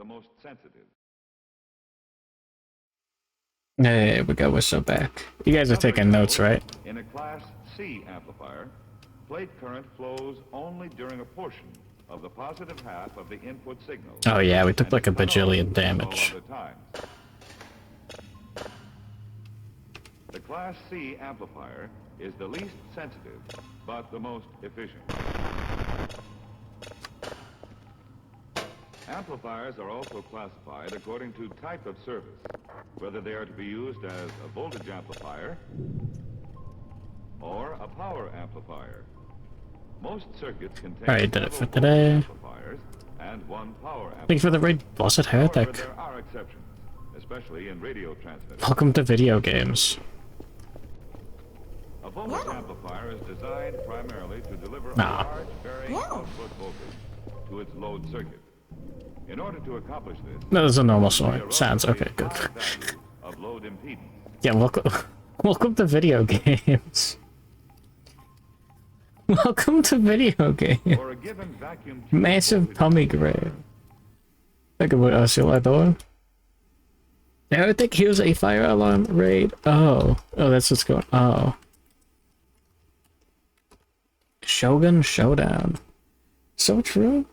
most sensitive. There we go, we're so back. You guys are Another taking notes, example, right? In a Class C amplifier, plate current flows only during a portion of the positive half of the input signal. Oh yeah, we took and like a is cut off bajillion at damage. all other times. The Class C amplifier is the least sensitive, but the most efficient. Amplifiers are also classified according to type of service, whether they are to be used as a voltage amplifier or a power amplifier. Most circuits contain Alright, did it several for voltage today. amplifiers and one power amplifier. Thank you for the raid, Blessed However, Heretic. there are exceptions, especially in radio transmitters. Welcome to video games. A voltage amplifier is designed primarily to deliver a Nah. large varying output voltage to its load circuit. In order to accomplish this, No, this is a normal there must be song. a Sounds okay, relatively good. high value of load impedance. Yeah, welcome, welcome to video games. Welcome to video games. For a given vacuum tube Massive voltage pomegranate. Think about Oscillator. I don't think he was a fire alarm raid. Oh, that's what's going. Oh, Shogun Showdown. So true.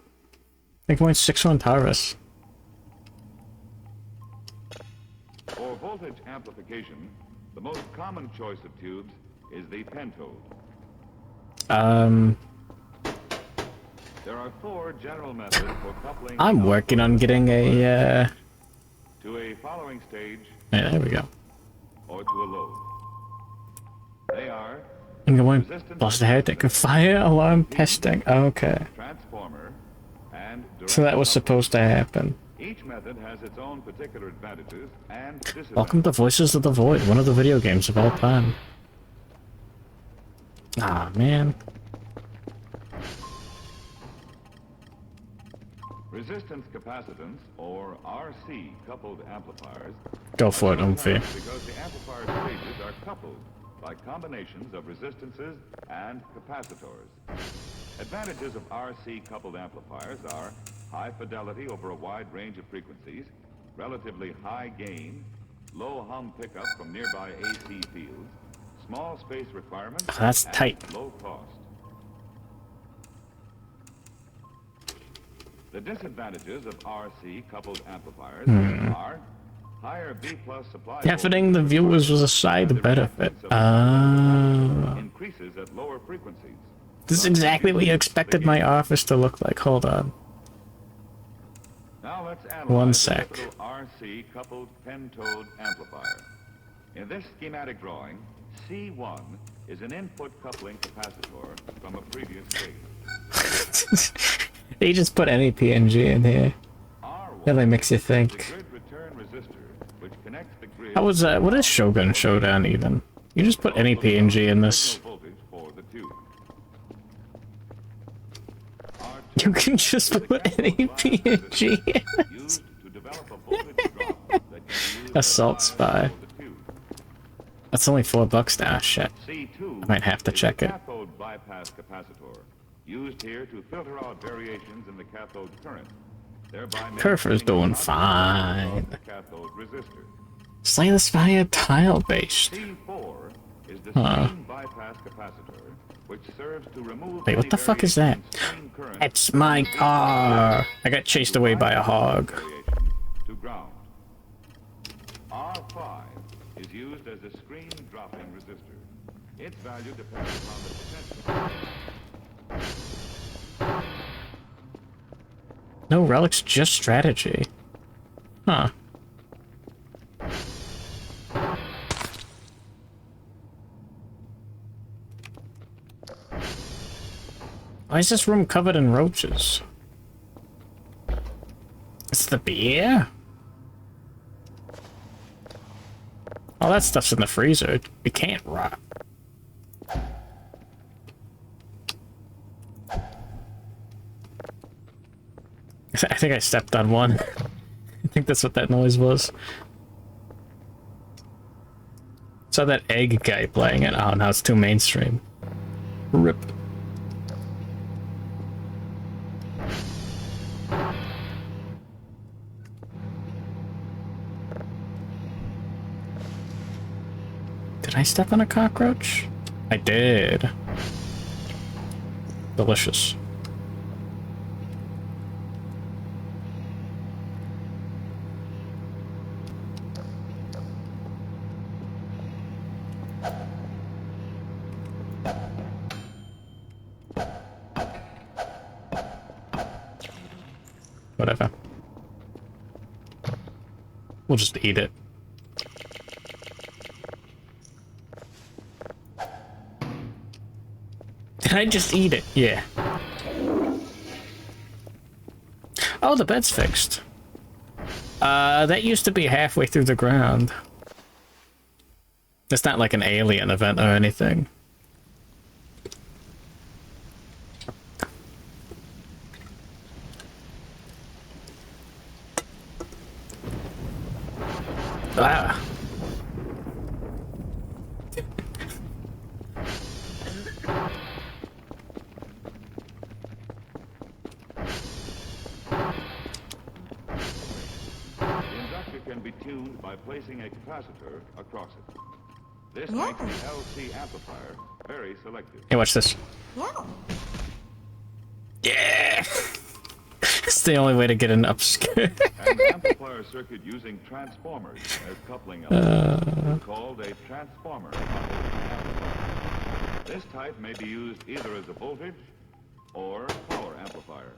Like 0.61 Taurus. For voltage amplification, the most common choice of tubes is the pentode. There are 4 general methods for coupling. I'm working on getting a. To a following stage. Yeah, there we go. Or to a load. They are I'm going Blessed Heretic. Fire alarm testing. Okay. transformer and direct So that was coupling. supposed to happen. Each method has its own particular advantages and disadvantages. Welcome to Voices of the Void, one of the video games of all time. Ah, man. Resistance capacitance, or RC coupled amplifiers, Go for it, Umphy. because the amplifier stages are coupled by combinations of resistances and capacitors. Advantages of RC coupled amplifiers are high fidelity over a wide range of frequencies, relatively high gain, low hum pickup from nearby AC fields, small space requirements, That's and tight. low cost. The disadvantages of RC coupled amplifiers are higher B+ supply. Deafening the viewers was a side benefit. Increases at lower frequencies. This is exactly what you expected my office to look like. Hold on. Now let's analyze One the sec. typical RC coupled pentode amplifier. In this schematic drawing, C1 is an input coupling capacitor from a previous state. They just put any PNG in here. R1 Really makes you is the think. grid return resistor, which connects the grid. How was that? What is Shogun Showdown even? You just put any PNG in this. Signal voltage for the tube. You can just put any PNG in. Used to develop a voltage drop that can be used Assault as spy. for the tube. That's only $4 now. Shit. C2 I might have to is check the it. cathode bypass capacitor, used here to filter out variations in the cathode current, thereby Kerfur's maintaining doing a constant fine. of the cathode resistor. Slay the Spire tile based. C4 is the Huh. stream bypass capacitor, which serves to remove Wait, what any the fuck is that? variation in stream current It's my car. I got chased away by a hog. variations to ground. R5 is used as a screen dropping resistor. Its value depends upon the potential. No relics, just strategy. Huh. Why is this room covered in roaches? It's the beer? All that stuff's in the freezer. It can't rot. I think I stepped on one. I think that's what that noise was. Saw that egg guy playing it. Oh, now it's too mainstream. Rip. Did I step on a cockroach? I did. Delicious. Whatever. We'll just eat it. Did I just eat it? Yeah. Oh, the bed's fixed. That used to be halfway through the ground. It's not like an alien event or anything. Ah. Be tuned by placing a capacitor across it. This makes the LC amplifier very selective. Hey, watch this. Yeah! It's the only way to get an upskirt. An amplifier circuit using transformers as coupling elements is called a transformer amplifier. This type may be used either as a voltage or power amplifier.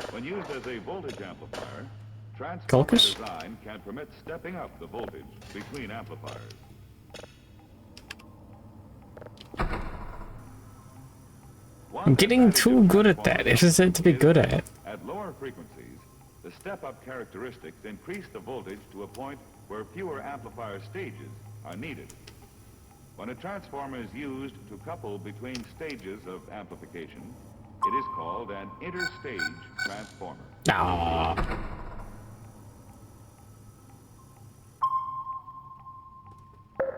When used as a voltage amplifier, transformer design can permit stepping up the voltage between amplifiers. I'm getting too good at that. It is it to be good at. At lower frequencies, the step-up characteristics increase the voltage to a point where fewer amplifier stages are needed. When a transformer is used to couple between stages of amplification, it is called an interstage transformer. Aww.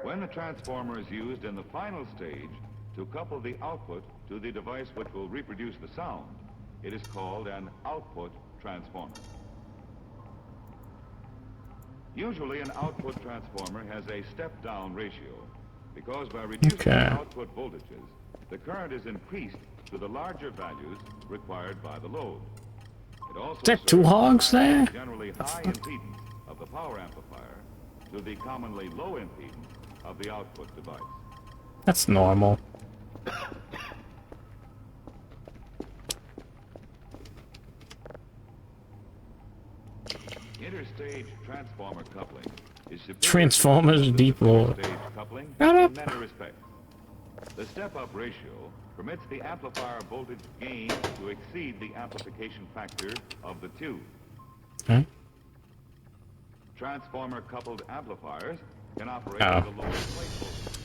When the transformer is used in the final stage to couple the output to the device which will reproduce the sound, it is called an output transformer. Usually an output transformer has a step-down ratio, because by reducing the output voltages, the current is increased to the larger values required by the load. It also is that two hogs there? Generally high impedance of the power amplifier to the commonly low impedance of the output device. That's normal. Interstage transformer coupling is superior Transformers deep lore. stage coupling in many respects. The step-up ratio permits the amplifier voltage gain to exceed the amplification factor of the two. Huh? Transformer-coupled amplifiers can operate at the lower plate voltage.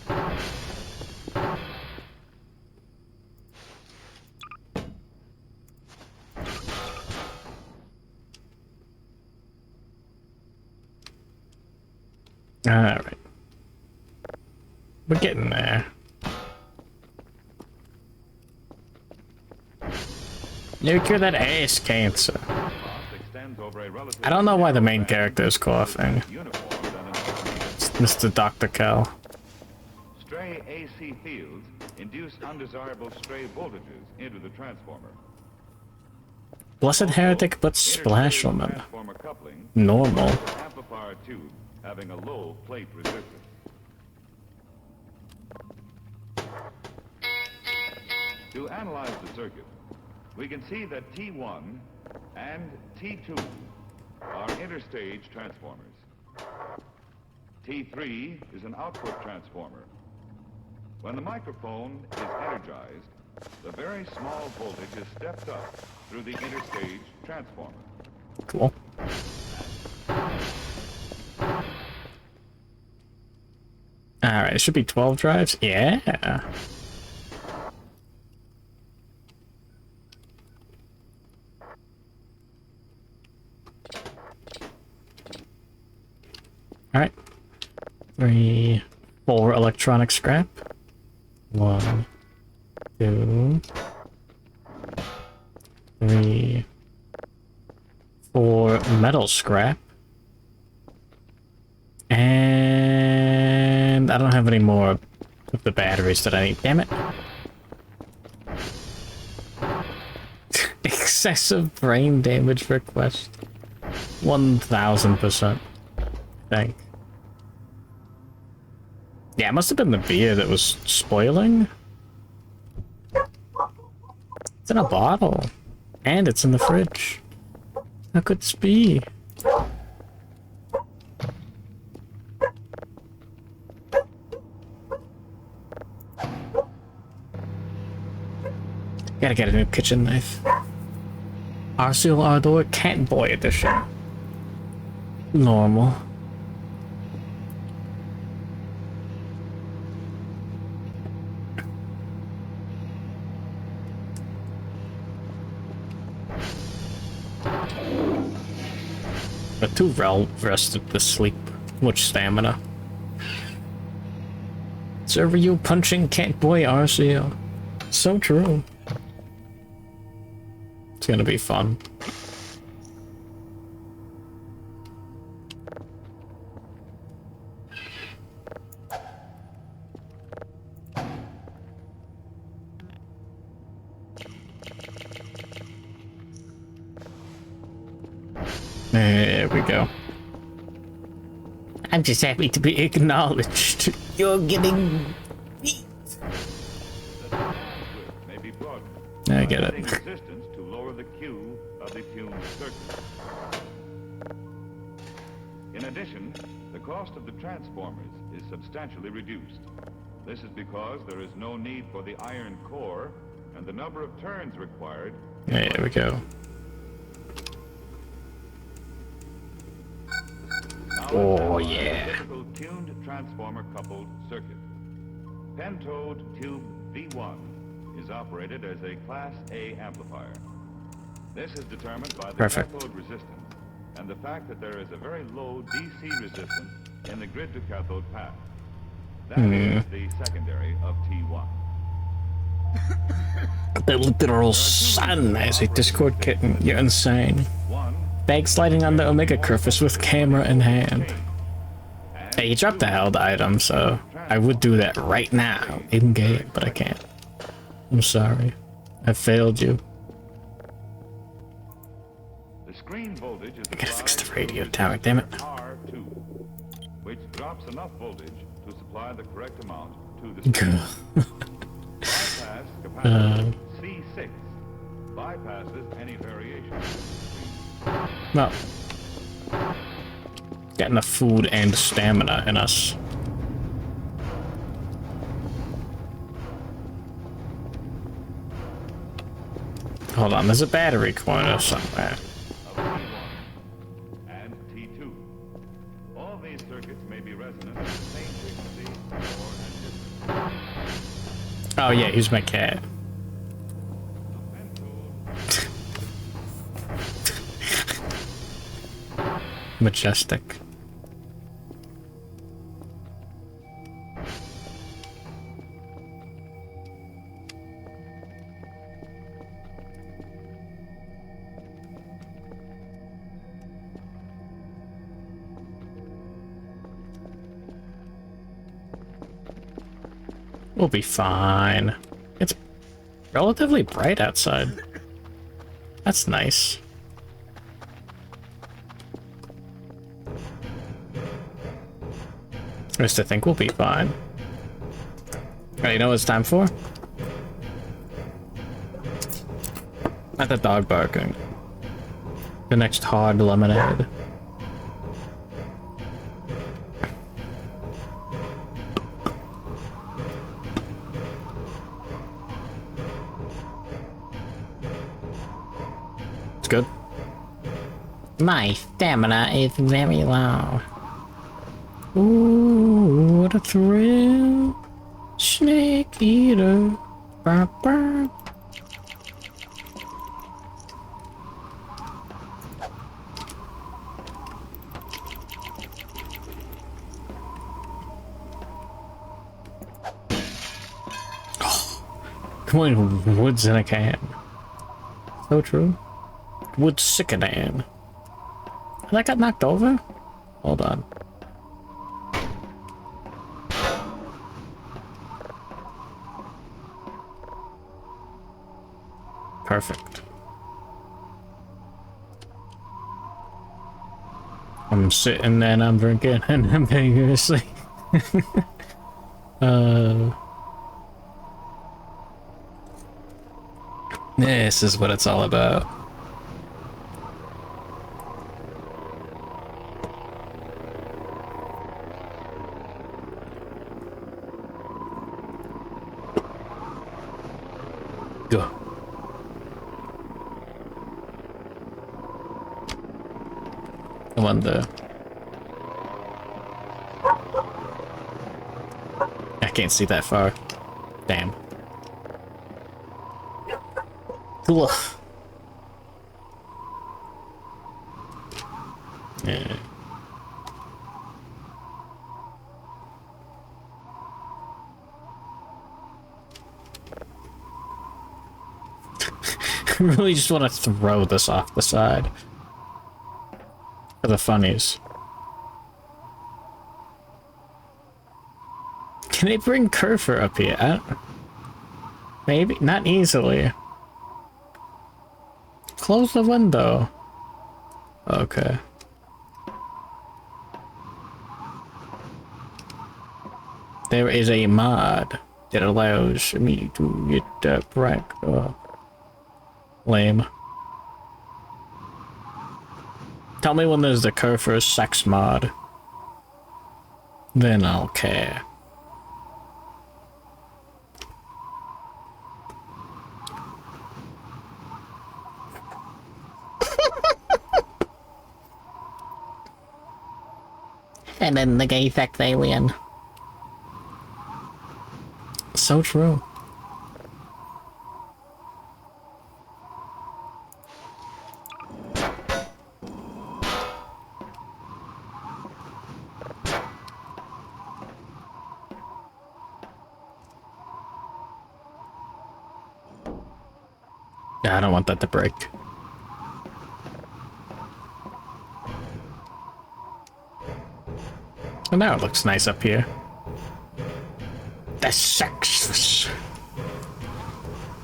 Alright. We're getting there. You cure that ass cancer. I don't know why the main character is coughing. It's Mr. Dr. Cal. Stray AC fields induce undesirable stray voltages into the transformer. Blessed heretic, but splash woman. Transformer coupling Normal. amplifier tube having a low plate resistance. To analyze the circuit, we can see that T1 and T2 are interstage transformers. T3 is an output transformer. When the microphone is energized, the very small voltage is stepped up through the interstage transformer. Cool. Alright, it should be 12 drives. Yeah. Alright. 3, 4 electronic scrap. 1, 2, 3, 4 metal scrap. And And I don't have any more of the batteries that I need. Damn it. Excessive brain damage request. 1000%. I think. Yeah, it must have been the beer that was spoiling. It's in a bottle. And it's in the fridge. How could this be? Gotta get a new kitchen knife. Arceal Ardor Cat Boy Edition. Normal. But too well rested to sleep. Much stamina. Server you punching Cat Boy Arceal. So true. It's gonna be fun. There we go. I'm just happy to be acknowledged. You're getting beat. I get it. Resistance to lower the Q of the tuned circuit. In addition, the cost of the transformers is substantially reduced. This is because there is no need for the iron core, and the number of turns required. There we go. Oh yeah. Typical tuned transformer coupled circuit. Pentode tube V1 is operated as a Class A amplifier. This is determined by the cathode resistance and the fact that there is a very low DC resistance in the grid to cathode path. That is the secondary of T1. The literal sun as a Discord kitten. You're insane. Bag sliding on the Omega Kerfur with camera in hand. Hey, you dropped the held item, so I would do that right now in game, but I can't. I'm sorry. I failed you. The screen voltage is I gotta fix the radio tower, damn it. R2, which drops enough voltage to supply the correct amount to the screen. Bypass capacitor C6 bypasses any variation. No. Got enough food and stamina in us. Hold on, there's a battery corner somewhere. And T2. All these circuits may be resonant at the same frequency or at distance. Oh yeah, here's my cat. Majestic. We'll be fine. It's relatively bright outside. That's nice. I used to think we'll be fine. Alright, you know what it's time for? Not the dog barking. The next hard lemonade. It's good. My stamina is very low. Ooh, what a thrill. Snake eater. Burr, burr. Come on, woods in a can. So true. Wood sickening. That got knocked over? Hold on. Perfect. I'm sitting there and I'm drinking and I'm vigorously. This is what it's all about. Go. I wonder. I can't see that far. Damn. Cool. Yeah. I really just want to throw this off the side. For the funnies. Can they bring Kerfur up here? Maybe? Not easily. Close the window. Okay. There is a mod that allows me to get that break. Lame. Tell me when there's the Kerfur sex mod. Then I'll care. And then the gay sex alien. So true. Yeah, I don't want that to break. Well, now it looks nice up here. The sex.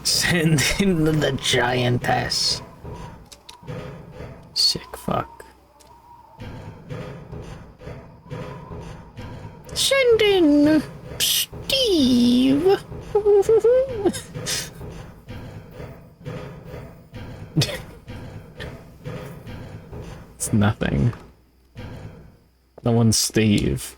Send in the giantess. Sick fuck. Send in Steve. It's nothing. No one's Steve.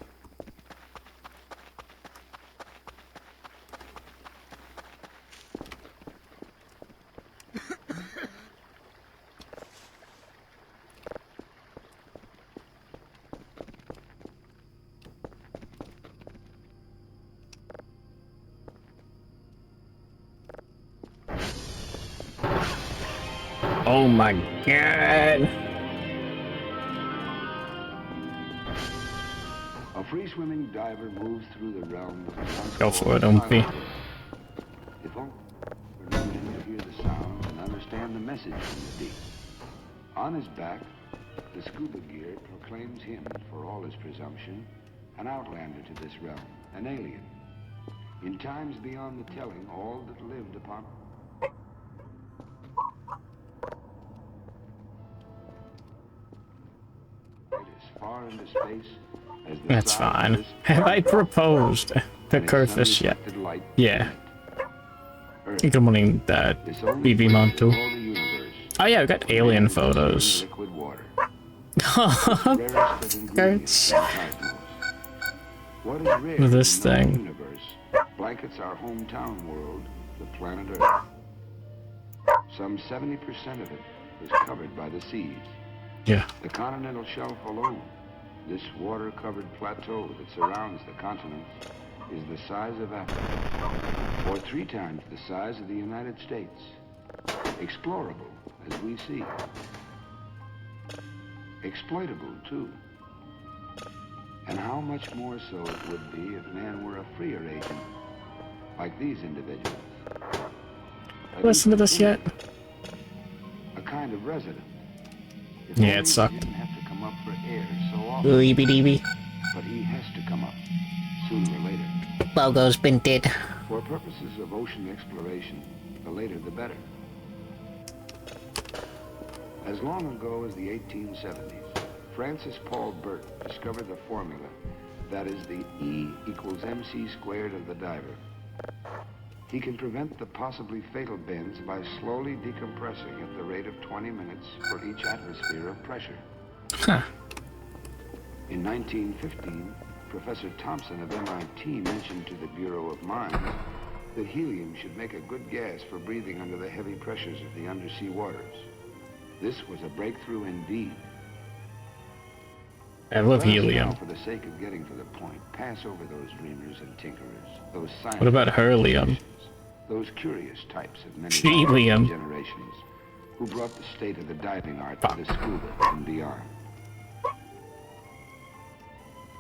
Oh my god. A free-swimming diver moves through the realm of Go for it, Umpy. If only for him to hear the sounds and understand the message from the deep. On his back, the scuba gear proclaims him, for all his presumption, an outlander to this realm, an alien. In times beyond the telling, all that lived upon... as far into space as the That's size of fine. this Have I proposed to Kerfur yet? sun-reflected light Yeah. Earth. Good morning, that This only BB place in Montu. all the universe Oh yeah, we got alien photos. liquid water. Hurts. Rarest of ingredients in the cosmos. What is rare With this in the known thing. universe blankets our hometown world, the planet Earth. Some 70% of it is covered by the seas. Yeah. The continental shelf alone, this water-covered plateau that surrounds the continents, is the size of Africa, or 3 times the size of the United States. Explorable, as we see. Exploitable, too. And how much more so it would be if man were a freer agent, like these individuals. Listen to this yet? A kind of resident. If Yeah, only it sucked. He didn't have to come up for air so often, Weeby deeby. but he has to come up, sooner or later. Logo's been dead. For purposes of ocean exploration, the later the better. As long ago as the 1870s, Francis Paul Burt discovered the formula that is the E equals mc squared of the diver. He can prevent the possibly fatal bends by slowly decompressing at the rate of 20 minutes for each atmosphere of pressure. Huh. In 1915, Professor Thompson of MIT mentioned to the Bureau of Mines that helium should make a good gas for breathing under the heavy pressures of the undersea waters. This was a breakthrough indeed. I love Let us helium. now, for the sake of getting to the point, pass over those dreamers and tinkerers, those scientists. What about helium? Those curious types of many Helium. generations who brought the state of the diving art to the scuba and beyond.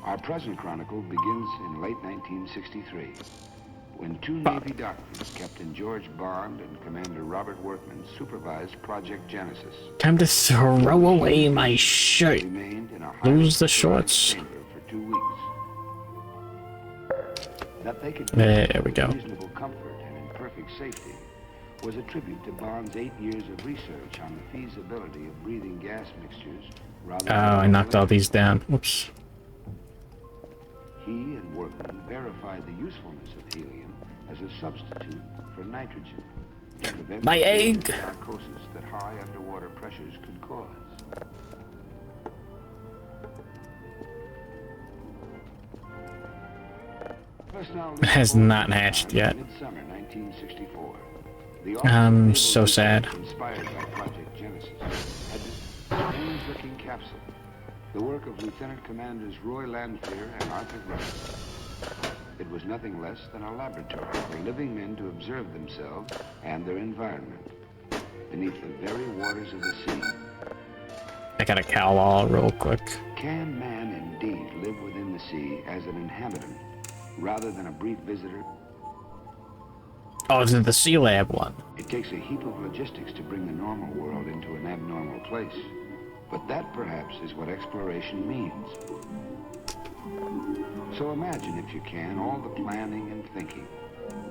Our present chronicle begins in late 1963, when two Navy doctors, Captain George Bond and Commander Robert Workman, supervised Project Genesis. Time to throw away my shirt. Remained in a Lose the highly pressurized shorts. chamber for 2 weeks. That they could do There so we with go. reasonable comfort and in perfect safety was a tribute to Bond's 8 years of research on the feasibility of breathing gas mixtures rather Oh, than I knocked all these down. Whoops. He and Workman verified the usefulness of helium as a substitute for nitrogen to prevent My the egg! narcosis that high underwater pressures could cause. It has not hatched yet. Midsummer 1964. The I'm Naval so Research sad. Inspired by Project Genesis had this strange-looking capsule, the work of Lieutenant Commanders Roy Lanphier and Arthur Griffith. It was nothing less than a laboratory for living men to observe themselves and their environment beneath the very waters of the sea. I gotta cow all real quick. Can man indeed live within the sea as an inhabitant rather than a brief visitor? Oh, it's in the Sea Lab one. It takes a heap of logistics to bring the normal world into an abnormal place. But that, perhaps, is what exploration means. So imagine, if you can, all the planning and thinking,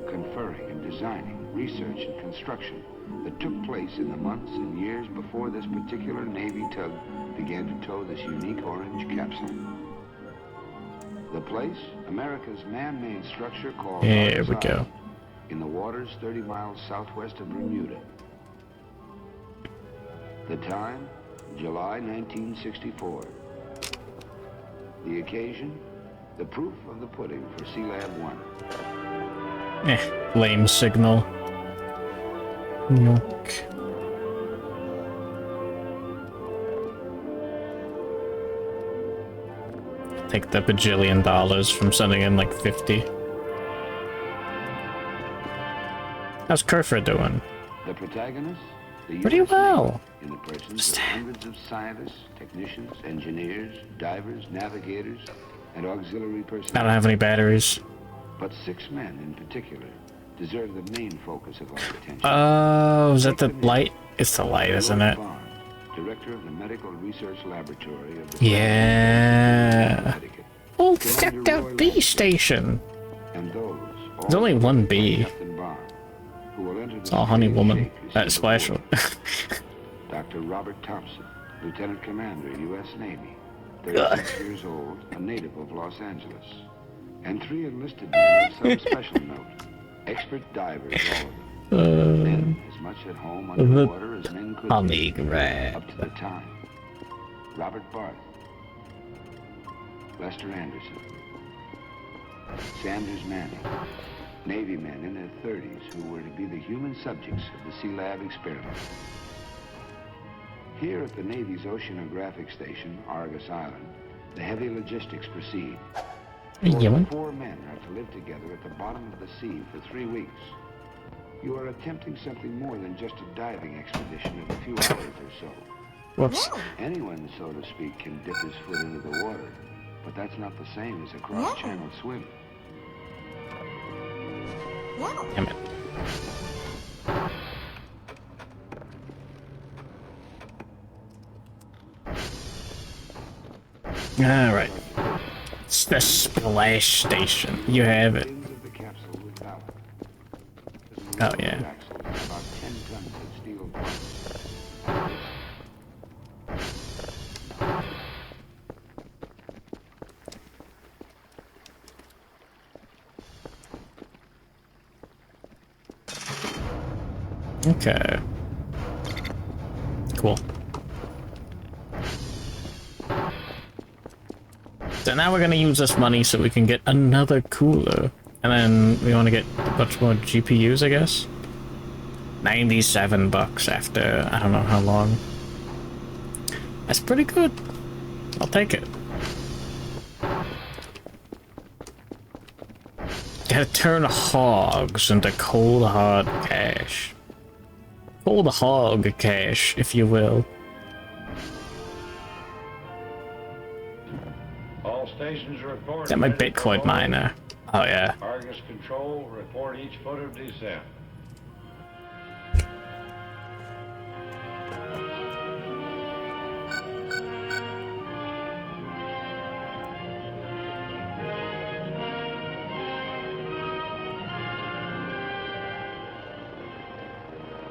conferring and designing, research and construction that took place in the months and years before this particular Navy tug began to tow this unique orange capsule. The place, America's man-made structure called Here we Argus go. Island, in the waters 30 miles southwest of Bermuda. The time, July 1964. The occasion, the proof of the pudding for Sea Lab 1. Lame signal. Milk. Take the bajillion dollars from sending in like 50. How's Kerfur doing? The protagonists, the Pretty US well. Navy, in the presence of hundreds of scientists, technicians, engineers, divers, navigators, and auxiliary I personnel. don't have any batteries. But 6 men in particular deserve the main focus of our attention. Oh, is that the light? It's the light, isn't it? Bond, director of the Medical Research Laboratory of the Yeah. Connecticut. Oh, checked out B station. And those There's only one B. Captain Bond, who will enter It's all honey woman. That splash. Dr. Robert Thompson, Lieutenant Commander, U.S. Navy, 36 years old, a native of Los Angeles. And 3 enlisted men of some special note. Expert divers, all of them. Men as much at home underwater as men could Honey be, grab. up to the time. Robert Barth, Lester Anderson, Sanders Manning, Navy men in their 30s who were to be the human subjects of the Sea Lab experiment. Here at the Navy's oceanographic station, Argus Island, the heavy logistics proceed. Yum. 4 men are to live together at the bottom of the sea for 3 weeks. You are attempting something more than just a diving expedition of a few hours or so. Whoops. Anyone, so to speak, can dip his foot into the water, but that's not the same as a cross-channel swim. Damn it. Alright. It's the splash station. You have it. Ends of the capsule with power. Oh, yeah. Axles, about 10 tons of steel parts. Okay. Cool. So now we're gonna use this money so we can get another cooler. And then we want to get a bunch more GPUs, I guess. 97 bucks after I don't know how long. That's pretty good. I'll take it. Gotta turn hogs into cold hard cash. Cold hog cash, if you will. All stations report. Is that my Bitcoin miner? Oh yeah. Argus Control, report each foot of descent.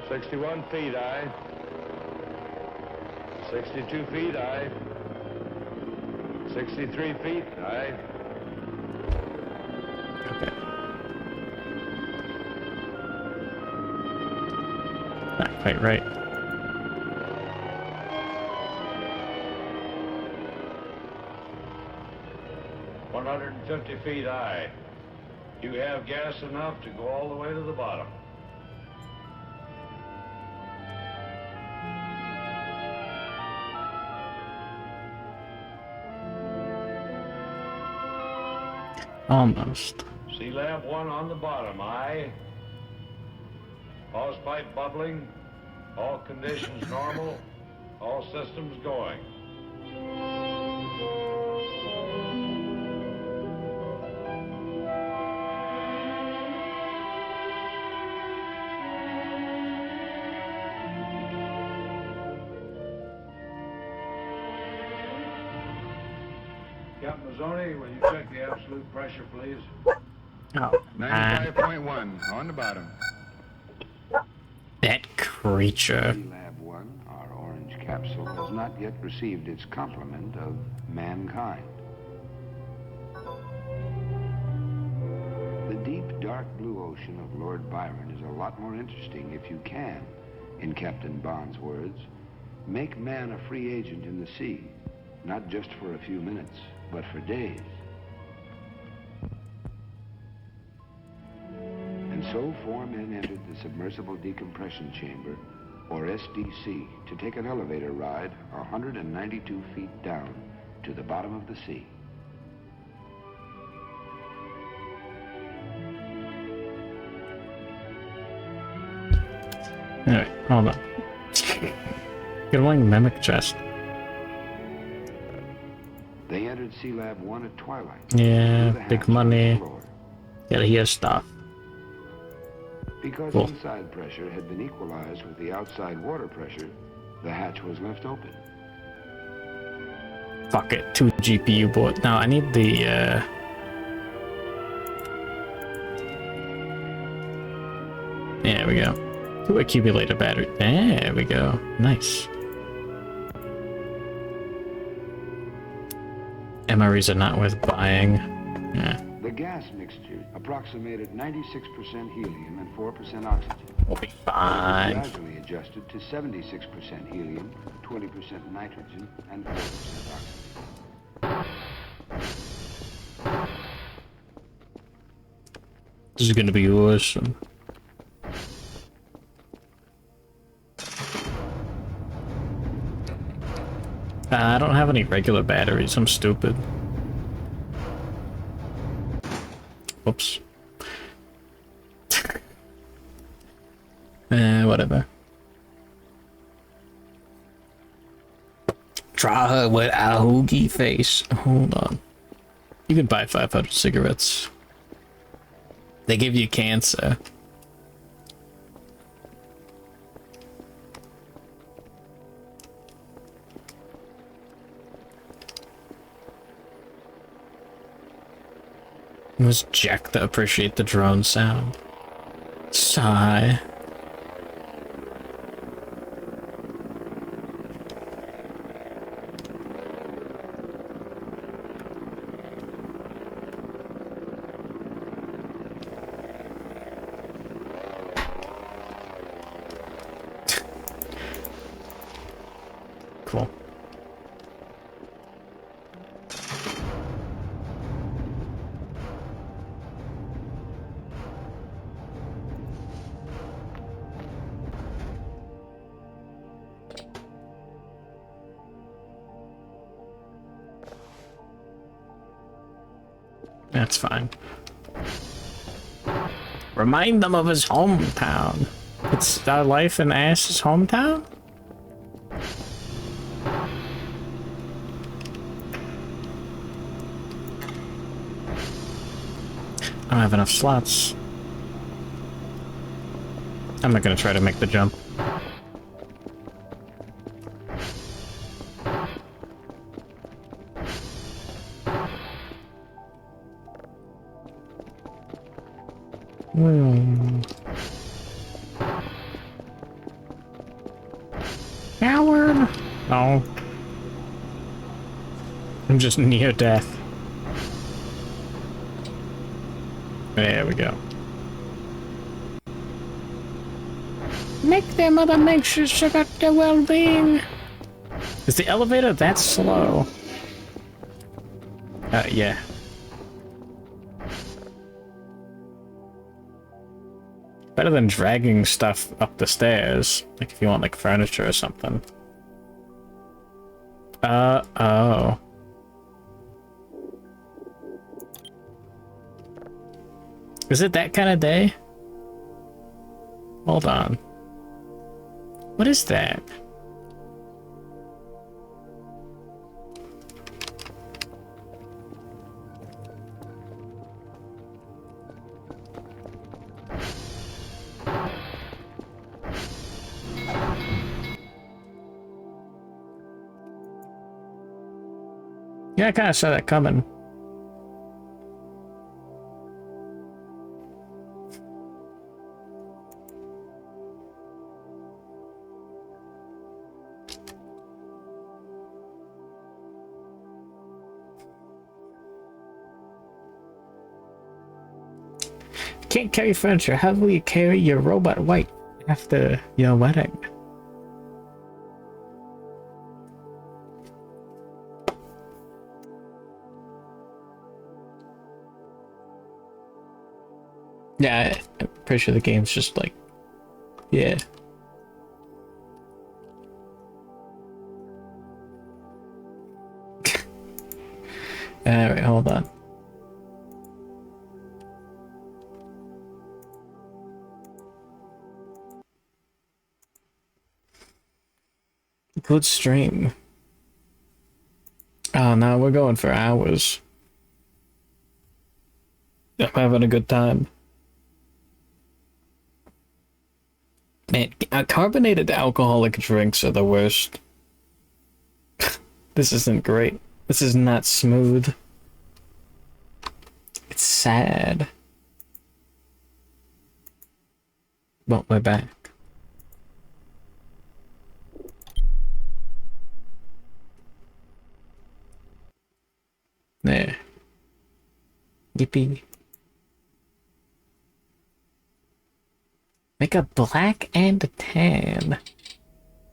"61 feet, aye. 62 feet, aye. 63 feet, aye. Okay. Not quite right. "150 feet, aye. You have gas enough to go all the way to the bottom." Almost. C-Lab 1 on the bottom, aye. Hose pipe bubbling. All conditions normal. All systems going. Captain Mazzoni, will you check the absolute pressure, please? Oh, 95.1 on the bottom. that creature. Lab 1, our orange capsule, has not yet received its complement of mankind. The deep, dark blue ocean of Lord Byron is a lot more interesting if you can, in Captain Bond's words, make man a free agent in the sea, not just for a few minutes, but for days. And so 4 men entered the submersible decompression chamber, or SDC, to take an elevator ride 192 feet down to the bottom of the sea. Alright, hold on. Good morning, Mimic Chest. They entered C-Lab 1 at twilight. Yeah, through the big hatch on the money. floor. Gotta hear stuff. Because Cool. inside pressure had been equalized with the outside water pressure, the hatch was left open. Fuck it, 2 GPU board. Now I need the there we go. 2 accumulator battery. There we go. Nice. MREs are not worth buying. Yeah. The gas mixture approximated 96% helium and 4% oxygen. We'll be It was fine. gradually adjusted to 76% helium, 20% nitrogen, and 4% oxygen. This is gonna be awesome. I don't have any regular batteries. I'm stupid. Whoops. Whatever. Try her with a hoagie face. Hold on. You can buy 500 cigarettes. They give you cancer. It was Jack that appreciate the drone sound. Sigh. That's fine. Remind them of his hometown. It's our life in Ash's hometown? I don't have enough slots. I'm not gonna try to make the jump. Coward! No. I'm just near death. There we go. Make their mother anxious about their well-being. Is the elevator that slow? Yeah. Better than dragging stuff up the stairs. Like if you want like furniture or something. Oh. Is it that kind of day? Hold on. What is that? Yeah, I kind of saw that coming. Can't carry furniture. How will you carry your robot wife after your wedding? Yeah, I'm pretty sure the game's just like, yeah. Alright, hold on. Good stream. Oh no, we're going for hours. I'm having a good time. Man, carbonated alcoholic drinks are the worst. This isn't great. This is not smooth. It's sad. Well, we're back. There. Yippee. Make a black and a tan.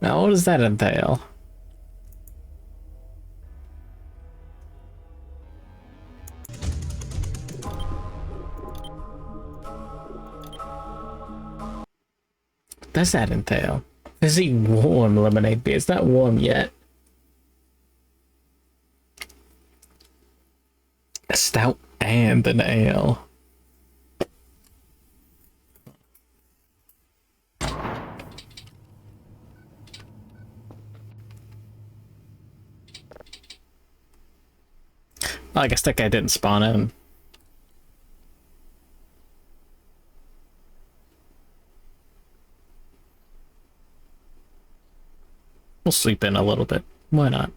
Now, what does that entail? What does that entail? Fizzy warm lemonade beer. It's not warm yet. A stout and an ale. Well, I guess that guy didn't spawn in. We'll sleep in a little bit. Why not?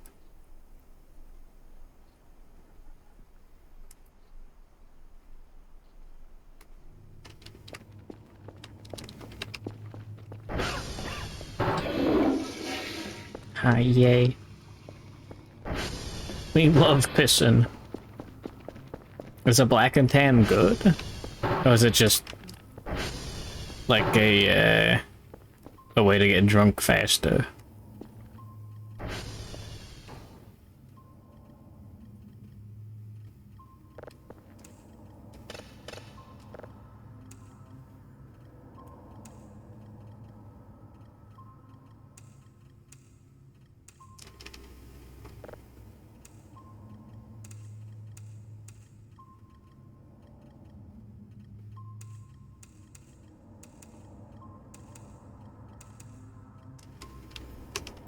Hi, yay. We love pissing. Is a black and tan good? Or is it just like a way to get drunk faster?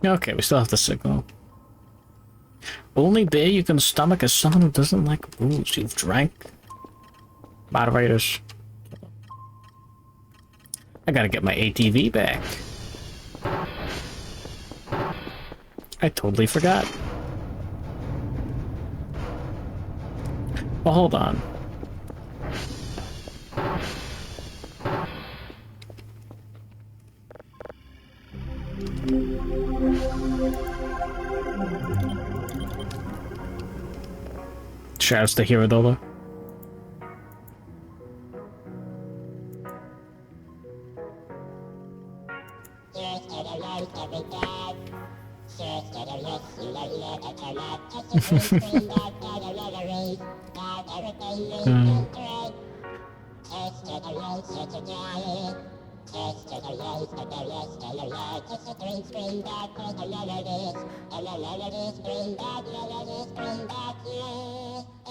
Okay, we still have the signal. Only beer you can stomach is someone who doesn't like booze. You've drank. Moderators. I gotta get my ATV back. I totally forgot. Well, hold on. Shouts to Hiradola.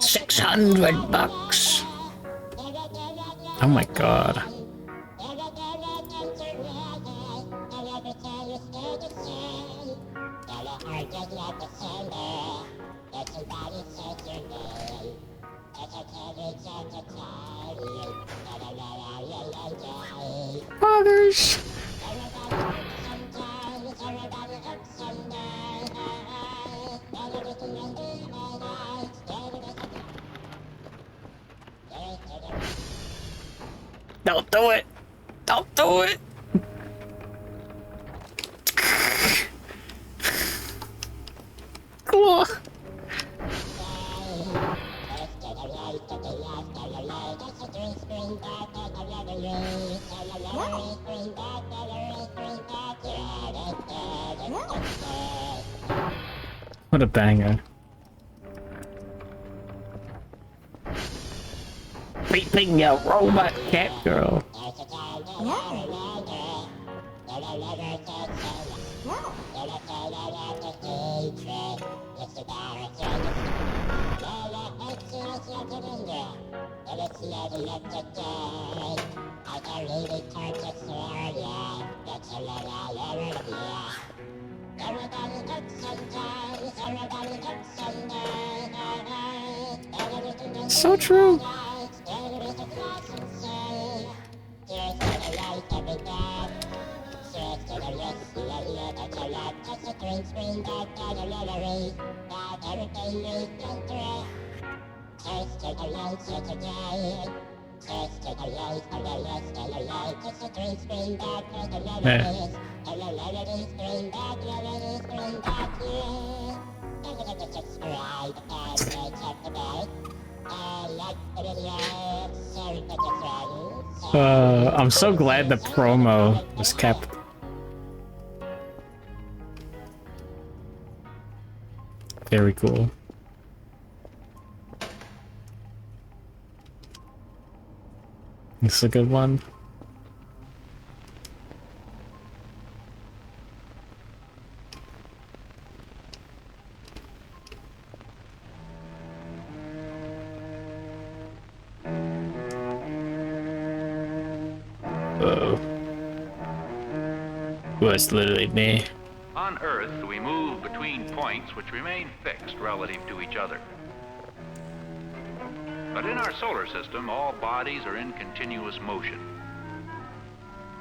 $600. Oh my god. Fathers. Don't do it. Don't do it. Cool. What a banger. Beeping your robot cat girl. So true. I'm so glad the promo was kept. Very cool. This is a good one. Well, it's literally me. On Earth, we move between points which remain fixed relative to each other. But in our solar system, all bodies are in continuous motion.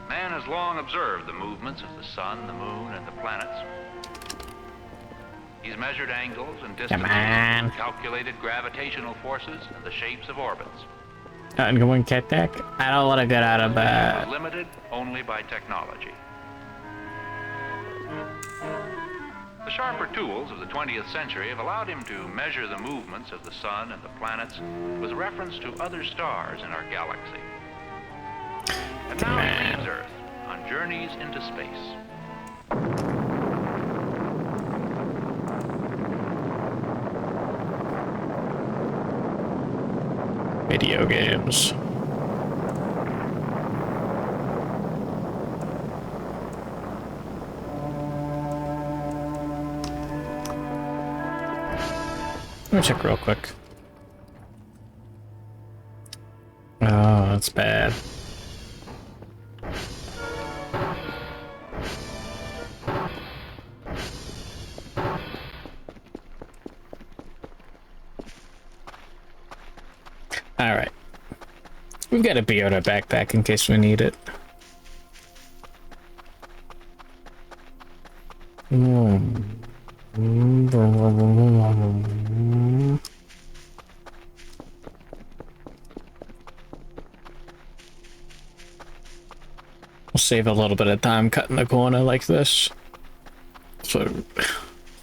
Man has long observed the movements of the sun, the moon, and the planets. He's measured angles and distances, calculated gravitational forces, and the shapes of orbits. And going cat deck? I don't want to get out of bed. Limited only by technology. The sharper tools of the 20th century have allowed him to measure the movements of the sun and the planets with reference to other stars in our galaxy. And now he leaves Earth on journeys into space. Video games. Let me check real quick. Oh, that's bad. Alright. We've got a beer in our backpack in case we need it. We'll save a little bit of time cutting the corner like this. So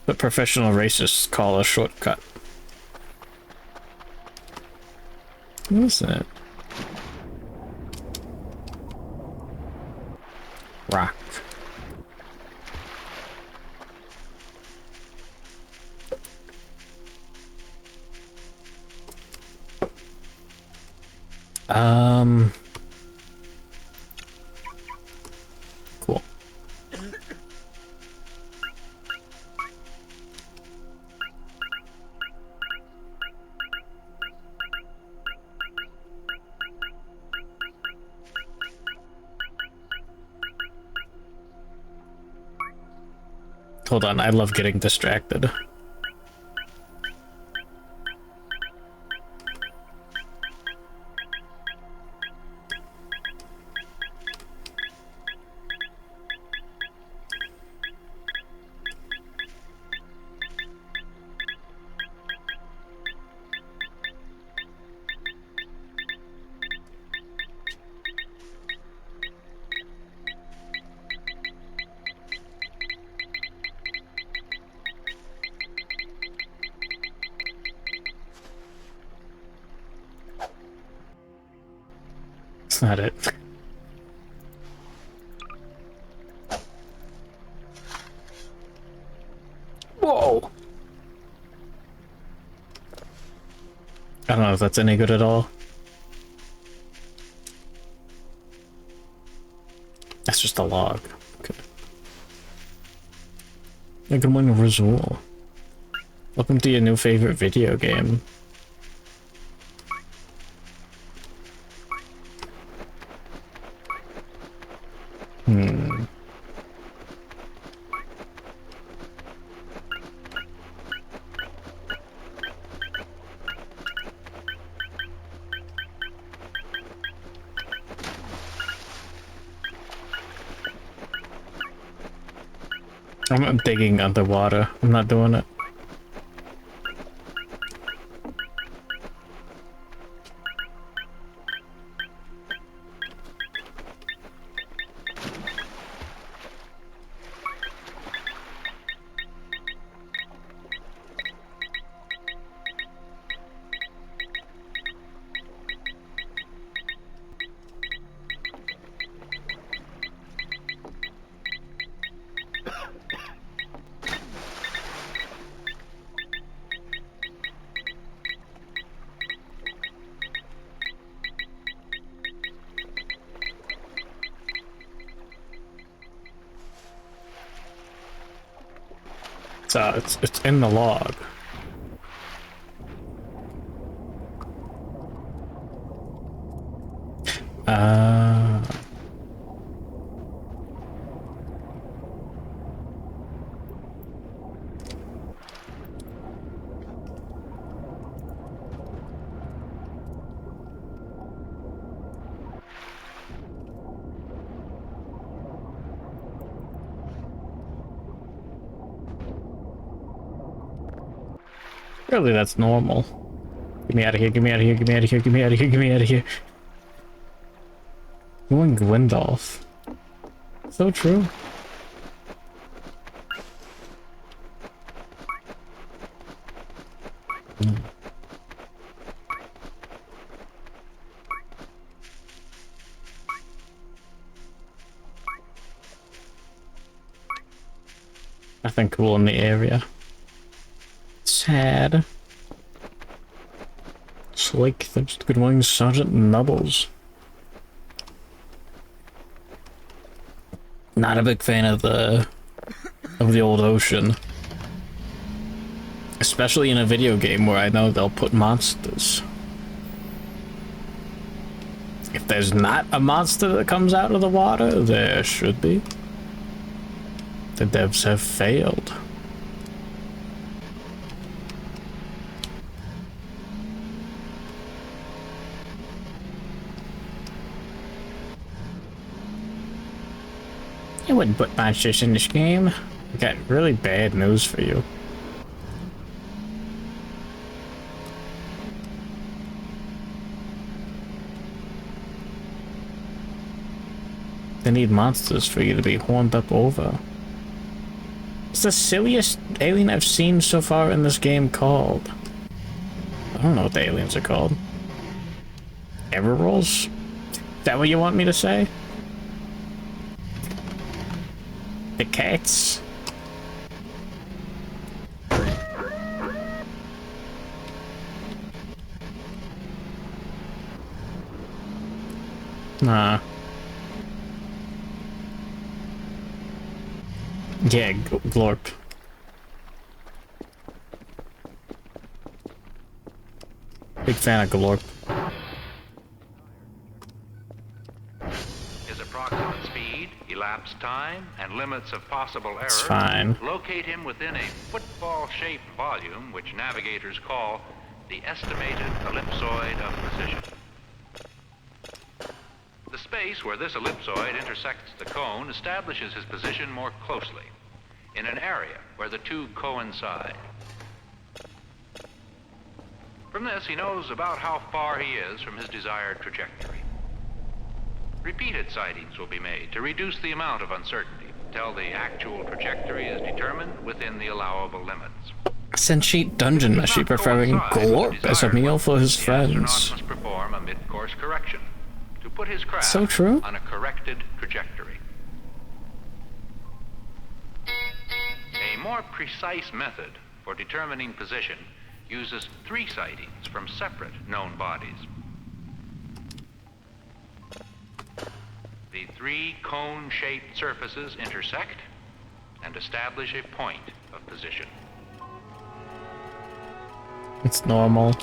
the professional racists call a shortcut. What is that? Rock. Cool. Hold on, I love getting distracted. That's not it. Whoa! I don't know if that's any good at all. That's just a log. Okay. Yeah, good morning, Rizul. Welcome to your new favorite video game. I'm digging underwater. I'm not doing it. It's in the log. Really, that's normal. Get me out of here, get me out of here, get me out of here, get me out of here, get me out of here. Going Gwendolf. So true. Nothing cool in the area. Sad. It's like there's good morning, Sergeant Nubbles. Not a big fan of the old ocean. Especially in a video game where I know they'll put monsters. If there's not a monster that comes out of the water, there should be. The devs have failed. I wouldn't put monsters in this game. I got really bad news for you. They need monsters for you to be horned up over. It's the silliest alien I've seen so far in this game called. I don't know what the aliens are called. Error rolls? Is that what you want me to say? The cats? Nah. Yeah, glorp. Big fan of glorp. His approximate speed, elapsed time, and limits of possible error. It's fine. Locate him within a football-shaped volume, which navigators call the estimated ellipsoid of position. The space where this ellipsoid intersects the cone establishes his position more closely, in an area where the two coincide. From this, he knows about how far he is from his desired trajectory. Repeated sightings will be made to reduce the amount of uncertainty until the actual trajectory is determined within the allowable limits. Sentient dungeon must be preferring glorp as a meal for his friends. The astronaut must perform a mid-course correction to put his craft So true. on a corrected trajectory. A more precise method for determining position uses 3 sightings from separate known bodies. The 3 cone-shaped surfaces intersect and establish a point of position. It's normal.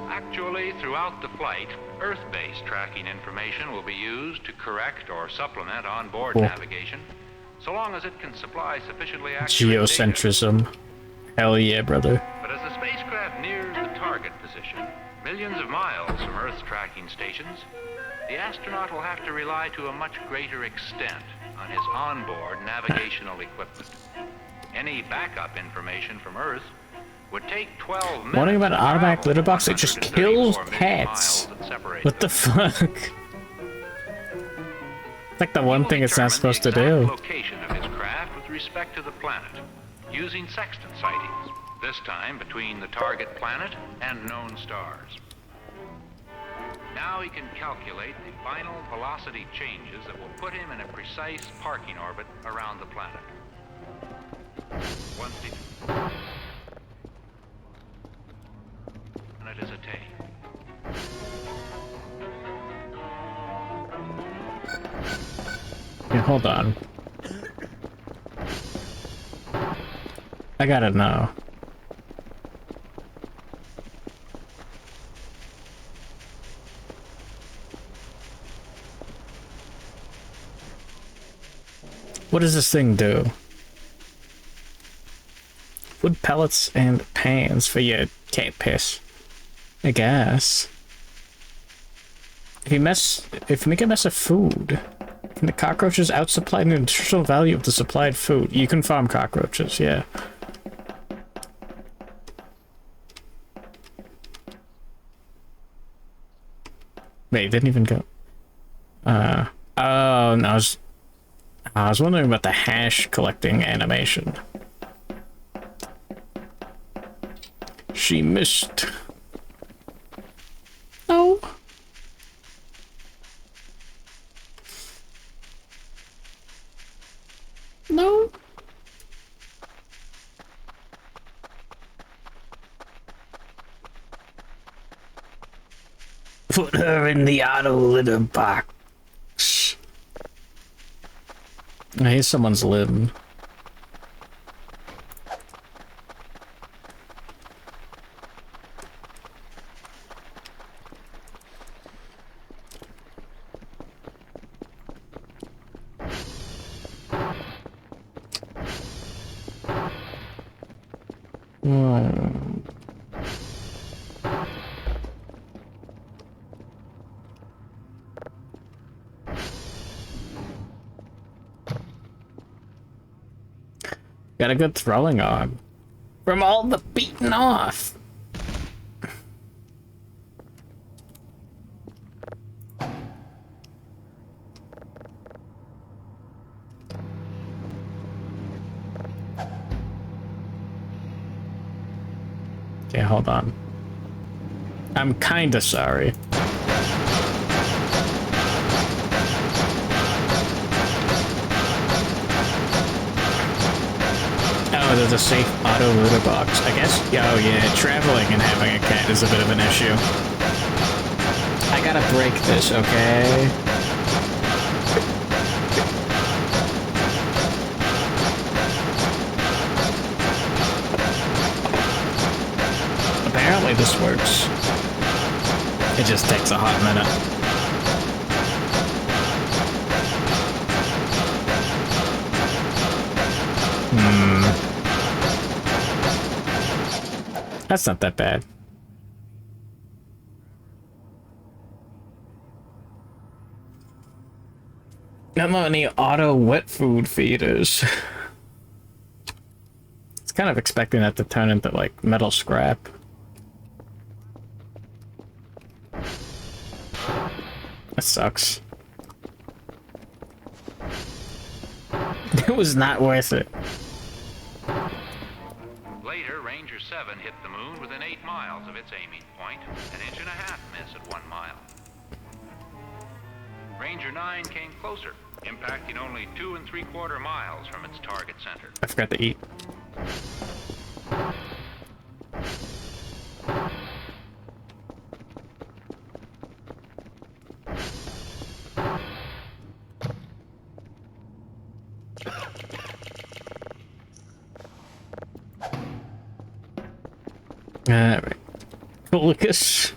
Actually, throughout the flight, Earth-based tracking information will be used to correct or supplement onboard Cool. navigation, so long as it can supply sufficiently accurate data. Geocentrism. Hell yeah, brother. But as the spacecraft nears the target position, millions of miles from Earth's tracking stations, the astronaut will have to rely to a much greater extent on his onboard navigational equipment. Any backup information from Earth would take 12 minutes. One thing about an to automatic travel litter box, it just 134 kills million cats. miles that separate What the them. fuck? It's like the one He will thing it's not determine supposed to the exact do. location of his craft with respect to the planet, using sextant sightings, this time between the target planet and known stars. Now he can calculate the final velocity changes that will put him in a precise parking orbit around the planet. Once the planet is attained. Yeah, hold on. I gotta know. What does this thing do? Wood pellets and pans for your cat piss. I guess. If you make a mess of food, can the cockroaches outsupply the nutritional value of the supplied food? You can farm cockroaches, yeah. Wait, it didn't even go. Oh, no, I was wondering about the hash collecting animation. She missed. No. No. Put her in the auto litter box. I hear someone's limb. Got a good throwing arm. From all the beating off. Okay, hold on. I'm kinda sorry. Oh, there's a safe auto looter box. I guess. Oh yeah, traveling and having a cat is a bit of an issue. I gotta break this, okay? Apparently this works. It just takes a hot minute. That's not that bad. Not any auto wet food feeders. It's kind of expecting that to turn into like metal scrap. That sucks. It was not worth it. Later, Ranger 7 hit the moon within 8 miles of its aiming point, an inch and a half miss at 1 mile. Ranger 9 came closer, impacting only 2 3/4 miles from its target center. I forgot to eat. Alright. Lucas.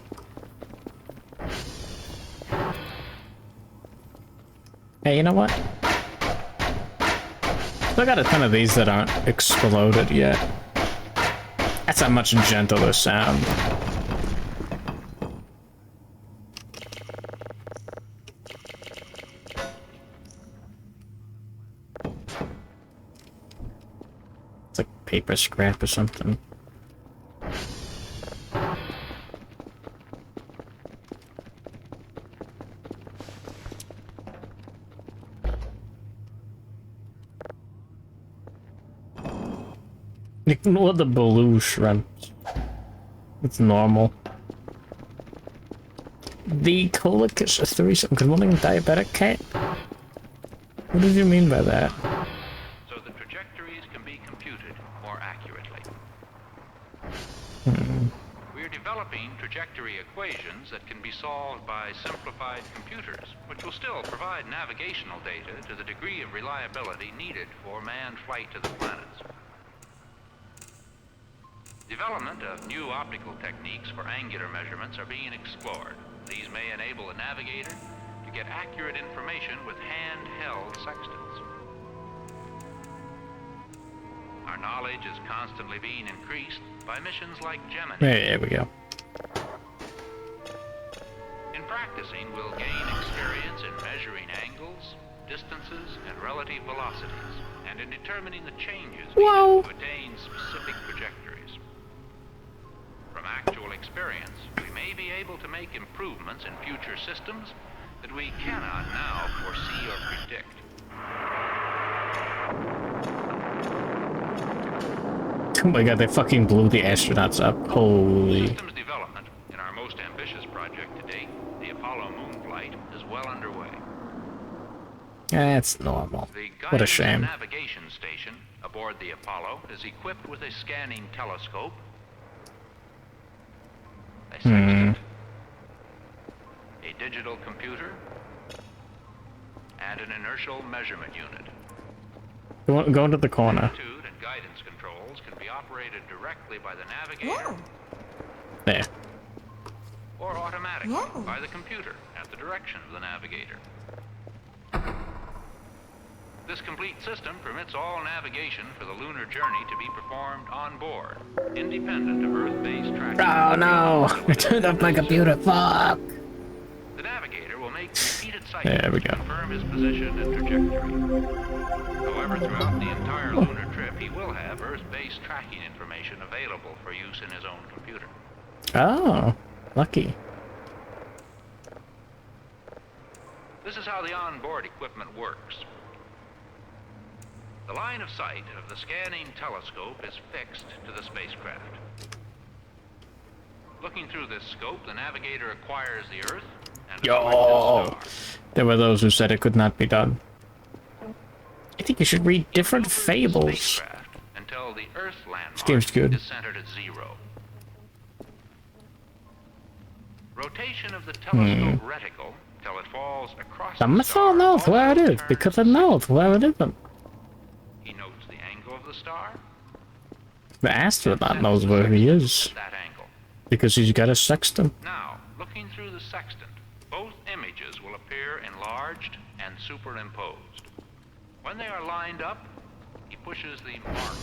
Hey, you know what? Still got a ton of these that aren't exploded yet. That's a much gentler sound. It's like paper scrap or something. Ignore the blue shrimps. It's normal. The Colicus is 3-something. Good morning, diabetic cat. What did you mean by that? So the trajectories can be computed more accurately. We're developing trajectory equations that can be solved by simplified computers, which will still provide navigational data to the degree of reliability needed for manned flight to the planets. Development of new optical techniques for angular measurements are being explored. These may enable the navigator to get accurate information with handheld sextants. Our knowledge is constantly being increased by missions like Gemini. There we go. In practicing, we'll gain experience in measuring angles, distances, and relative velocities, and in determining the changes needed to attain specific trajectories. From actual experience, we may be able to make improvements in future systems that we cannot now foresee or predict. Oh my god, they fucking blew the astronauts up. Holy. Systems development in our most ambitious project to date, the Apollo moon flight, is well underway. That's normal. The What a guidance shame. navigation station aboard the Apollo is equipped with a scanning telescope, a sextant, a digital computer, and an inertial measurement unit. Go into the corner. Altitude and guidance controls can be operated directly by the navigator There. or automatically by the computer at the direction of the navigator. This complete system permits all navigation for the lunar journey to be performed on board, independent of Earth-based tracking. Oh no! I turned off my computer. Fuck! The navigator will make repeated There we sightings to go. confirm his position and trajectory. However, throughout the entire lunar trip, he will have Earth-based tracking information available for use in his own computer. Oh, lucky. This is how the onboard equipment works. The line of sight of the scanning telescope is fixed to the spacecraft. Looking through this scope, the navigator acquires the Earth and a collective star. There were those who said it could not be done. I think you should read different fables. Until the Earth landmark game's good. is centered at 0. Rotation of the telescope reticle till it falls across I the must star all know also where it is turns because I know where it isn't. He notes the angle of the star. The astronaut knows where he is That angle. because he's got a sextant. Now, looking through the sextant, both images will appear enlarged and superimposed. When they are lined up, he pushes the mark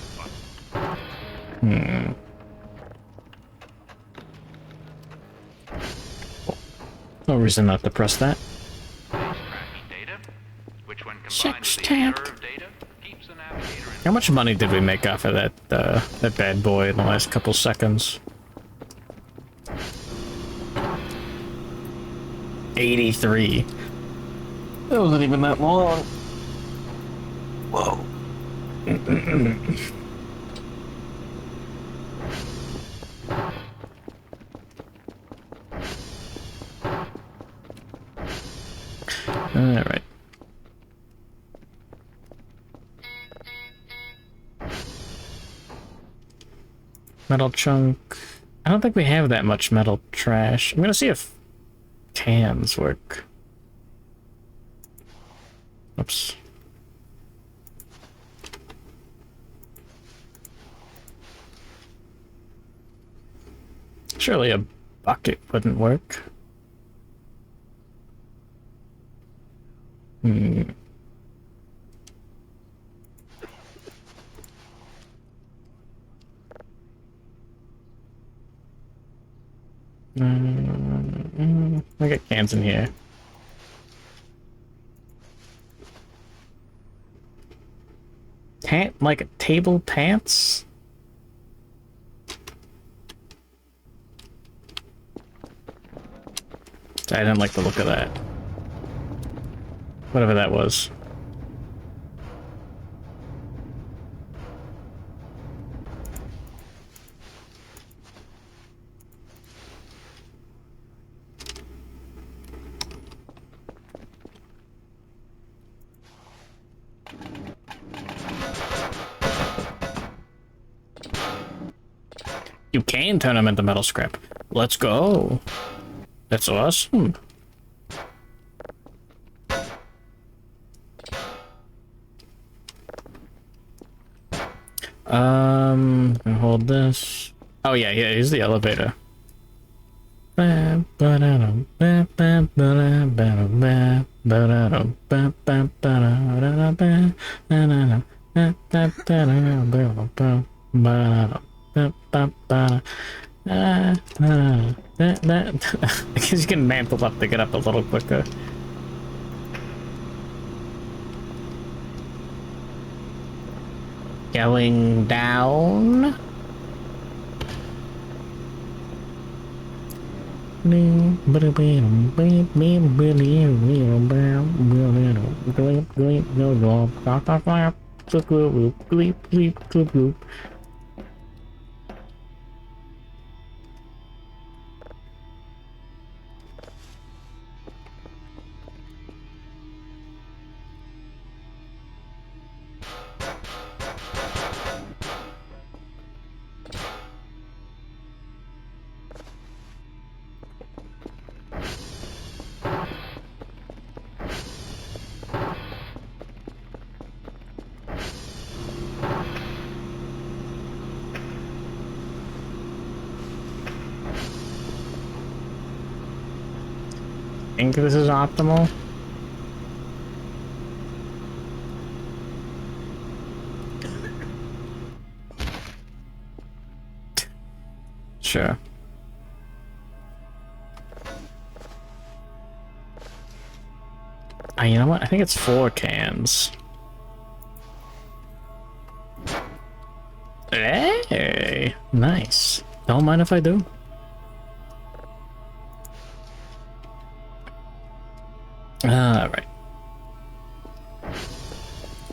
button. No reason not to press that. Space tracking data, which when combined with the Sextant. observed data, keeps the navigator How much money did we make off of that bad boy in the last couple seconds? 83. That wasn't even that long. Whoa. All right. Metal chunk. I don't think we have that much metal trash. I'm gonna see if cans work. Oops. Surely a bucket wouldn't work. I got cans in here. Like table pants? I didn't like the look of that. Whatever that was. You can turn them into metal scrap. Let's go. That's awesome. Hold this. Oh yeah, here's the elevator. I guess you can mantle up to get up a little quicker. Going down. Think this is optimal? Sure. You know what? I think it's 4 cans. Nice. Don't mind if I do. Alright.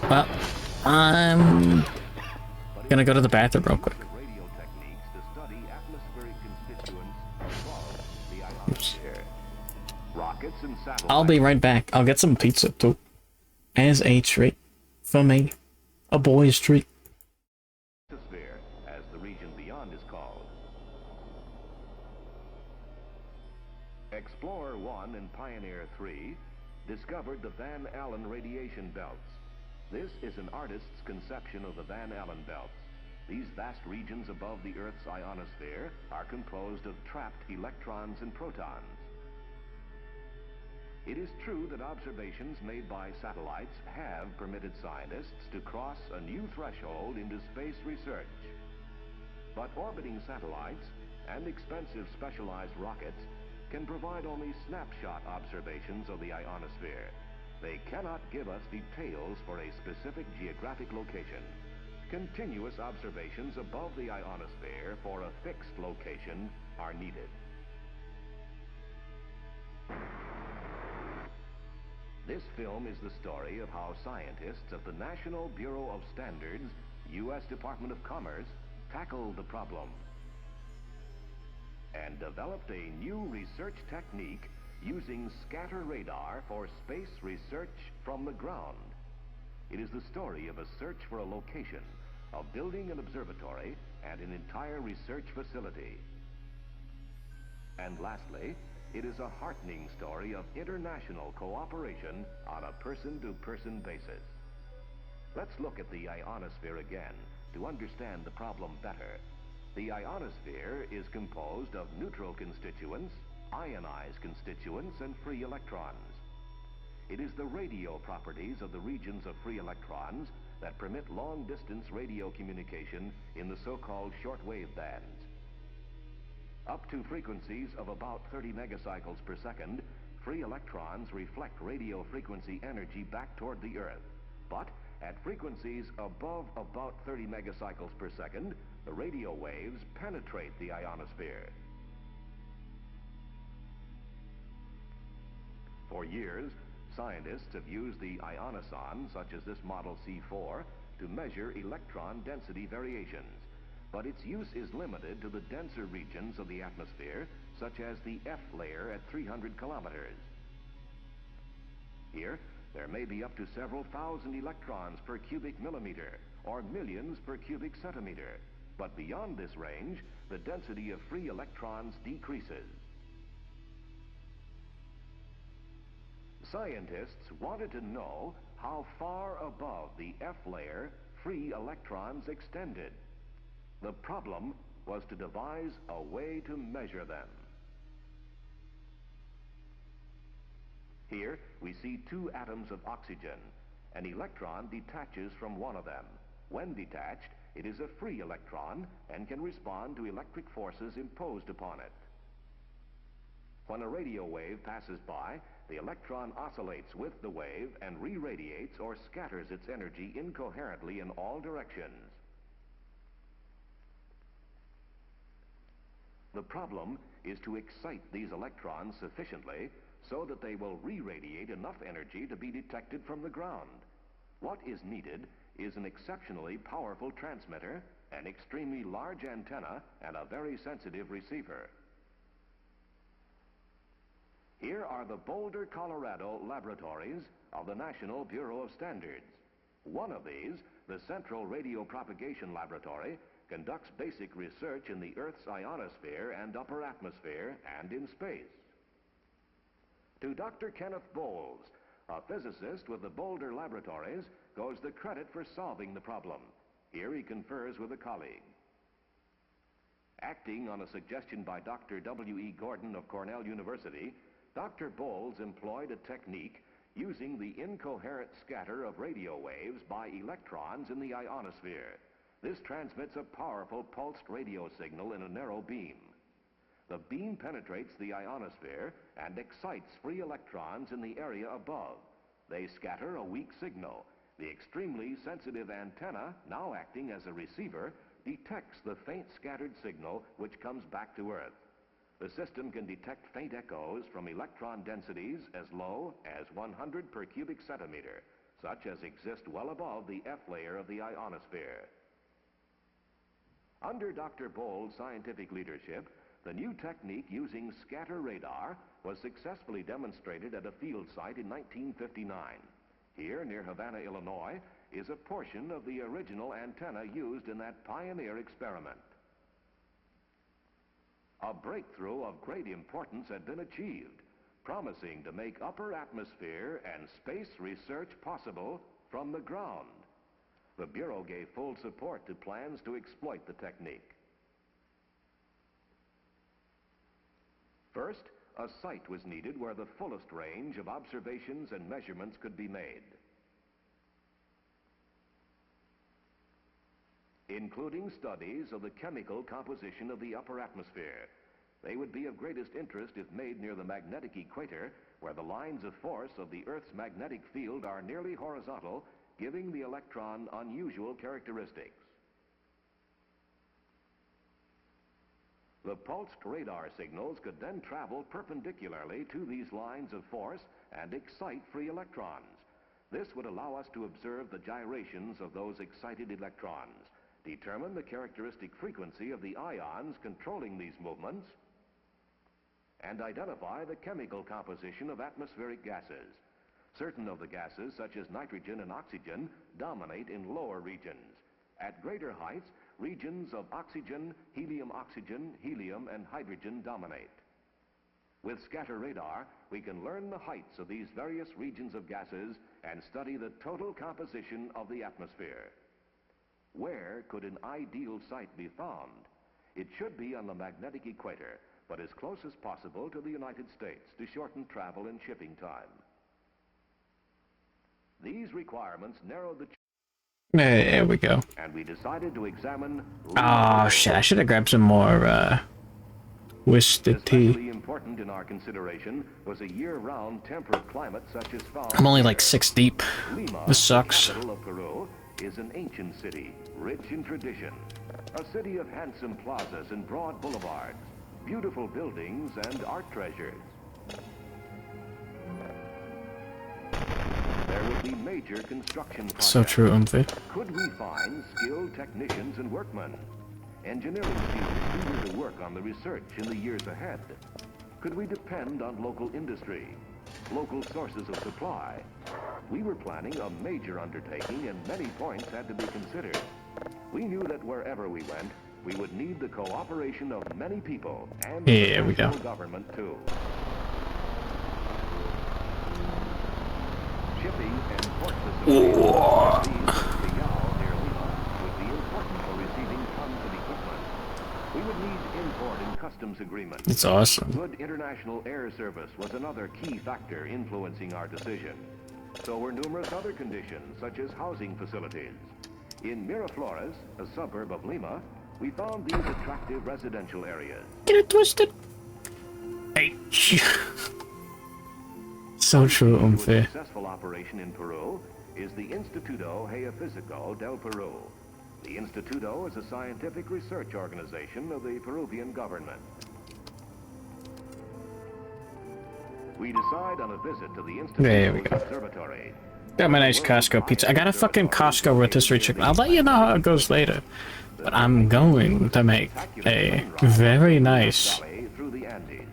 Well, I'm gonna go to the bathroom real quick. Oops. I'll be right back. I'll get some pizza too. As a treat. For me. A boy's treat. As the region beyond is called. Explorer 1 and Pioneer 3 discovered the Van Allen radiation belts. This is an artist's conception of the Van Allen belts. These vast regions above the Earth's ionosphere are composed of trapped electrons and protons. It is true that observations made by satellites have permitted scientists to cross a new threshold into space research. But orbiting satellites and expensive specialized rockets can provide only snapshot observations of the ionosphere. They cannot give us details for a specific geographic location. Continuous observations above the ionosphere for a fixed location are needed. This film is the story of how scientists of the National Bureau of Standards, U.S. Department of Commerce, tackled the problem and developed a new research technique using scatter radar for space research from the ground. It is the story of a search for a location, of building an observatory and an entire research facility. And lastly, it is a heartening story of international cooperation on a person-to-person basis. Let's look at the ionosphere again to understand the problem better. The ionosphere is composed of neutral constituents, ionized constituents, and free electrons. It is the radio properties of the regions of free electrons that permit long-distance radio communication in the so-called shortwave bands. Up to frequencies of about 30 megacycles per second, free electrons reflect radio frequency energy back toward the Earth. But at frequencies above about 30 megacycles per second, the radio waves penetrate the ionosphere. For years, scientists have used the ionoson, such as this model C4, to measure electron density variations. But its use is limited to the denser regions of the atmosphere, such as the F layer at 300 kilometers. Here, there may be up to several thousand electrons per cubic millimeter, or millions per cubic centimeter. But beyond this range, the density of free electrons decreases. Scientists wanted to know how far above the F layer free electrons extended. The problem was to devise a way to measure them. Here we see two atoms of oxygen. An electron detaches from one of them. When detached, it is a free electron and can respond to electric forces imposed upon it. When a radio wave passes by, the electron oscillates with the wave and re-radiates or scatters its energy incoherently in all directions. The problem is to excite these electrons sufficiently so that they will re-radiate enough energy to be detected from the ground. What is needed is an exceptionally powerful transmitter, an extremely large antenna, and a very sensitive receiver. Here are the Boulder, Colorado laboratories of the National Bureau of Standards. One of these, the Central Radio Propagation Laboratory, conducts basic research in the Earth's ionosphere and upper atmosphere and in space. To Dr. Kenneth Bowles, a physicist with the Boulder Laboratories, goes the credit for solving the problem. Here he confers with a colleague. Acting on a suggestion by Dr. W.E. Gordon of Cornell University, Dr. Bowles employed a technique using the incoherent scatter of radio waves by electrons in the ionosphere. This transmits a powerful pulsed radio signal in a narrow beam. The beam penetrates the ionosphere and excites free electrons in the area above. They scatter a weak signal. The extremely sensitive antenna, now acting as a receiver, detects the faint scattered signal which comes back to Earth. The system can detect faint echoes from electron densities as low as 100 per cubic centimeter, such as exist well above the F layer of the ionosphere. Under Dr. Bold's scientific leadership, the new technique using scatter radar was successfully demonstrated at a field site in 1959. Here, near Havana, Illinois, is a portion of the original antenna used in that pioneer experiment. A breakthrough of great importance had been achieved, promising to make upper atmosphere and space research possible from the ground. The Bureau gave full support to plans to exploit the technique. First, a site was needed where the fullest range of observations and measurements could be made, including studies of the chemical composition of the upper atmosphere. They would be of greatest interest if made near the magnetic equator, where the lines of force of the Earth's magnetic field are nearly horizontal, giving the electron unusual characteristics. The pulsed radar signals could then travel perpendicularly to these lines of force and excite free electrons. This would allow us to observe the gyrations of those excited electrons, determine the characteristic frequency of the ions controlling these movements, and identify the chemical composition of atmospheric gases. Certain of the gases, such as nitrogen and oxygen, dominate in lower regions. At greater heights, regions of oxygen, helium, and hydrogen dominate. With scatter radar, we can learn the heights of these various regions of gases and study the total composition of the atmosphere. Where could an ideal site be found? It should be on the magnetic equator, but as close as possible to the United States to shorten travel and shipping time. These requirements narrowed the There we go. and we decided to examine. Oh shit, I should have grabbed some more Twisted Tea. Especially important in our consideration was a year-round temperate climate such as found. I'm only like 6 deep. Lima, This sucks. the capital of Peru, is an ancient city, rich in tradition. A city of handsome plazas and broad boulevards, beautiful buildings and art treasures. There would be major construction projects. So true, Umphy. Could we find skilled technicians and workmen? Engineering students eager to work on the research in the years ahead? Could we depend on local industry, local sources of supply? We were planning a major undertaking and many points had to be considered. We knew that wherever we went, we would need the cooperation of many people and Here the we go. national government too. Shipping and port facilities near Lima would be important for receiving tons of equipment. We would need import and customs agreements. It's awesome. Good international air service was another key factor influencing our decision. So were numerous other conditions, such as housing facilities. In Miraflores, a suburb of Lima, we found these attractive residential areas. Get it twisted. Hey. So true, A Umphy. successful operation in Peru is the Instituto Geofísico del Peru. The Instituto is a scientific research organization of the Peruvian government. We decide on a visit to the There we Instituto's go. observatory. Got my nice Costco pizza. I got a fucking Costco rotisserie chicken. I'll let you know how it goes later. But I'm going to make a very nice Valley through the Andes.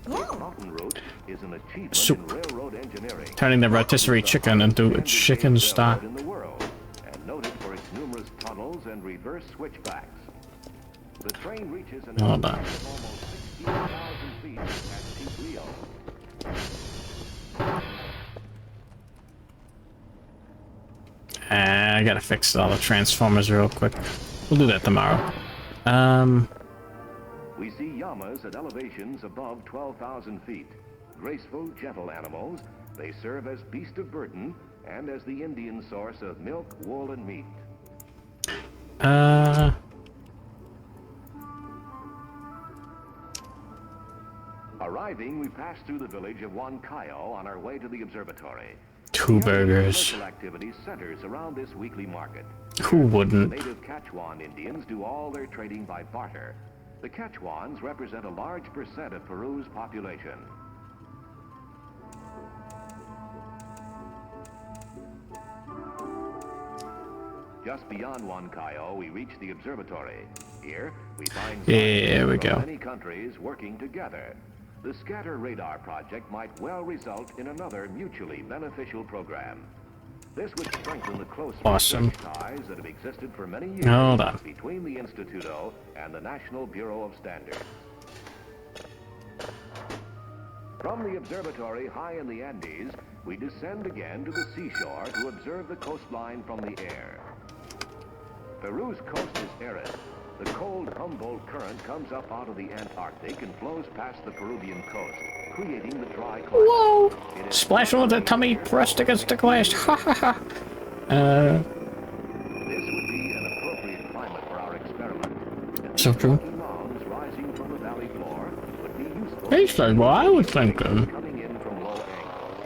This mountain route is an achievement Soup. in railroad engineering. turning the rotisserie chicken into a chicken stock. In the world, and noted for its numerous tunnels and reverse switchbacks. The train reaches an Hold on. altitude of almost 16,000 feet at Peak Rio. I gotta fix all the transformers real quick. We'll do that tomorrow. We see llamas at elevations above 12,000 feet. Graceful, gentle animals, they serve as beast of burden and as the Indian source of milk, wool, and meat. Arriving, we pass through the village of Huancayo on our way to the observatory. 2 burgers. Commercial activity centers around this weekly market. Who wouldn't? Native Quechuan Indians do all their trading by barter. The Quechuans represent a large percent of Peru's population. Just beyond Huancayo, we reach the observatory. Here, we find Here we go. many countries working together. The Scatter Radar project might well result in another mutually beneficial program. This would strengthen the close Awesome. research ties that have existed for many years Hold on. between the Instituto and the National Bureau of Standards. From the observatory high in the Andes, we descend again to the seashore to observe the coastline from the air. Peru's coast is arid. The cold Humboldt current comes up out of the Antarctic and flows past the Peruvian coast, creating the dry climate. Whoa! It is Splash on the tummy, pressed against the glass. Ha ha ha. This would be an appropriate climate for our experiment. And So these true. rocky mounds rising from the valley floor would be useful. He said what I was thinking. Coming in from low angles.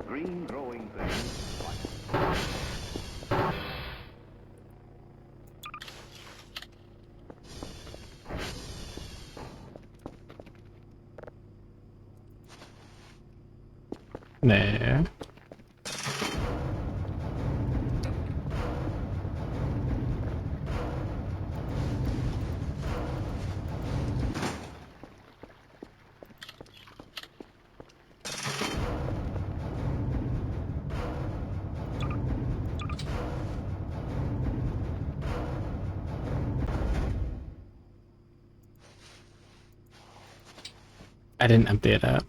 Green growing things like There. I didn't empty it out.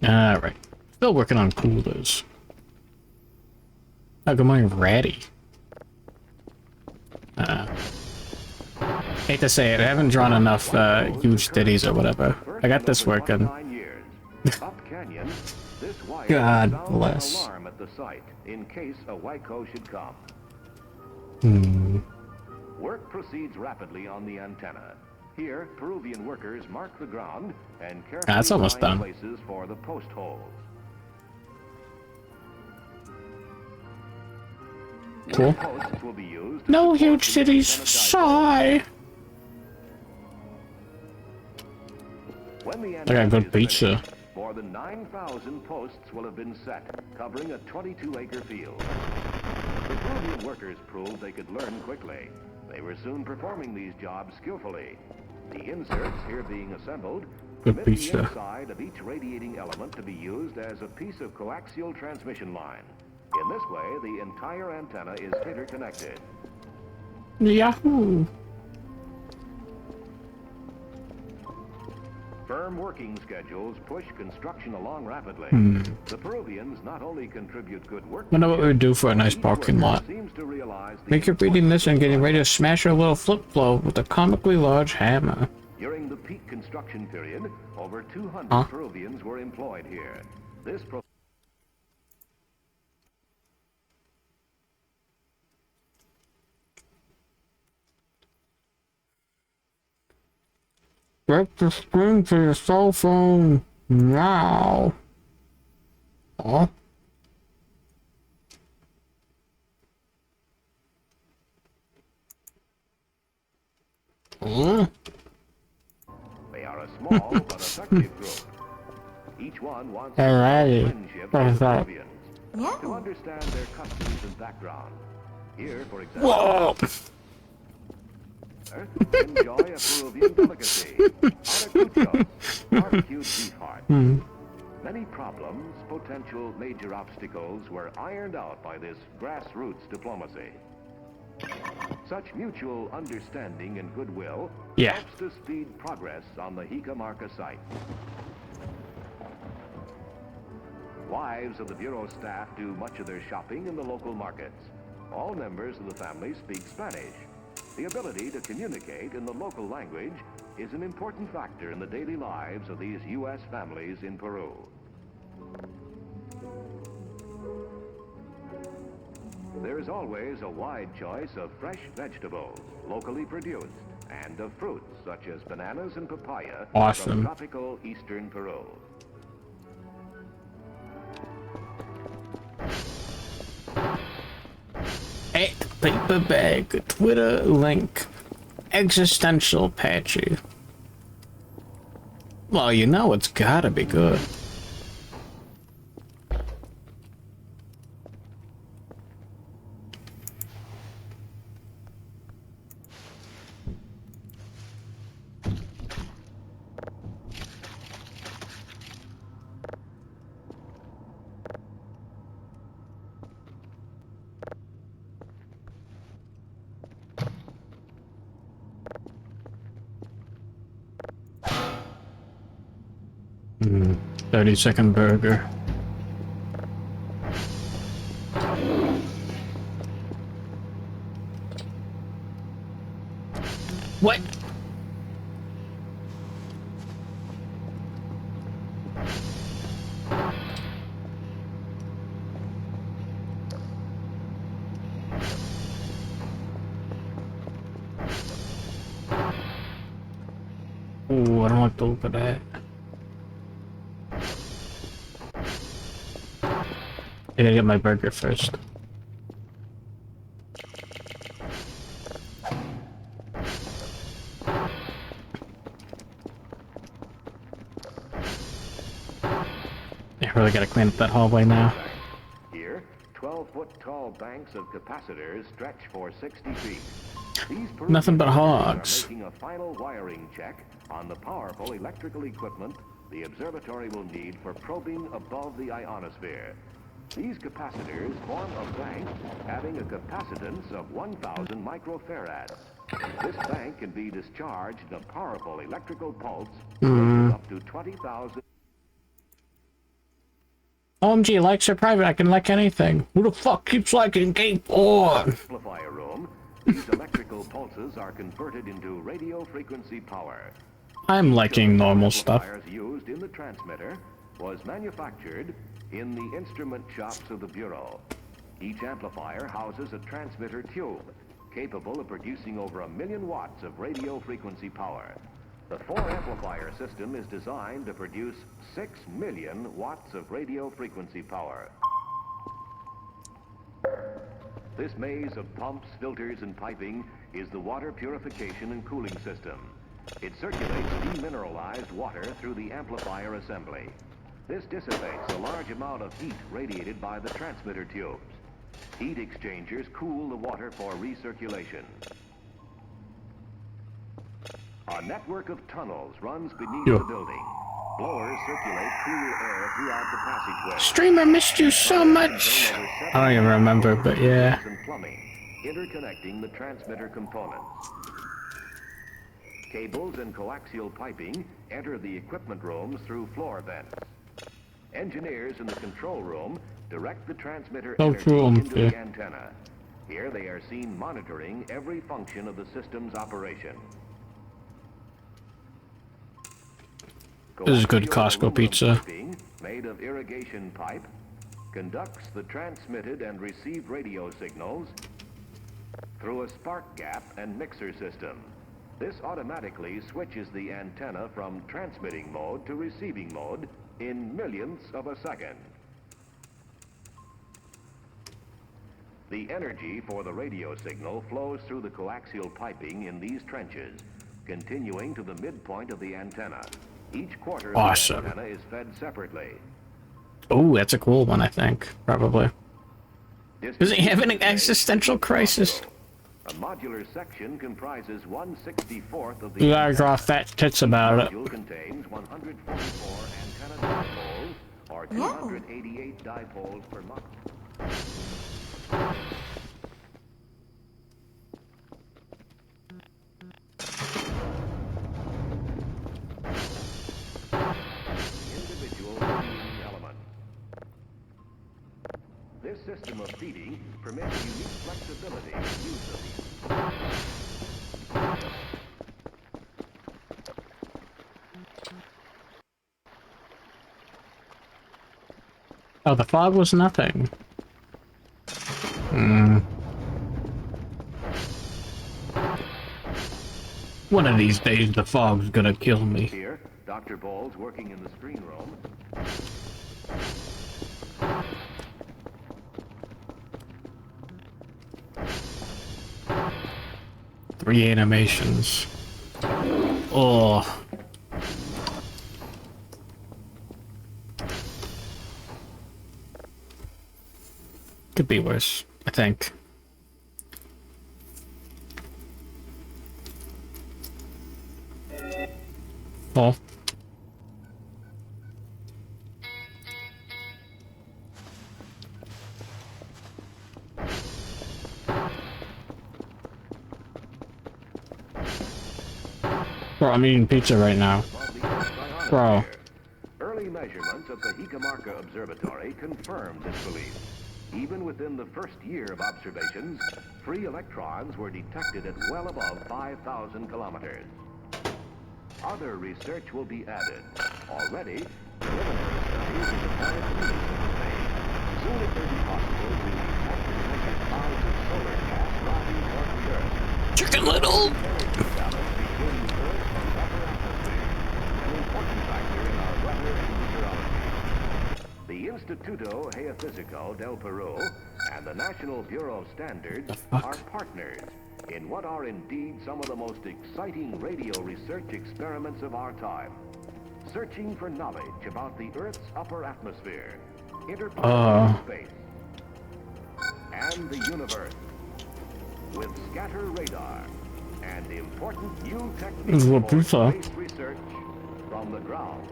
Alright. Still working on coolers. Oh, good morning, Ratty. Hate to say it, I haven't drawn enough huge ditties or whatever. I got this working. Up canyon, this wire God sounds bless. an alarm at the site in case a Waiko should come. Work proceeds rapidly on the antenna. Here, Peruvian workers mark the ground and carefully That's almost find done. places for the post holes. Cool. Posts will be used to No support huge the cities. antenna Sigh. When the I got antenna good is pizza. finished, more than 9,000 posts will have been set, covering a 22-acre field. The Peruvian workers proved they could learn quickly. They were soon performing these jobs skillfully. The inserts here being assembled Good permit the pizza. inside of each radiating element to be used as a piece of coaxial transmission line. In this way, the entire antenna is interconnected. Yahoo! Firm working schedules push construction along rapidly. The Peruvians not only contribute good work. Wonder what we would do for a nice each parking worker lot. seems to realize the Make it reading this and getting ready to smash a little flip flow with a comically large hammer. During the peak construction period, over 200 Huh? Peruvians were employed here. This Break the screen to your cell phone now. Huh? Huh? they are a small but effective group. Each one wants Alrighty. friendship What with is that? Peruvians to understand their customs and background. Here, for example, Whoa! enjoy a Peruvian delicacy, aracuchos, barbecued beef heart. Many problems, potential major obstacles, were ironed out by this grassroots diplomacy. Such mutual understanding and goodwill Yeah. helps to speed progress on the Jicamarca site. Wives of the Bureau staff do much of their shopping in the local markets. All members of the family speak Spanish. The ability to communicate in the local language is an important factor in the daily lives of these U.S. families in Peru. There is always a wide choice of fresh vegetables, locally produced, and of fruits such as bananas and papaya from Awesome. tropical eastern Peru. At paper bag, Twitter link, existential patchy. Well, you know it's gotta be good. Mm, 30-second burger. What? Ooh, I don't like the look of that. I gotta get my burger first. I really gotta clean up that hallway now. Here, 12-foot-tall banks of capacitors stretch for 60 feet. These Nothing but Peruvian hogs. are making a final wiring check on the powerful electrical equipment the observatory will need for probing above the ionosphere. These capacitors form a bank having a capacitance of 1,000 microfarads. This bank can be discharged in a powerful electrical pulse rated up to 20,000. OMG, likes are private, I can like anything. Who the fuck keeps liking Game Porn? Amplifier room. These electrical pulses are converted into radio frequency power. I'm liking normal stuff. Amplifiers used in the transmitter was manufactured in the instrument shops of the Bureau. Each amplifier houses a transmitter tube capable of producing over 1 million watts of radio frequency power. The 4-amplifier system is designed to produce 6 million watts of radio frequency power. This maze of pumps, filters, and piping is the water purification and cooling system. It circulates demineralized water through the amplifier assembly. This dissipates a large amount of heat radiated by the transmitter tubes. Heat exchangers cool the water for recirculation. A network of tunnels runs beneath the building. Blowers circulate cool air throughout the passageway. Streamer, missed you so much. I don't even remember, but yeah. And plumbing, interconnecting the transmitter components. Cables and coaxial piping enter the equipment rooms through floor vents. Engineers in the control room direct the transmitter energy into the antenna. Here they are seen monitoring every function of the system's operation. This is good Costco pizza. Piping, made of irrigation pipe, conducts the transmitted and received radio signals through a spark gap and mixer system. This automatically switches the antenna from transmitting mode to receiving mode in millionths of a second. The energy for the radio signal flows through the coaxial piping in these trenches, continuing to the midpoint of the antenna. Each quarter of the antenna is fed separately. Oh, that's a cool one, I think. Probably. Does he have an existential crisis? A modular section comprises 1/64th of the. You gotta draw fat tits about it. Module contains 144 antenna dipoles, or 288 dipoles per month. Individual feeding elements. This system of feeding permits unique flexibility in use of these. Oh, the fog was nothing. Hmm. One of these days, the fog's gonna kill me. Here, Dr. Ball's working in the screen room. Three animations. Oh. Could be worse, I think. Oh. Bro, I'm eating pizza right now. Bro. Early measurements at the Hikamarka Observatory confirmed this belief. Even within the first year of observations, free electrons were detected at well above 5,000 kilometers. Other research will be added. Already, preliminary studies of the planet's units have been made. Soon it may be possible to detect and measure clouds of solar gas rising toward the Earth. Chicken Little! Energy balance between the Earth and upper atmosphere, an important factor in our weather and meteorology. The Instituto Geofísico del Peru and the National Bureau of Standards are partners in what are indeed some of the most exciting radio research experiments of our time. Searching for knowledge about the Earth's upper atmosphere, interplanetary space, and the universe. With scatter radar and important new techniques for space research from the ground.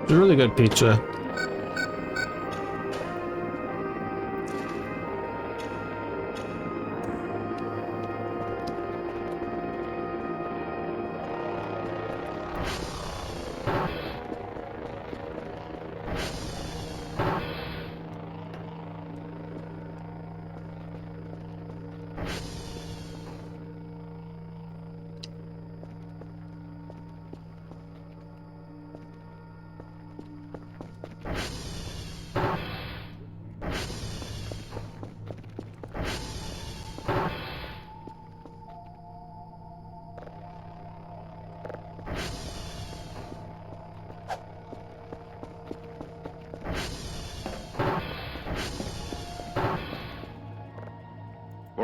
It's really good pizza.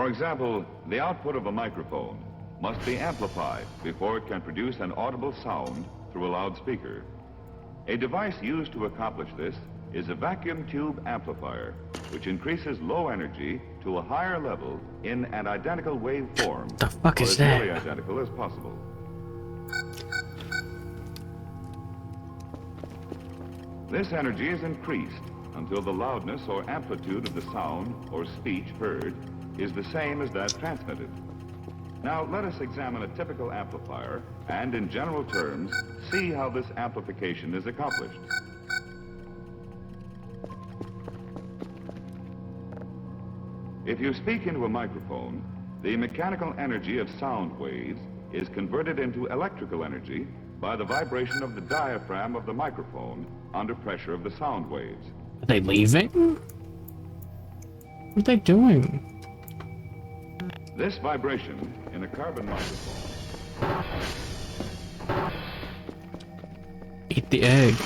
For example, the output of a microphone must be amplified before it can produce an audible sound through a loudspeaker. A device used to accomplish this is a vacuum tube amplifier, which increases low energy to a higher level in an identical waveform. The fuck is as that? nearly identical as possible. This energy is increased until the loudness or amplitude of the sound or speech heard is the same as that transmitted. Now let us examine a typical amplifier and, in general terms, see how this amplification is accomplished. If you speak into a microphone, the mechanical energy of sound waves is converted into electrical energy by the vibration of the diaphragm of the microphone under pressure of the sound waves. Are they leaving? What are they doing? This vibration in a carbon microphone. Eat the egg.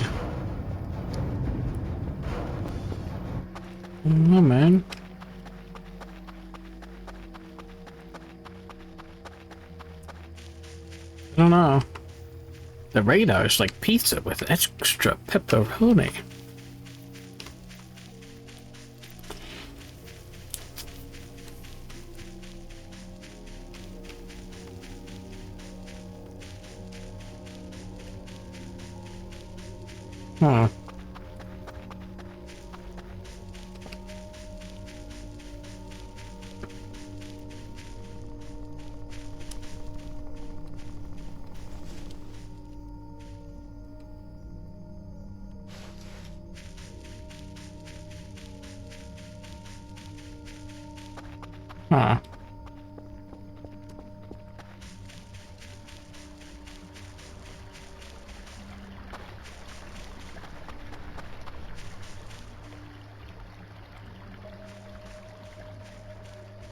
I don't know, man. I don't know. The radar is like pizza with extra pepperoni. Huh. Huh.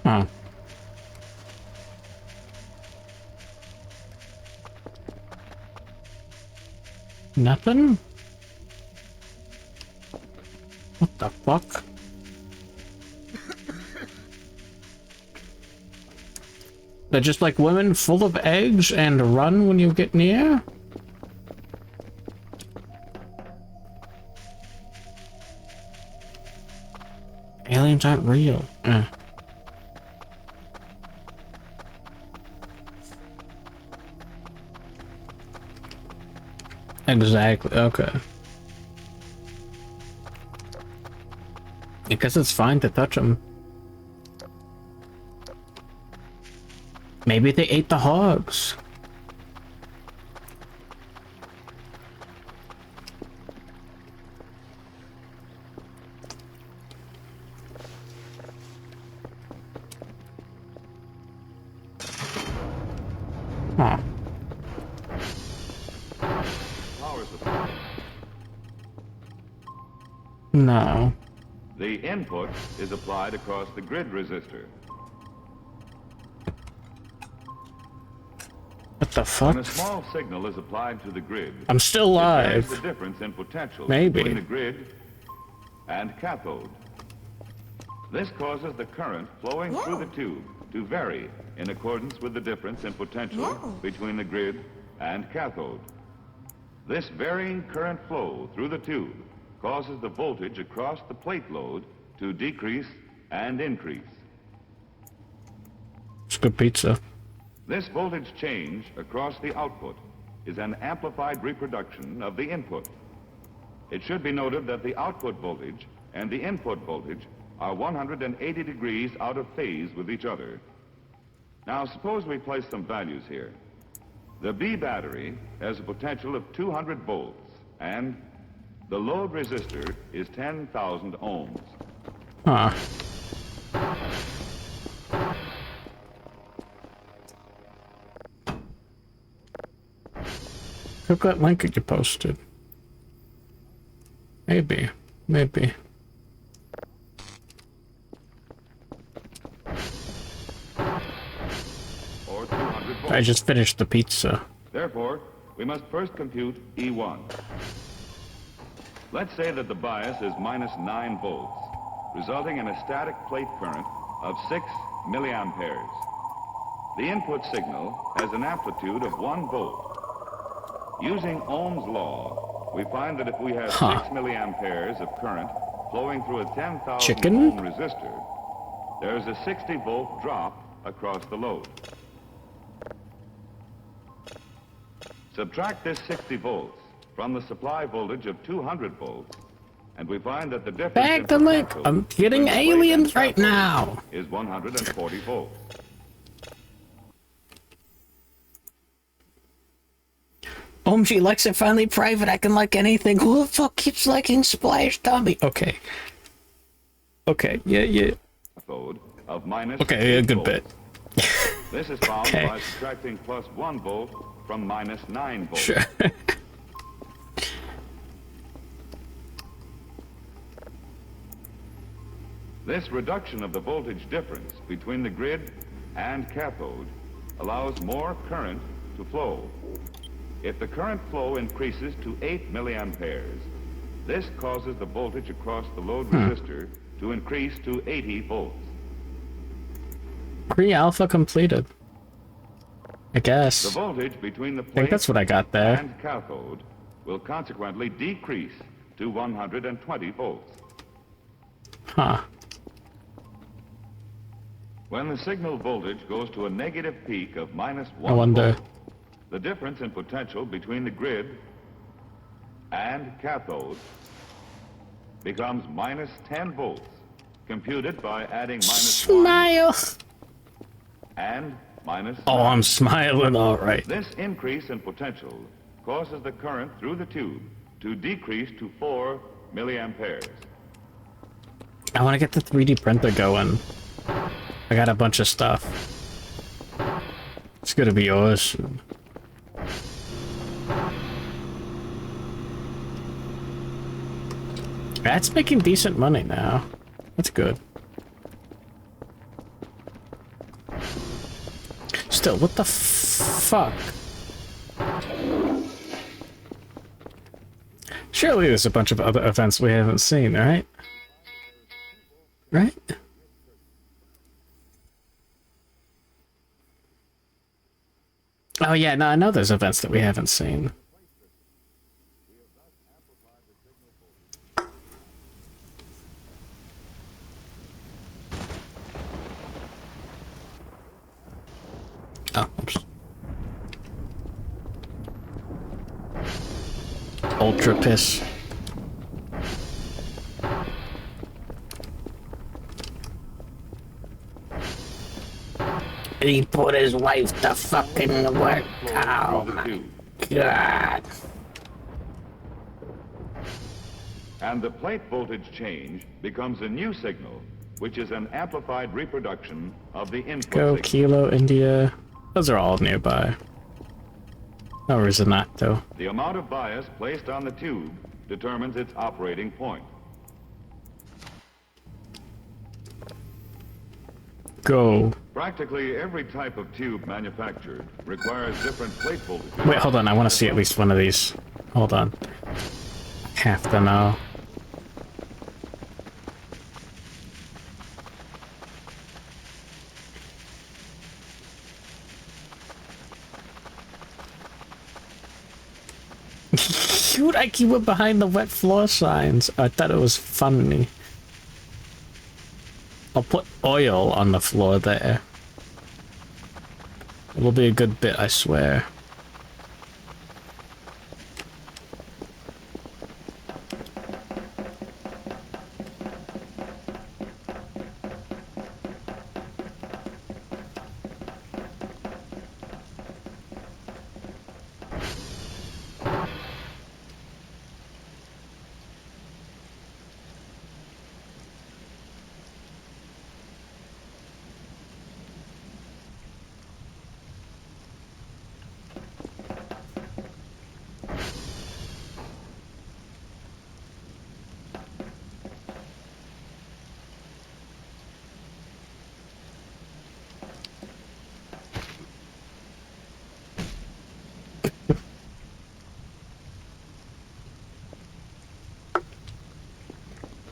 Huh. Nothing? What the fuck? They're just like women full of eggs and run when you get near? Aliens aren't real. Exactly, okay. I guess it's fine to touch them. Maybe they ate the hogs. Huh. Power supply. No. The input is applied across the grid resistor. What the When a fuck? small signal is applied to the grid, I'm still it varies alive. the difference in potential Maybe. between the grid and cathode. This causes the current flowing through the tube to vary in accordance with the difference in potential between the grid and cathode. This varying current flow through the tube causes the voltage across the plate load to decrease and increase. It's good pizza. This voltage change across the output is an amplified reproduction of the input. It should be noted that the output voltage and the input voltage are 180 degrees out of phase with each other. Now, suppose we place some values here. The B battery has a potential of 200 volts, and the load resistor is 10,000 ohms. Huh. Click that link that you posted. Maybe. Maybe. Or 200 volts. I just finished the pizza. Therefore, we must first compute E1. Let's say that the bias is minus 9 volts, resulting in a static plate current of 6 milliamperes. The input signal has an amplitude of 1 volt. Using Ohm's law, we find that if we have 6 milliamperes of current flowing through a 10,000 Chicken? ohm resistor, there is a 60 volt drop across the load. Subtract this 60 volts from the supply voltage of 200 volts, and we find that the difference Back the link. I'm getting aliens right now. Is 140 volts. OMG likes it finally private. I can like anything. Who the fuck keeps liking Splash Dummy? Okay. Okay, yeah. Cathode of minus Okay, a 8 good volts. bit. This is found Okay. by subtracting plus 1 volt from minus 9 volts. Sure. This reduction of the voltage difference between the grid and cathode allows more current to flow. If the current flow increases to 8 milliamperes, this causes the voltage across the load resistor to increase to 80 volts. Pre-alpha completed. I The guess. voltage between the I think plate that's what I got there. and cathode will consequently decrease to 120 volts. Huh. When the signal voltage goes to a negative peak of minus 1 I wonder. volt, the difference in potential between the grid and cathode becomes minus 10 volts, computed by adding minus 1 Smile. and minus Oh, 9. I'm smiling. All right. This increase in potential causes the current through the tube to decrease to 4 milliamperes. I want to get the 3D printer going. I got a bunch of stuff. It's gonna be yours. That's making decent money now. That's good. Still, what the fuck? Surely there's a bunch of other events we haven't seen, right? Right? Oh yeah, no, I know there's events that we haven't seen. Oh, oops. Ultra piss. He put his wife to fucking work. Oh my god. And the plate voltage change becomes a new signal, which is an amplified reproduction of the input Go signal. Kilo, India. Those are all nearby. No reason not, though. The amount of bias placed on the tube determines its operating point. Go. Practically every type of tube manufactured requires different plate voltages. Wait, hold on. I want to see at least one of these. Hold on. I have to know. Dude, I keep it behind the wet floor signs. I thought it was funny. I'll put oil on the floor there. It will be a good bit, I swear.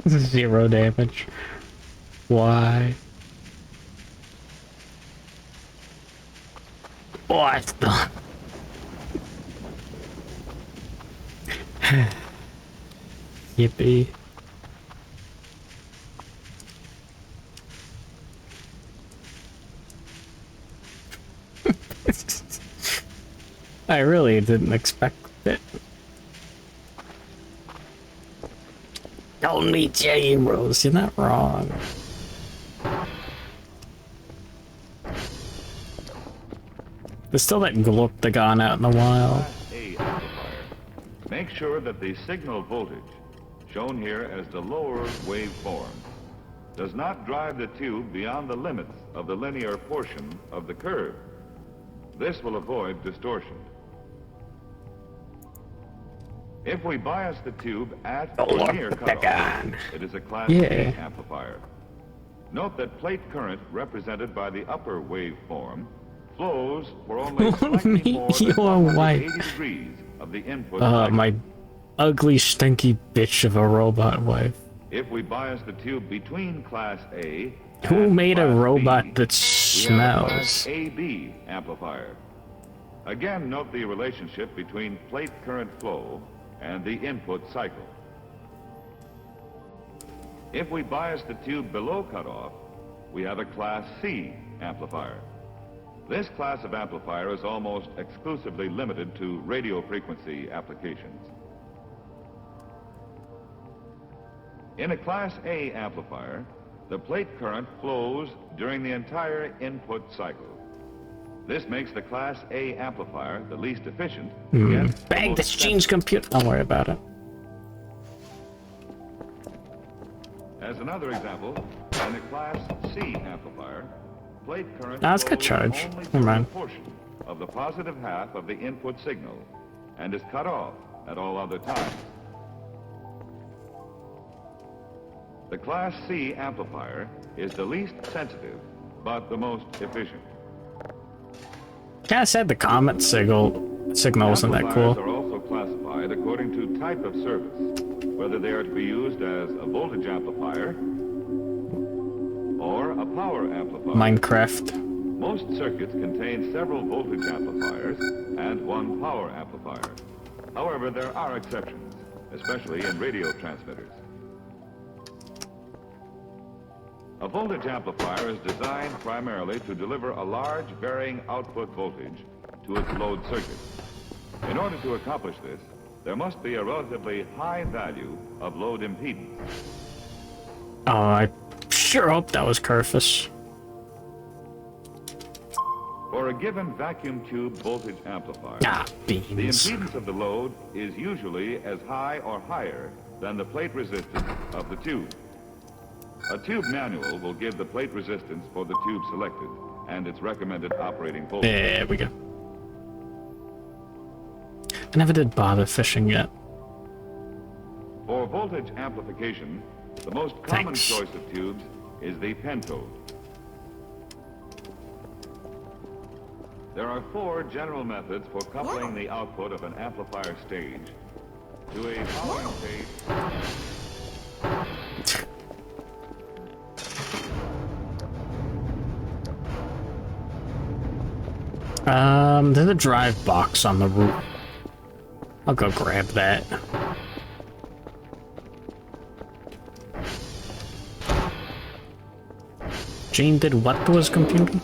Zero damage. Why? What the? Yippee. I really didn't expect it. Don't meet your heroes, you're not wrong. There's still that Glorptagon out in the wild. A amplifier. Make sure that the signal voltage, shown here as the lower waveform, does not drive the tube beyond the limits of the linear portion of the curve. This will avoid distortion. If we bias the tube at or near cutoff, it is a Class A amplifier. Note that plate current represented by the upper waveform flows for only slightly more than 180 degrees of the input cycle. My ugly, stinky bitch of a robot wife. If we bias the tube between Class A Who and made a Class robot B, that we have a Class smells? AB amplifier. Again, note the relationship between plate current flow and the input cycle. If we bias the tube below cutoff, we have a Class C amplifier. This class of amplifier is almost exclusively limited to radio frequency applications. In a Class A amplifier, the plate current flows during the entire input cycle. This makes the Class A amplifier the least efficient. Yet Bang, most this Gene's computer. Don't worry about it. As another example, In a Class C amplifier, plate current Nah, it's got flows charge. only Never through a mind. portion of the positive half of the input signal and is cut off at all other times. The Class C amplifier is the least sensitive, but the most efficient. Yeah, I said the comet signal wasn't that Amplifiers cool. are also classified according to type of service, whether they are to be used as a voltage amplifier or a power amplifier. Minecraft. Most circuits contain several voltage amplifiers and one power amplifier. However, there are exceptions, especially in radio transmitters. A voltage amplifier is designed primarily to deliver a large varying output voltage to its load circuit. In order to accomplish this, there must be a relatively high value of load impedance. Oh, I sure hope that was Kerfus. For a given vacuum tube voltage amplifier, Ah, the beans. impedance of the load is usually as high or higher than the plate resistance of the tube. A tube manual will give the plate resistance for the tube selected and its recommended operating voltage. There we go. I never did bother fishing yet. For voltage amplification, the most common Thanks. choice of tubes is the pentode. There are 4 general methods for coupling the output of an amplifier stage to a powering stage. There's a drive box on the roof. I'll go grab that. Gene did what to his computer?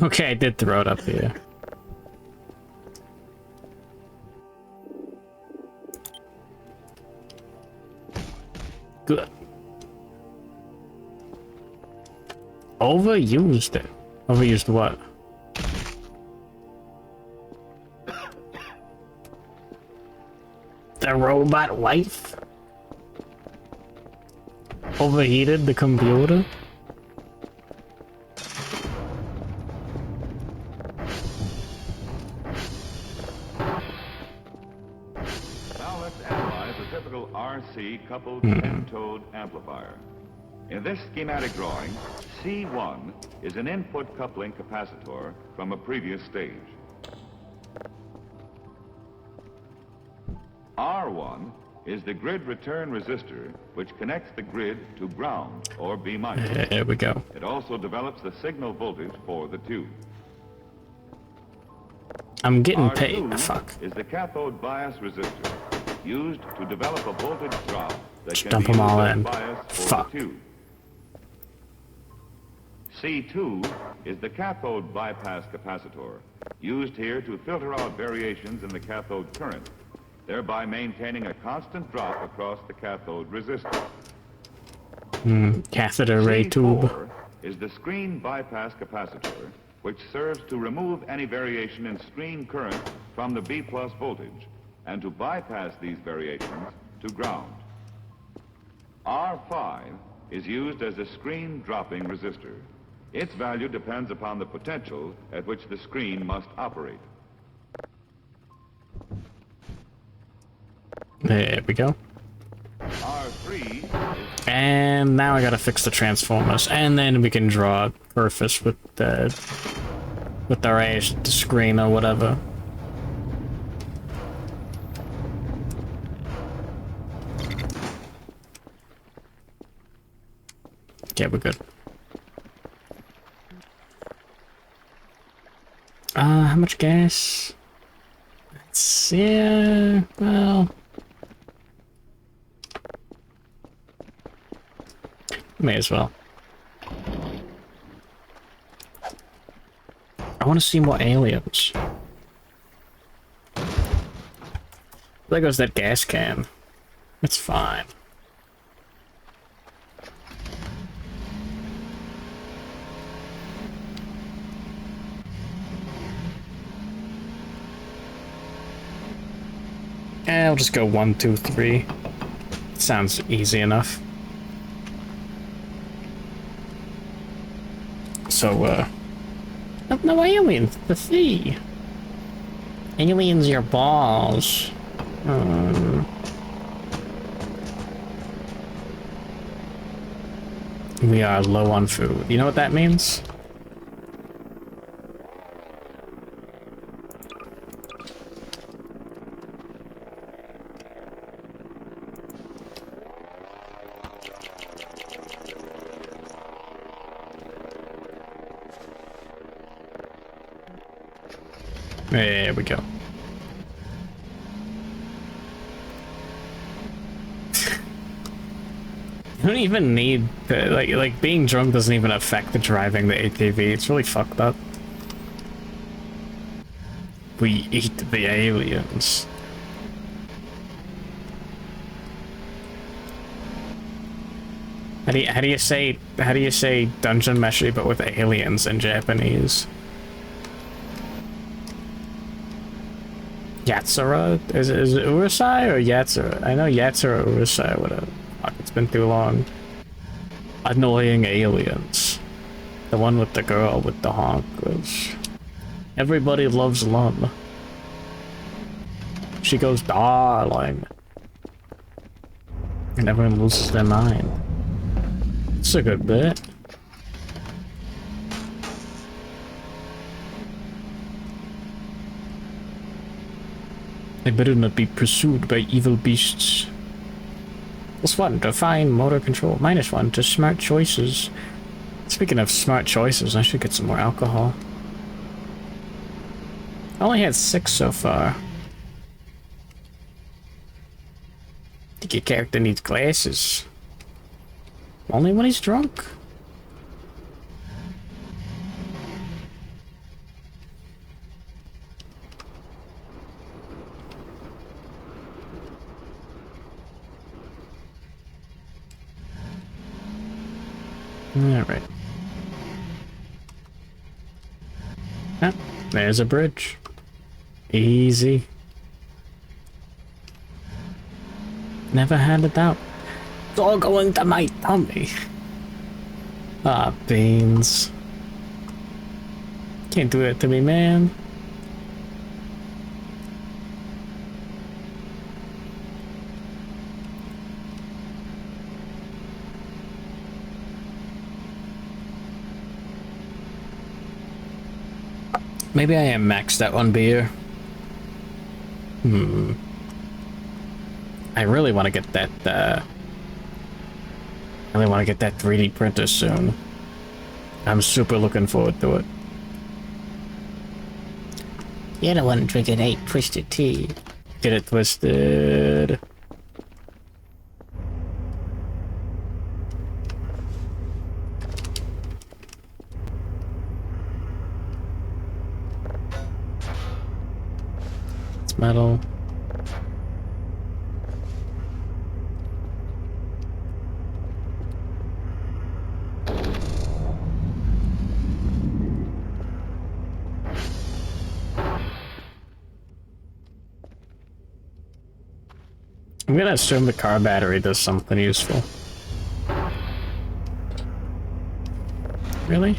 Okay, I did throw it up here. Good. Overused it. Overused what? The robot wife? Overheated the computer? Now let's analyze a typical RC coupled pentode amplifier. In this schematic drawing, C1 is an input coupling capacitor from a previous stage. R1 is the grid return resistor which connects the grid to ground or B-. There we go. It also develops the signal voltage for the tube. I'm getting R2 paid. Fuck. is the cathode bias resistor used to develop a voltage drop that Just can dump be them all used as in. bias for Fuck. the tube. C2 is the cathode bypass capacitor used here to filter out variations in the cathode current, thereby maintaining a constant drop across the cathode resistor. Catheter ray tube. C4 is the screen bypass capacitor, which serves to remove any variation in screen current from the B+ voltage and to bypass these variations to ground. R5 is used as a screen dropping resistor. Its value depends upon the potential at which the screen must operate. There we go. R3 is And now I gotta fix the transformers, and then we can draw a surface with the raised screen or whatever. Okay, we're good. How much gas? It's, yeah, well... May as well. I want to see more aliens. There goes that gas can. It's fine. I'll just go 1, 2, 3. Sounds easy enough. So, no aliens, the sea. Aliens, your balls. We are low on food. You know what that means? There we go. You don't even need to, like being drunk doesn't even affect the driving the ATV. It's really fucked up. We eat the aliens. How do you say dungeon meshy but with aliens in Japanese? Yatsura? Is it Urusai or Yatsura? I know Yatsura or Urusai, whatever. Fuck, it's been too long. Annoying aliens. The one with the girl with the honkers. Everybody loves Lum. She goes, darling. And everyone loses their mind. It's a good bit. I better not be pursued by evil beasts. +1 to fine motor control. -1 to smart choices. Speaking of smart choices, I should get some more alcohol. I only had 6 so far. Think your character needs glasses. Only when he's drunk. Alright. Ah, there's a bridge. Easy. Never had a doubt. It's all going to my tummy. Ah, beans. Can't do it to me, man. Maybe I am maxed out on beer. I really want to get that, I really want to get that 3D printer soon. I'm super looking forward to it. You're the one drinking 8 twisted tea. Get it twisted. It's metal. I'm gonna assume the car battery does something useful. Really?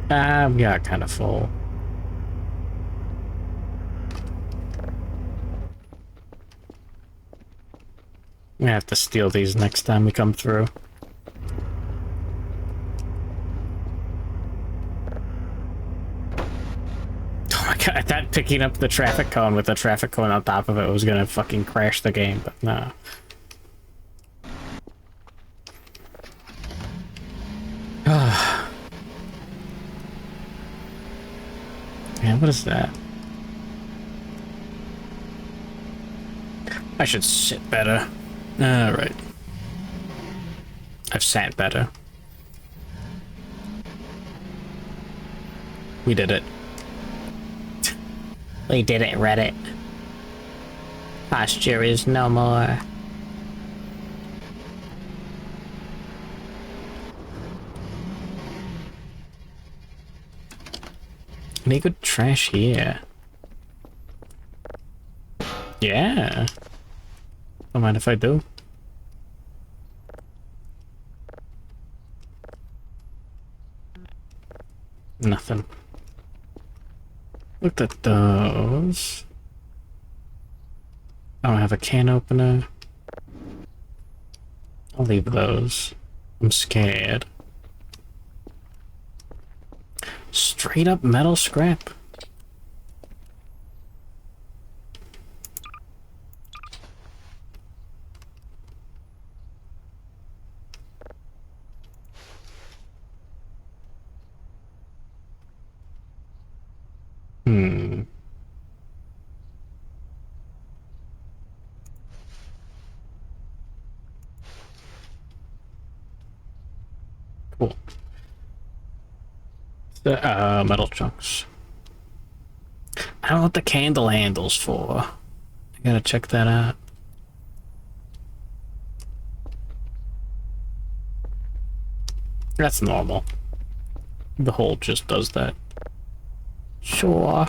I've got kind of full. I'm gonna have to steal these next time we come through. I thought picking up the traffic cone with the traffic cone on top of it was gonna fucking crash the game, but no. Man, what is that? I should sit better. Alright. I've sat better. We did it. We did it, Reddit. Posture is no more. Any good trash here? Yeah. Don't mind if I do. Nothing. Looked at those. I don't have a can opener. I'll leave those. I'm scared. Straight up metal scrap. Cool. The metal chunks. I don't know what the candle handle's for. I gotta check that out. That's normal. The hole just does that. Sure.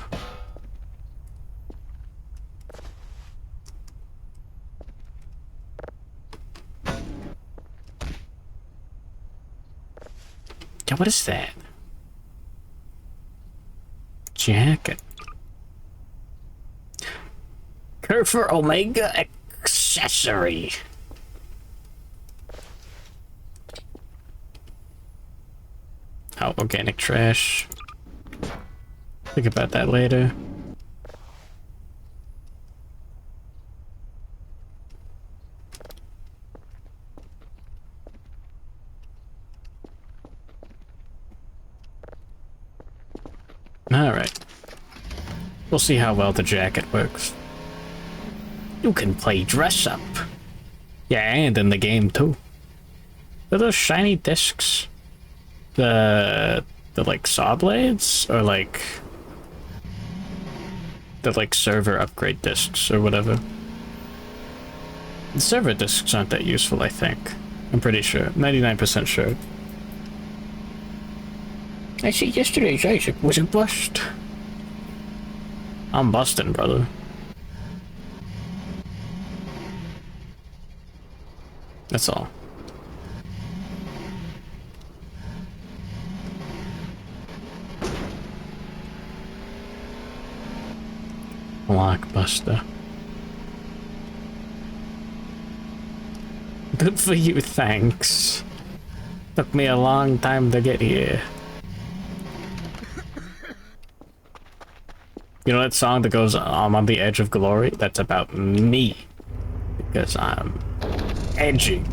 Yeah, what is that? Jacket. Kerfur Omega accessory. Oh, organic trash. Think about that later. Alright. We'll see how well the jacket works. You can play dress up. Yeah, and in the game too. Are those shiny discs? The like saw blades? Or like the like server upgrade discs or whatever. The server discs aren't that useful, I think. I'm pretty sure. 99% sure. I see yesterday's Isaac was a bust. I'm busting, brother. That's all. Blockbuster. Good for you, thanks. Took me a long time to get here. You know that song that goes, I'm on the edge of glory? That's about me. Because I'm edging.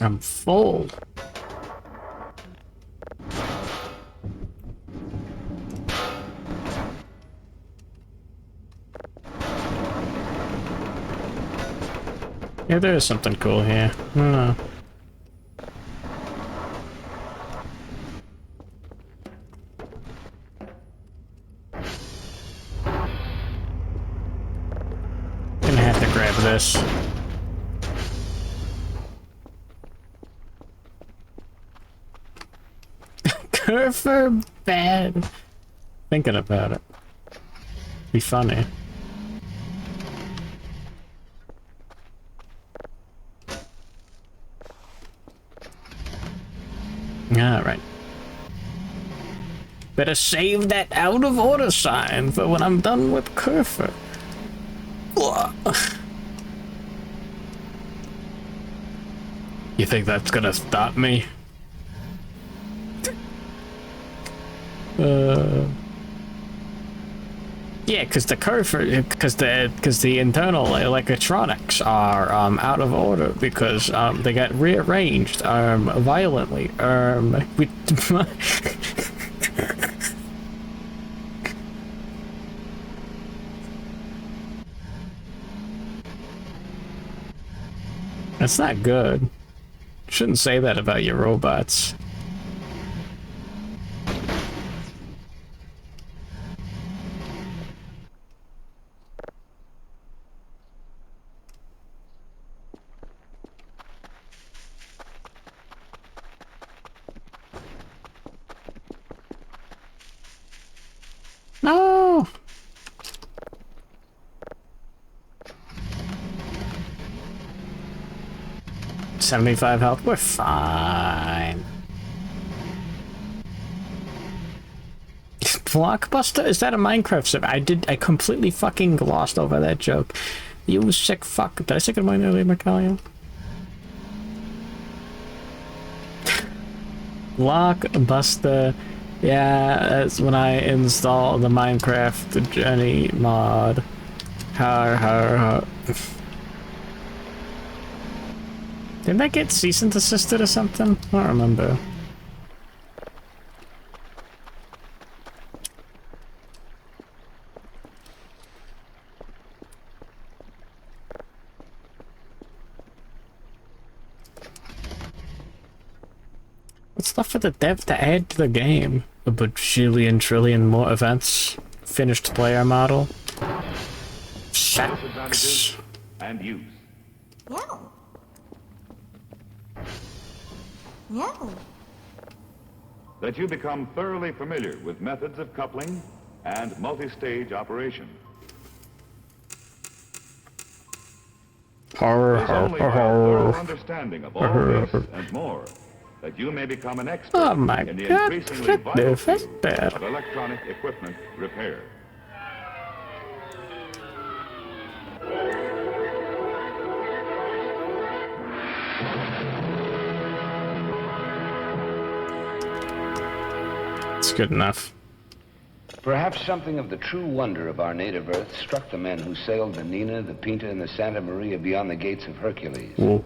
I'm full. Yeah, there is something cool here. I don't know. Gonna have to grab this. Kerfur bad. Thinking about it. Be funny. Alright. Better save that out of order sign for when I'm done with Kerfur. You think that's gonna stop me? Yeah, because the Kerfur, because the internal electronics are out of order because they got rearranged violently. That's not good. Shouldn't say that about your robots. No! $75 health, we're fine. Blockbuster? Is that a Minecraft server? I completely fucking glossed over that joke. You sick fuck. Did I say good morning earlier, Mercalio? Blockbuster. Yeah, that's when I install the Minecraft Journey mod. Har har har. Didn't that get cease and desisted or something? I don't remember. What's left for the dev to add to the game? A bajillion trillion more events? Finished player model? Shucks. And use. No. No. That you become thoroughly familiar with methods of coupling and multi-stage operation. There's only a thorough understanding of all this and more that you may become an expert Oh my in the god, increasingly vital that's field bad. of electronic equipment repair. It's good enough. Perhaps something of the true wonder of our native Earth struck the men who sailed the Nina, the Pinta, and the Santa Maria beyond the gates of Hercules. Whoa.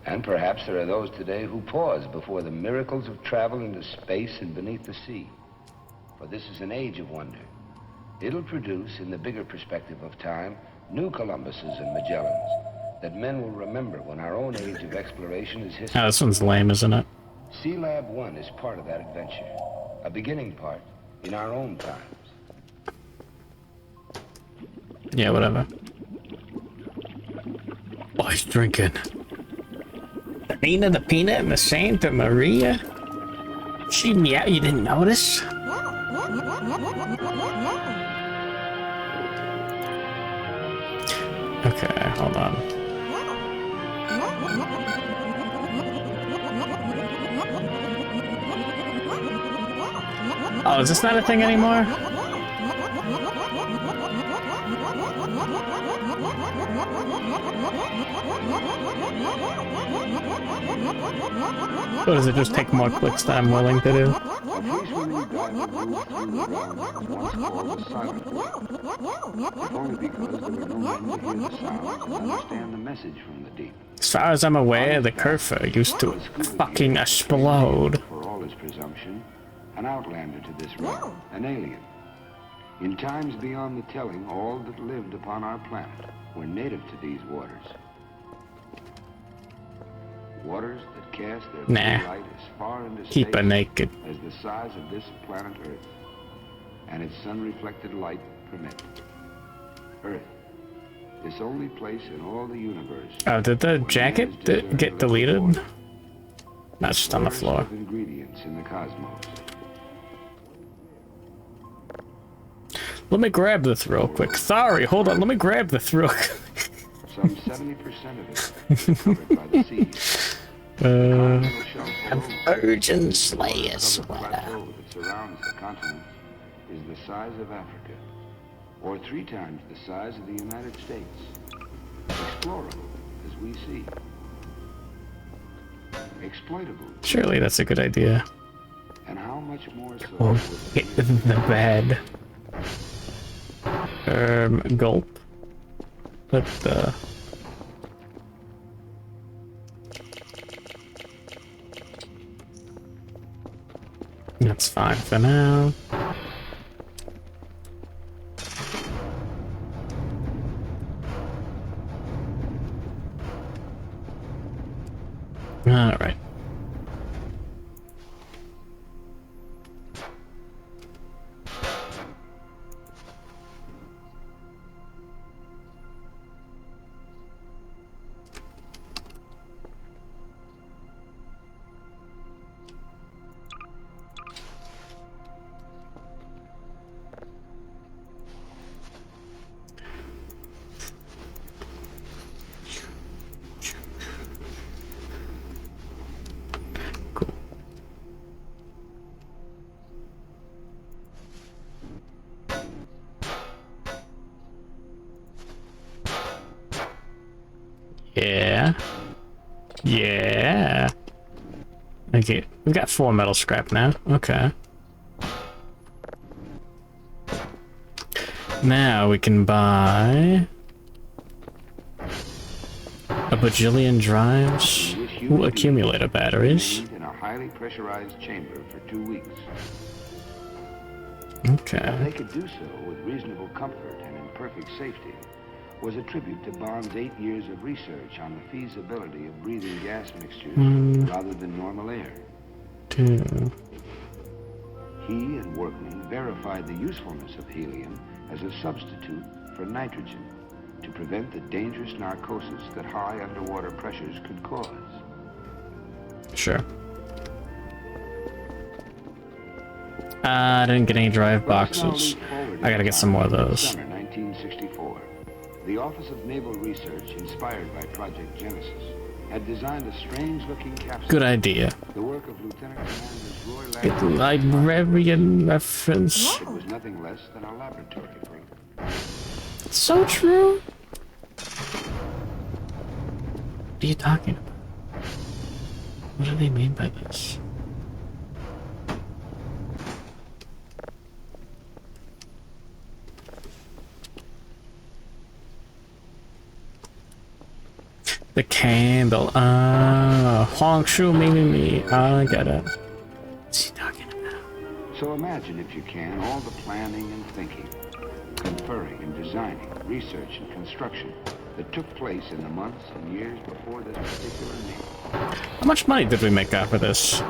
And perhaps there are those today who pause before the miracles of travel into space and beneath the sea. For this is an age of wonder. It'll produce, in the bigger perspective of time, new Columbuses and Magellans that men will remember when our own age of exploration is history. Oh, this one's lame, isn't it? Sea Lab 1 is part of that adventure, a beginning part in our own times. Yeah, whatever. Oh, he's drinking. The Nina, the Peanut, and the Santa Maria? She, yeah, you didn't notice? Okay, hold on. Oh, is this not a thing anymore? Or does it just take more clicks than I'm willing to do? As far as I'm aware, the Kerfur used to fucking explode. For all his presumption, an outlander to this realm, an alien. In times beyond the telling, all that lived upon our planet were native to these waters. Waters that cast their blue Nah. light as far into Keep her space naked. as the size of this planet Earth, and its sun-reflected light permit. Earth, this only place in all the universe. Oh, did the jacket get deleted? That's just on the floor. Of ingredients in the cosmos. Let me grab this real quick. Sorry, hold on. Let me grab this real quick. Some 70% of it is covered by the seas. A Virgin Slayer sweater. Plateau that surrounds the continent is the size of Africa, or 3 times the size of the United States. Explorable, as we see. Exploitable. Surely that's a good idea. And how much more so Oh, with hit the bed. Gulp. But that's fine for now. Alright. Yeah. Yeah. Okay, we've got 4 metal scrap now. Okay. Now we can buy a bajillion drives. Ooh, accumulator batteries. In a highly pressurized chamber for 2 weeks. Okay. They could do so with reasonable comfort and in perfect safety was a tribute to Bond's 8 years of research on the feasibility of breathing gas mixtures rather than normal air. 2. He and workmen verified the usefulness of helium as a substitute for nitrogen to prevent the dangerous narcosis that high underwater pressures could cause. Sure. I didn't get any drive boxes. I gotta get some more of those. Summer 1964. The Office of Naval Research, inspired by Project Genesis, had designed a strange-looking capsule. Good idea. The work of Lieutenant Commanders Roy Get the Ladd. librarian reference. It was nothing less than a laboratory for him. So true. What are you talking about? What do they mean by this? The candle. Huang Shu me. I get it. What's he talking about? So imagine, if you can, all the planning and thinking, conferring and designing, research and construction that took place in the months and years before this particular meeting. How much money did we make off of this?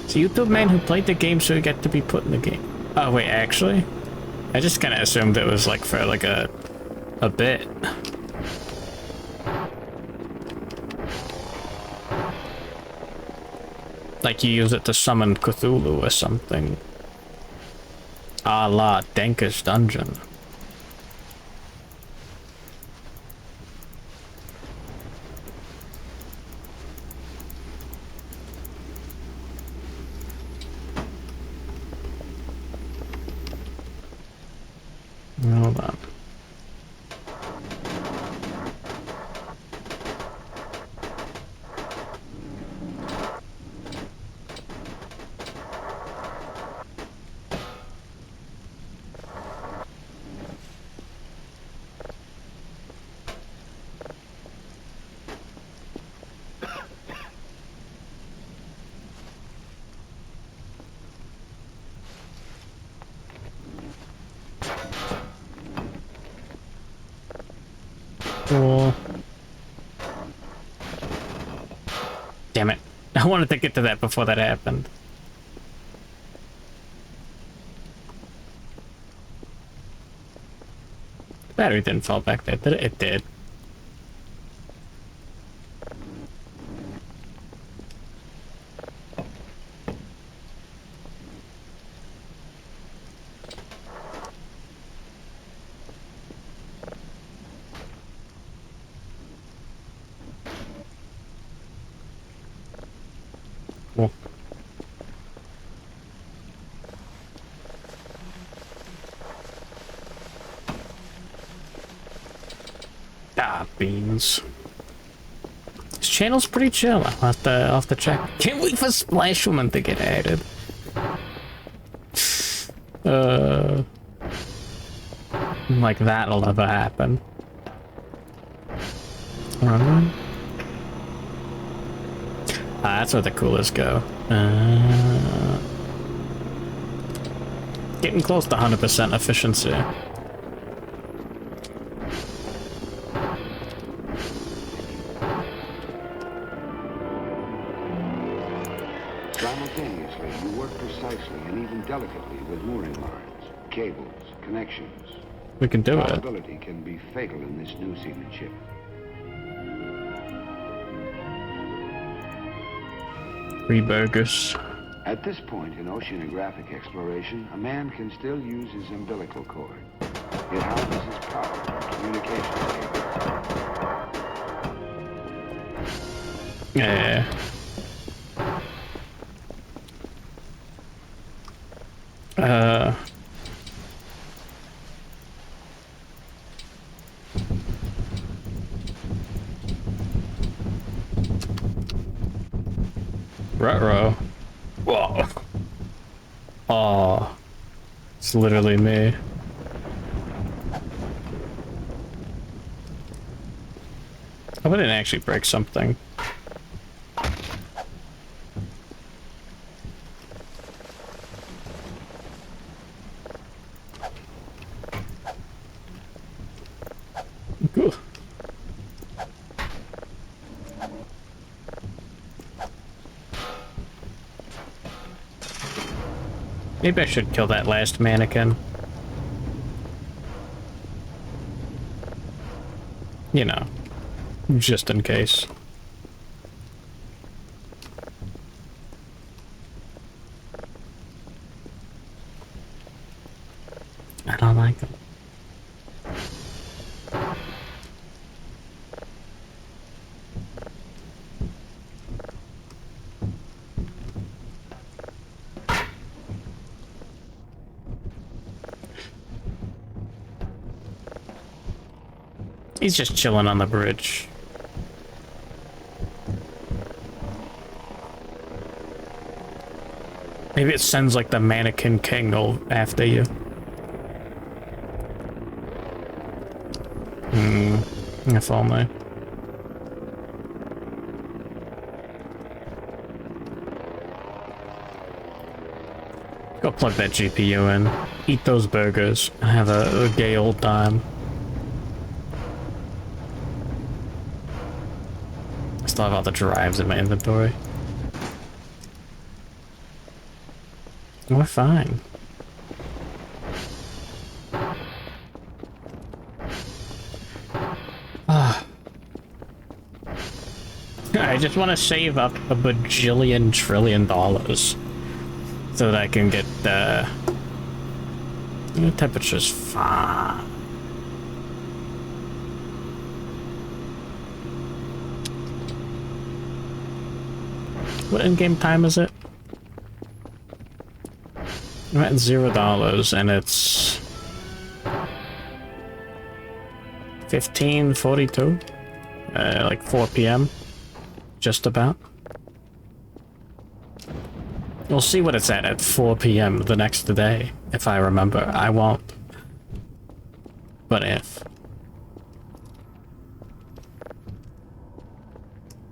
It's a YouTube man who played the game so he got to be put in the game. Oh wait, actually? I just kind of assumed it was like for like a bit. Like you use it to summon Cthulhu or something. A la Denka's Dungeon. Hold on. Cool. Damn it. I wanted to get to that before that happened. The battery didn't fall back there, did it? It did. Cool. Ah, beans. This channel's pretty chill. I'll have to check. Can't wait for Splash Woman to get added. Like that'll never happen. That's where the coolers go. Getting close to 100% efficiency. delicately with mooring lines, cables, connections. We can do it. Fallibility can be fatal in this new seamanship. Three burgers. At this point in oceanographic exploration, a man can still use his umbilical cord. It houses his power and communications cable. Yeah. Ruh-roh. Whoa. Oh. It's literally me. I didn't actually break something. Cool. Maybe I should kill that last mannequin. You know, just in case. I don't like them. He's just chilling on the bridge. Maybe it sends like the mannequin king after you. If only. Go plug that GPU in. Eat those burgers. And have a gay old time. Still have all the drives in my inventory. We're fine. I just want to save up a bajillion trillion dollars so that I can get the temperature's fine. What in-game time is it? I'm at $0 and it's 15:42, like 4 p.m. Just about. We'll see what it's at 4 p.m. the next day, if I remember. I won't. But if.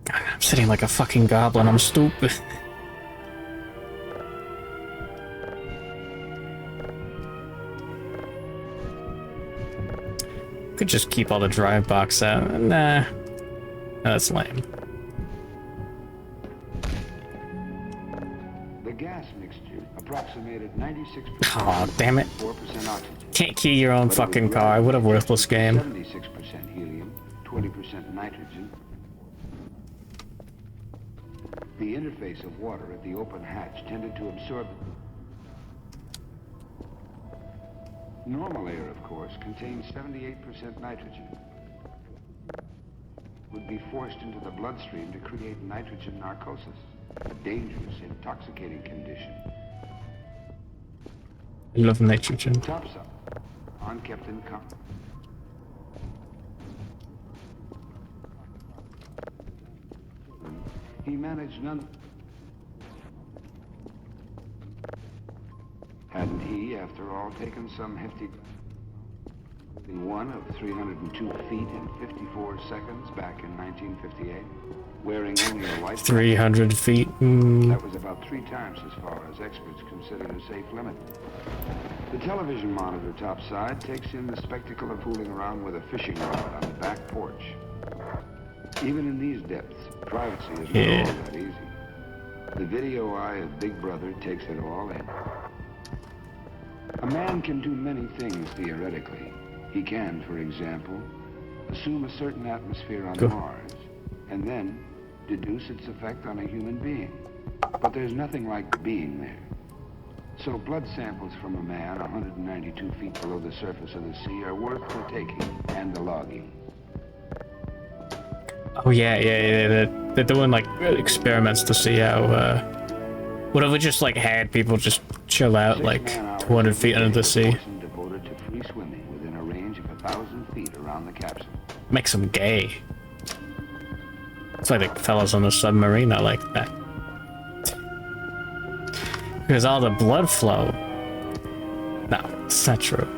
God, I'm sitting like a fucking goblin, I'm stupid. Could just keep all the drive box out. Nah. That's lame. The gas mixture approximated 96%. Aw, damn it. 4% oxygen. Can't key your own fucking car. What a worthless game. 76% helium, 20% nitrogen. The interface of water at the open hatch tended to absorb. Normal air, of course, contains 78% nitrogen. Would be forced into the bloodstream to create nitrogen narcosis, a dangerous, intoxicating condition. I love nitrogen. Tops up, unkept in comfort. He managed none. Hadn't he, after all, taken some hefty... one of 302 feet in 54 seconds back in 1958, wearing only a light... 300 feet? That was about 3 times as far as experts considered a safe limit. The television monitor topside takes in the spectacle of fooling around with a fishing rod on the back porch. Even in these depths, privacy is not all that easy. The video eye of Big Brother takes it all in. A man can do many things theoretically. He can, for example, assume a certain atmosphere on Mars, and then deduce its effect on a human being. But there's nothing like being there. So blood samples from a man 192 feet below the surface of the sea are worth the taking and the logging. Oh yeah. They're doing like experiments to see how. What if we just like had people just chill out like 200 feet under the sea? Devoted to free swimming within a range of 1,000 feet around the capsule. Makes them gay. It's like the fellas on the submarine are like that. Because all the blood flow. No, it's not true.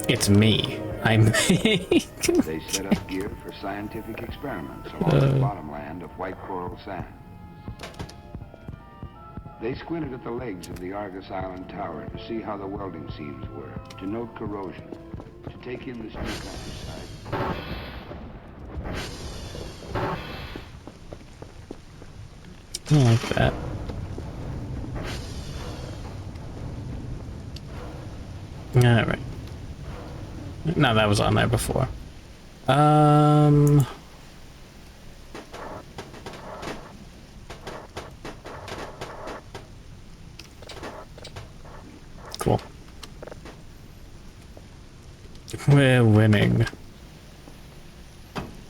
It's me. I'm They set up gear for scientific experiments along the bottomland of white coral sand. They squinted at the legs of the Argus Island Tower to see how the welding seams were, to note corrosion, to take in this new countryside. I like that. Alright. No, that was on there before. Cool. We're winning.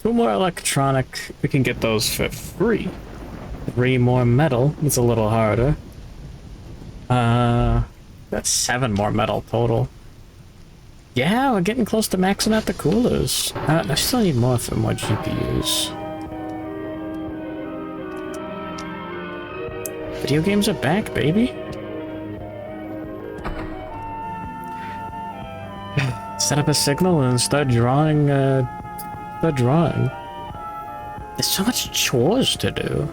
2 more electronic. We can get those for free. 3 more metal. It's a little harder. That's 7 more metal total. Yeah, we're getting close to maxing out the coolers. I still need more for more GPUs. Video games are back, baby. Set up a signal and start drawing, There's so much chores to do.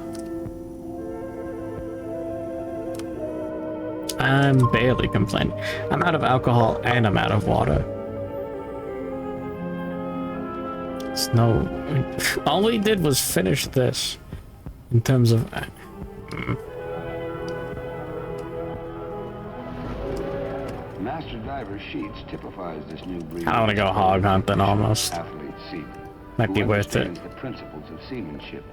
I'm barely complaining. I'm out of alcohol and I'm out of water. It's no... All we did was finish this. In terms of... Master Diver Sheets typifies this new breed. I want to go hog hunting almost. Athlete seaman. Might be worth it. The principles of seamanship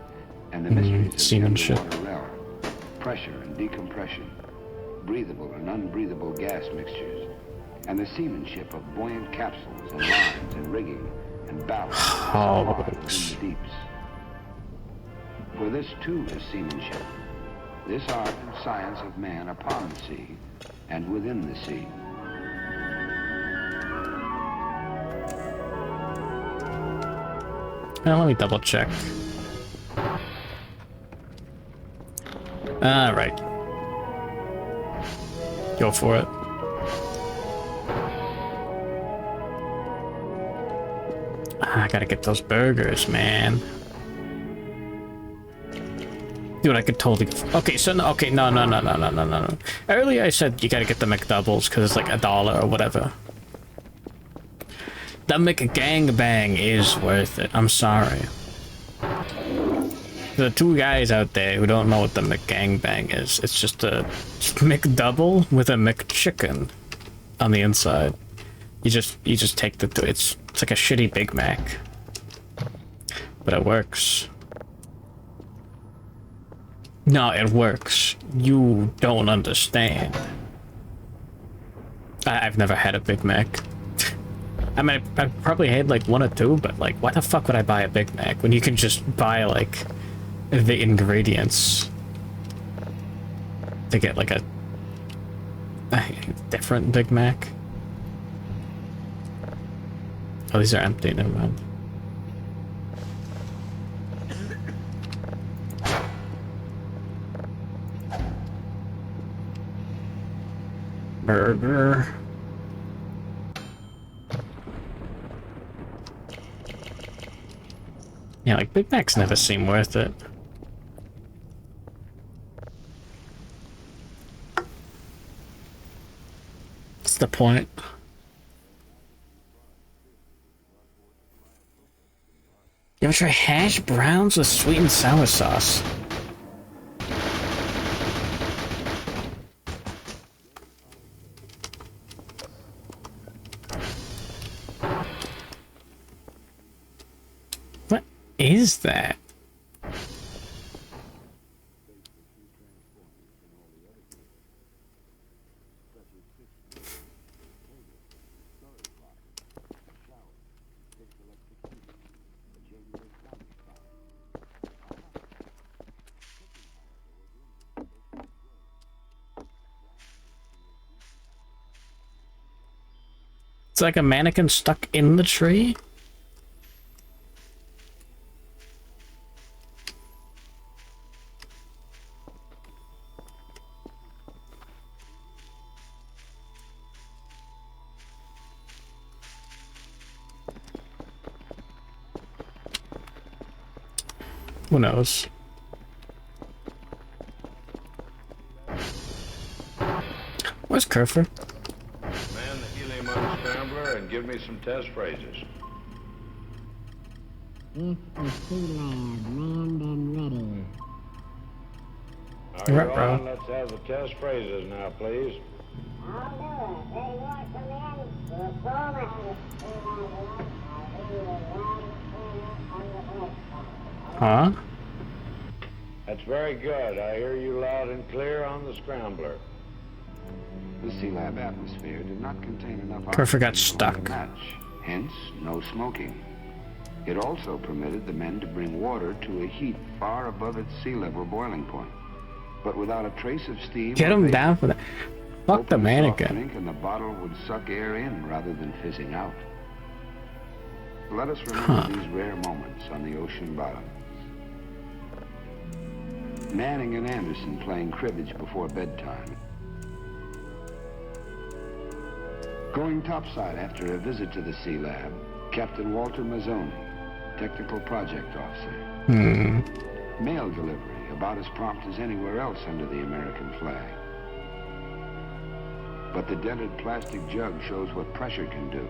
and the mysteries of seamanship. the underwater realm. Pressure and decompression. Breathable and unbreathable gas mixtures, and the seamanship of buoyant capsules and lines and rigging and ballast in the deeps. For this too is seamanship, this art and science of man upon the sea and within the sea. Let me double check. All right. Go for it. I gotta get those burgers, man. Dude, I could totally... Okay, so no, okay, no. Earlier I said you gotta get the McDoubles because it's like $1 or whatever. The McGangbang is worth it. I'm sorry. The 2 guys out there who don't know what the McGangbang is, it's just a McDouble with a McChicken on the inside. You just take the two. It's like a shitty Big Mac, but it works. No, it works. You don't understand. I've never had a Big Mac. I mean, I probably had like 1 or 2, but like, why the fuck would I buy a Big Mac when you can just buy like the ingredients to get like a different Big Mac? Oh, these are empty, never mind. Burger. Yeah, like Big Macs never seem worth it. What's the point? You ever try hash browns with sweet and sour sauce? is that? It's like a mannequin stuck in the tree? Who knows? Where's Kerfur? Man the helium unscrambler and give me some test phrases. This is Sea-Lab, manned and ready. Are you Right, bro. on? Let's have the test phrases now, please. Huh? That's very good. I hear you loud and clear on the scrambler. The Sea-Lab atmosphere did not contain enough Kerfur got oxygen to light a stuck. match, hence no smoking. It also permitted the men to bring water to a heat far above its sea level boiling point, but without a trace of steam. Get or him vapor. down for that. Fuck the Open soft mannequin. drink and the bottle would suck air in rather than fizzing out. Let us remember these rare moments on the ocean bottom. Manning and Anderson playing cribbage before bedtime. Going topside after a visit to the Sea Lab, Captain Walter Mazzoni, Technical Project Officer. Mail delivery, about as prompt as anywhere else under the American flag. But the dented plastic jug shows what pressure can do.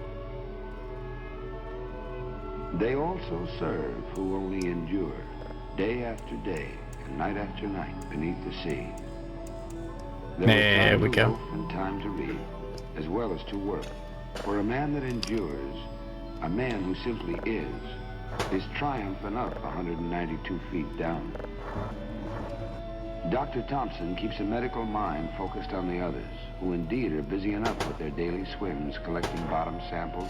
They also serve who only endure, day after day and night after night beneath the sea. There was we time to go. loaf and time to read, as well as to work. For a man that endures, a man who simply is triumph enough 192 feet down. Dr. Thompson keeps a medical mind focused on the others, who indeed are busy enough with their daily swims, collecting bottom samples,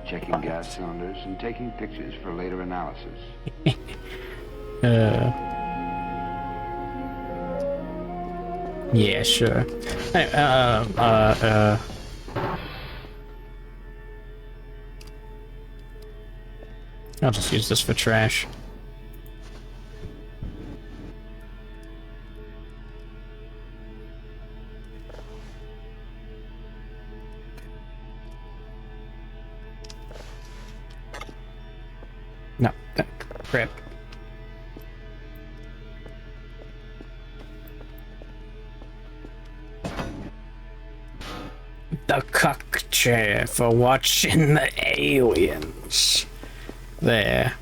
checking gas cylinders, and taking pictures for later analysis. Yeah, sure. Hey, I'll just use this for trash. No, crap. The cock chair for watching the aliens. There.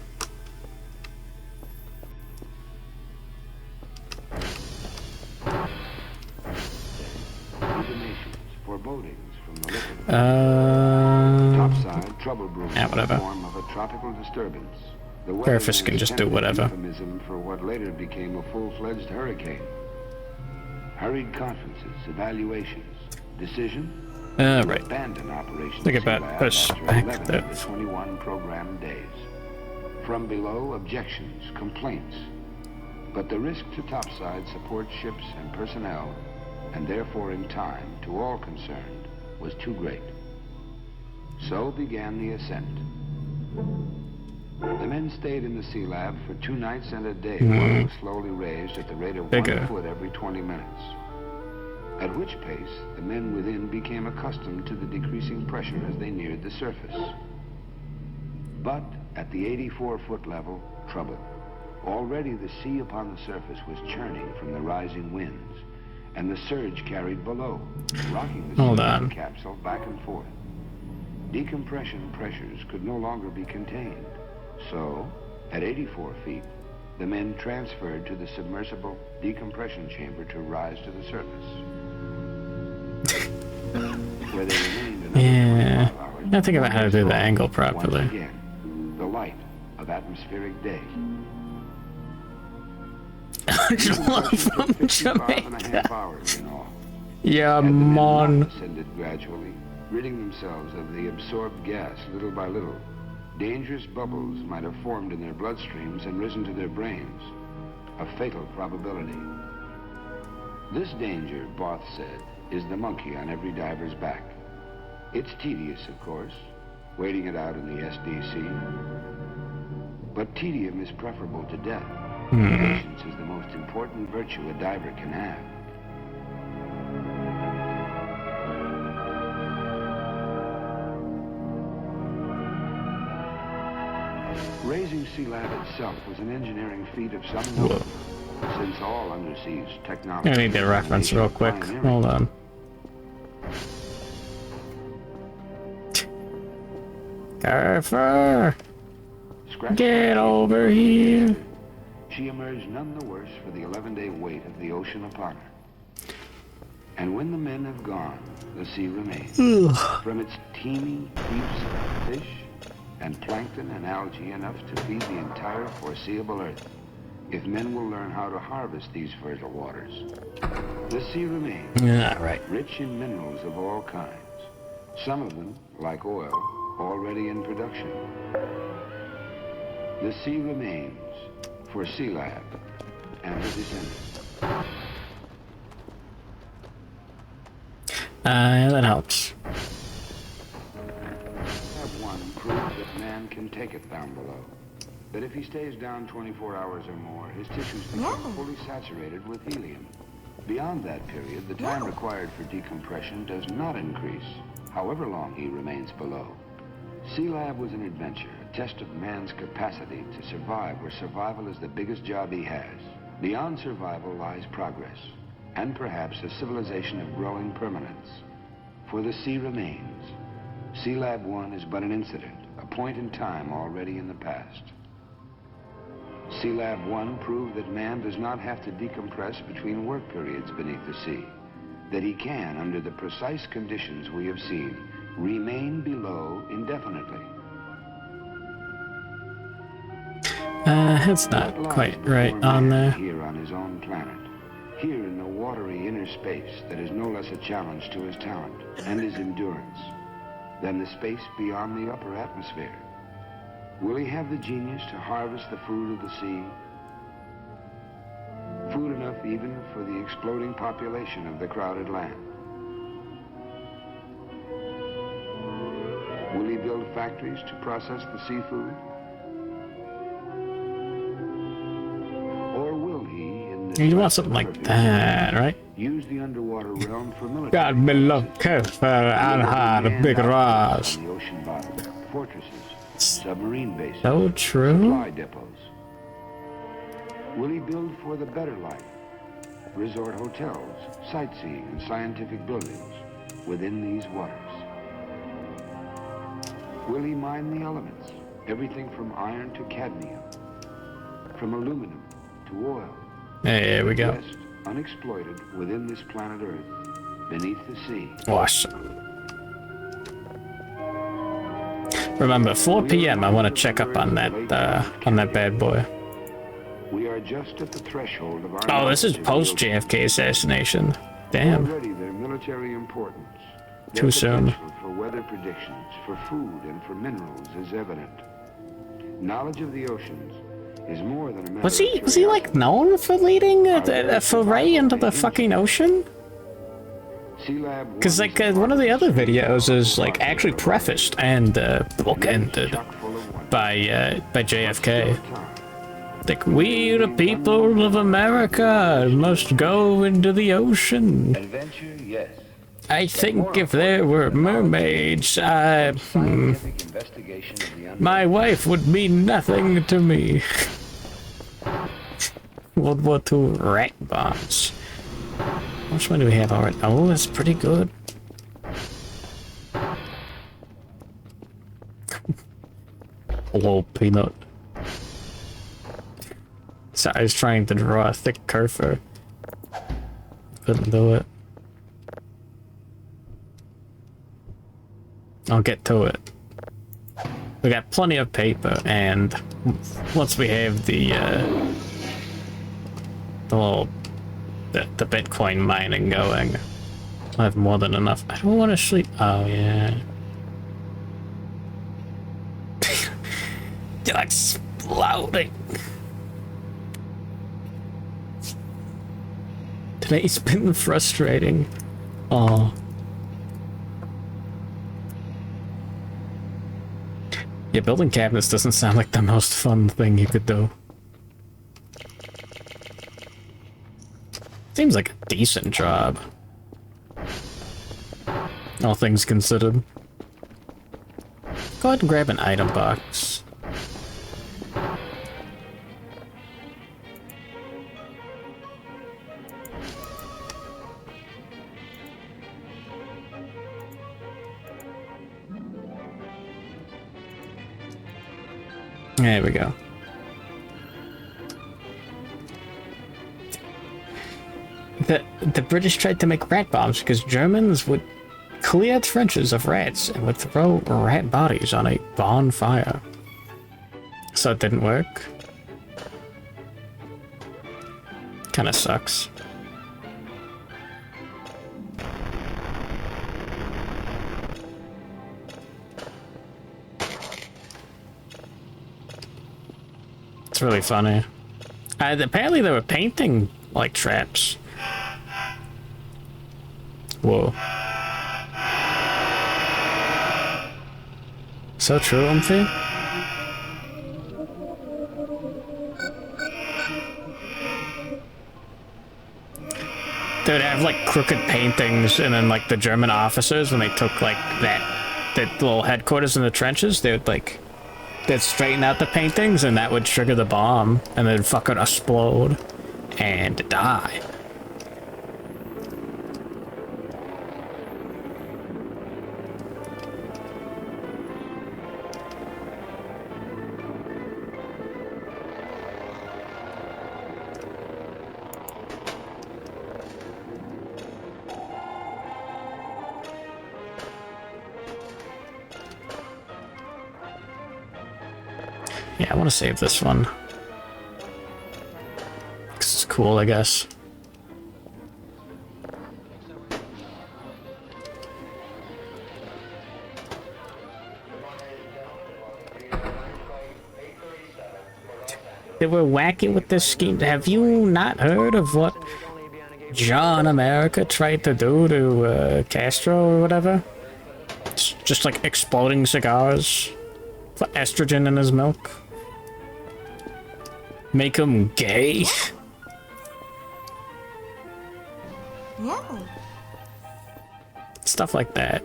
Intimations, forebodings from the liquid. Topside, trouble brewing in the whatever. form of a tropical disturbance. The Kerfus can weatherman's just do attempted whatever. euphemism for what later became a full-fledged hurricane. Hurried conferences, evaluations, decision. Alright. Abandon Operation Think about Sea Lab after 11 of the perspective. 21 program days. From below, objections, complaints. But the risk to topside support ships and personnel, and therefore in time, to all concerned, was too great. So began the ascent. The men stayed in the Sea Lab for 2 nights and a day while it was slowly raised at the rate of Bigger. 1 foot every 20 minutes. At which pace, the men within became accustomed to the decreasing pressure as they neared the surface. But at the 84-foot level, trouble. Already the sea upon the surface was churning from the rising winds, and the surge carried below, rocking the Hold sea of on. the capsule back and forth. Decompression pressures could no longer be contained. So, at 84 feet, the men transferred to the submersible decompression chamber to rise to the surface, where they remained another Yeah. 25 hours I gotta think about how to do the before, angle properly. Once again, the light of of atmospheric day. From 55 and a Jamaica. half hours in all. Yeah, Had the men not man. ascended gradually, ridding themselves of the absorbed gas little by little, dangerous bubbles might have formed in their bloodstreams and risen to their brains. A fatal probability. This danger, Both said, is the monkey on every diver's back. It's tedious, of course, waiting it out in the SDC. But tedium is preferable to death. Patience is the most important virtue a diver can have. Raising Sea-Lab itself was an engineering feat of some note, since all underseas technology... I need that reference real quick. Hold on. Kerfur! Get over here! She emerged none the worse for the 11-day weight of the ocean upon her. And when the men have gone, the sea remains. From its teeming heaps of fish and plankton and algae enough to feed the entire foreseeable Earth, if men will learn how to harvest these fertile waters. The sea remains, Yeah, right. rich in minerals of all kinds. Some of them, like oil, already in production. The sea remains for Sea-Lab and her descendants. That helps. Sea-Lab 1 proves that man can take it down below. That if he stays down 24 hours or more, his tissues become fully saturated with helium. Beyond that period, the time required for decompression does not increase, however long he remains below. Sea-Lab was an adventure, a test of man's capacity to survive where survival is the biggest job he has. Beyond survival lies progress, and perhaps a civilization of growing permanence. For the sea remains. Sea-Lab 1 is but an incident, a point in time already in the past. Sea-Lab 1 proved that man does not have to decompress between work periods beneath the sea. That he can, under the precise conditions we have seen, remain below indefinitely. It's not quite right on there. Here on his own planet. Here in the watery inner space that is no less a challenge to his talent and his endurance than the space beyond the upper atmosphere. Will he have the genius to harvest the food of the sea? Food enough even for the exploding population of the crowded land. Will he build factories to process the seafood? Or will he, in the You want something like that, right? use the underwater realm for military God, me love purposes? Kerfur and hard big Ross. On the ocean bottom, fortresses, submarine bases, So true. supply depots. Will he build for the better life? Resort hotels, sightseeing, and scientific buildings within these waters. Will he mine the elements? Everything from iron to cadmium, from aluminum to oil. There we go. Rest unexploited within this planet Earth, beneath the sea. Awesome. Remember, 4 p.m. I want to check up on that bad boy. We are just at the threshold of our Oh, this is knowledge of post the ocean. JFK assassination. Damn. Already their military importance, their Too soon. potential for weather predictions, for food, and for minerals is evident. Knowledge of the oceans is more than a matter Was of he like curiosity. known for leading a foray into the fucking ocean? Sea-Lab Because like one of the other videos is like actually prefaced and bookended by JFK. Like, we the people of America must go into the ocean. Adventure, yes. I think if there were mermaids, Scientific investigation of the unknown. my wife would mean nothing to me. World War II rat bombs. How much money do we have already? Oh, that's pretty good. Hello, peanut. So I was trying to draw a thick Kerfur. Couldn't do it. I'll get to it. We got plenty of paper, and once we have the little the Bitcoin mining going, I'll have more than enough. I don't want to sleep. Oh yeah. You're exploding. Today's been frustrating. Oh. Yeah, building cabinets doesn't sound like the most fun thing you could do. Seems like a decent job. All things considered. Go ahead and grab an item box. There we go. The British tried to make rat bombs because Germans would clear trenches of rats and would throw rat bodies on a bonfire. So it didn't work. Kinda sucks. It's really funny. Apparently they were painting like traps. Whoa. So true, Umphy? They would have like crooked paintings, and then like the German officers, when they took like that little headquarters in the trenches, they would like they'd straighten out the paintings, and that would trigger the bomb, and then fucking explode and die. Yeah, I want to save this one. 'Cause it's cool, I guess. They were wacky with this scheme. Have you not heard of what John America tried to do to Castro or whatever? It's just like exploding cigars. Put estrogen in his milk. Make him gay. No. Stuff like that.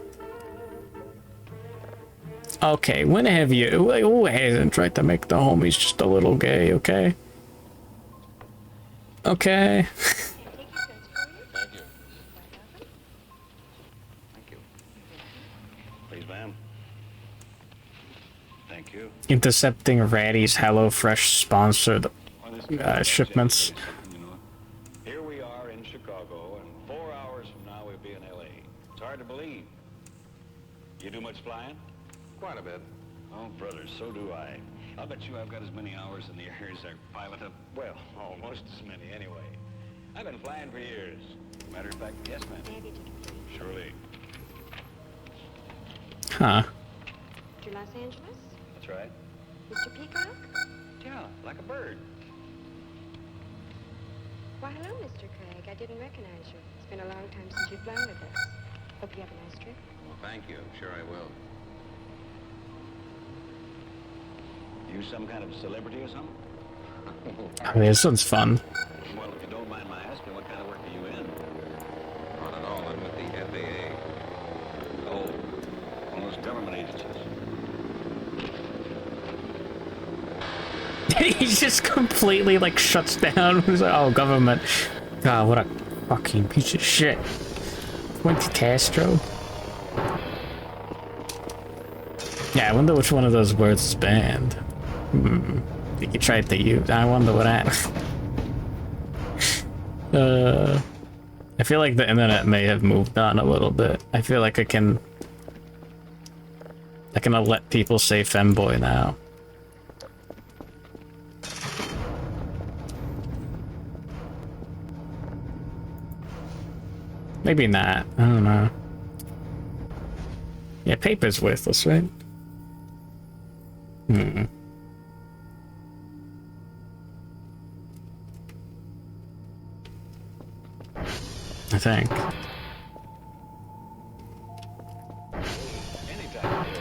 Okay, when have you... Who hasn't tried to make the homies just a little gay, okay? Okay. Thank you. Thank you. Please, ma'am. Thank you. Intercepting Ratty's HelloFresh sponsored shipments. Here we are in Chicago, and 4 hours from now we'll be in LA. It's hard to believe. You do much flying? Quite a bit. Oh, brother, so do I. I'll bet you I've got as many hours in the air as our pilot up. Well, almost as many anyway. I've been flying for years. Matter of fact, yes, ma'am. Surely. Huh. To Los Angeles? That's right. Mr. Peacock? Yeah, like a bird. Why, hello, Mr. Craig. I didn't recognize you. It's been a long time since you've flown with us. Hope you have a nice trip. Well, thank you. Sure I will. You some kind of celebrity or something? I mean, this one's fun. Well, if you don't mind my asking, what kind of work are you in? Not at all. I'm with the FAA. Oh, one of those government agencies. He just completely like shuts down. He's like, oh, government. God, what a fucking piece of shit. Went to Castro. Yeah, I wonder which one of those words is banned. You tried to use. I wonder what that. I feel like the internet may have moved on a little bit. I feel like I can They're gonna let people say femboy now. Maybe not. I don't know. Yeah, paper's worthless, right? Hmm. I think. Anytime here.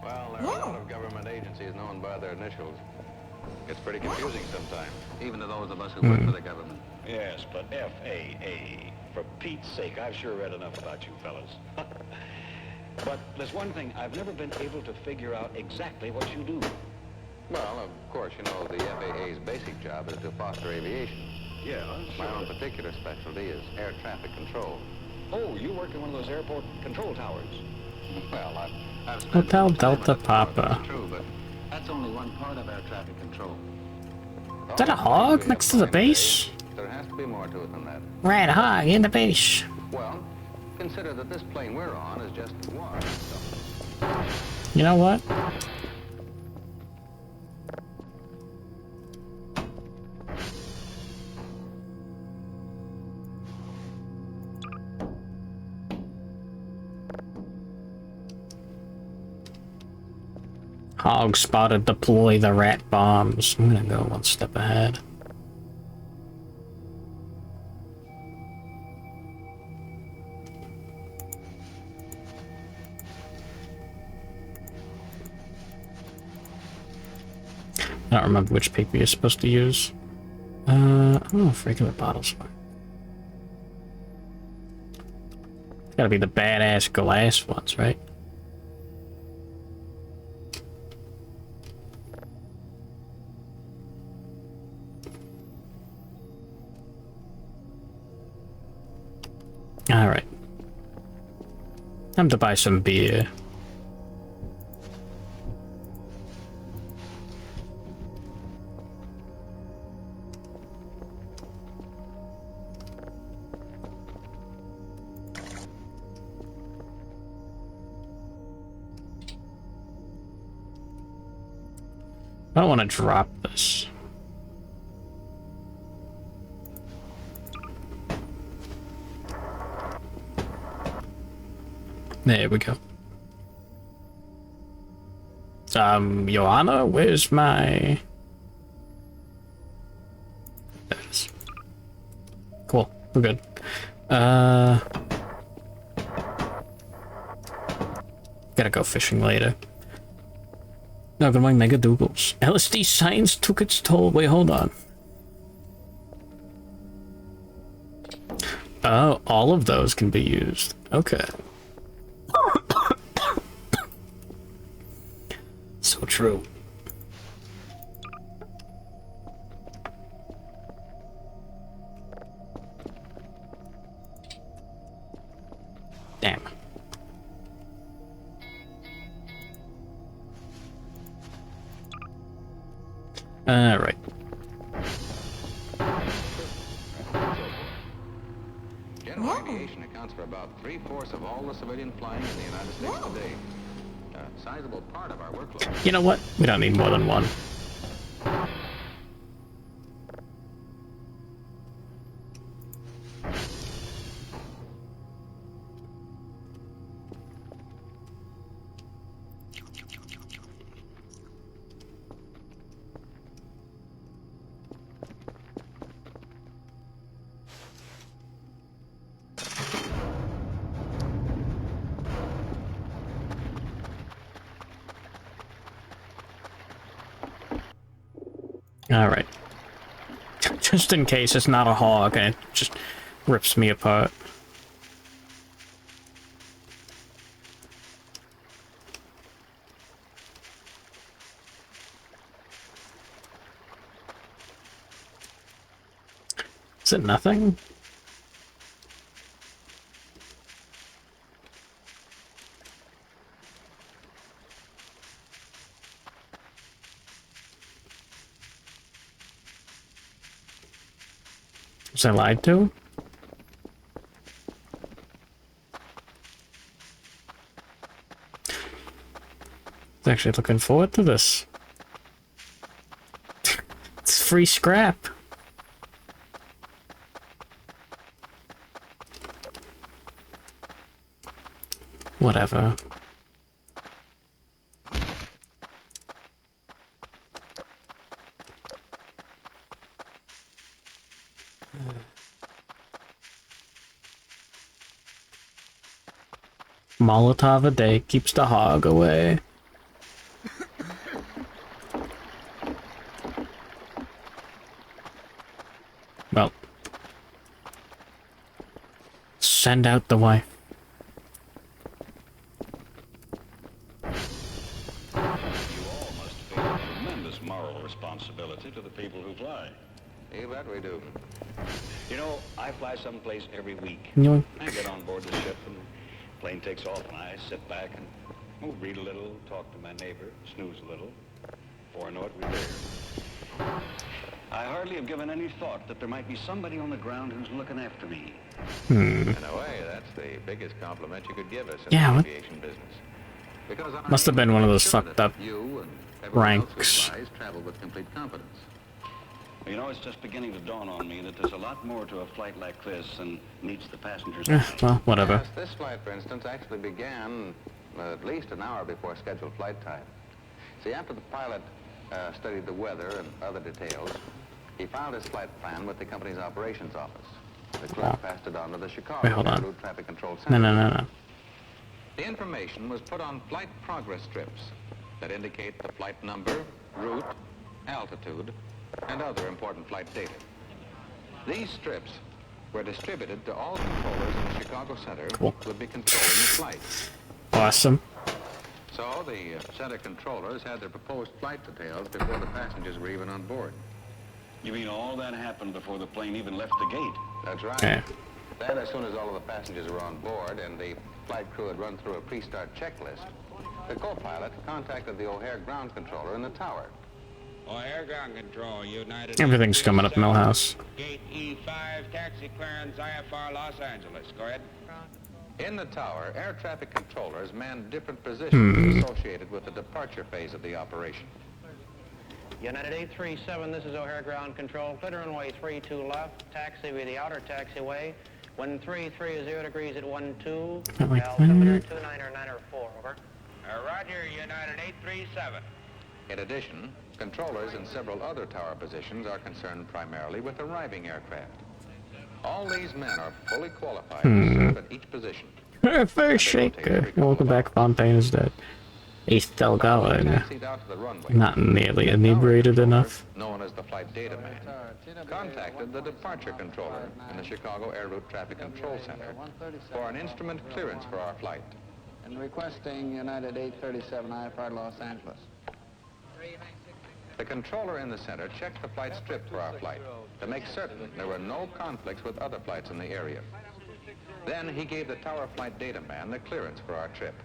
Well, there are a lot of government agencies known by their initials. It's pretty confusing sometimes, even to those of us who work for the government. Yes, but FAA. For Pete's sake, I've sure read enough about you fellas. But there's one thing, I've never been able to figure out exactly what you do. Well, of course, you know, the FAA's basic job is to foster aviation. Yeah, My own particular specialty is air traffic control. Oh, you work in one of those airport control towers. Well, I've spent Hotel some time Delta in it, Papa. It's true, but that's only one part of air traffic control. Is that a hog next to the base? There has to be more to it than that. Red hog in the base. Well, consider that this plane we're on is just one. You know what? Hog spotted, deploy the rat bombs. I'm gonna go one step ahead. I don't remember which paper you're supposed to use. I don't know if regular bottles work. It's gotta be the badass glass ones, right? Alright. Time to buy some beer. I don't want to drop this. There we go. Joanna, where's my... There it is. Cool, we're good. Gotta go fishing later. No, good morning, Mega Dougals. LSD science took its toll. Wait, hold on. Oh, all of those can be used. Okay. So true. Damn. Right. General aviation accounts for about 3/4 of all the civilian flying in the United States today. A sizable part of our workload. You know what? We don't need more than one. Alright. Just in case it's not a hog and it just rips me apart. Is it nothing? Was I lied to? I'm actually looking forward to this. It's free scrap. Whatever. Molotov a day keeps the hog away. Well, send out the wife. You all must feel a tremendous moral responsibility to the people who fly. You bet we do. You know, I fly someplace every week. No. I get on board the ship and the plane takes off and I sit back and read a little, talk to my neighbor, snooze a little. Before I know it, we're there. I hardly have given any thought that there might be somebody on the ground who's looking after me. In a way, that's the biggest compliment you could give us in Yeah, the what? aviation business. Because our Must have been aim one of is those to ensure fucked that up you and everyone else who ranks. flies travel with complete confidence. You know, it's just beginning to dawn on me that there's a lot more to a flight like this than meets the passenger's eye. Well, whatever. Yes, this flight, for instance, actually began at least an hour before scheduled flight time. See, after the pilot studied the weather and other details, he filed his flight plan with the company's operations office. The clerk passed it on to the Chicago Wait, hold on. Route Traffic Control Center. No. The information was put on flight progress strips that indicate the flight number, route, altitude, and other important flight data. These strips were distributed to all controllers in the Chicago Center Cool. who would be controlling the flight. Awesome. So the center controllers had their proposed flight details before the passengers were even on board. You mean all that happened before the plane even left the gate? That's right. Yeah. Then, as soon as all of the passengers were on board and the flight crew had run through a pre-start checklist, the co-pilot contacted the O'Hare ground controller in the tower. O'Hare ground control, United. Everything's coming up, Millhouse. Gate E5, taxi clearance, IFR, Los Angeles. Go ahead. In the tower, air traffic controllers manned different positions associated with the departure phase of the operation. United 837, this is O'Hare ground control. Clear runway 32 left, taxi via the outer taxiway. Wind 33 0 degrees at 12. Altimeter 29904, over. Roger, United 837. In addition, controllers in several other tower positions are concerned primarily with arriving aircraft. All these men are fully qualified to serve at each position. Fair shaker. Welcome back, Fontaine is dead. Ace Delgado, Taxied out to the runway. not nearly inebriated enough. Known as the flight data man, contacted the departure controller in the Chicago Air Route Traffic Control Center for an instrument clearance for our flight. And requesting United 837 IFR, Los Angeles. The controller in the center checked the flight strip for our flight to make certain there were no conflicts with other flights in the area. Then he gave the tower flight data man the clearance for our trip.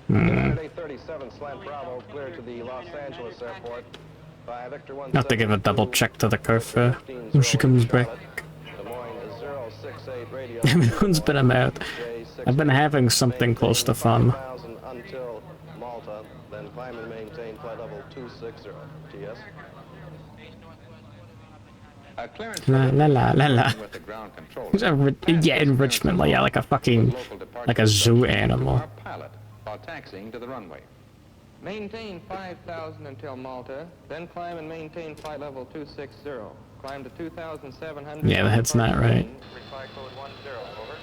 United 837 Slant Bravo cleared to the Los Angeles airport by Victor 1. Have to give a double check to the Kerfur when she comes back. Everyone's been about. I've been having something close to fun. Until Malta, then climb and maintain flight level 260 TS. A clearance La. with the ground controller. Yeah, enrichment, like, yeah, like a fucking, like a zoo animal. Our pilot while taxiing to the runway. Maintain 5,000 until Malta, then climb and maintain flight level 260. Climb to 2,700. Yeah, that's not right. Reply code 10, over.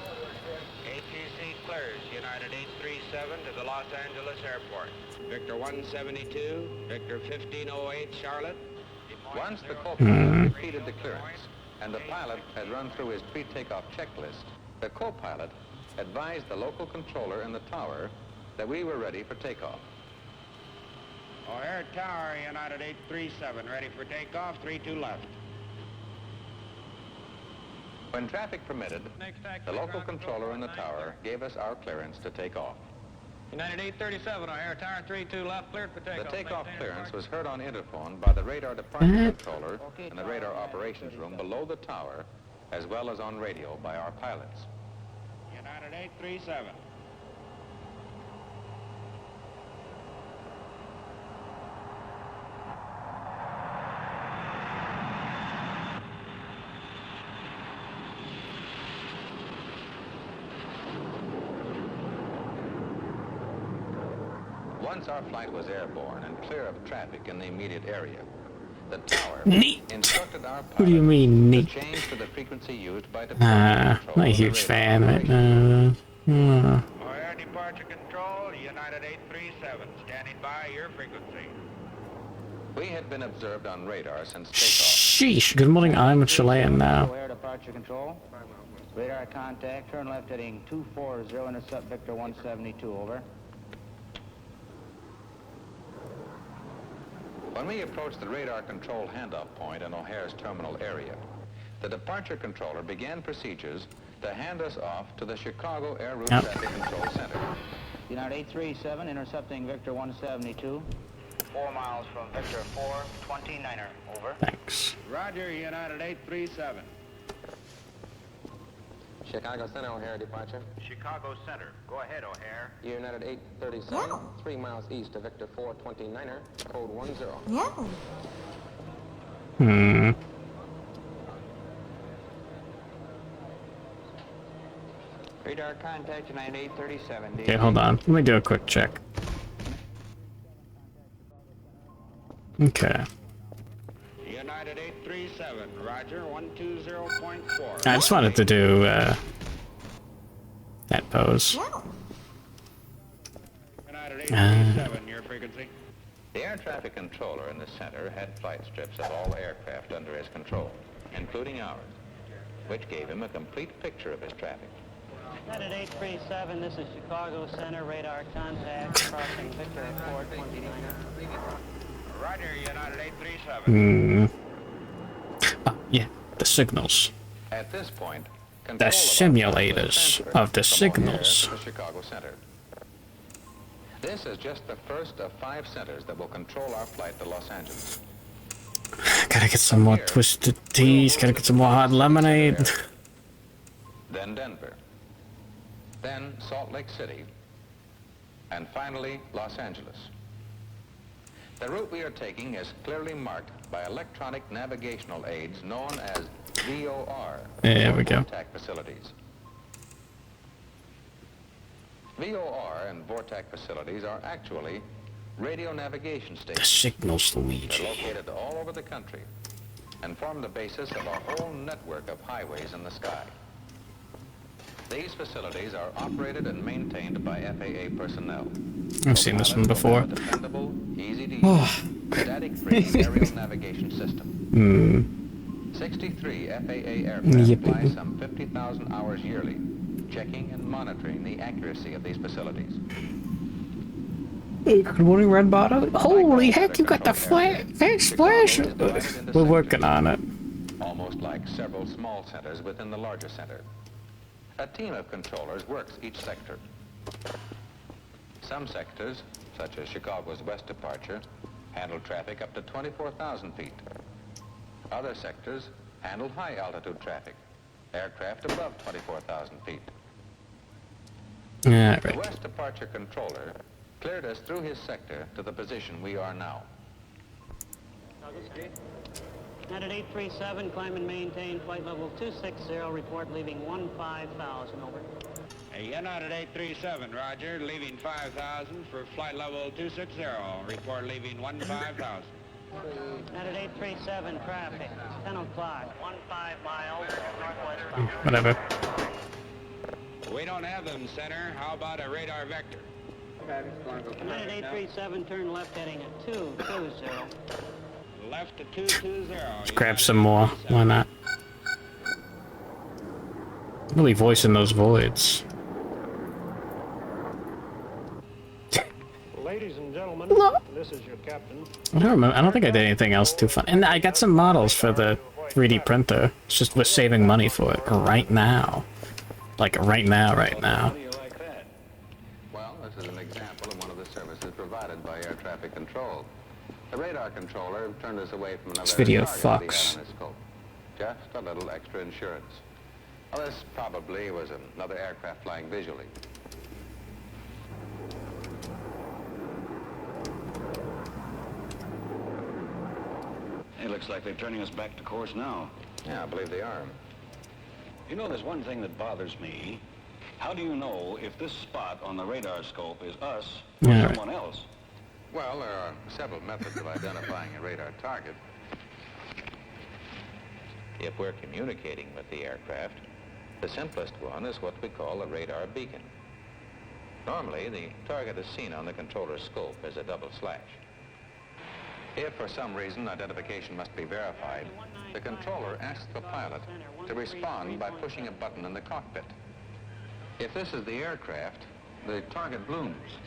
ATC clears United 837 to the Los Angeles airport. Victor 172, Victor 1508, Charlotte. Once the co-pilot repeated the clearance and the pilot had run through his pre-takeoff checklist, the co-pilot advised the local controller in the tower that we were ready for takeoff. O'Hare Tower, United 837, ready for takeoff, 32 left. When traffic permitted, the local controller in the tower gave us our clearance to take off. United 837, O'Hare Tower 32 left, cleared for takeoff. The takeoff clearance was heard on interphone by the radar departure controller in the radar operations room below the tower, as well as on radio by our pilots. United 837. Once our flight was airborne and clear of traffic in the immediate area, the tower instructed our What do you mean, neat? to change to the frequency used by Not a huge fan right now. O'Hare departure control, United 837, standing by your frequency. We had been observed on radar since takeoff. Sheesh, good morning, I'm a Chilean now. O'Hare departure control. Radar contact, turn left heading 240, intercept Victor 172, over. When we approached the radar control handoff point in O'Hare's terminal area, the departure controller began procedures to hand us off to the Chicago Air Route Traffic Control Center. United 837, intercepting Victor 172. 4 miles from Victor 429er, over. Thanks. Roger, United 837. Chicago Center, O'Hare departure. Chicago Center. Go ahead, O'Hare. United 837, 3 miles east of Victor 429er, code 10. Yeah. Radar contact, United 837. Okay, hold on. Let me do a quick check. Okay. United 837, Roger, 120.4. I just wanted to do that pose. United 837, your frequency. The air traffic controller in the center had flight strips of all aircraft under his control, including ours, which gave him a complete picture of his traffic. United 837, this is Chicago Center, radar contact, crossing Victor 429er. Roger, United 837. Oh, yeah, the signals. At this point, The simulators of the signals. The Chicago Center. This is just the first of 5 centers that will control our flight to Los Angeles. Gotta get some more twisted teas, gotta get some more hot lemonade. Then Denver. Then Salt Lake City. And finally, Los Angeles. The route we are taking is clearly marked by electronic navigational aids known as VOR. There we go. VORTAC facilities. VOR and VORTAC facilities are actually radio navigation stations. The signals, Luigi. They're located all over the country and form the basis of a whole network of highways in the sky. These facilities are operated and maintained by FAA personnel. I've seen this one before. Dependable, easy to use, static-free aerial navigation system. 63 FAA aircraft fly some 50,000 hours yearly, checking and monitoring the accuracy of these facilities. Good morning, Red Bottom. Holy heck, you got the flash splash! We're working on it. Almost like several small centers within the larger center. A team of controllers works each sector. Some sectors, such as Chicago's west departure, handle traffic up to 24,000 feet. Other sectors handle high-altitude traffic, aircraft above 24,000 feet. Yeah, The right. west departure controller cleared us through his sector to the position we are now. United 837, climb and maintain flight level 260, report leaving 15,000, over. United 837, Roger, leaving 5,000 for flight level 260. Report leaving 15,000. United 837, traffic, 10 o'clock, 15 miles, northwest bound. Whatever. We don't have them, Center. How about a radar vector? United 837, turn left heading at 220. Left to 220. Let's grab some more. Why not? Really voicing those voids. Ladies and gentlemen, this is your captain. I don't remember. I don't think I did anything else too fun. And I got some models for the 3D printer. It's just we're saving money for it right now. Like right now. Well, this is an example of one of the services provided by air traffic control. The radar controller turned us away from another This video target that he had fucks. on his scope. Just a little extra insurance. Well, this probably was another aircraft flying visually. It looks like they're turning us back to course now. Yeah, I believe they are. You know, there's one thing that bothers me. How do you know if this spot on the radar scope is us or Yeah, right. someone else? Well, there are several methods of identifying a radar target. If we're communicating with the aircraft, the simplest one is what we call a radar beacon. Normally, the target is seen on the controller's scope as a double slash. If for some reason identification must be verified, the controller asks the pilot to respond by pushing a button in the cockpit. If this is the aircraft, the target blooms.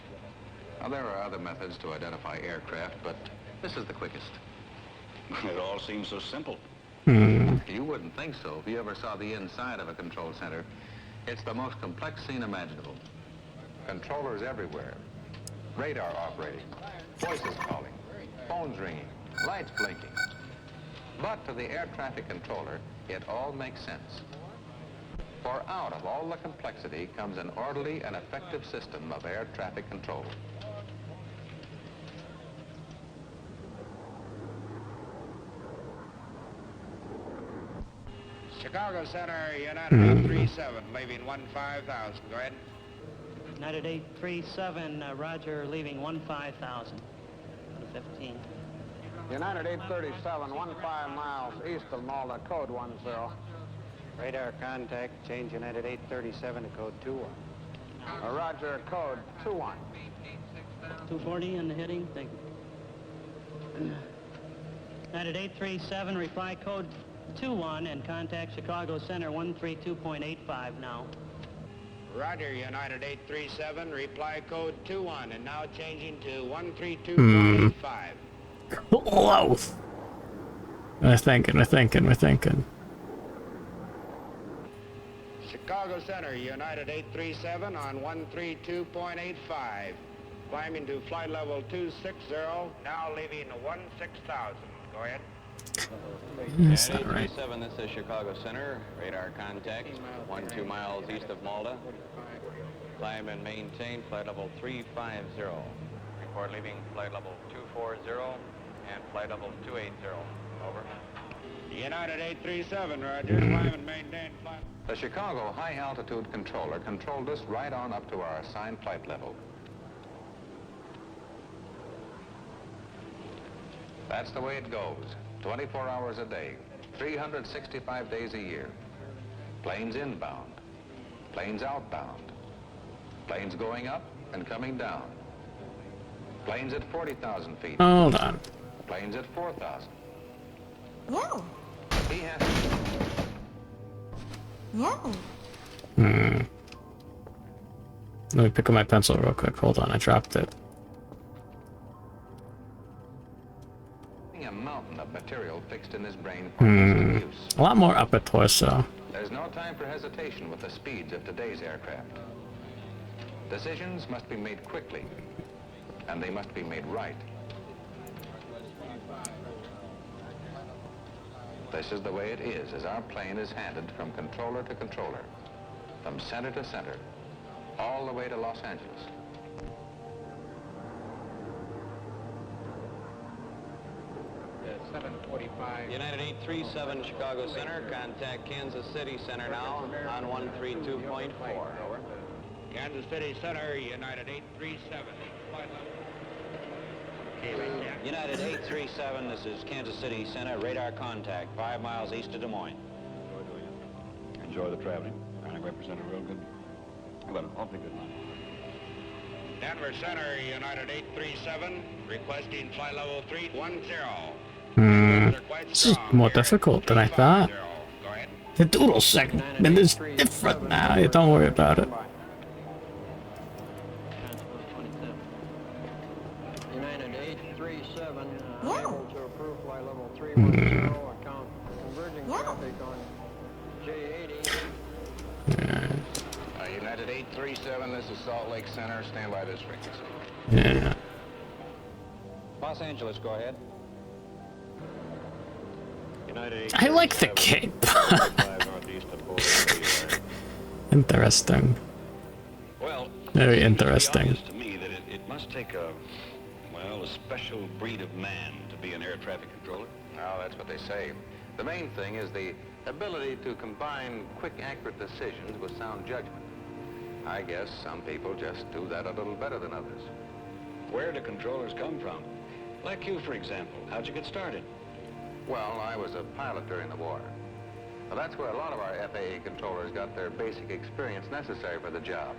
Now, there are other methods to identify aircraft, but this is the quickest. It all seems so simple. You wouldn't think so if you ever saw the inside of a control center. It's the most complex scene imaginable. Controllers everywhere, radar operating, voices calling, phones ringing, lights blinking. But to the air traffic controller, it all makes sense. For out of all the complexity comes an orderly and effective system of air traffic control. Chicago Center, United 837, leaving 15,000. Go ahead. United 837, Roger, leaving 15,000. 15. United 837, 15 miles east of Malta, code 10. Radar contact, change United 837 to code 21. Roger, code 21. 240 in the heading, thank you. United 837, reply code 21 and contact Chicago Center 132.85 now. Roger, United 837, reply code 21, and now changing to 132.85. Close. We're thinking. Chicago Center, United 837 on 132.85. Climbing to flight level 260, now leaving 16,000. Go ahead. That's not right. 837, this is Chicago Center. Radar contact, 12 miles east of Malta. Climb and maintain flight level 350. Report leaving flight level 240 and flight level 280. Over. United 837, Roger. Climb and maintain flight. The Chicago High Altitude Controller controlled us right on up to our assigned flight level. That's the way it goes. 24 hours a day, 365 days a year. Planes inbound, planes outbound, planes going up and coming down. Planes at 40,000 feet. Hold on. Planes at 4,000. No. He has No. Let me pick up my pencil real quick. Hold on, I dropped it. a mountain of material fixed in his brain for constant use. A lot more upper torso. There's no time for hesitation with the speeds of today's aircraft. Decisions must be made quickly, and they must be made right. This is the way it is as our plane is handed from controller to controller, from center to center, all the way to Los Angeles. United 837 Chicago Center, contact Kansas City Center now on 132.4. Over. Kansas City Center, United 837. United 837, this is Kansas City Center, radar contact, 5 miles east of Des Moines. Enjoy the traveling. I represent a real good, well, an awfully good line. Denver Center, United 837, requesting flight level 310. This is more difficult than I thought. The doodle segment is different now. Don't worry about it. United 837, able to approve flight level 310, account converging traffic on J80. United 837, this is Salt Lake Center. Stand by this frequency. Yeah. Los Angeles, go ahead. I like the cape. Interesting. Well, very interesting. It's to me that it must take a special breed of man to be an air traffic controller. No, that's what they say. The main thing is the ability to combine quick, accurate decisions with sound judgment. I guess some people just do that a little better than others. Where do controllers come from? Like you, for example. How'd you get started? Well, I was a pilot during the war. Well, that's where a lot of our FAA controllers got their basic experience necessary for the job.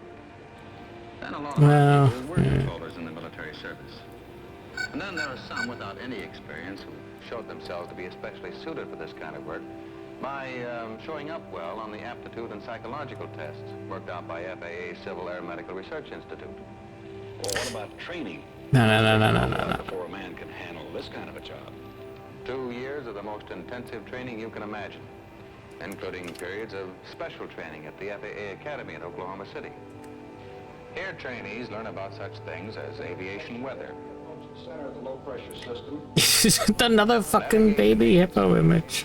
Then a lot of our people were controllers in the military service. And then there are some without any experience who showed themselves to be especially suited for this kind of work by showing up well on the aptitude and psychological tests worked out by FAA Civil Air Medical Research Institute. Well, what about training? No. Before a man can handle this kind of a job. 2 years of the most intensive training you can imagine, including periods of special training at the FAA Academy in Oklahoma City. Here, trainees learn about such things as aviation weather. Center of the low-pressure system. Another fucking baby hippo image.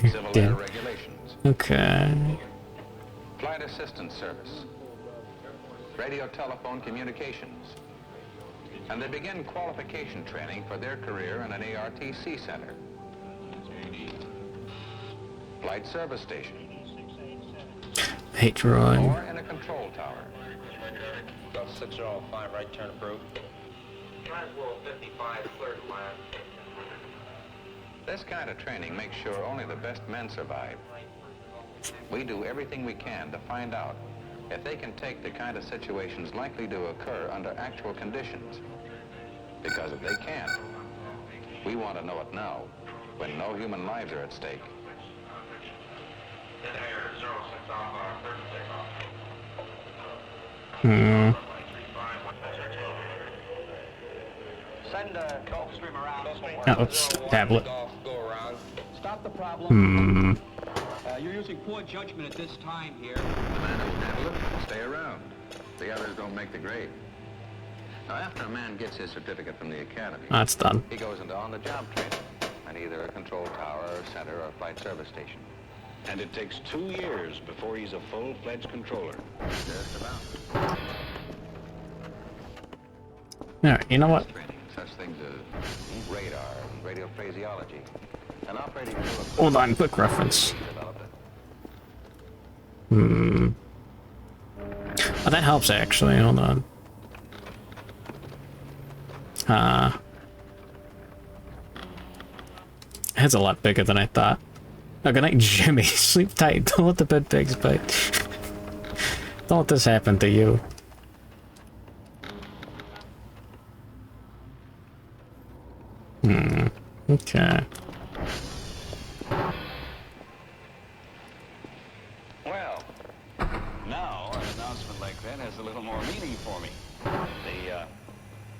Civil air regulations. Okay. Flight assistance service. Radio telephone communications. And they begin qualification training for their career in an ARTC center. Flight service station. Hate drawing. Or in a control tower. Gulf 605, right turn approved. Roswell 55, clear to land. This kind of training makes sure only the best men survive. We do everything we can to find out if they can take the kind of situations likely to occur under actual conditions. Because if they can't, we want to know it now, when no human lives are at stake. Send a Gulfstream around. Oh, oops, tablet. Stop the problem. You're using poor judgment at this time here. The man who handle it, stay around. The others don't make the grade. Now, after a man gets his certificate from the academy, that's done. He goes into on-the-job training at either a control tower, center, or flight service station. And it takes 2 years before he's a full-fledged controller. Just about. Alright, you know what? Such things as radar, radio phraseology, and operating a new equipment. Hold on, quick reference. Oh, that helps actually, hold on. Head's a lot bigger than I thought. Oh, good night, Jimmy. Sleep tight. Don't let the bed pigs bite. Don't let this happen to you. Okay. Well, now an announcement like that has a little more meaning for me. The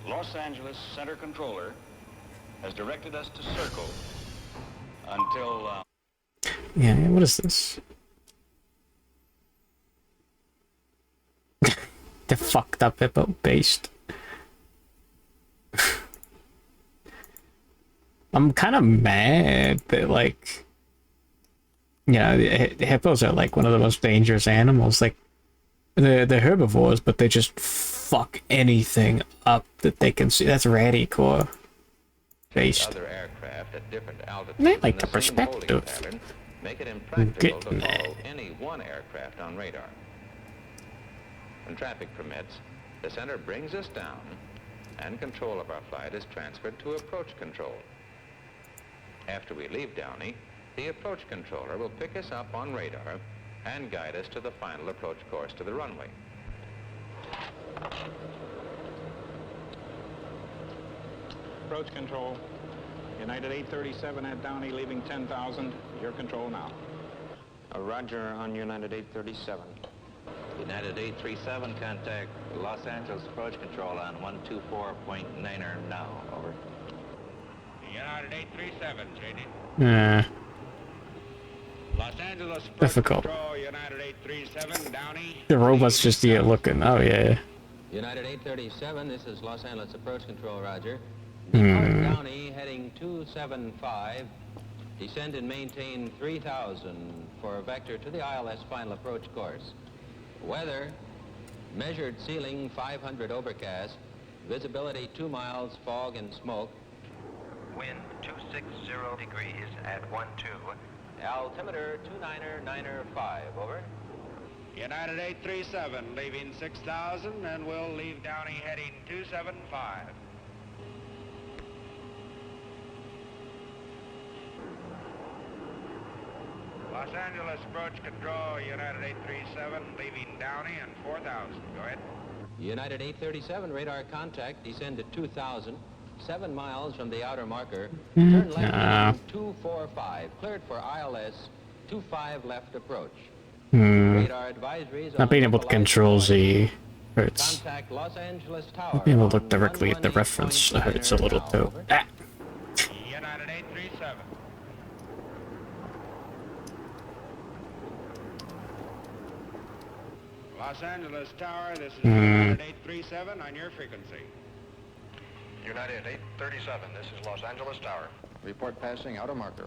Los Angeles Center Controller has directed us to circle until... Yeah, what is this? The fucked up hippo based. I'm kind of mad that, like, you know, the hippos are like one of the most dangerous animals. Like, they're herbivores, but they just fuck anything up that they can see. That's Radicore based. Other aircraft at different altitudes They like the perspective. Pattern make it impractical to follow any one aircraft on radar. When traffic permits, the center brings us down, and control of our flight is transferred to approach control. After we leave Downey, the approach controller will pick us up on radar and guide us to the final approach course to the runway. Approach control. United 837 at Downey, leaving 10,000. Your control now. Roger on United 837. United 837, contact Los Angeles approach control on 124.9er now. Over. United 837, JD. Yeah. Los Angeles Difficult. Control, United 837, Downey. The robot's just here looking. Oh yeah. United 837, this is Los Angeles approach control, Roger. Depart Downey, heading 275. Descend and maintain 3,000 for a vector to the ILS final approach course. Weather, measured ceiling 500 overcast, visibility 2 miles, fog and smoke. Wind 260 degrees at 12. Altimeter 29er 9er 5, over. United 837 leaving 6,000 and will leave Downey heading 275. Los Angeles approach control, United 837 leaving Downey and 4,000. Go ahead. United 837 radar contact, descend to 2,000, 7 miles from the outer marker. Turn left 245, cleared for ILS 25 left approach. Radar advisories. Not being able to control Z hurts. Contact Los Angeles Tower. Not being able to look directly at the reference hurts a little too. Ah. United 837. Los Angeles Tower, this is United 837 on your frequency. United 837, this is Los Angeles Tower. Report passing outer marker.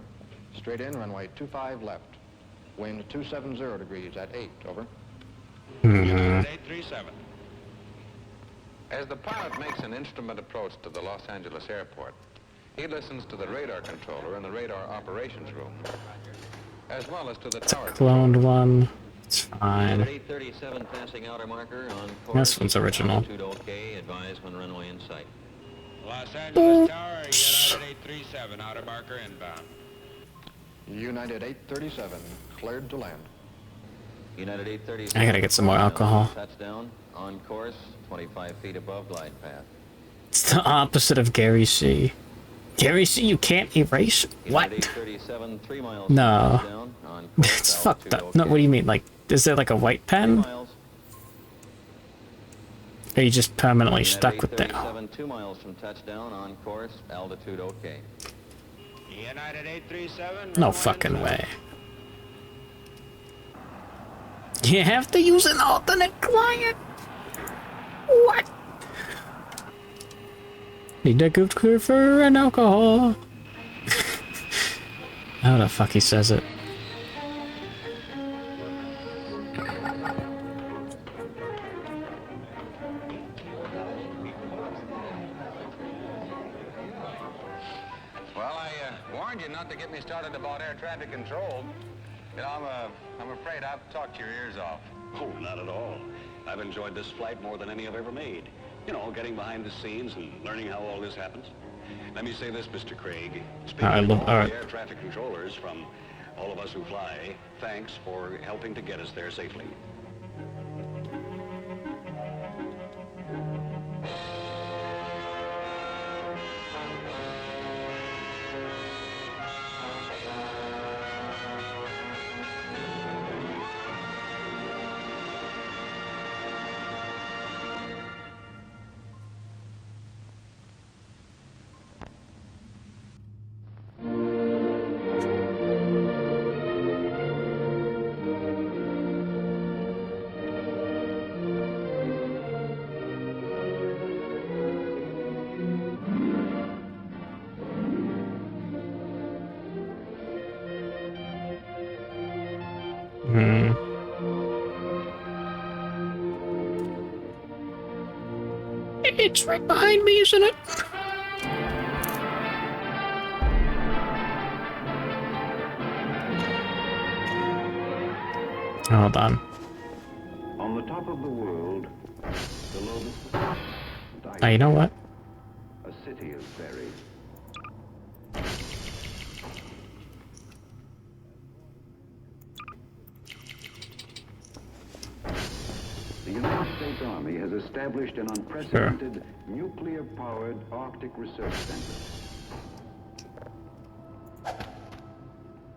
Straight in, runway 25 left. Wind 270 degrees at 8, over. United 837. As the pilot makes an instrument approach to the Los Angeles airport, he listens to the radar controller in the radar operations room, as well as to the tower. Cloned one. It's fine. 837 passing outer marker on course. This one's original. Altitude okay, advise when runway in sight. Los Angeles Tower, United 837, outer marker inbound. United 837, cleared to land. United 837. I gotta get some more alcohol. Touchdown, on course, 25 feet above glide path. It's the opposite of Gary C. Gary C, you can't erase? What? 837, 3 miles No. touchdown, on course, It's fucked altitude up. okay. No, what do you mean? Like, is there like a white 3 pen? miles. Or are you just permanently United stuck with that? 837, 2 miles from touchdown, on course, altitude okay. United 837. No fucking way. You have to use an alternate client? What? Need to go to Kerfur and alcohol. How the fuck he says it? Well, I warned you not to get me started about air traffic control. You know, I'm afraid I've talked your ears off. Oh, not at all. I've enjoyed this flight more than any I've ever made. You know, getting behind the scenes and learning how all this happens. Let me say this, Mr. Craig. Speaking of all the air traffic controllers, from all of us who fly, thanks for helping to get us there safely. It's right behind me, isn't it? Hold on. On the top of the world, below the... Oh, you know what? A city is buried. The United States Army has established an unprecedented nuclear-powered Arctic Research Center.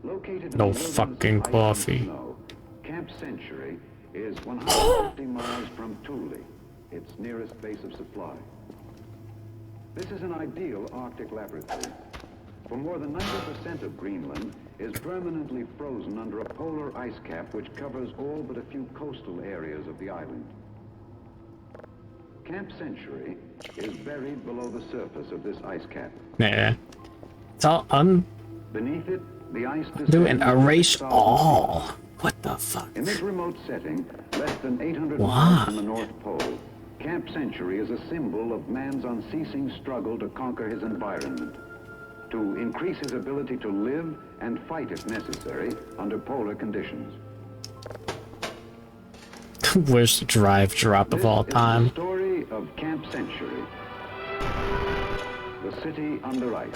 Located No in the fucking wilderness of ice and coffee. snow, Camp Century is 150 miles from Thule, its nearest base of supply. This is an ideal Arctic laboratory. For more than 90% of Greenland is permanently frozen under a polar ice cap which covers all but a few coastal areas of the island. Camp Century is buried below the surface of this ice cap. Yeah. It's all Beneath it, the ice do and descends erase 6,000 all. feet. What the fuck? In this remote setting, less than 800 Why? miles from the North Pole, Camp Century is a symbol of man's unceasing struggle to conquer his environment, to increase his ability to live and fight if necessary under polar conditions. Worst drive drop of all time. The story of Camp Century. The city under ice.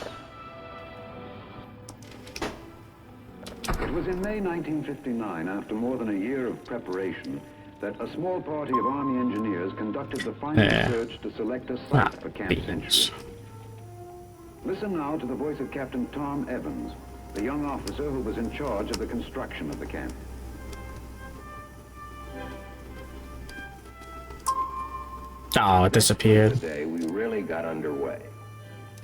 It was in May 1959, after more than a year of preparation, that a small party of Army engineers conducted the final search to select a site for Camp Century. Listen now to the voice of Captain Tom Evans, the young officer who was in charge of the construction of the camp. Oh, it disappeared. Today we really got underway.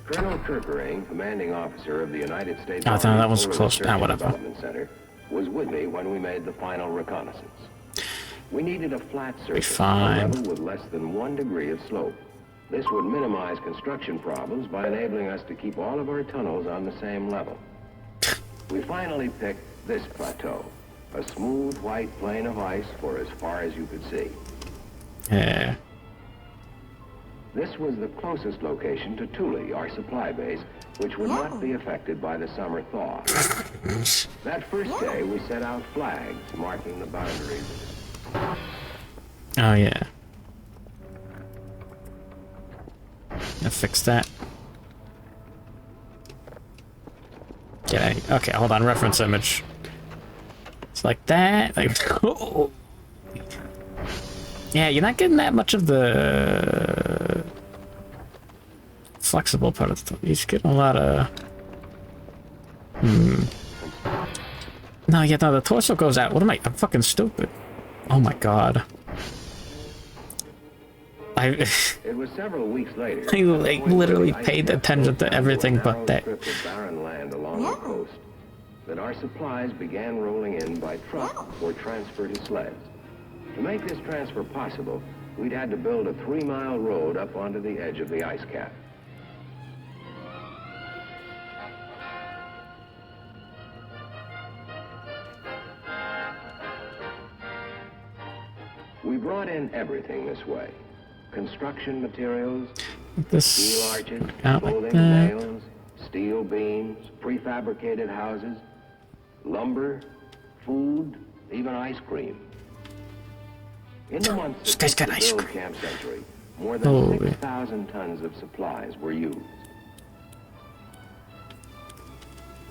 Colonel Kerfur, commanding officer of the United States Oh, Army that was Polar close. Research Ah, and whatever. Development Center, was with me when we made the final reconnaissance. We needed a flat surface, fine. level with less than 1 degree of slope. This would minimize construction problems by enabling us to keep all of our tunnels on the same level. We finally picked this plateau, a smooth white plain of ice for as far as you could see. Yeah. This was the closest location to Thule, our supply base, which would not be affected by the summer thaw. That first day, we set out flags marking the boundaries. Oh, yeah. I fixed that. Okay, okay, hold on, reference image. It's like that. Like, oh. Yeah, you're not getting that much of the flexible part of the stuff. You're just getting a lot of... No, yeah, no, the torso goes out. What am I? I'm fucking stupid. Oh my god. It was several weeks later. I like literally paid attention to everything but that. Strip of barren land along the coast that our supplies began rolling in by truck or transfer to sleds. To make this transfer possible, we'd had to build a 3-mile road up onto the edge of the ice cap. We brought in everything this way. Construction materials, steel arches, clothing, nails, steel beams, prefabricated houses, lumber, food, even ice cream. In the months that took to build Camp Century, more than 6,000 tons of supplies were used.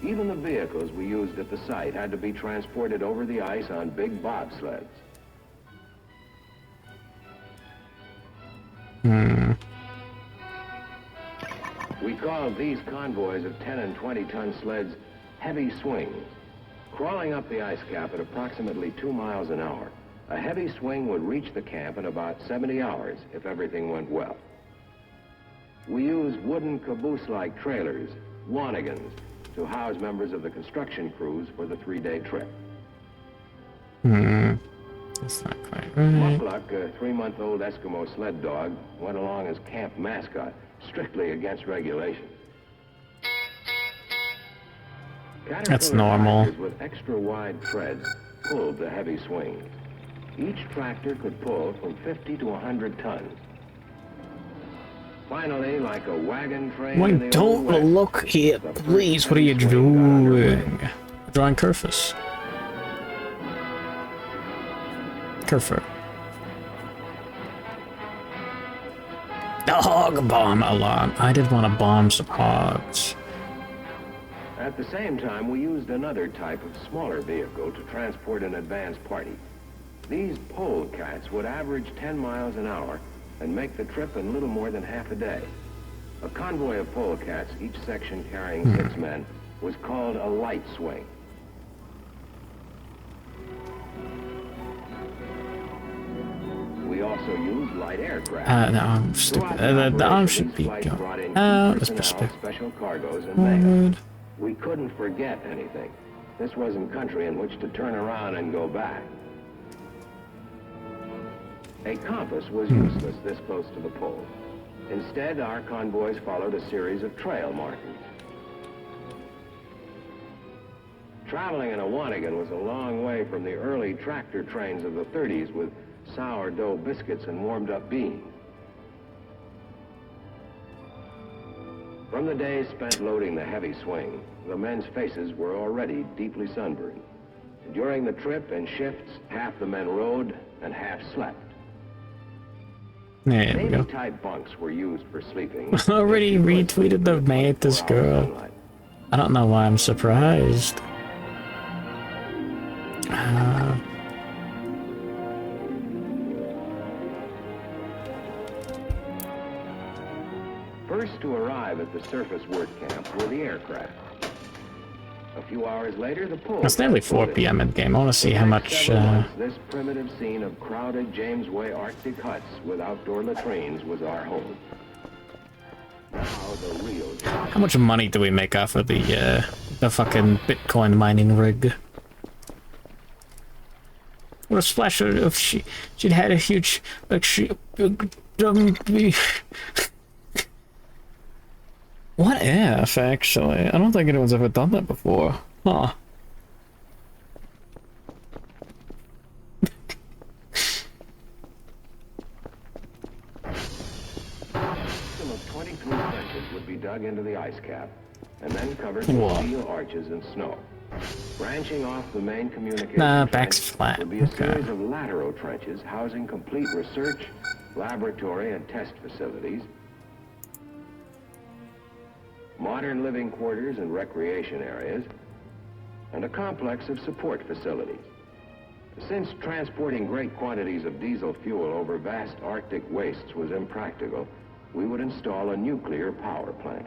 Even the vehicles we used at the site had to be transported over the ice on big bobsleds. We called these convoys of 10 and 20-ton sleds heavy swings. Crawling up the ice cap at approximately 2 miles an hour, a heavy swing would reach the camp in about 70 hours if everything went well. We used wooden caboose-like trailers, wanigans, to house members of the construction crews for the 3-day trip. That's not quite right. Mukluk, a 3-month-old Eskimo sled dog, went along as camp mascot, strictly against regulation. That's normal. Tractors with extra-wide treads pulled the heavy swings. Each tractor could pull from 50 to 100 tons. Finally, like a wagon train in the don't Old West, look here, please. What are you doing? Drawing Kerfur. Kerfur. The hog bomb alarm. I did want to bomb some hogs. At the same time, we used another type of smaller vehicle to transport an advance party. These polecats would average 10 miles an hour and make the trip in little more than half a day. A convoy of polecats, each section carrying 6 men, was called a light swing. We also used light aircraft. No, I'm stupid. The arm should be going. Oh, let's push it. Special cargoes and mail. We couldn't forget anything. This wasn't country in which to turn around and go back. A compass was useless this close to the pole. Instead, our convoys followed a series of trail markers. Traveling in a wanigan was a long way from the early tractor trains of the 30s with sourdough biscuits and warmed-up beans. From the days spent loading the heavy swing, the men's faces were already deeply sunburned. During the trip and shifts, half the men rode and half slept. There we go. Navy-type bunks were used for sleeping. Already retweeted the Mantis girl. I don't know why I'm surprised. First to arrive at the surface work camp were the aircraft. A few hours later, the pull. It's nearly 4 p.m. in the game. I want to see how much. This primitive scene of crowded James Way Arctic huts with outdoor latrines was our home. Now the real. How much money do we make off of the fucking Bitcoin mining rig? What a splash of she'd had a huge What if, actually? I don't think anyone's ever done that before. Huh. System of 23 trenches would be dug into the ice cap and then covered with steel arches and snow. Branching off the main communication back's flat. would be a series of lateral trenches housing complete research, laboratory, and test facilities, modern living quarters and recreation areas, and a complex of support facilities. Since transporting great quantities of diesel fuel over vast Arctic wastes was impractical, we would install a nuclear power plant.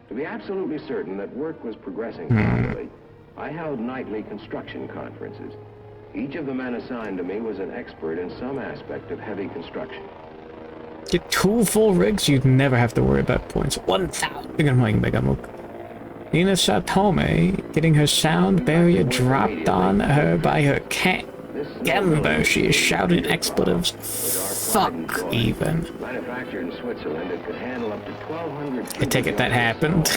To be absolutely certain that work was progressing properly, I held nightly construction conferences. Each of the men assigned to me was an expert in some aspect of heavy construction. Get 2 full rigs, you'd never have to worry about points. 1,000. Nina Satome getting her sound barrier dropped on her by her cat. Gambo, she is shouting expletives. Fuck, even. Manufactured in Switzerland, it could handle up to 1,200. I take it that happened.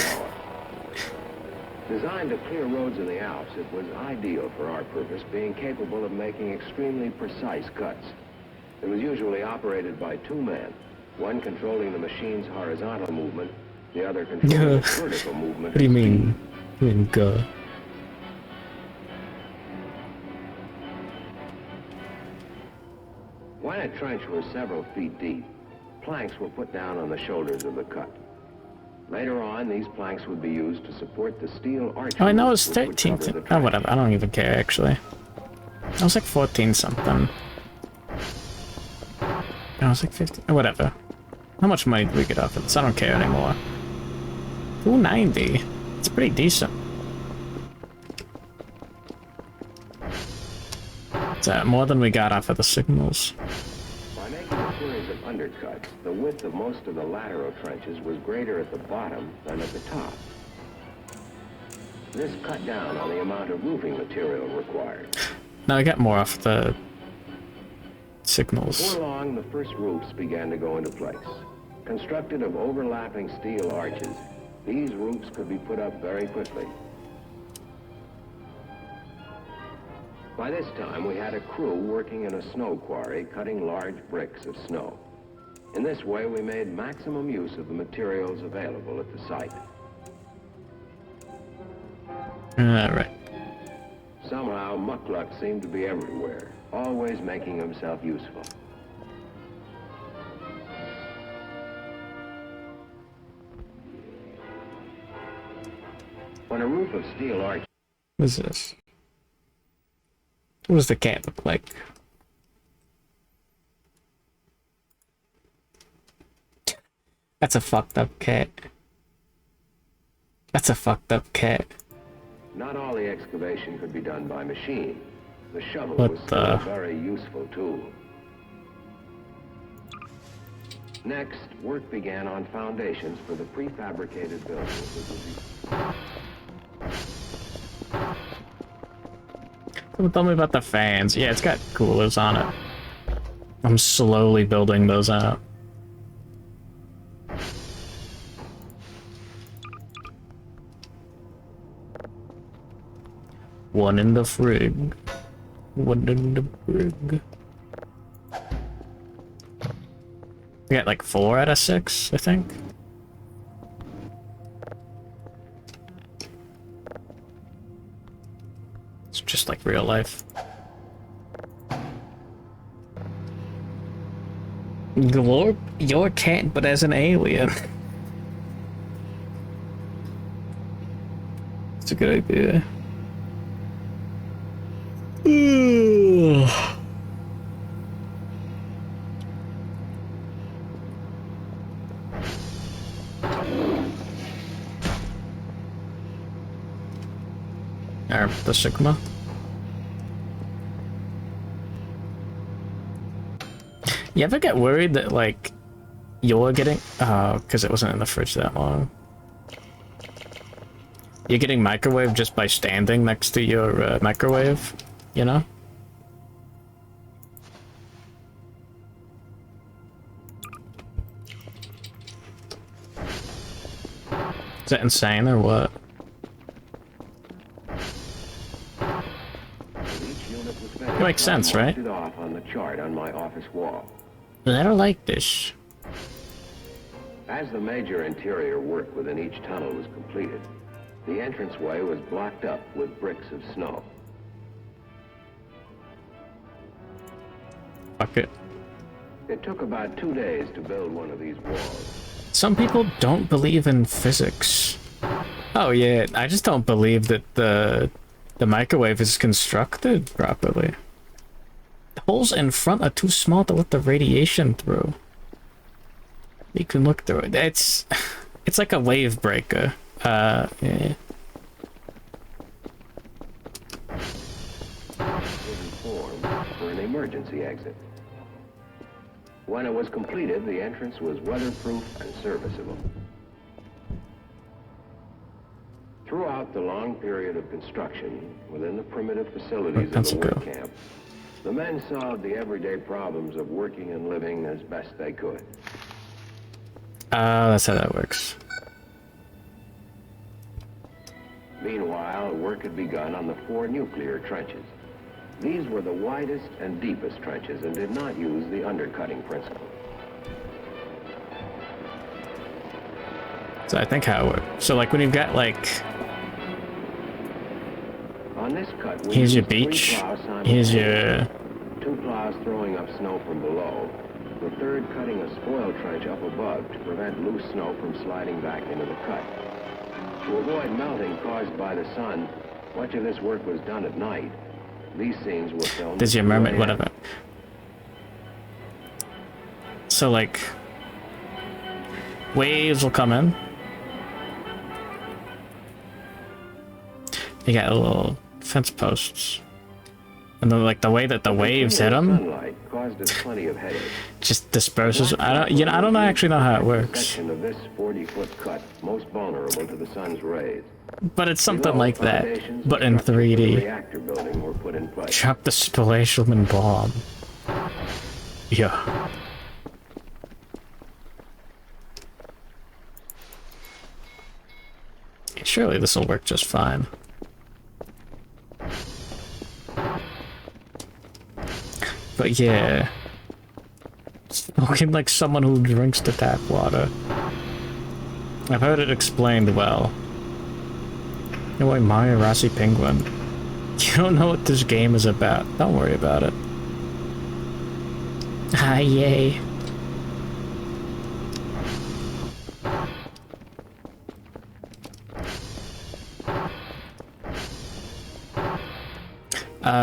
Designed to clear roads in the Alps, it was ideal for our purpose, being capable of making extremely precise cuts. It was usually operated by 2 men, one controlling the machine's horizontal movement, the other controlling its vertical movement. What do you mean? Go. When a trench was several feet deep, planks were put down on the shoulders of the cut. Later on, these planks would be used to support the steel arches. Oh, I know it's 13. Oh, whatever. I don't even care, actually. I was like 14 something. I was like 50. Oh, whatever. How much money did we get off of this? I don't care anymore. 290. It's pretty decent. It's more than we got off of the signals. By making a series of undercuts, the width of most of the lateral trenches was greater at the bottom than at the top. This cut down on the amount of roofing material required. Now I got more off the signals. Before long, the first roofs began to go into place. Constructed of overlapping steel arches, these roofs could be put up very quickly. By this time, we had a crew working in a snow quarry, cutting large bricks of snow. In this way, we made maximum use of the materials available at the site. Alright. Somehow, Muckluck seemed to be everywhere, always making himself useful. When a roof of steel arch... What is this? What does the cat look like? That's a fucked up cat. That's a fucked up cat. Not all the excavation could be done by machine. The shovel What was still a very useful tool. Next, work began on foundations for the prefabricated buildings that would be... Someone tell me about the fans. Yeah, it's got coolers on it. I'm slowly building those out. One in the frig. One in the frig. We got like 4 out of 6, I think. It's just like real life. Your cat, but as an alien. It's a good idea. The Sigma. You ever get worried that, like, you're getting... Oh, because it wasn't in the fridge that long. You're getting microwaved just by standing next to your microwave, you know? Is that insane or what? It makes sense, right? It off on the chart on my office wall. I don't like this. As the major interior work within each tunnel was completed, the entranceway was blocked up with bricks of snow. Fuck it. It took about 2 days to build one of these walls. Some people don't believe in physics. Oh yeah, I just don't believe that the microwave is constructed properly. The holes in front are too small to let the radiation through. You can look through it. It's like a wave breaker. Yeah. Formed for an emergency exit. When it was completed, the entrance was weatherproof and serviceable. Throughout the long period of construction, within the primitive facilities of the work camp, the men solved the everyday problems of working and living as best they could. That's how that works. Meanwhile, work had begun on the 4 nuclear trenches. These were the widest and deepest trenches and did not use the undercutting principle. So I think how it works. So like when you've got like... On this cut, we here's your used 3 beach. plows Here's your... 2 plows throwing up snow from below, the third cutting a spoil trench up above to prevent loose snow from sliding back into the cut. To avoid melting caused by the sun, much of this work was done at night. These scenes were filmed... There's your mermaid, whatever. So like... waves will come in. You got little fence posts. And then like the way that the waves hit them caused us plenty of headache. just disperses. I don't actually know how it works. Section of this 40-foot cut most vulnerable to the sun's rays. But it's something like that, but in 3D. Reactor building were put in place. Drop the spatial bomb. Yeah. Surely this will work just fine. But yeah, looking like someone who drinks the tap water. I've heard it explained well. No way, Mario Rossi Penguin. You don't know what this game is about. Don't worry about it. Ah, yay.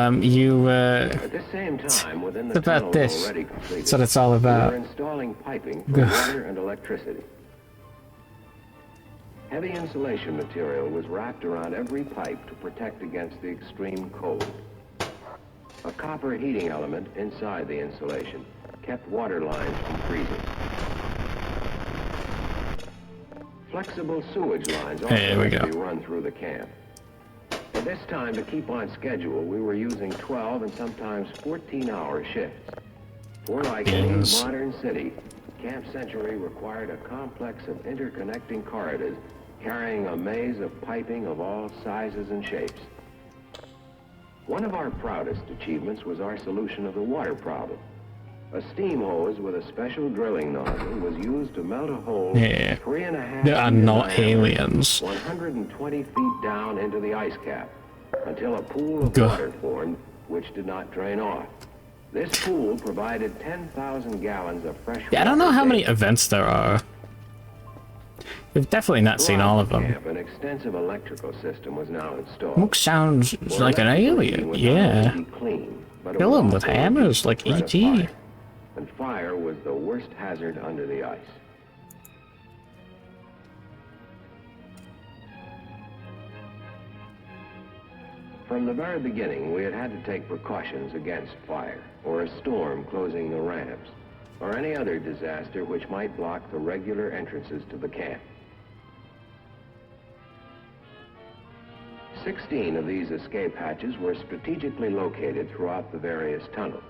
At the same time, within the it's about this. already completed, That's what it's all about. we were installing piping for water and electricity. Heavy insulation material was wrapped around every pipe to protect against the extreme cold. A copper heating element inside the insulation kept water lines from freezing. Flexible sewage lines also had to be run through the camp. At this time, to keep on schedule, we were using 12 and sometimes 14-hour shifts. For like any modern city, Camp Century required a complex of interconnecting corridors carrying a maze of piping of all sizes and shapes. One of our proudest achievements was our solution of the water problem. A steam hose with a special drilling nozzle was used to melt a hole 3.5 They are not aliens. 120 feet down into the ice cap until a pool of water formed which did not drain off. This pool provided 10,000 gallons of fresh water. Yeah, I don't know how many daily. events there are. We've definitely not seen all of them. Camp, an extensive electrical system was now installed. Mook sounds like an alien. Yeah. Kill him with hammers like E.T. And fire was the worst hazard under the ice. From the very beginning, we had to take precautions against fire, or a storm closing the ramps, or any other disaster which might block the regular entrances to the camp. 16 of these escape hatches were strategically located throughout the various tunnels.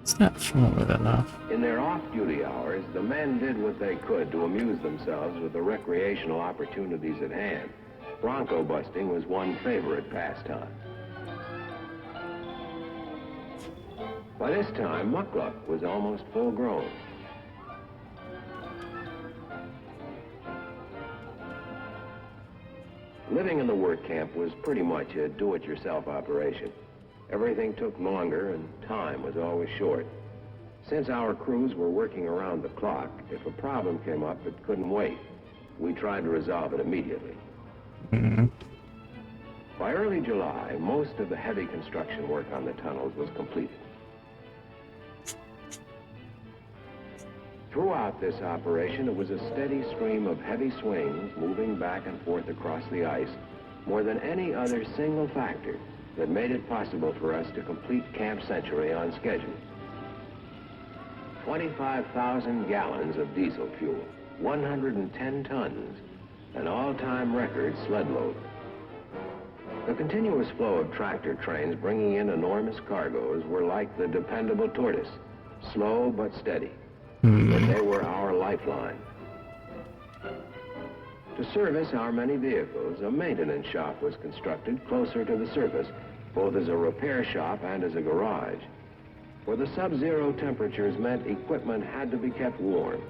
It's not fluid enough. In their off-duty hours, the men did what they could to amuse themselves with the recreational opportunities at hand. Bronco busting was one favorite pastime. By this time, Muckluck was almost full grown. Living in the work camp was pretty much a do-it-yourself operation. Everything took longer and time was always short. Since our crews were working around the clock, if a problem came up, it couldn't wait. We tried to resolve it immediately. By early July, most of the heavy construction work on the tunnels was completed. Throughout this operation, it was a steady stream of heavy swings moving back and forth across the ice, more than any other single factor that made it possible for us to complete Camp Century on schedule. 25,000 gallons of diesel fuel, 110 tons, an all-time record sled load. The continuous flow of tractor trains bringing in enormous cargoes were like the dependable tortoise, slow but steady. But they were our lifeline. To service our many vehicles, a maintenance shop was constructed closer to the surface, both as a repair shop and as a garage. For the sub-zero temperatures meant equipment had to be kept warm.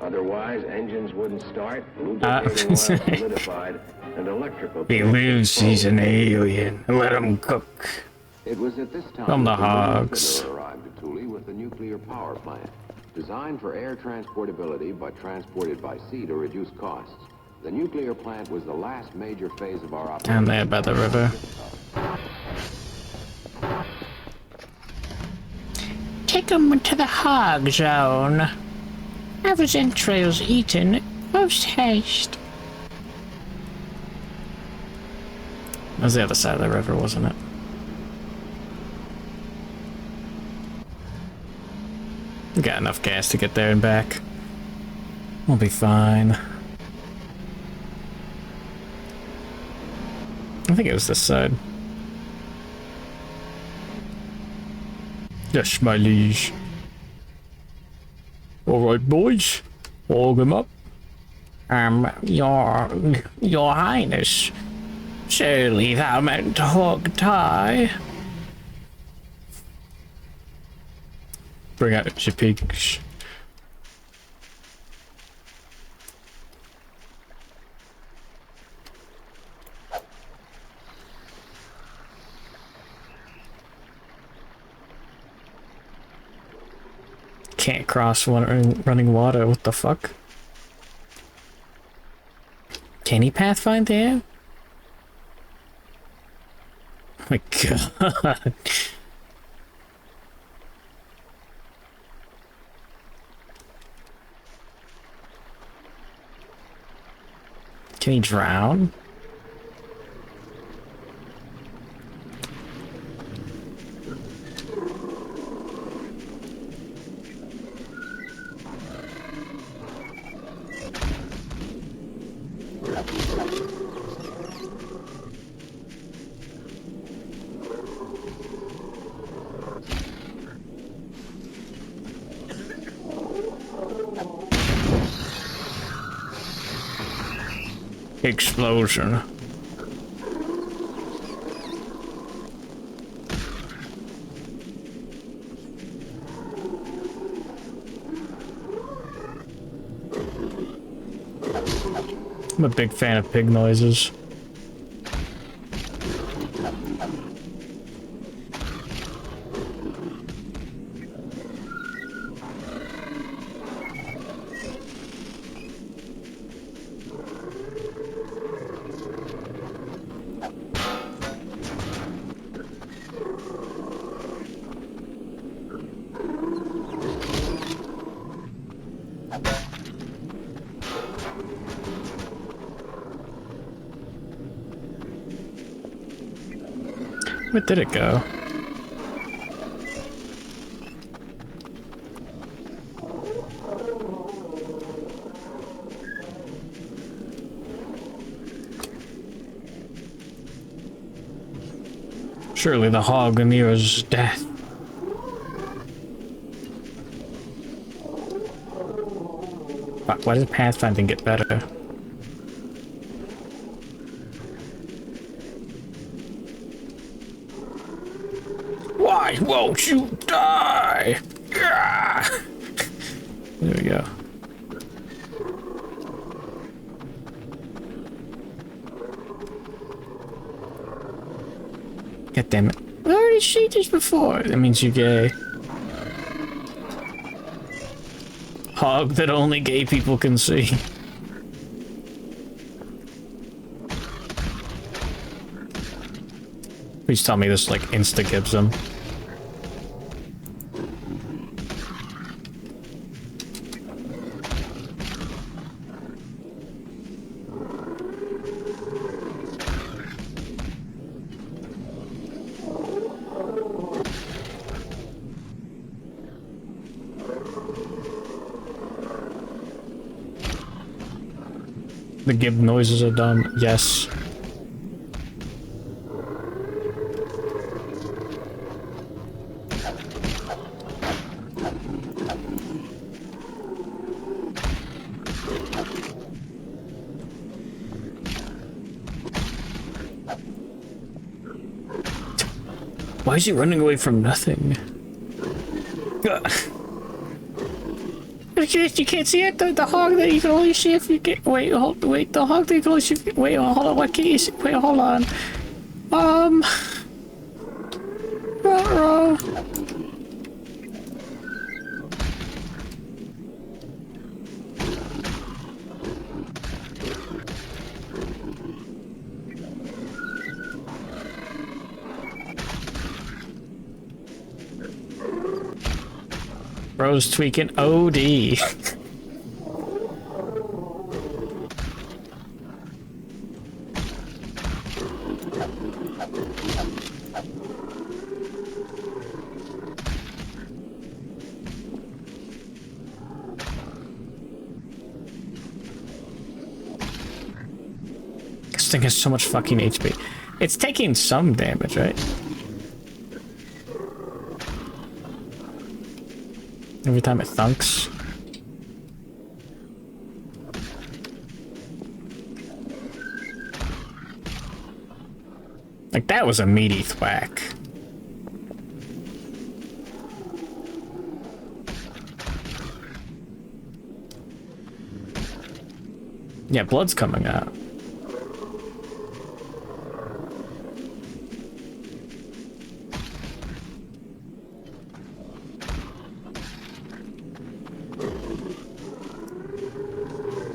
Otherwise, engines wouldn't start, lubricating oil solidified, and electrical... Believes he's an alien. Let him cook. It was at this time From the that hogs. Fiddler arrived at Thule with the nuclear power plant. Designed for air transportability, but transported by sea to reduce costs, the nuclear plant was the last major phase of our operation. Down there by the river. Take him to the hog zone. Have his entrails eaten post haste. That was the other side of the river, wasn't it? We got enough gas to get there and back. We'll be fine. I think it was this side. Yes, my liege. Alright, boys. Hog him up. Your Highness. Surely thou meant to hog tie. Bring out your pigs. Can't cross running water, what the fuck? Can he pathfind there? Oh my god. Can he drown? Explosion. I'm a big fan of pig noises. Where did it go? Surely the hog nears death. Fuck, why does pathfinding get better? Why won't you die? Yeah. There we go. God damn it. I already seen this before. That means you're gay. Hog that only gay people can see. Please tell me this like insta-gives them. The gib noises are dumb. Yes. Why is he running away from nothing? You can't see it. The hog that you can only see if you get. Wait, the hog that you can only see. Wait, hold on. What can you see? Wait, hold on. Ruh-roh. Bro's tweaking OD. This thing has so much fucking HP. It's taking some damage, right? Every time it thunks. Like, that was a meaty thwack. Yeah, blood's coming out.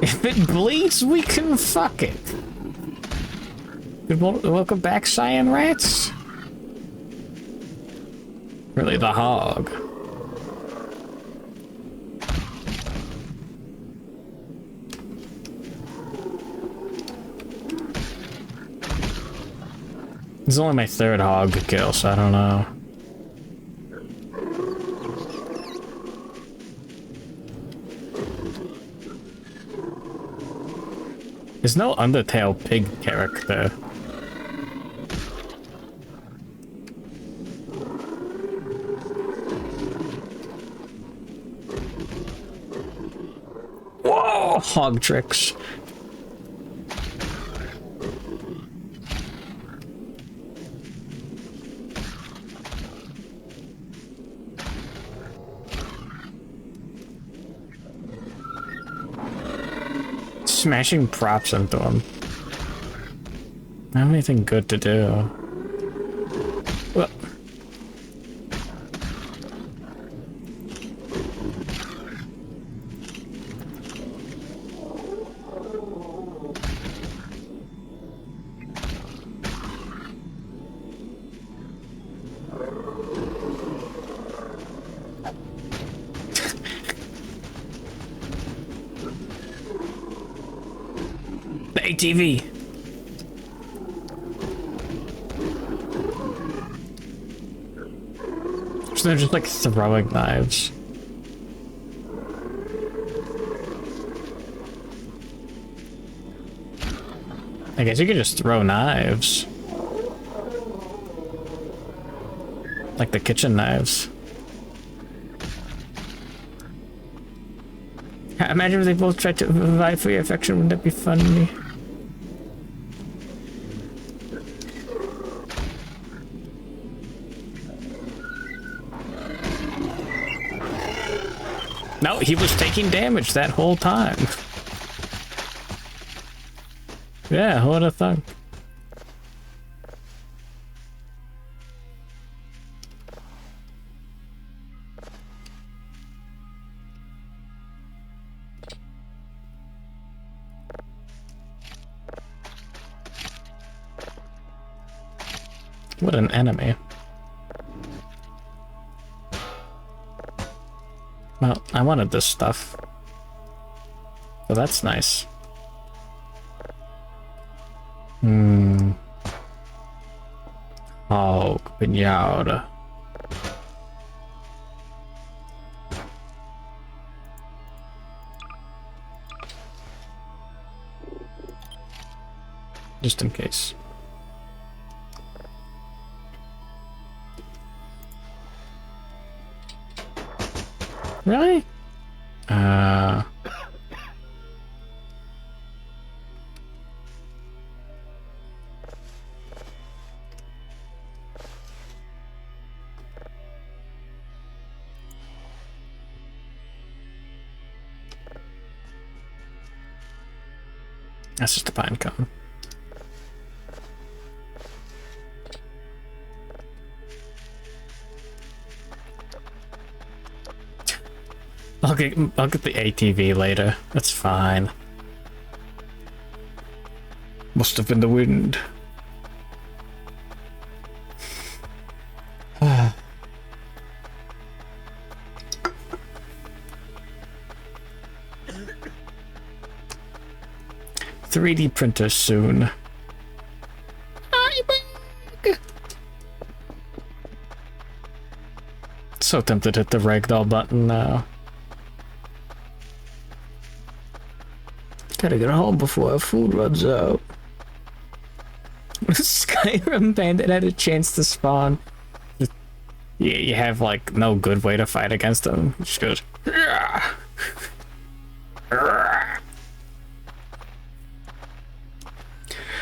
If it bleeds, we can fuck it. Welcome back, Cyan Rats. Really, the hog. This is only my third hog kill, so I don't know. There's no Undertale pig character. Whoa! Hog tricks. Smashing props into him. I don't have anything good to do. Well. ATV. So they're just like throwing knives. I guess you could just throw knives. Like the kitchen knives. Imagine if they both tried to vie for your affection, wouldn't that be funny? No, he was taking damage that whole time. Yeah, who would have thunk? What an enemy. Well, I wanted this stuff. So that's nice. Oh, pinata. Just in case. Really? That's just a pine cone. I'll get the ATV later. That's fine. Must have been the wind. 3D printer soon. So tempted to hit the ragdoll button now. Gotta get home before our food runs out. Skyrim bandit had a chance to spawn. You have like no good way to fight against them. Just goes.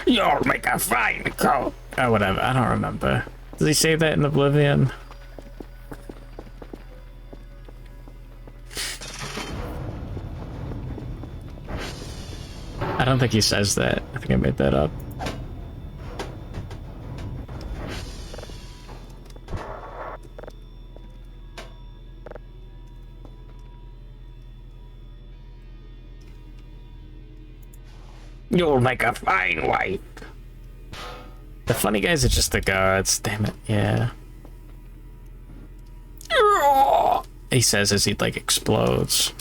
You'll make a fine coat. Oh, whatever. I don't remember. Does he say that in Oblivion? I don't think he says that. I think I made that up. You'll make a fine wife. The funny guys are just the guards. Damn it. Yeah. He says as he like explodes.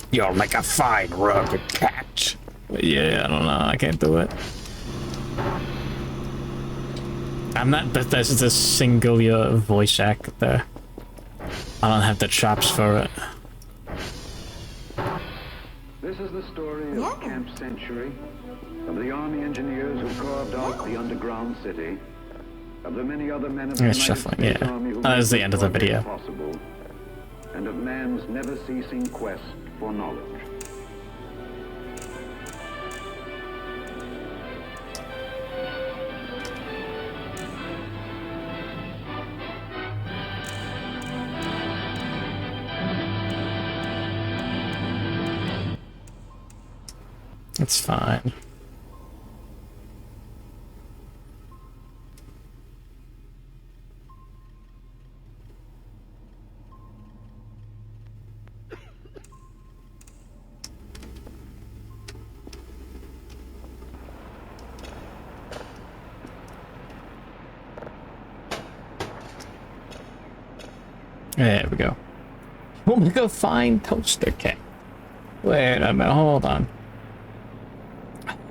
You'll make a fine rugged cat. But yeah, I don't know. I can't do it. I'm not. This is a singular voice actor. I don't have the chops for it. This is the story of Camp Century, of the Army engineers who carved out the underground city, of the many other men of the United States Army who that was the end of the video. Possible, and of man's never-ceasing quest for knowledge. It's fine. There we go. Want me to go find toaster cake? Wait a minute, hold on.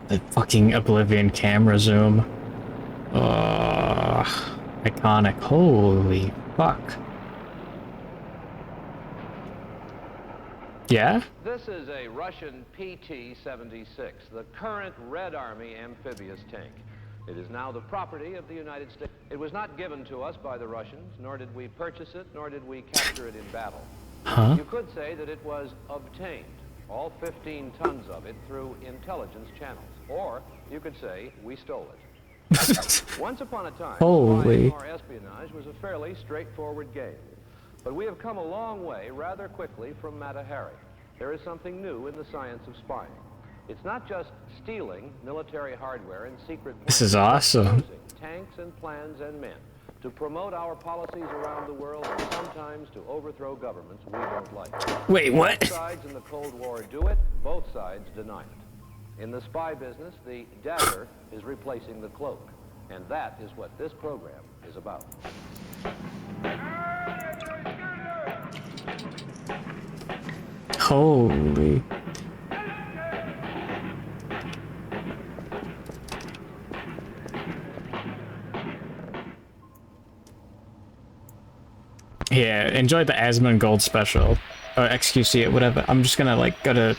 The fucking Oblivion camera zoom. I Iconic. Holy fuck. Yeah? This is a Russian PT-76, the current Red Army amphibious tank. It is now the property of the United States. It was not given to us by the Russians, nor did we purchase it, nor did we capture it in battle. Huh? You could say that it was obtained, all 15 tons of it, through intelligence channels. Or you could say we stole it. Once upon a time, Holy. spying or espionage was a fairly straightforward game. But we have come a long way rather quickly from Mata Hari. There is something new in the science of spying. It's not just stealing military hardware and secret plans. This is awesome. Using tanks and plans and men to promote our policies around the world and sometimes to overthrow governments we don't like. Wait, what? Both sides in the Cold War do it, both sides deny it. In the spy business, the dagger is replacing the cloak. And that is what this program is about. Holy. Yeah, enjoy the Asmund Gold special. Or XQC or whatever. I'm just gonna like go to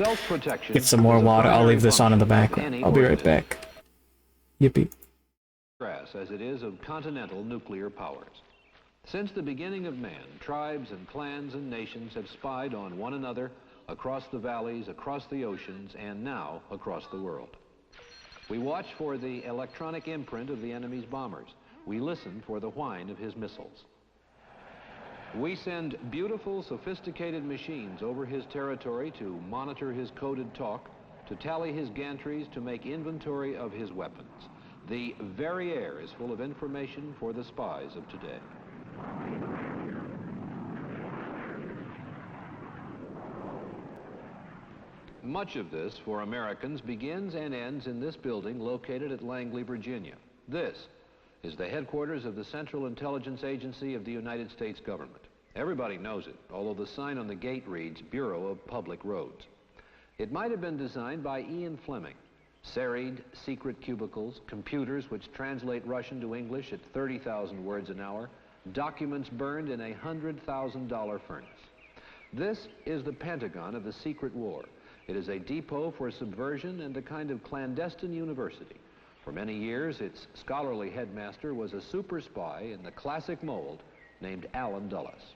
get some more water. I'll leave this on in the background. I'll be right back. Yippee. As it is of continental nuclear powers. Since the beginning of man, tribes and clans and nations have spied on one another across the valleys, across the oceans, and now across the world. We watch for the electronic imprint of the enemy's bombers. We listen for the whine of his missiles. We send beautiful, sophisticated machines over his territory to monitor his coded talk, to tally his gantries, to make inventory of his weapons. The very air is full of information for the spies of today. Much of this, for Americans, begins and ends in this building located at Langley, Virginia. This is the headquarters of the Central Intelligence Agency of the United States government. Everybody knows it, although the sign on the gate reads Bureau of Public Roads. It might have been designed by Ian Fleming. Serried, secret cubicles, computers which translate Russian to English at 30,000 words an hour, documents burned in a $100,000 furnace. This is the Pentagon of the secret war. It is a depot for subversion and a kind of clandestine university. For many years, its scholarly headmaster was a super spy in the classic mold named Allen Dulles.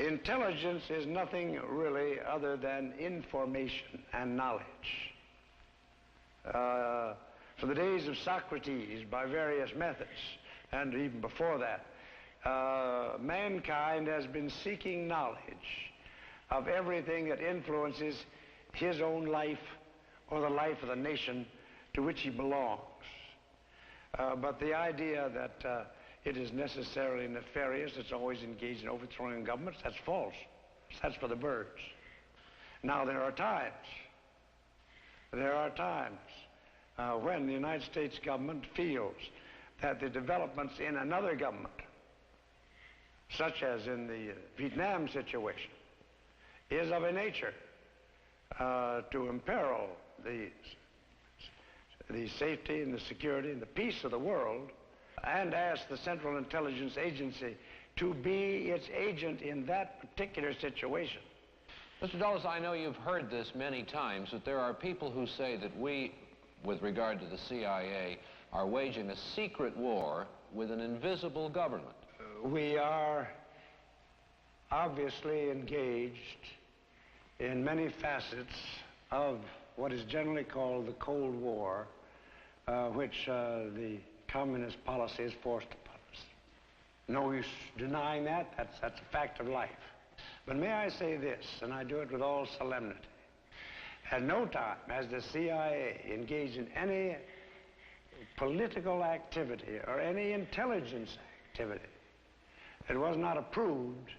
Intelligence is nothing really other than information and knowledge. For the days of Socrates, by various methods, and even before that, mankind has been seeking knowledge of everything that influences his own life or the life of the nation to which he belongs. But the idea that it is necessarily nefarious, it's always engaged in overthrowing governments, that's false. That's for the birds. Now, there are times when the United States government feels that the developments in another government, such as in the Vietnam situation, is of a nature to imperil the safety and the security and the peace of the world, and ask the Central Intelligence Agency to be its agent in that particular situation. Mr. Dulles, I know you've heard this many times, but there are people who say that we, with regard to the CIA, are waging a secret war with an invisible government. We are obviously engaged in many facets of what is generally called the Cold War, which the communist policy is forced upon us. No use denying that. That's a fact of life. But may I say this, and I do it with all solemnity. At no time has the CIA engaged in any political activity or any intelligence activity that was not approved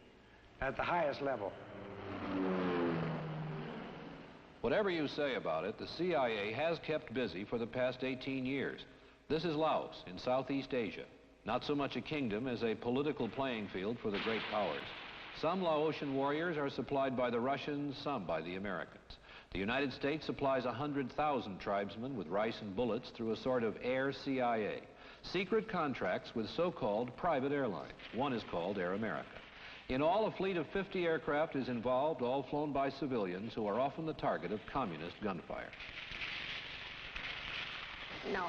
at the highest level. Whatever you say about it, the CIA has kept busy for the past 18 years. This is Laos in Southeast Asia, not so much a kingdom as a political playing field for the great powers. Some Laotian warriors are supplied by the Russians, some by the Americans. The United States supplies 100,000 tribesmen with rice and bullets through a sort of air CIA. secret contracts with so-called private airlines. One is called Air America. In all, a fleet of 50 aircraft is involved, all flown by civilians who are often the target of communist gunfire. No.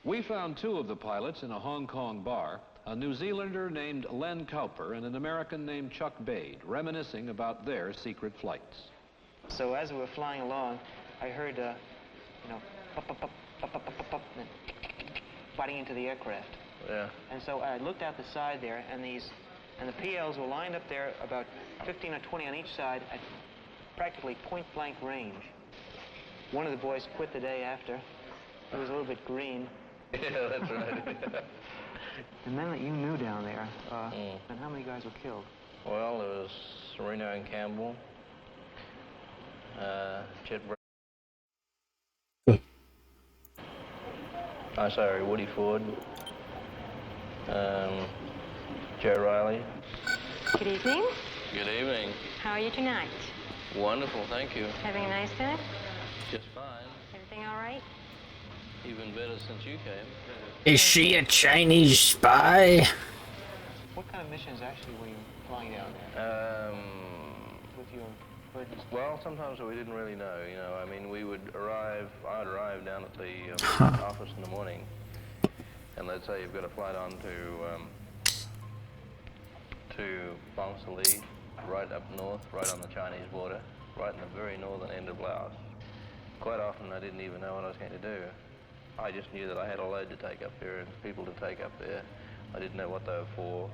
We found two of the pilots in a Hong Kong bar, a New Zealander named Len Kerfur and an American named Chuck Bade, reminiscing about their secret flights. So as we were flying along, I heard, you know, pop, pop, pop, pop, pop, pop, pop, and biting into the aircraft. Yeah. And so I looked out the side there, and the PLs were lined up there about 15 or 20 on each side at practically point-blank range. One of the boys quit the day after. He was a little bit green. Yeah, that's right. The men that you knew down there, and how many guys were killed? Well, there was Sereno and Campbell, Chet Woody Ford, Joe Riley. Good evening. Good evening. How are you tonight? Wonderful, thank you. Having a nice time? Just fine. Everything all right? Even better since you came. Is she a Chinese spy? What kind of missions actually were you flying down there? With your birds? Well, sometimes we didn't really know, you know. I mean, I'd arrive down at the office in the morning, and they'd say you've got a flight on to Bang Sali, right up north, right on the Chinese border, right in the very northern end of Laos. Quite often I didn't even know what I was going to do. I just knew that I had a load to take up there and people to take up there. I didn't know what they were for.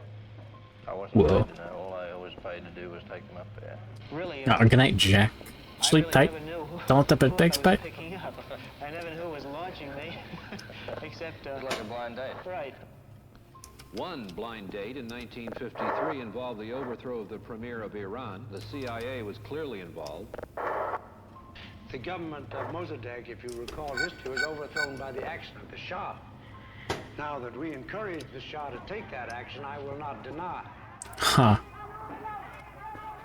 I wasn't paid to know. All I was paid to do was take them up there. Really? Good night, Jack. Sleep tight. Don't let the big bags bite. I never knew who was launching me, except... It's like a blind date. Right. One blind date in 1953 involved the overthrow of the premier of Iran. The CIA was clearly involved. The government of Mossadegh, if you recall history, was overthrown by the action of the Shah. Now that we encouraged the Shah to take that action, I will not deny. Huh.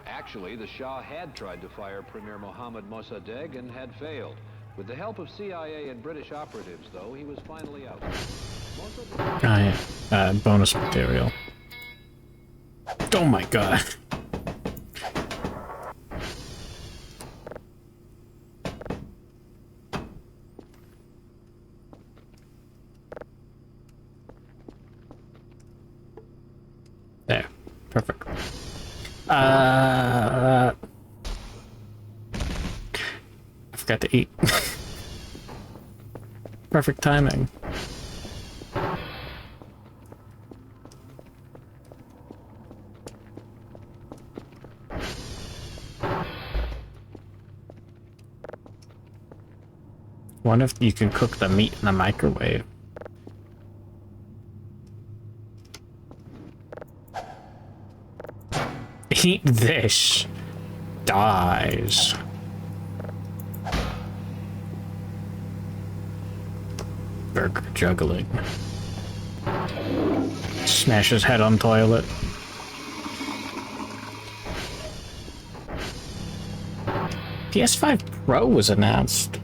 Actually, the Shah had tried to fire Premier Mohammad Mossadegh and had failed. With the help of CIA and British operatives, though, he was finally out. Bonus material. Oh my god. There. Perfect. I forgot to eat. Perfect timing. Wonder if you can cook the meat in the microwave. Eat this. Dies. Burger juggling. Smash his head on toilet. PS5 Pro was announced.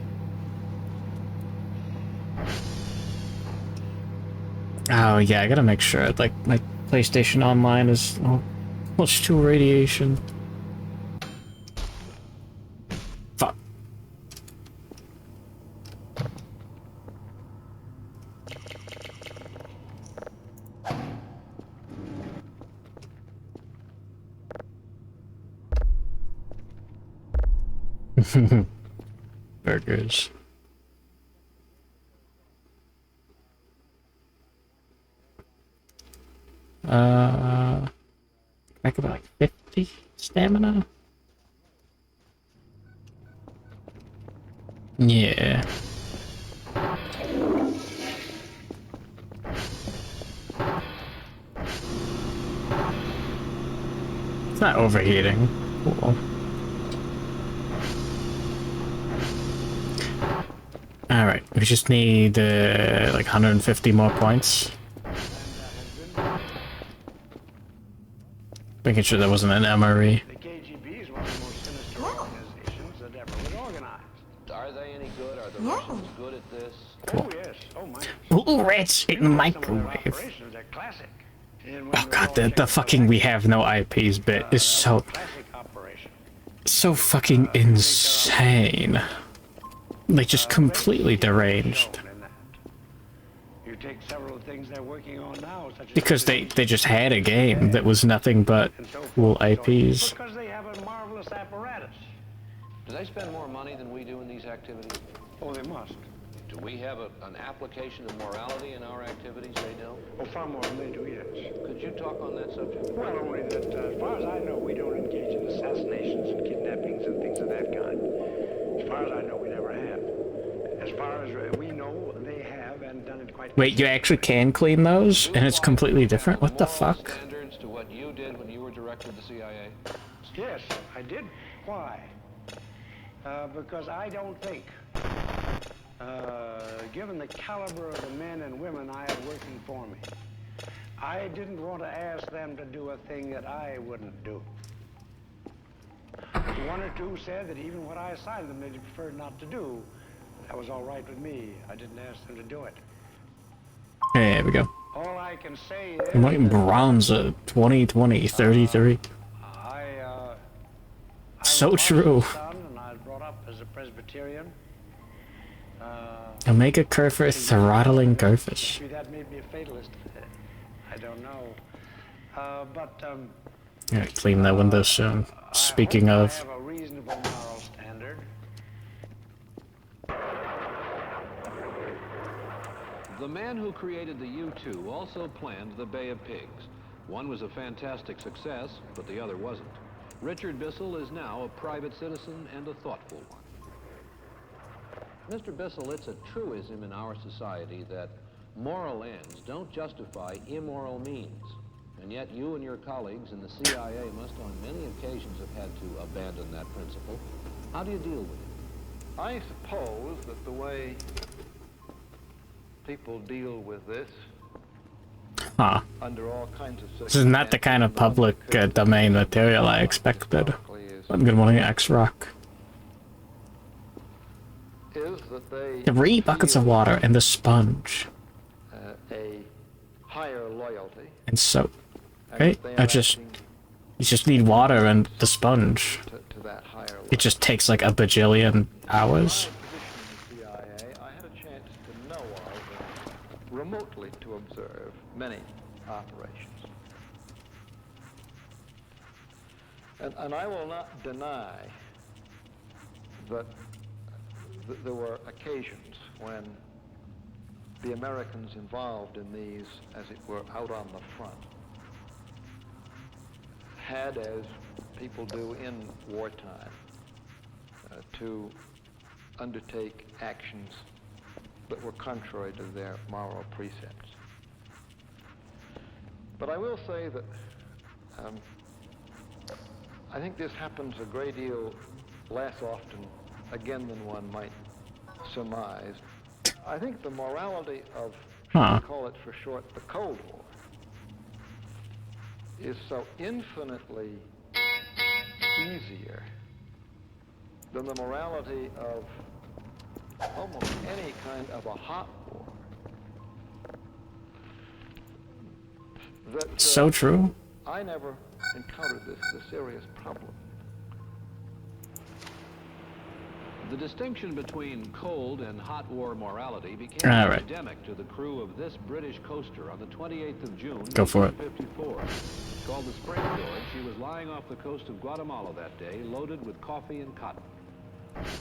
Oh yeah, I gotta make sure like my PlayStation Online is close to radiation. Fuck. Burgers. I could like 50 stamina. Yeah. It's not overheating. Cool. Alright, we just need like 150 more points. Making sure that wasn't an MRE. The KGB is one of the most sinister organizations that ever was organized. Are they any good? Are the Russians good at this? Oh, yes. Oh, too rich in microwave. Oh god, the fucking we have no IPs bit is so fucking insane. Like just completely deranged. You take several things they're working on now, such as Because they just had a game that was nothing but cool IPs. because they have a marvelous apparatus. Do they spend more money than we do in these activities? Oh, they must. Do we have an application of morality in our activities they don't? Oh, far more than they do, yes. Could you talk on that subject? Well, only that, as far as I know, we don't engage in assassinations and kidnappings and things of that kind. As far as I know, we never have. As far as we know, they have and done it quite. Wait, you actually can clean those, and it's completely different? What the fuck? Standards to what you did when you were director of the CIA? Yes, I did. Why? Because I don't think, given the caliber of the men and women I had working for me, I didn't want to ask them to do a thing that I wouldn't do. One or two said that even what I assigned them, they preferred not to do. That was all right with me. I didn't ask them to do it. There we go. All I can say is... I'm like Bronza 2020 33. So true. And I was brought up as a Presbyterian. Omega Kerfur throttling Kerfus. Maybe that made me a fatalist. I don't know. Yeah, clean that window soon. Speaking of. I have a reasonable moral standard. The man who created the U-2 also planned the Bay of Pigs. One was a fantastic success, but the other wasn't. Richard Bissell is now a private citizen and a thoughtful one. Mr. Bissell, it's a truism in our society that moral ends don't justify immoral means. And yet you and your colleagues in the CIA must on many occasions have had to abandon that principle. How do you deal with it? I suppose that the way people deal with this, under all kinds of This is not the kind of public domain material I expected. Good morning, X-Rock. is that they 3 buckets of water and the sponge. A higher loyalty. And soap. Okay, you just need water and the sponge. To that higher level. It just takes like a bajillion hours. CIA, I had a chance to know of and remotely to observe many operations. And I will not deny that there were occasions when the Americans involved in these, as it were, out on the front, had, as people do in wartime, to undertake actions that were contrary to their moral precepts. But I will say that I think this happens a great deal less often, again, than one might surmise. I think the morality of, we call it for short, the Cold War, is so infinitely easier than the morality of almost any kind of a hot war. That, so true. I never encountered this as a serious problem. The distinction between cold and hot war morality became epidemic to the crew of this British coaster on the 28th of June, 1954. Called the Spring Fjord, she was lying off the coast of Guatemala that day, loaded with coffee and cotton.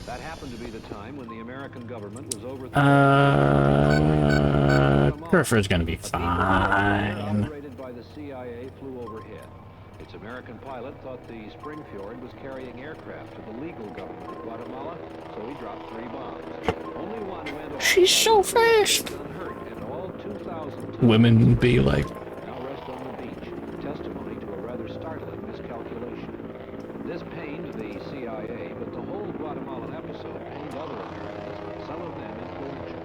That happened to be the time when the American government was overthrown. Kerfur's gonna be fine. Operated by the CIA flew overhead. Its American pilot thought the Spring Fjord was carrying aircraft to the legal government of Guatemala, so he dropped 3 bombs. Only one went off. She's so fast. Unhurt, and all 2,000 Women be like. now rest on the beach, testimony to a rather startling miscalculation. This pained the CIA, but the whole Guatemalan episode pained other Americans, some of them influential.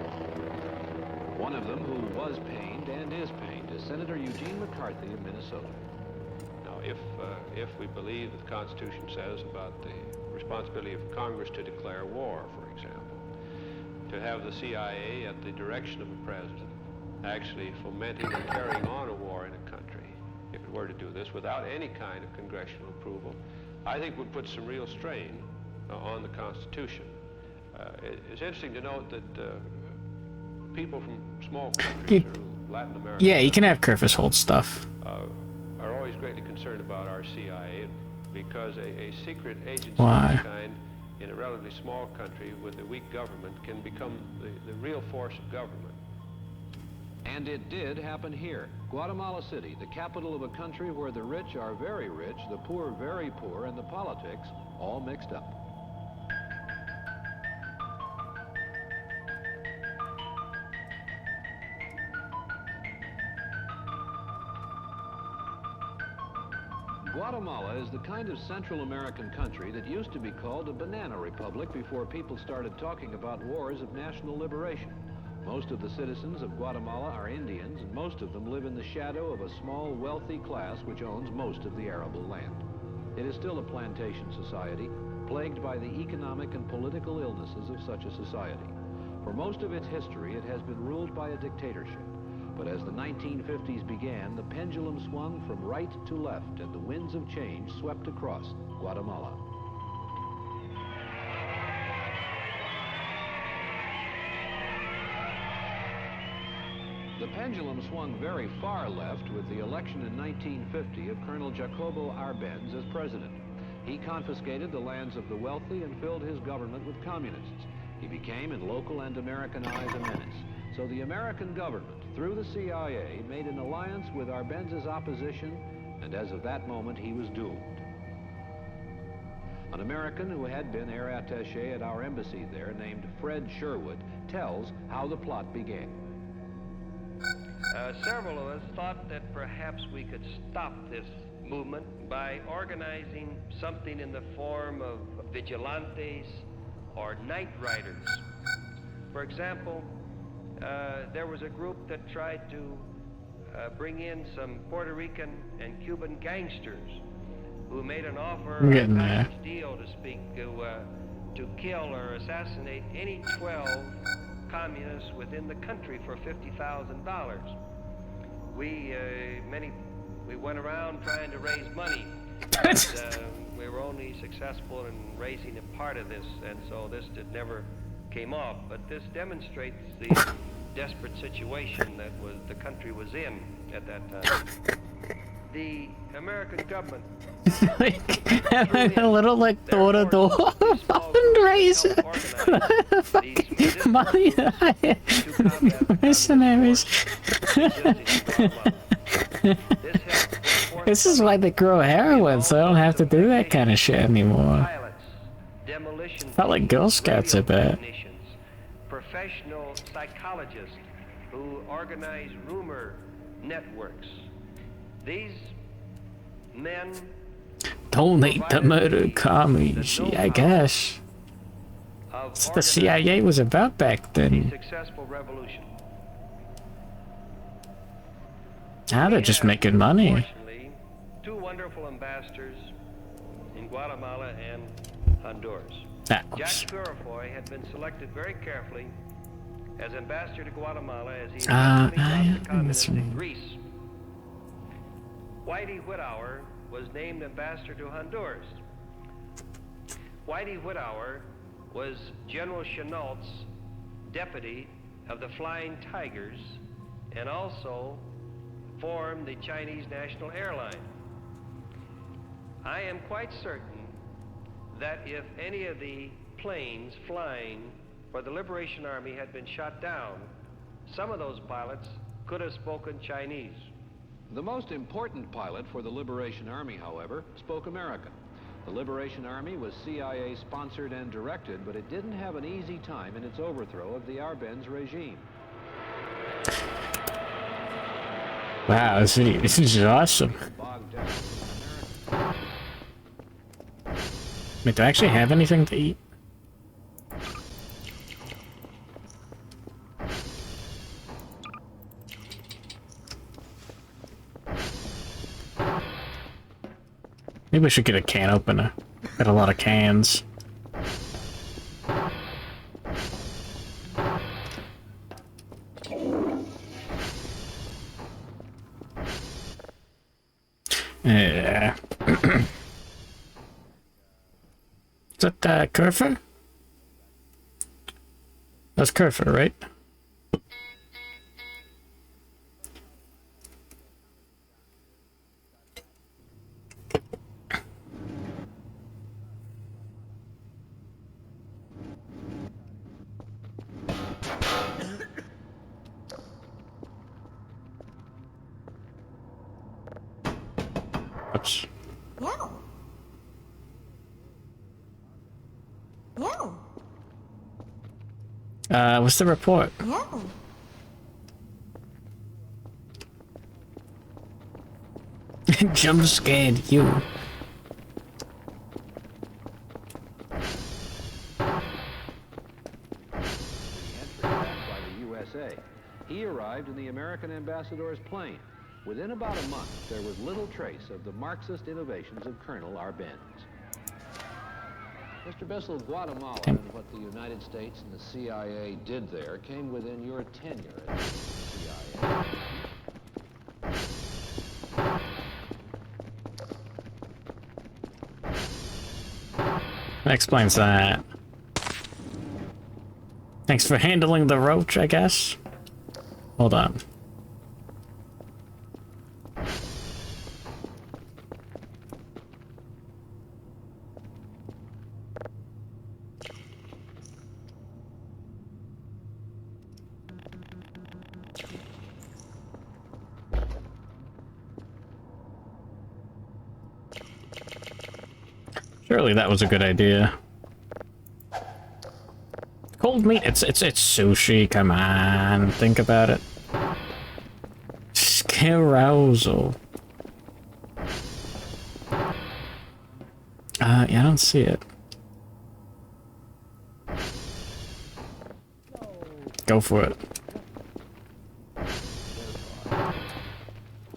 One of them who was pained and is pained is Senator Eugene McCarthy of Minnesota. If we believe what the Constitution says about the responsibility of Congress to declare war, for example, to have the CIA at the direction of a president actually fomenting and carrying on a war in a country, if it were to do this without any kind of congressional approval, I think would put some real strain on the Constitution. It's interesting to note that people from small countries or Latin America... Yeah, you can have Kerfus hold stuff. are always greatly concerned about our CIA because a secret agency Why? of this kind in a relatively small country with a weak government can become the real force of government. And it did happen here. Guatemala City, the capital of a country where the rich are very rich, the poor very poor, and the politics all mixed up. Guatemala is the kind of Central American country that used to be called a banana republic before people started talking about wars of national liberation. Most of the citizens of Guatemala are Indians, and most of them live in the shadow of a small, wealthy class which owns most of the arable land. It is still a plantation society, plagued by the economic and political illnesses of such a society. For most of its history, it has been ruled by a dictatorship. But as the 1950s began, the pendulum swung from right to left, and the winds of change swept across Guatemala. The pendulum swung very far left with the election in 1950 of Colonel Jacobo Arbenz as president. He confiscated the lands of the wealthy and filled his government with communists. He became, in local and American eyes, a menace. So the American government, through the CIA, made an alliance with Arbenz's opposition, and as of that moment, he was doomed. An American who had been air attaché at our embassy there, named Fred Sherwood, tells how the plot began. Several of us thought that perhaps we could stop this movement by organizing something in the form of vigilantes or night riders. For example, there was a group that tried to bring in some Puerto Rican and Cuban gangsters who made an offer, a package deal to speak, to kill or assassinate any 12 communists within the country for $50,000. We went around trying to raise money, but we were only successful in raising a part of this, and so this never came off. But this demonstrates the desperate situation that the country was in at that time. The American government a little like door-to-door fundraiser for money mercenaries. This is why they grow heroin, so I don't have to do that kind of shit anymore. Felt like Girl Scouts a bit. Professional psychologists who organize rumor networks. These men donate to murder commies, I guess. That's what the CIA was about back then. Successful revolution. Now they're just making money. Two wonderful ambassadors in Guatemala and Honduras. Jack Kerfur had been selected very carefully as ambassador to Guatemala as he the communists in Greece. Whitey Whitauer was named ambassador to Honduras. Whitey Whitauer was General Chenault's deputy of the Flying Tigers and also formed the Chinese National Airline. I am quite certain that if any of the planes flying for the Liberation Army had been shot down, some of those pilots could have spoken Chinese. The most important pilot for the Liberation Army, however, spoke American. The Liberation Army was CIA sponsored and directed, but it didn't have an easy time in its overthrow of the Arbenz regime. Wow, this is awesome. Wait, do I actually have anything to eat? Maybe we should get a can opener. Got a lot of cans. Yeah. Is that Kerfur? That's Kerfur, right? Oops. No. No. What's the report? No. Jump scared you. He arrived in the American ambassador's plane. Within about a month, there was little trace of the Marxist innovations of Colonel Arbenz. Mr. Bissell, Guatemala and what the United States and the CIA did there came within your tenure at the CIA. That explains that. Thanks for handling the roach, I guess. Hold on. Surely that was a good idea. Cold meat, it's sushi, come on, think about it. Carousel. Yeah, I don't see it. Go for it.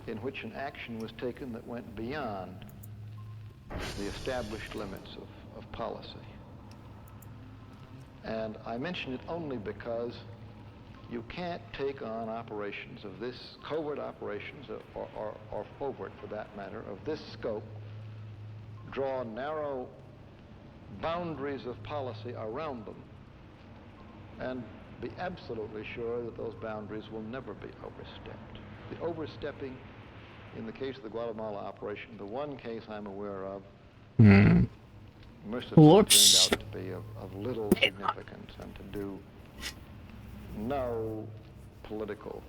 In which an action was taken that went beyond the established limits of policy. And I mention it only because you can't take on operations of this, covert operations, or forward for that matter, of this scope, draw narrow boundaries of policy around them, and be absolutely sure that those boundaries will never be overstepped. The overstepping, in the case of the Guatemala operation, the one case I'm aware of, mercifully turned out to be of little significance and to do no political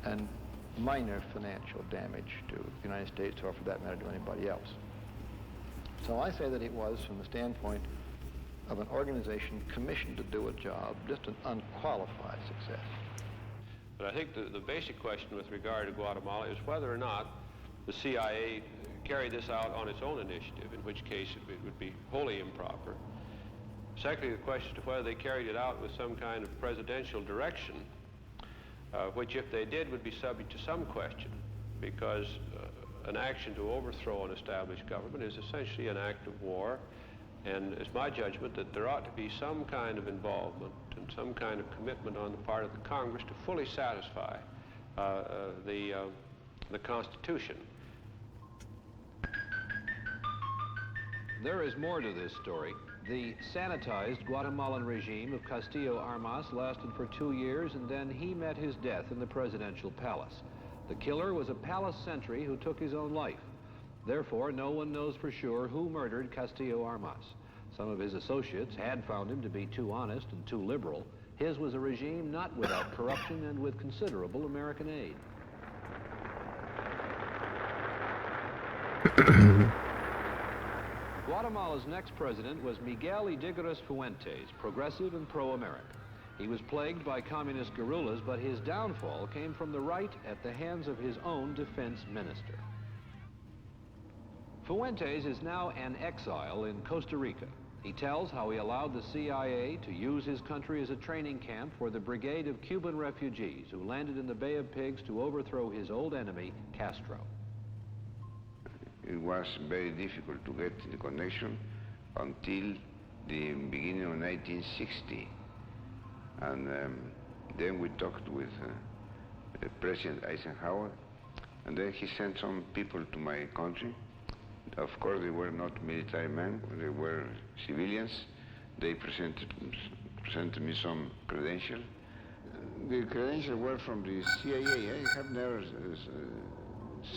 and minor financial damage to the United States, or for that matter to anybody else. So I say that it was, from the standpoint of an organization commissioned to do a job, just an unqualified success. But I think the basic question with regard to Guatemala is whether or not the CIA carried this out on its own initiative, in which case it would be wholly improper. Secondly, the question of whether they carried it out with some kind of presidential direction, which if they did would be subject to some question, because an action to overthrow an established government is essentially an act of war, and it's my judgment that there ought to be some kind of involvement and some kind of commitment on the part of the Congress to fully satisfy the Constitution. There is more to this story. The sanitized Guatemalan regime of Castillo Armas lasted for 2 years, and then he met his death in the presidential palace. The killer was a palace sentry who took his own life. Therefore, no one knows for sure who murdered Castillo Armas. Some of his associates had found him to be too honest and too liberal. His was a regime not without corruption and with considerable American aid. Guatemala's next president was Miguel Ydigoras Fuentes, progressive and pro-American. He was plagued by communist guerrillas, but his downfall came from the right at the hands of his own defense minister. Fuentes is now an exile in Costa Rica. He tells how he allowed the CIA to use his country as a training camp for the brigade of Cuban refugees who landed in the Bay of Pigs to overthrow his old enemy, Castro. It was very difficult to get the connection until the beginning of 1960. And then we talked with President Eisenhower, And then he sent some people to my country. Of course, they were not military men, they were civilians. They presented me some credentials. The credentials were from the CIA. I have never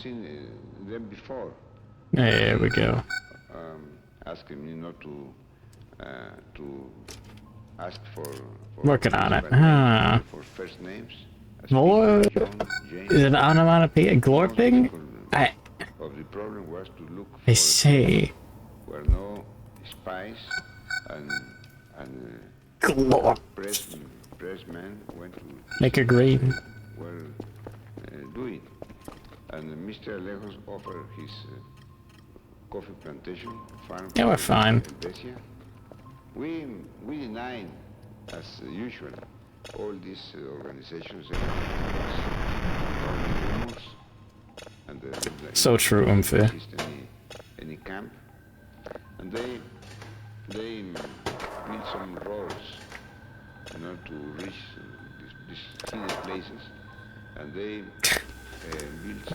seen them before. There we go. Asking me not to ask for Working on it. Huh. for first names. What? Is it an onomatopoeia glorping? Of the problem was to look I see. where no spies and Glorp. pressmen went to Make a green. were doing. And Mr. Alejos offered his coffee plantation farm. Yeah, we're fine. Besia. We denied, as usual, all these organizations. So true, Umfe. Any camp, and they built some roads in order to reach these hidden places, and they built.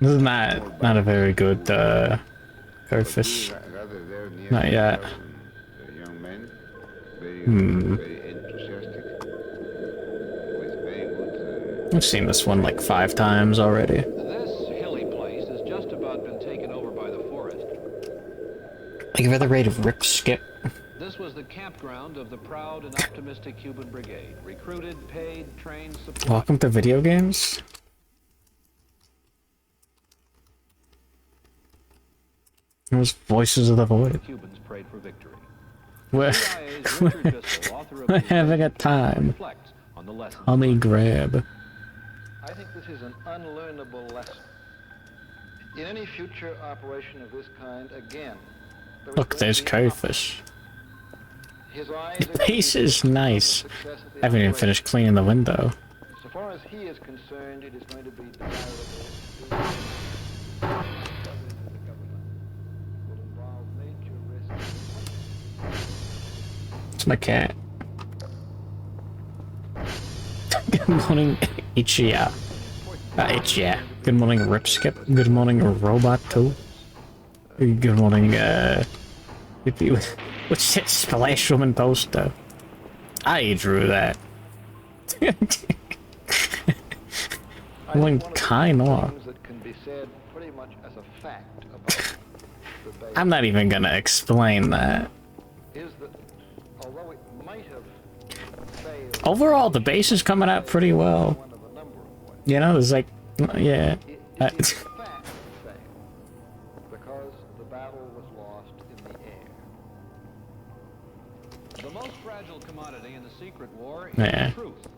This is not a very good Kerfur. Not yet. Young men, very enthusiastic, with very good. I've seen this one like 5 times already. This hilly place has just about been taken over by the forest. Like a rather rate of rip skip. This was the campground of the proud and optimistic Cuban Brigade. Recruited, paid, trained, supplied. Welcome to video games. Those Voices of the Void. Cubans prayed for victory. We're having a time. Hummy grab. I think this is an unlearnable lesson. In any future operation of this kind, again, Look, there's Kerfur. his eyes The base is nice. I haven't even finished cleaning the window. so far as he is concerned, it is going to be It's my cat. Good morning, Ichiya. Ichiya. Good morning, Rip Skip. Good morning, Robot 2. Good morning, what's that Splash Woman poster? I drew that. One kind of. I'm not even gonna explain that. Overall, the base is coming out pretty well. You know, there's like, yeah. because the battle was lost in the air. The most fragile commodity in the secret war is Yeah. truth.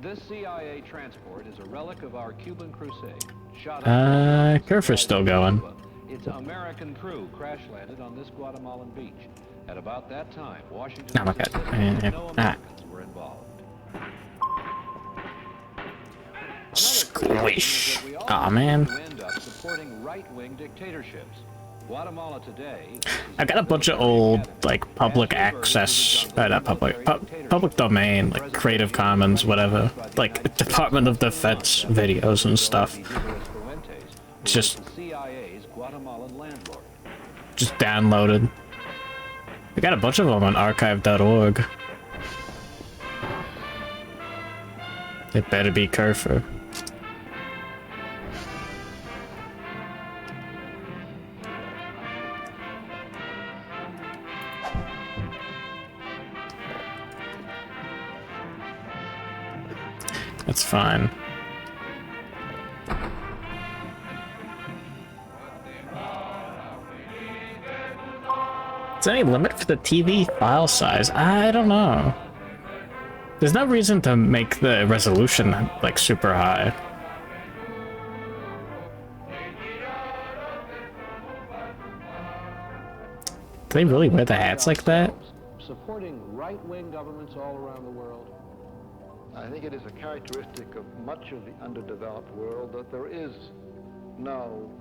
This CIA transport is a relic of our Cuban crusade. Shot Kerfur's still going. Its American crew crash landed on this Guatemalan beach. At about that time, Washington Oh my was god. insisting that no Americans were involved. Squish. Aw, man. End up supporting right-wing dictatorships. Guatemala today. I got a bunch of old, like, public access, not public domain, like, Creative Commons, whatever, like, Department of Defense videos and stuff. Just downloaded. I got a bunch of them on archive.org. It better be Kerfur. That's fine. Is there any limit for the TV file size? I don't know. There's no reason to make the resolution, like, super high. Do they really wear the hats like that? Supporting right-wing governments all around the world. I think it is a characteristic of much of the underdeveloped world that there is no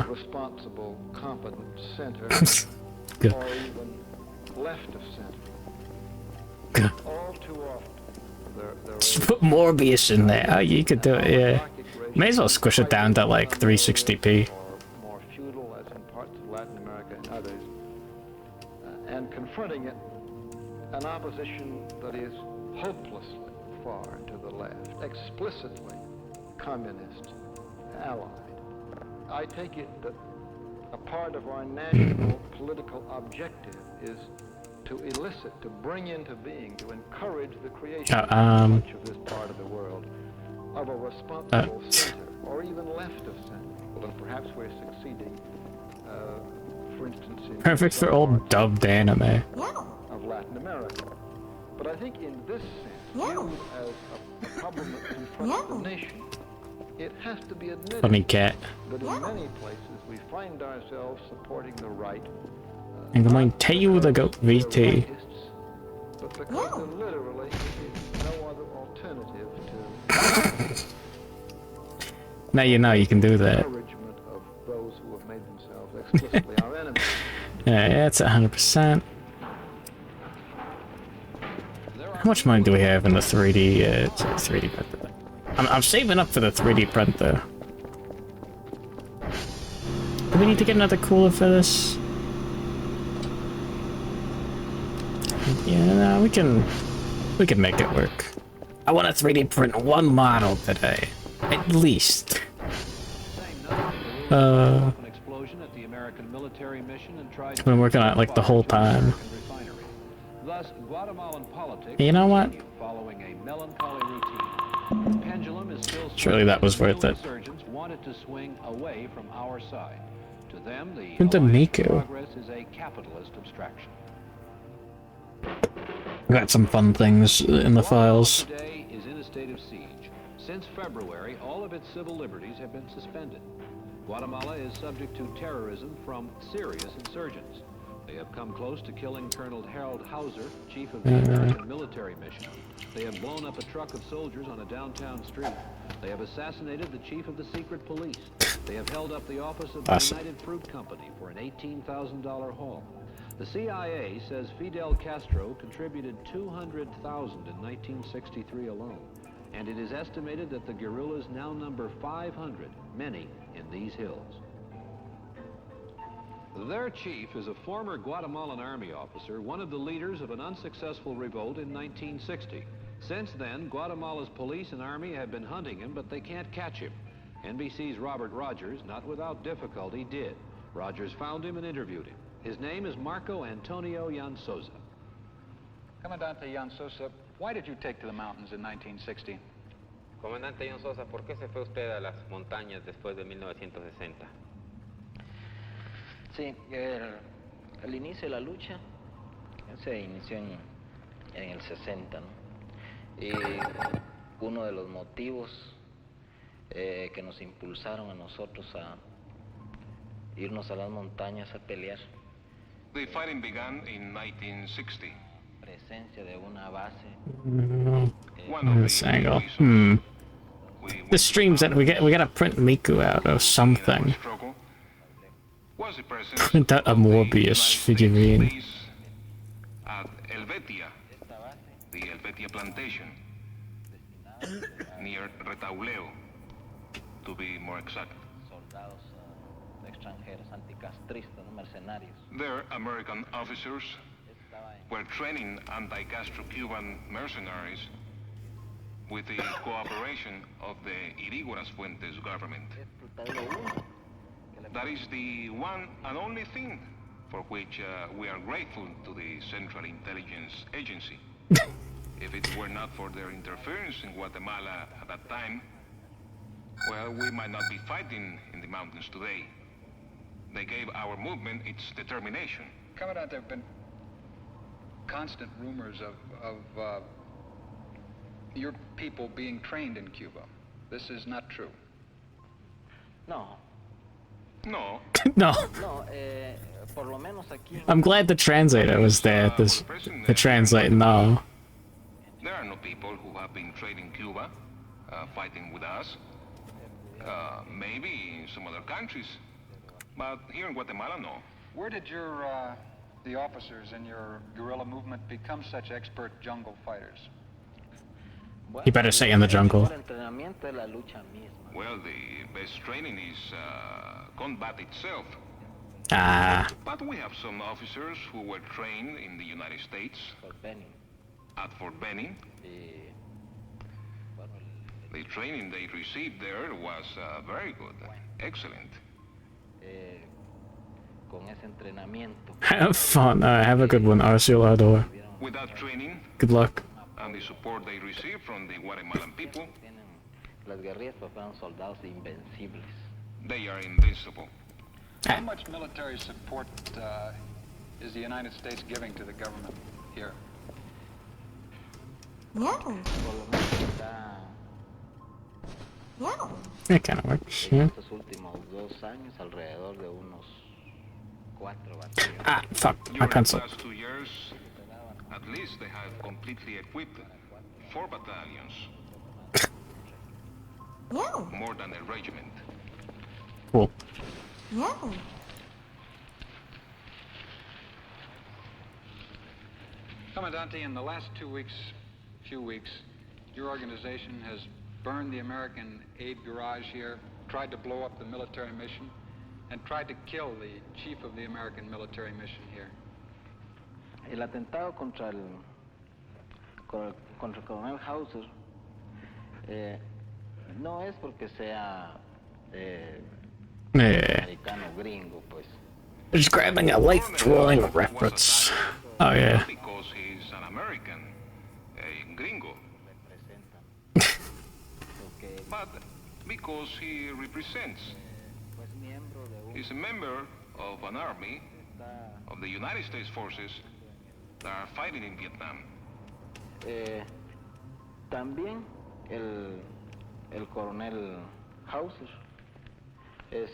responsible, competent center Good. or even left of center. All too often, there Just put Morbius in there. Oh, you could do it, yeah. May as well squish it down to like 360p. or more feudal, as in parts of Latin America and others, and confronting it, an opposition that is hopelessly far to the left, explicitly communist, allied. I take it that a part of our national political objective is to elicit, to bring into being, to encourage the creation of much of this part of the world of a responsible center, or even left of center. And perhaps we're succeeding, for instance, in Perfect for old dubbed anime. of Latin America. But I think in this sense, viewed as a problem that confronts the nation, it has to be admitted Funny cat. that in many places we find ourselves supporting the right, I'm going to tell you the goat VT. but because there literally is no other alternative to Now you know you can do that. encouragement of those who have made themselves explicitly our enemies. Yeah, it's 100%. How much money do we have in the 3D? It's a 3D printer. I'm saving up for the 3D printer. Do we need to get another cooler for this? Yeah, no, we can make it work. I want to 3D print one model today, at least. An explosion at the American military mission and tried I've been working on it like the whole time. Thus, Guatemalan politics You know what? following a melancholy routine. The pendulum is still Surely that was worth it. insurgents wanted to swing away from our side. To them, the Into alliance Miku. progress is a capitalist abstraction. Got some fun things in the files. Today is in a state of siege. Since February, all of its civil liberties have been suspended. Guatemala is subject to terrorism from serious insurgents. They have come close to killing Colonel Harold Hauser, chief of the American military mission. They have blown up a truck of soldiers on a downtown street. They have assassinated the chief of the secret police. They have held up the office of the United Fruit Company for an $18,000 haul. The CIA says Fidel Castro contributed $200,000 in 1963 alone, and it is estimated that the guerrillas now number 500, many in these hills. Their chief is a former Guatemalan army officer, one of the leaders of an unsuccessful revolt in 1960. Since then, Guatemala's police and army have been hunting him, but they can't catch him. NBC's Robert Rogers, not without difficulty, did. Rogers found him and interviewed him. His name is Marco Antonio Yansosa. Comandante Yansosa, why did you take to the mountains in 1960? Comandante Yansosa, ¿por qué se fue usted a las montañas después de 1960? Sí, el inicio de la lucha se inició en el 60, ¿no? Y uno de los motivos que nos impulsaron a nosotros a irnos a las montañas a pelear. The fighting began in 1960. Presencia de una base. This angle. This stream's that we gotta print Miku out of something. Print out a Morbius figurine. At Helvetia, the Helvetia plantation, near Retauleo, to be more exact. Soldados extranjeros, anticastristas, mercenarios. Their American officers were training anti-Castro-Cuban mercenaries with the cooperation of the Irigoras Fuentes government. That is the one and only thing for which we are grateful to the Central Intelligence Agency. If it were not for their interference in Guatemala at that time, well, we might not be fighting in the mountains today. They gave our movement its determination. Commandant, there have been constant rumors of your people being trained in Cuba. This is not true. No. No. No. No, por lo menos aquí. I'm glad the translator was there to translate no. There are no people who have been trained in Cuba fighting with us. Maybe in some other countries, but here in Guatemala, no. Where did the officers in your guerrilla movement become such expert jungle fighters? He better stay in the jungle. Well, the best training is combat itself. Ah. But we have some officers who were trained in the United States. At Fort Benning. The training they received there was very good. Excellent. Have fun. Have a good one, Arcel Ardor. Without training Good luck. and the support they received from the Guatemalan people, they are invincible. How much military support is the United States giving to the government here? No. No. That kind of works, yeah. Ah, fuck, my During pencil. the past 2 years, at least they have completely equipped 4 battalions. No. More than a regiment. Cool. No. Commandante, in the last few weeks, your organization has burned the American aid garage here, tried to blow up the military mission, and tried to kill the chief of the American military mission here. El atentado contra el coronel Hauser no es porque sea americano gringo, pues. Just grabbing a life-drawing reference. Oh, yeah. Not because he's an American, a gringo. But because he represents. He's a member of an army of the United States forces that are fighting in Vietnam. También el coronel Hauser es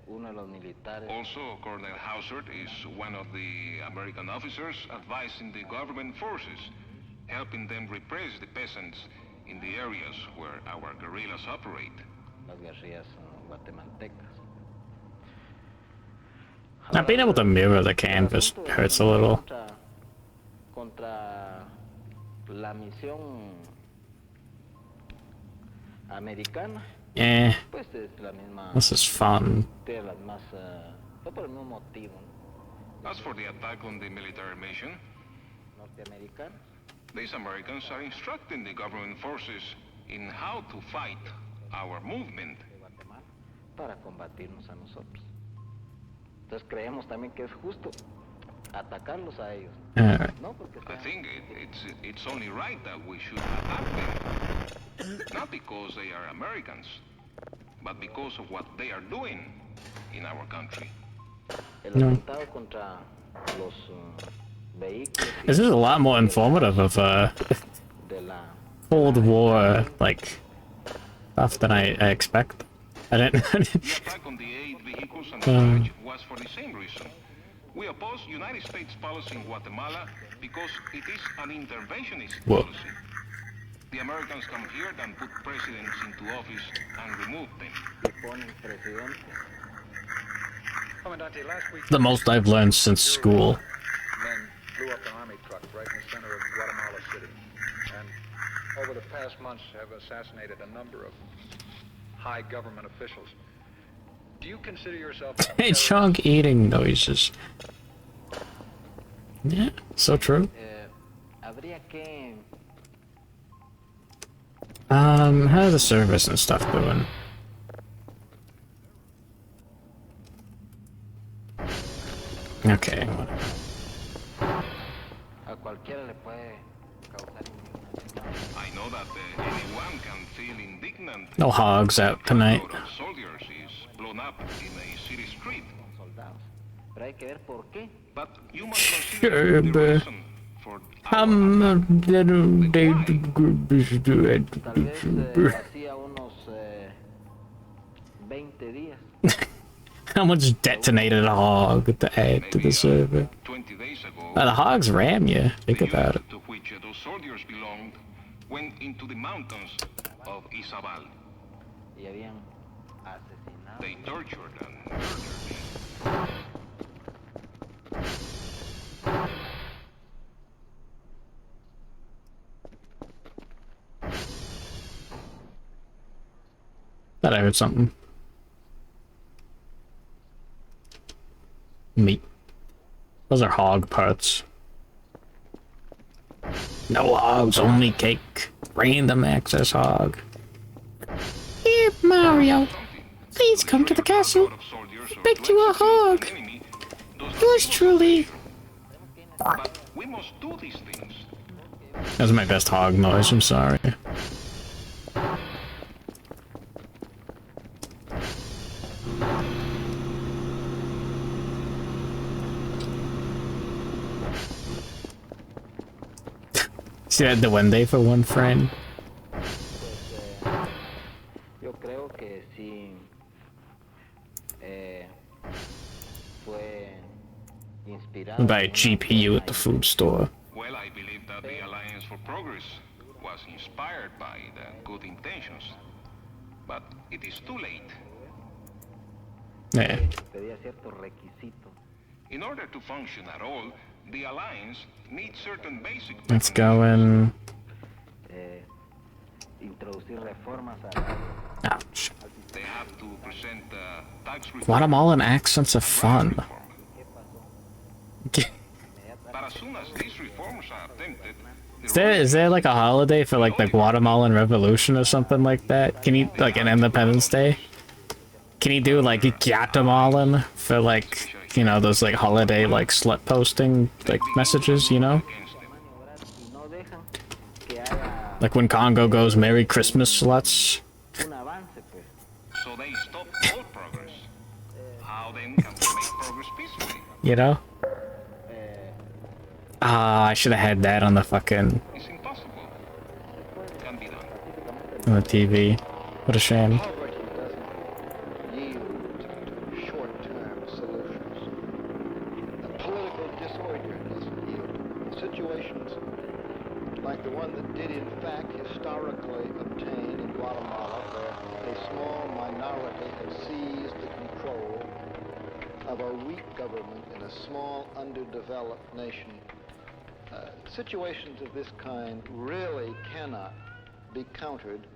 uno de los militares. Also, Colonel Hauser is one of the American officers advising the government forces, helping them repress the peasants in the areas where our guerrillas operate. Las guerrillas guatemaltecas. Not being able to mirror the canvas hurts a little. Contra la misión americana. Yeah. Pues es la misma. This is fun. De las más, no por el mismo motivo. As for the attack on the military mission, Norteamericana. these Americans are instructing the government forces in how to fight our movement. Para combatirnos a nosotros. Entonces creemos también que es justo atacarlos a ellos. No porque I think it's only right that we should attack them. Not because they are Americans, but because of what they are doing in our country. El atentado contra los vehículos. This is a lot more informative of Cold War like stuff than I expect. I didn't. The attack on the 8 vehicles and the barrage was for the same reason. We oppose United States policy in Guatemala because it is an interventionist policy. The Americans come here and put presidents into office and remove them. The most I've learned since school. Men blew up an army truck right in the center of Guatemala City, and over the past months have assassinated a number of high government officials. Do you consider yourself a Hey, chunk eating noises. Yeah, so true. Habría que How's the service and stuff doing? Okay, whatever. a cualquiera le puede causar I know that anyone can feel indignant. No hogs out tonight. Soldiers is blown up in a city street. Pero hay que ver por qué. But you must consider the reason for Tal vez hacía unos 20 días. How much detonated a hog to add to the server? 20 days ago, The hogs ram you. Think about it. to which those soldiers belonged went into the mountains of Izabal. Y habían asesinado. They tortured and murdered. Thought I heard something. Meat. Those are hog parts. No hogs, only cake. Random access hog. Here, Mario. Please come to the castle. I begged you a hog. Yours truly. We must do these things. That was my best hog noise, I'm sorry. See that duende for one friend? Yo creo que sí fue inspirado. Buy a GPU at the food store. Well, I believe that the Alliance for Progress was inspired by the good intentions, but it is too late. Yeah. In order to function at all, the Alliance needs certain basic Let's go in. Ouch. They have to present tax reform. Guatemalan accents are fun. But as soon as these reforms are attempted, Is there like a holiday for like the Guatemalan Revolution or something like that? Can you, like an Independence Day? Can you do like Guatemalan for like, you know, those like holiday like slut posting like messages, you know? Like when Congo goes Merry Christmas sluts. so they stop all progress. How then can we make progress peacefully? You know? Ah, I should have had that on the fucking... It's impossible. It can be done. on the TV. What a shame. Poverty doesn't yield to short-term solutions. Political disorder doesn't yield. Situations like the one that did in fact historically obtain in Guatemala, where a small minority had seized the control of a weak government in a small, underdeveloped nation. Situations of this kind really cannot be countered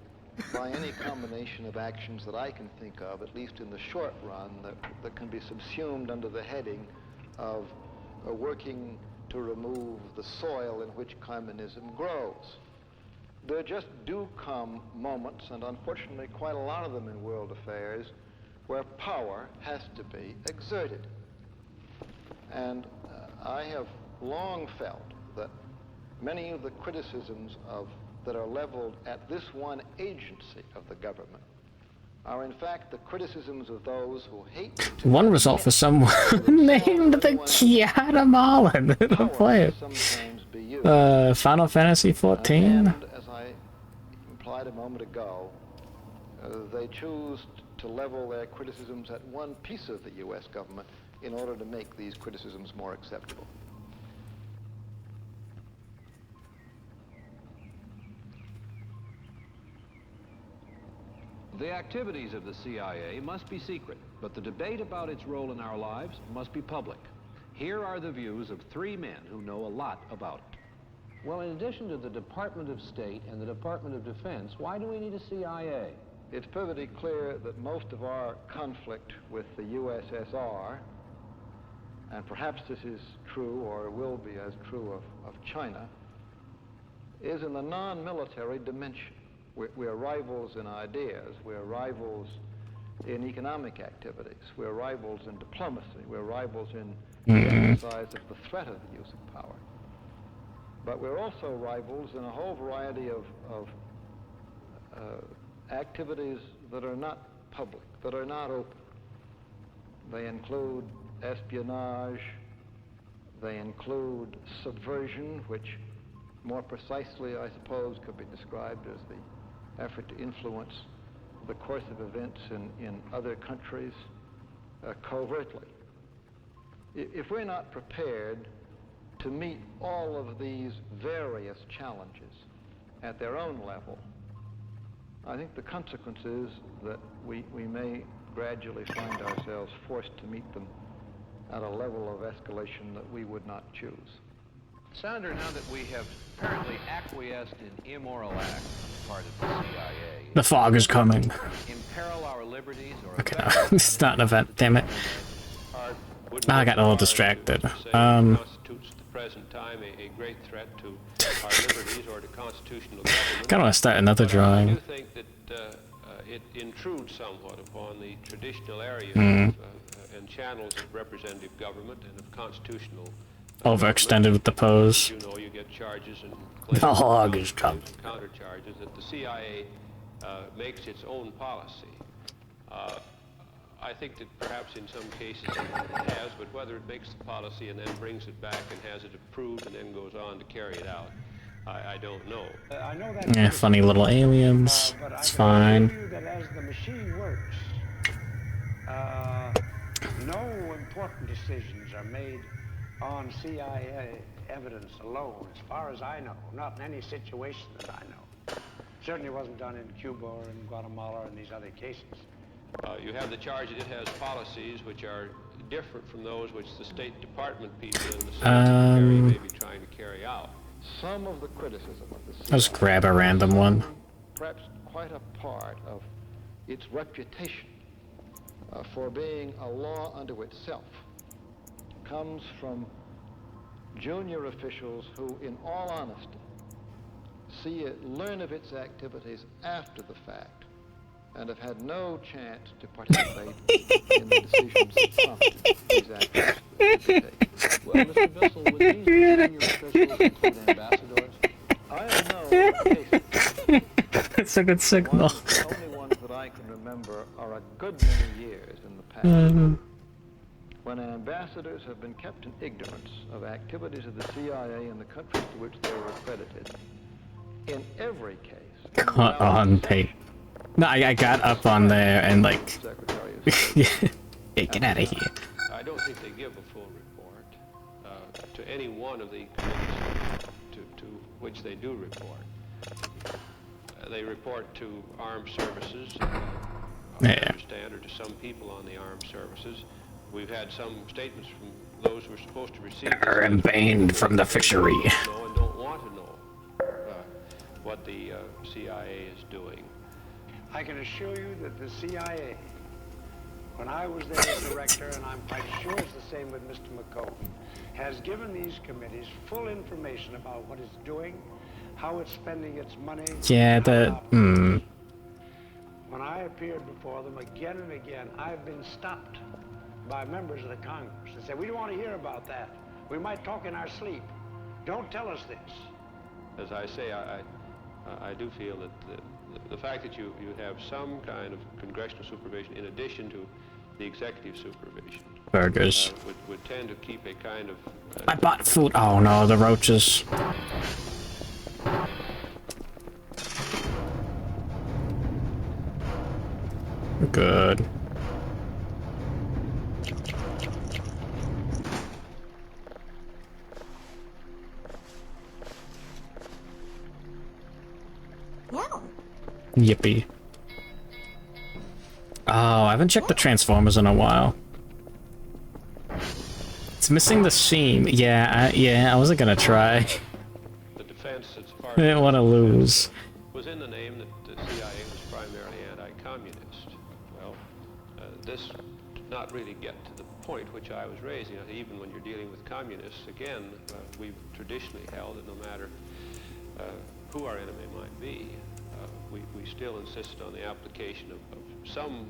by any combination of actions that I can think of, at least in the short run, that can be subsumed under the heading of working to remove the soil in which communism grows. There just do come moments, and unfortunately quite a lot of them in world affairs, where power has to be exerted. And I have long felt that many of the criticisms that are leveled at this one agency of the government are in fact the criticisms of those who hate One result for someone named the Guatemalan. Don't play it. Final Fantasy 14? And as I implied a moment ago, they choose to level their criticisms at one piece of the U.S. government in order to make these criticisms more acceptable. The activities of the CIA must be secret, but the debate about its role in our lives must be public. Here are the views of three men who know a lot about it. Well, in addition to the Department of State and the Department of Defense, why do we need a CIA? It's perfectly clear that most of our conflict with the USSR, and perhaps this is true or will be as true of China, is in the non-military dimension. We're rivals in ideas, we're rivals in economic activities, we're rivals in diplomacy, we're rivals in the exercise of the threat of the use of power. But we're also rivals in a whole variety of activities that are not public, that are not open. They include espionage, they include subversion, which more precisely, I suppose, could be described as the effort to influence the course of events in other countries covertly. If we're not prepared to meet all of these various challenges at their own level, I think the consequence is that we may gradually find ourselves forced to meet them at a level of escalation that we would not choose. Senator, now that we have apparently acquiesced in immoral acts on the part of the CIA, The fog is coming. imperil our liberties or Okay, no, this is not an event, damn it. I got a little distracted. constitutes the present time a great threat to our liberties or to constitutional government. Kinda wanna start another drawing. I do think that it intrudes somewhat upon the traditional areas and channels of representative government and of constitutional Overextended with the pose. You know, you get charges and The hog is coming. counter charges that the CIA makes its own policy. I think that perhaps in some cases it has, but whether it makes the policy and then brings it back and has it approved and then goes on to carry it out, I don't know. I know that. Yeah, funny little aliens. It's fine. But I can assure you that as the machine works, no important decisions are made on CIA evidence alone, as far as I know. Not in any situation that I know. Certainly wasn't done in Cuba or in Guatemala and these other cases. You have the charge that it has policies which are different from those which the State Department people in the Secretary may be trying to carry out. Some of the criticism of the CIA, I'll just grab a random one. perhaps quite a part of its reputation for being a law unto itself, comes from junior officials who, in all honesty, learn of its activities after the fact and have had no chance to participate in the decisions that prompted these actions to be taken. Well, Mr. Bissell, would these senior officials include ambassadors? I know cases. It's a good signal. The only ones that I can remember are a good many years in the past, when ambassadors have been kept in ignorance of activities of the CIA in the countries to which they were accredited. In every case. On tape. No, I got up on there and like, yeah, get out of here. I don't think they give a full report to any one of the committees to which they do report. They report to armed services, I understand, or to some people on the armed services. We've had some statements from those who are supposed to receive this. Are banned from the fishery. Know and don't want to know what the CIA is doing. I can assure you that the CIA, when I was there as director, and I'm quite sure it's the same with Mr. McCone, has given these committees full information about what it's doing, how it's spending its money. Yeah, When I appeared before them again and again, I've been stopped by members of the Congress and said, we don't want to hear about that. We might talk in our sleep. Don't tell us this. As I say, I do feel that the fact that you have some kind of congressional supervision in addition to the executive supervision Burgers. would tend to keep a kind of... I bought food. Oh no, the roaches. Good. No. Yippee. Oh, I haven't checked the Transformers in a while. It's missing the seam. Yeah, I wasn't gonna try. The defense, as far I didn't want to lose. was in the name that the CIA was primarily anti-communist. Well, this did not really get to the point which I was raising. Even when you're dealing with communists, again, we've traditionally held that no matter who our enemy might be, we still insist on the application of some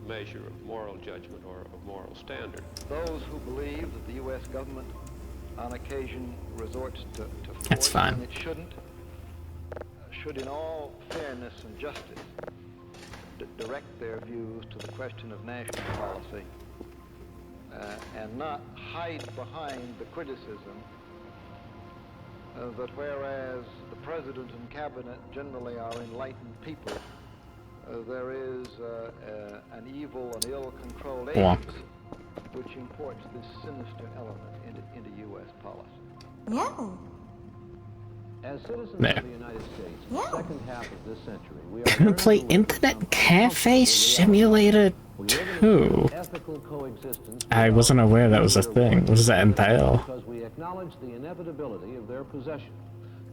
measure of moral judgment or of moral standard. Those who believe that the U.S. government on occasion resorts to force That's fine. when it shouldn't, should in all fairness and justice direct their views to the question of national policy and not hide behind the criticism that whereas the President and Cabinet generally are enlightened people, there is an evil and ill-controlled agency which imports this sinister element into U.S. policy. No. As citizens There. of the United States, in the second half of this century, we are Gonna play Internet Cafe Simulator Two. I wasn't aware that was a thing. What does that entail? Because we acknowledge the inevitability of their possession.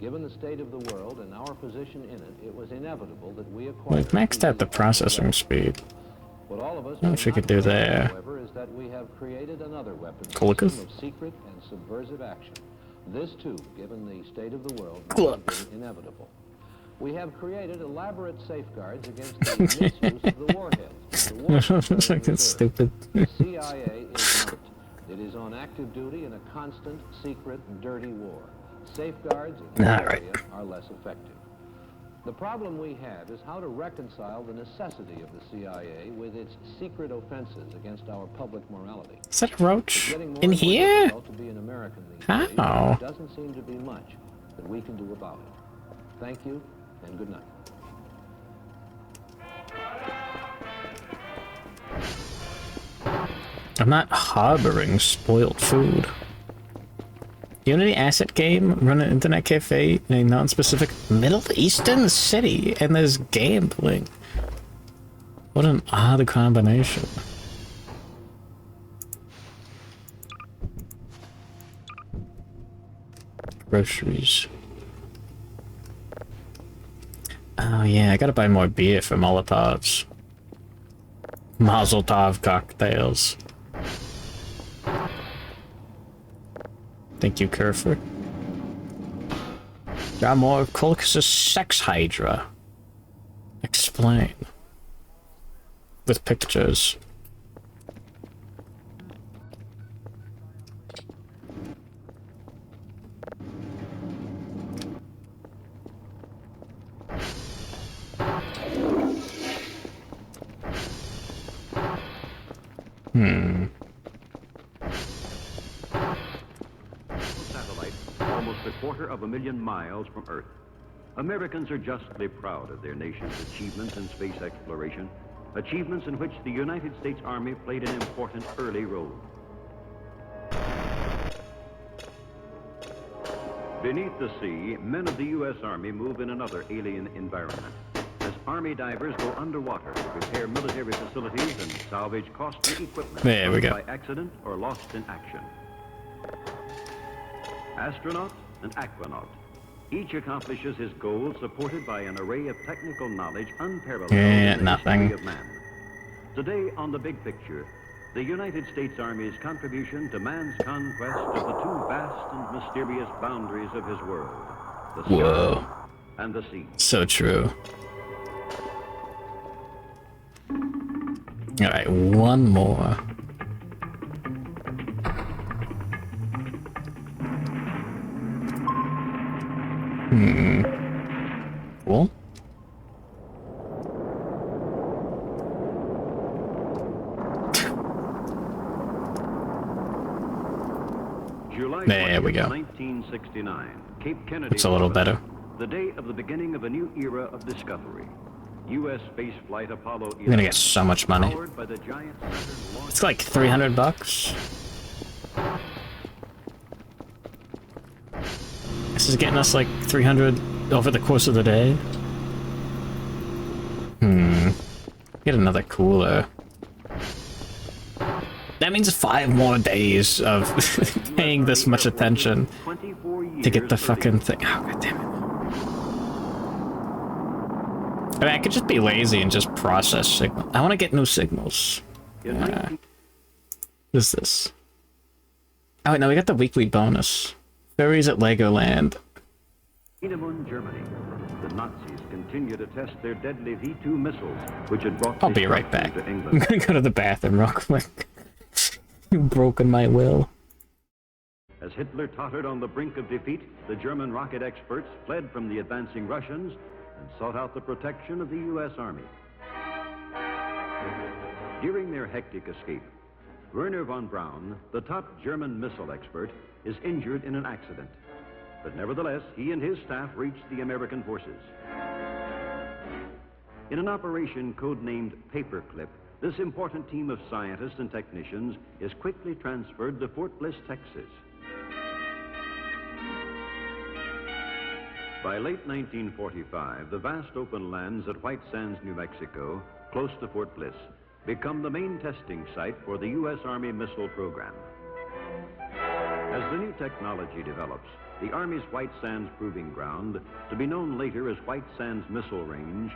Given the state of the world and our position in it, it was inevitable that we acquire. We've maxed out the processing speed. What all of us I don't know if we could do there. However, is that we have created another weapon Kolokov? system of secret and subversive action. This too, given the state of the world, Look. has been inevitable. We have created elaborate safeguards against the misuse of the warheads. The warheads Fucking stupid. The CIA is not. It is on active duty in a constant, secret, dirty war. Safeguards in this area are less effective. The problem we have is how to reconcile the necessity of the CIA with its secret offenses against our public morality. Is that a roach in here? To be an American these How? days, there doesn't seem to be much that we can do about it. Thank you, and good night. I'm not harboring spoiled food. Unity asset game, run an internet cafe in a non-specific Middle Eastern city, and there's gambling. What an odd combination. Groceries. Oh yeah, I gotta buy more beer for Molotovs. Mazel Tov cocktails. Thank you, Kerfur. There are more of Kolok's sex hydra. Explain. With pictures. Satellite, almost 250,000 miles from Earth. Americans are justly proud of their nation's achievements in space exploration, achievements in which the United States Army played an important early role. Beneath the sea, men of the U.S. Army move in another alien environment. As Army divers go underwater to repair military facilities and salvage costly equipment There we go. by accident or lost in action. Astronaut and aquanaut. Each accomplishes his goal supported by an array of technical knowledge unparalleled Yeah, in the nothing. history of man. Today, on The Big Picture, the United States Army's contribution to man's conquest of the two vast and mysterious boundaries of his world, the Whoa. sky and the sea. So true. Alright, one more. Cool. July There we 20th, go. 1969, Cape Kennedy. It's a little Florida. better. The day of the beginning of a new era of discovery. U.S. space flight Apollo 11. I'm gonna get so much money. Powered by the giant Saturn launch. It's like $300. This is getting us like 300 over the course of the day. Get another cooler. That means 5 more days of paying this much attention to get the fucking thing. Oh, god damn it. I mean, I could just be lazy and just process signal. I want to get new signals. What is this? Oh wait, no, we got the weekly bonus. Fairies at Legoland. In Germany, the Nazis continue to test their deadly V-2 missiles, which had brought I'll be right destruction back. to I'm England. gonna go to the bathroom real quick. You've broken my will. As Hitler tottered on the brink of defeat, the German rocket experts fled from the advancing Russians and sought out the protection of the U.S. Army. During their hectic escape, Werner von Braun, the top German missile expert, is injured in an accident. But nevertheless, he and his staff reached the American forces. In an operation codenamed Paperclip, this important team of scientists and technicians is quickly transferred to Fort Bliss, Texas. By late 1945, the vast open lands at White Sands, New Mexico, close to Fort Bliss, become the main testing site for the U.S. Army missile program. As the new technology develops, the Army's White Sands Proving Ground, to be known later as White Sands Missile Range,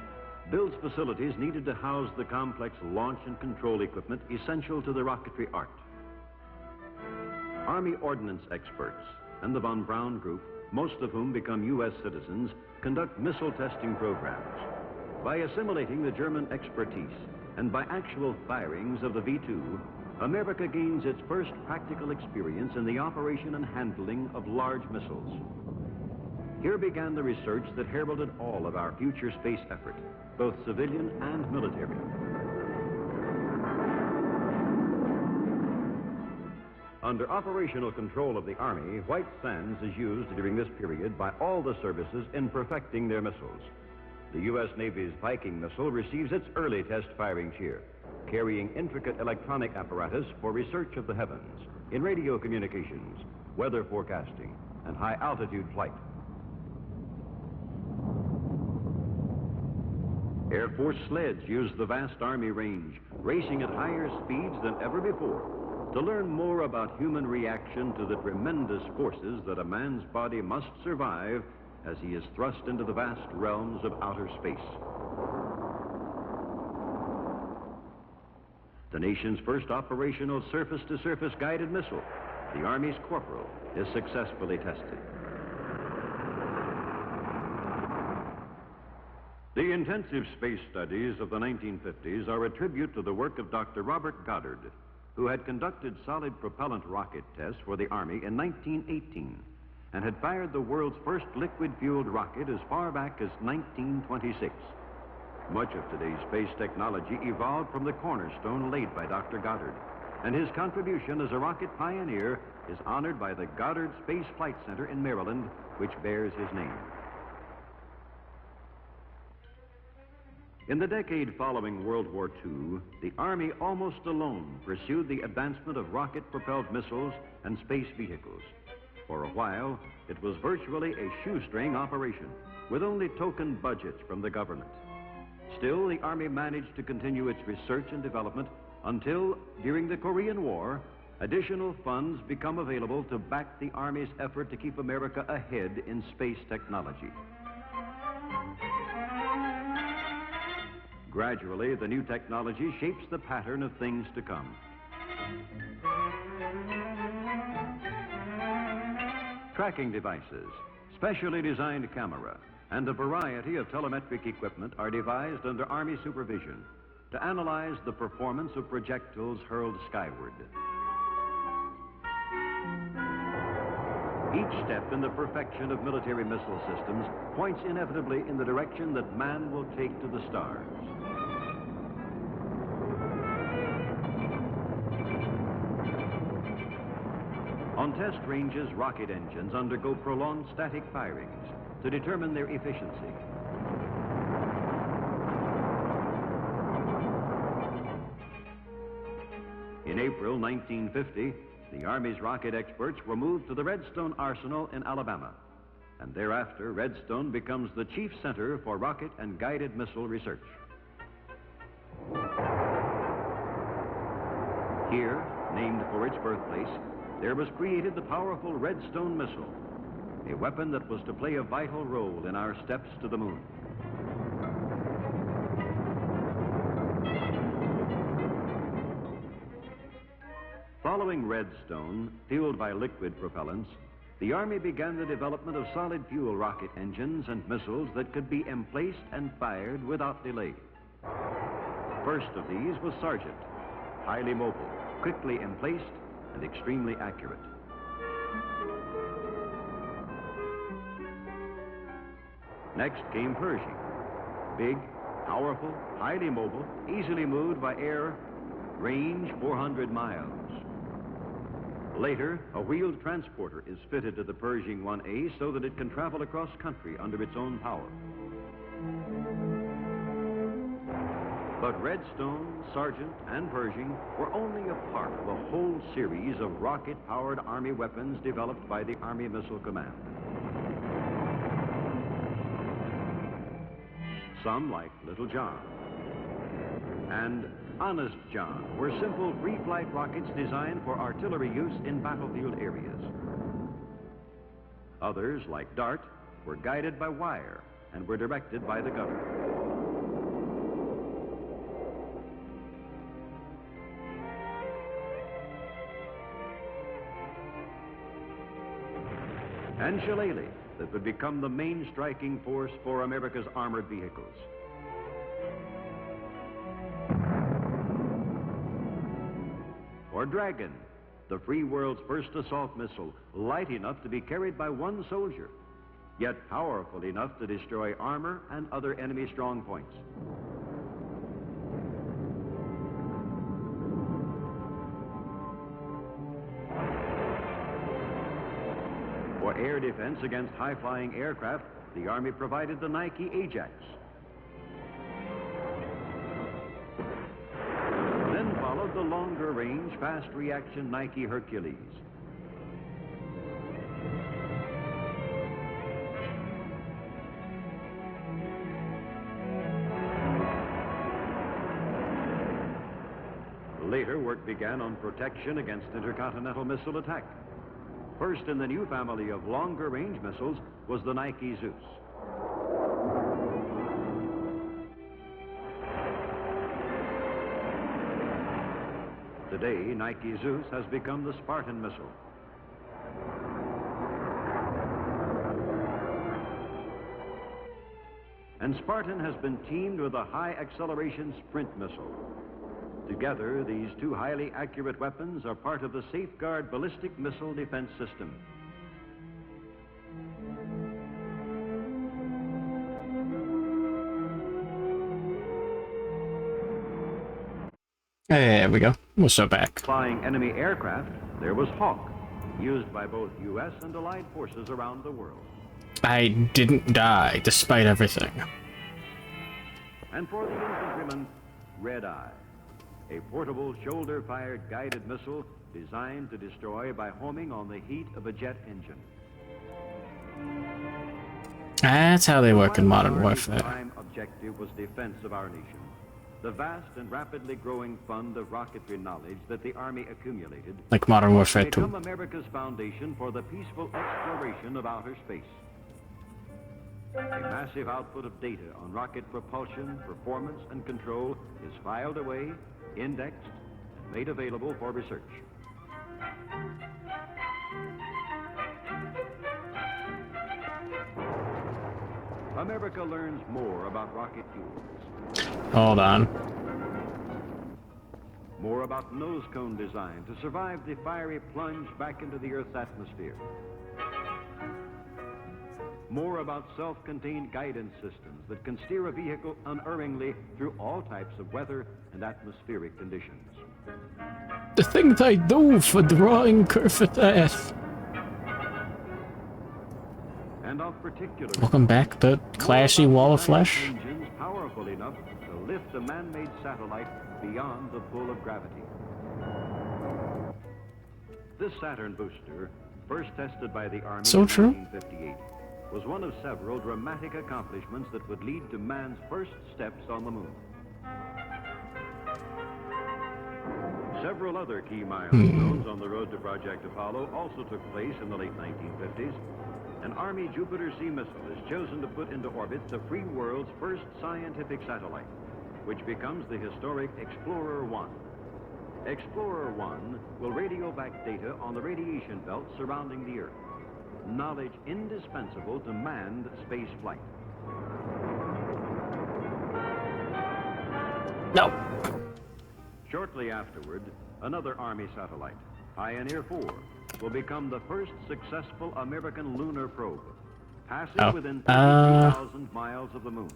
builds facilities needed to house the complex launch and control equipment essential to the rocketry art. Army ordnance experts and the von Braun Group, most of whom become U.S. citizens, conduct missile testing programs. By assimilating the German expertise and by actual firings of the V-2, America gains its first practical experience in the operation and handling of large missiles. Here began the research that heralded all of our future space effort, both civilian and military. Under operational control of the Army, White Sands is used during this period by all the services in perfecting their missiles. The U.S. Navy's Viking missile receives its early test firings here, carrying intricate electronic apparatus for research of the heavens, in radio communications, weather forecasting, and high-altitude flight. Air Force sleds use the vast Army range, racing at higher speeds than ever before, to learn more about human reaction to the tremendous forces that a man's body must survive as he is thrust into the vast realms of outer space. The nation's first operational surface-to-surface guided missile, the Army's Kerfur, is successfully tested. The intensive space studies of the 1950s are a tribute to the work of Dr. Robert Goddard, who had conducted solid propellant rocket tests for the Army in 1918 and had fired the world's first liquid-fueled rocket as far back as 1926. Much of today's space technology evolved from the cornerstone laid by Dr. Goddard, and his contribution as a rocket pioneer is honored by the Goddard Space Flight Center in Maryland, which bears his name. In the decade following World War II, the Army almost alone pursued the advancement of rocket-propelled missiles and space vehicles. For a while, it was virtually a shoestring operation, with only token budgets from the government. Still, the Army managed to continue its research and development until, during the Korean War, additional funds become available to back the Army's effort to keep America ahead in space technology. Gradually, the new technology shapes the pattern of things to come. Tracking devices, specially designed camera, and a variety of telemetric equipment are devised under Army supervision to analyze the performance of projectiles hurled skyward. Each step in the perfection of military missile systems points inevitably in the direction that man will take to the stars. On test ranges, rocket engines undergo prolonged static firings to determine their efficiency. In April 1950, the Army's rocket experts were moved to the Redstone Arsenal in Alabama, and thereafter Redstone becomes the chief center for rocket and guided missile research. Here, named for its birthplace, there was created the powerful Redstone missile, a weapon that was to play a vital role in our steps to the moon. Following Redstone, fueled by liquid propellants, the Army began the development of solid fuel rocket engines and missiles that could be emplaced and fired without delay. First of these was Sergeant, highly mobile, quickly emplaced, and extremely accurate. Next came Pershing, big, powerful, highly mobile, easily moved by air, range 400 miles. Later, a wheeled transporter is fitted to the Pershing 1A so that it can travel across country under its own power. But Redstone, Sergeant, and Pershing were only a part of a whole series of rocket-powered Army weapons developed by the Army Missile Command. Some, like Little John, and Honest John were simple free-flight rockets designed for artillery use in battlefield areas. Others, like Dart, were guided by wire and were directed by the gunner. And Shillelagh, that would become the main striking force for America's armored vehicles. Or Dragon, the free world's first assault missile, light enough to be carried by one soldier, yet powerful enough to destroy armor and other enemy strong points. For air defense against high-flying aircraft, the Army provided the Nike Ajax. Then followed the longer-range, fast-reaction Nike Hercules. Later, work began on protection against intercontinental missile attack. First in the new family of longer-range missiles was the Nike Zeus. Today, Nike Zeus has become the Spartan missile. And Spartan has been teamed with a high-acceleration sprint missile. Together, these two highly accurate weapons are part of the Safeguard ballistic missile defense system. There we go. We're so back. Flying enemy aircraft, there was Hawk, used by both U.S. and Allied forces around the world. I didn't die, despite everything. And for the infantryman, Red Eye, a portable shoulder-fired guided missile designed to destroy by homing on the heat of a jet engine. That's how they work in Modern The Warfare. prime objective was defense of our nation. The vast and rapidly growing fund of rocketry knowledge that the Army accumulated, Like Modern Warfare 2. become America's foundation for the peaceful exploration of outer space. A massive output of data on rocket propulsion, performance, and control is filed away, indexed, and made available for research. America learns more about rocket fuels. Hold on. More about nose cone design to survive the fiery plunge back into the Earth's atmosphere. More about self-contained guidance systems that can steer a vehicle unerringly through all types of weather and atmospheric conditions. The thing they do for drawing Kerfur death. And of particular, Welcome back, the classy wall of flesh. engines powerful enough to lift a man-made satellite beyond the pull of gravity. This Saturn booster, first tested by the Army So in true. 1958, was one of several dramatic accomplishments that would lead to man's first steps on the moon. Several other key milestones on the road to Project Apollo also took place in the late 1950s. An Army Jupiter C missile is chosen to put into orbit the free world's first scientific satellite, which becomes the historic Explorer 1. Explorer 1 will radio back data on the radiation belt surrounding the Earth, knowledge indispensable to manned space flight. No. Shortly afterward, another Army satellite, Pioneer 4, will become the first successful American lunar probe, passing within 32,000 miles of the moon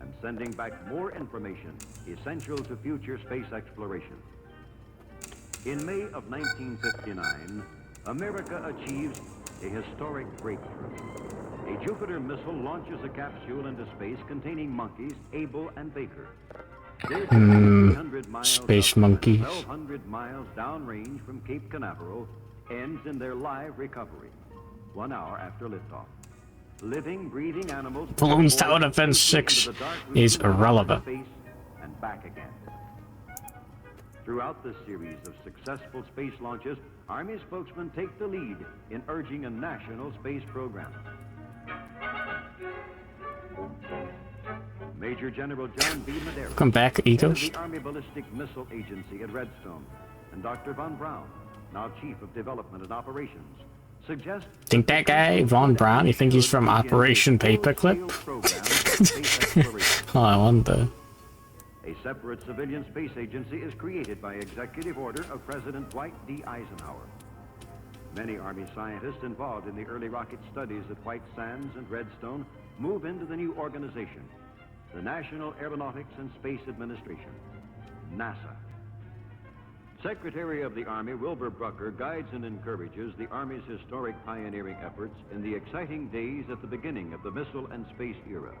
and sending back more information essential to future space exploration. In May of 1959, America achieves a historic breakthrough. A Jupiter missile launches a capsule into space containing monkeys Abel and Baker. They're 300 miles Space up, monkeys. 1,200 miles downrange from Cape Canaveral, ends in their live recovery, 1 hour after liftoff. Living, breathing animals Balloon's Tower Defense 6 is irrelevant. space and back again. Throughout this series of successful space launches, Army spokesmen take the lead in urging a national space program. Major General John B. Madera, Welcome back, head Eagles. of the Army Ballistic Missile Agency at Redstone, and Dr. Von Braun, now Chief of Development and Operations, suggest Think that guy, Von Braun, you think he's from Operation Paperclip? Oh, I wonder. a separate civilian space agency is created by executive order of President Dwight D. Eisenhower. Many Army scientists involved in the early rocket studies at White Sands and Redstone move into the new organization, the National Aeronautics and Space Administration, NASA. Secretary of the Army Wilbur Brucker guides and encourages the Army's historic pioneering efforts in the exciting days at the beginning of the missile and space era.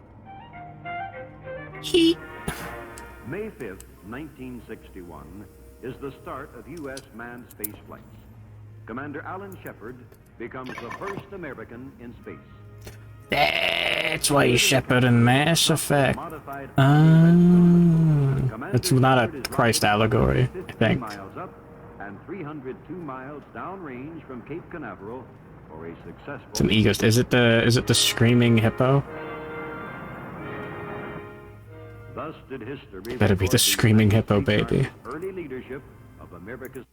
May 5th, 1961, is the start of U.S. manned space flights. Commander Alan Shepard becomes the first American in space. That's why he's Shepard in Mass Effect. It's not a Christ allegory, I think. miles up and 302 miles downrange from Cape Canaveral for a successful... Some egos. Is it the screaming hippo? Thus did history Better be the screaming hippo, baby. early leadership of America's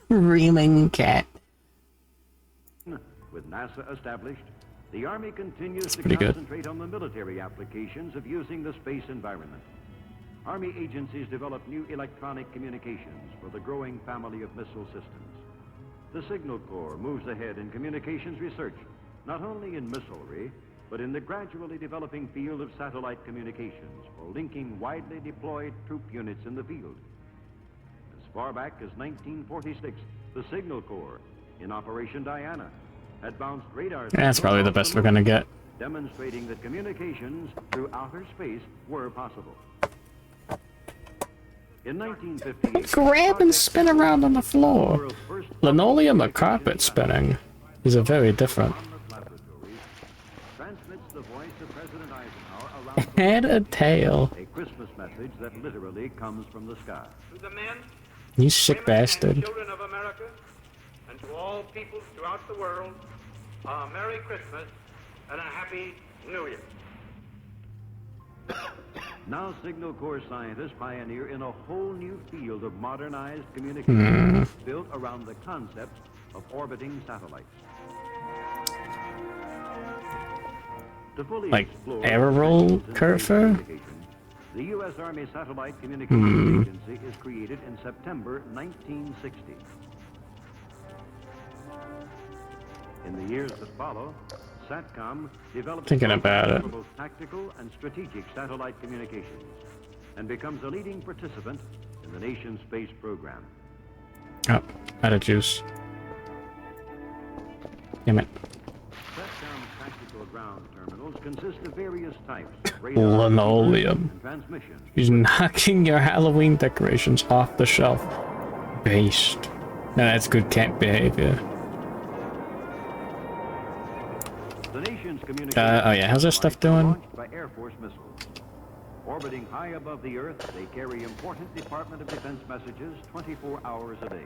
Screaming cat. With NASA established, the Army continues to pretty good. concentrate on the military applications of using the space environment. Army agencies develop new electronic communications for the growing family of missile systems. The Signal Corps moves ahead in communications research, not only in missilery, but in the gradually developing field of satellite communications for linking widely deployed troop units in the field. As far back as 1946, the Signal Corps, in Operation Diana, had bounced radar... That's probably the best we're gonna get. Demonstrating that communications through outer space were possible. In 1958... Grab and spin around on the floor. Linoleum or carpet spinning? These are very different. Transmits the voice of President Eisenhower around Head or tail? a Christmas message that literally comes from the sky. To the men, You sick bastard. children of America, and to all peoples throughout the world, a Merry Christmas and a Happy New Year. Now Signal Corps scientists pioneer in a whole new field of modernized communications built around the concept of orbiting satellites. To fully Like explore Aeroroll Kerfur? the U.S. Army Satellite Communications Agency is created in September 1960. In the years that follow, SATCOM develops Thinking about it. for both tactical and strategic satellite communications and becomes a leading participant in the nation's space program. Oh, out of juice. Damn it. SATCOM's tactical ground terminals consist of various types of radar Linoleum. and transmission. He's knocking your Halloween decorations off the shelf. Based. No, that's good cat behavior. The nation's Oh yeah, how's this stuff doing? launched by Air Force missiles. Orbiting high above the Earth, they carry important Department of Defense messages 24 hours a day.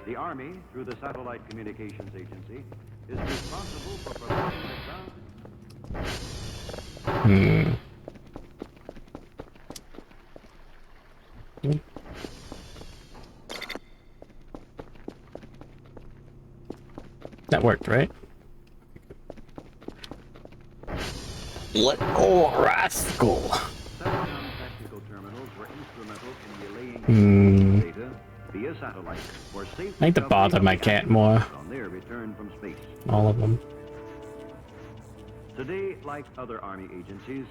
The Army, through the Satellite Communications Agency, is responsible for providing the ground. That worked, right? Oh, rascal! SATCOM tactical terminals were instrumental in relaying data via satellite for safe I need to bother my cat more. on their return from space. All of them. Today, like other Army agencies,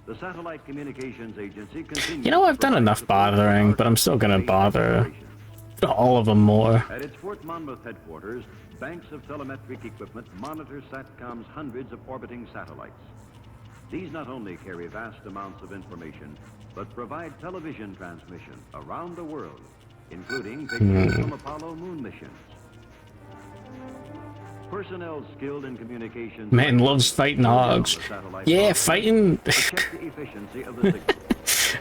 the Satellite Communications Agency continues... You know, I've done enough bothering, but I'm still gonna bother all of them more. At its Fort Monmouth headquarters, banks of telemetric equipment monitor SATCOM's hundreds of orbiting satellites. These not only carry vast amounts of information, but provide television transmission around the world, including pictures from Apollo moon missions. Personnel skilled in communication. Man loves fighting hogs. Yeah, fighting. Check the efficiency of the signal.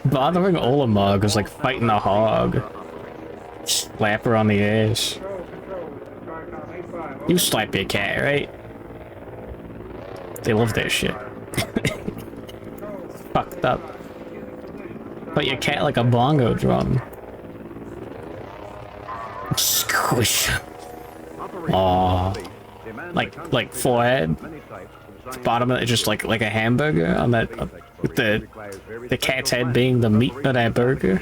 Bothering Olamog was like fighting a hog. Slap her on the ass. You slap your cat, right? They love that shit. Fucked up. Put your cat like a bongo drum. Squish. Aww. Like forehead. Bottom of it just like a hamburger on that with the cat's head being the meat of that burger.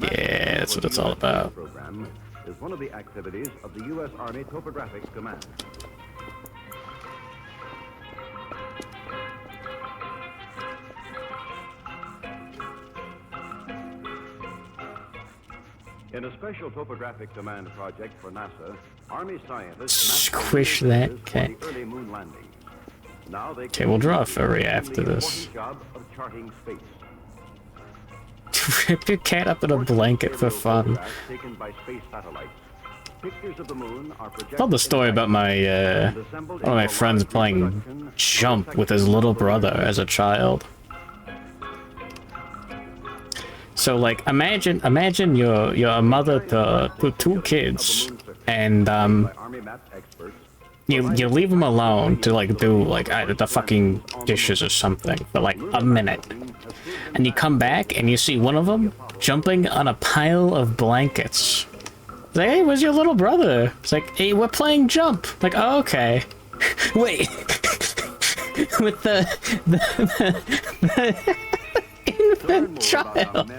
Yeah, that's what it's all about. Program is one of the activities of the U.S. Army Topographic Command. In a special topographic command project for NASA, Army scientists squish that cat. early moon landing. Now they Okay, we'll draw a furry after this. job of charting space. Rip your cat up in a blanket for fun. Taken by space satellites. Pictures of the moon are projected. Told the story about my one of my friends playing jump with his little brother as a child. So like imagine you're a mother to two kids, and you leave them alone to like do like the fucking dishes or something for like a minute, and you come back and you see one of them jumping on a pile of blankets. It's like, hey, where's your little brother? It's like, hey, we're playing jump. Like, oh, okay. Wait. With the infant child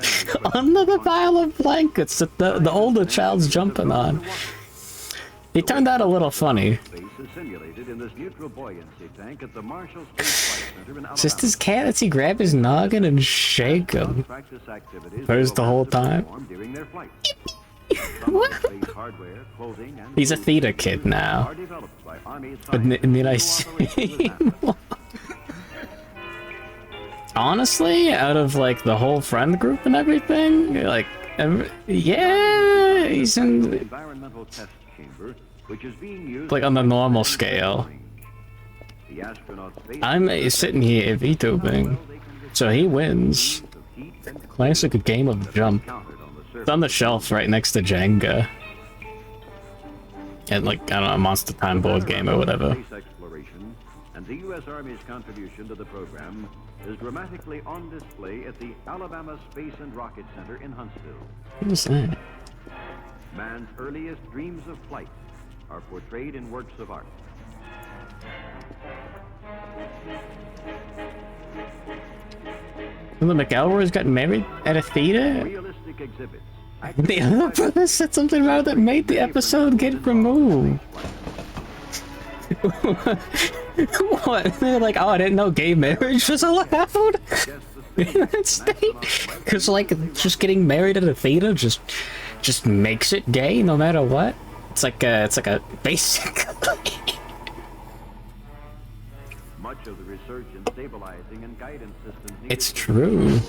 under the pile of blankets that the older child's jumping on. He turned out a little funny. Is this his cat? Does he grab his noggin and shake him? Purrs the whole time? He's a theater kid now. And then I see honestly, out of like the whole friend group and everything, like, yeah, he's in like on the normal scale. I'm sitting here VTubing, so he wins. Classic game of jump. It's on the shelf right next to Jenga. And like, I don't know, a Monster Time board game or whatever. And the U.S. Army's contribution to the program is dramatically on display at the Alabama Space and Rocket Center in Huntsville. What is that? Man's earliest dreams of flight are portrayed in works of art. The McElroys got married at a theater? Realistic exhibits. The other brother said something about that made the episode get removed. What? They're like, oh, I didn't know gay marriage was allowed in that state? Because, like, just getting married at a theater just makes it gay no matter what? It's like a basic. Much of the research in stabilizing and guidance systems. It's true.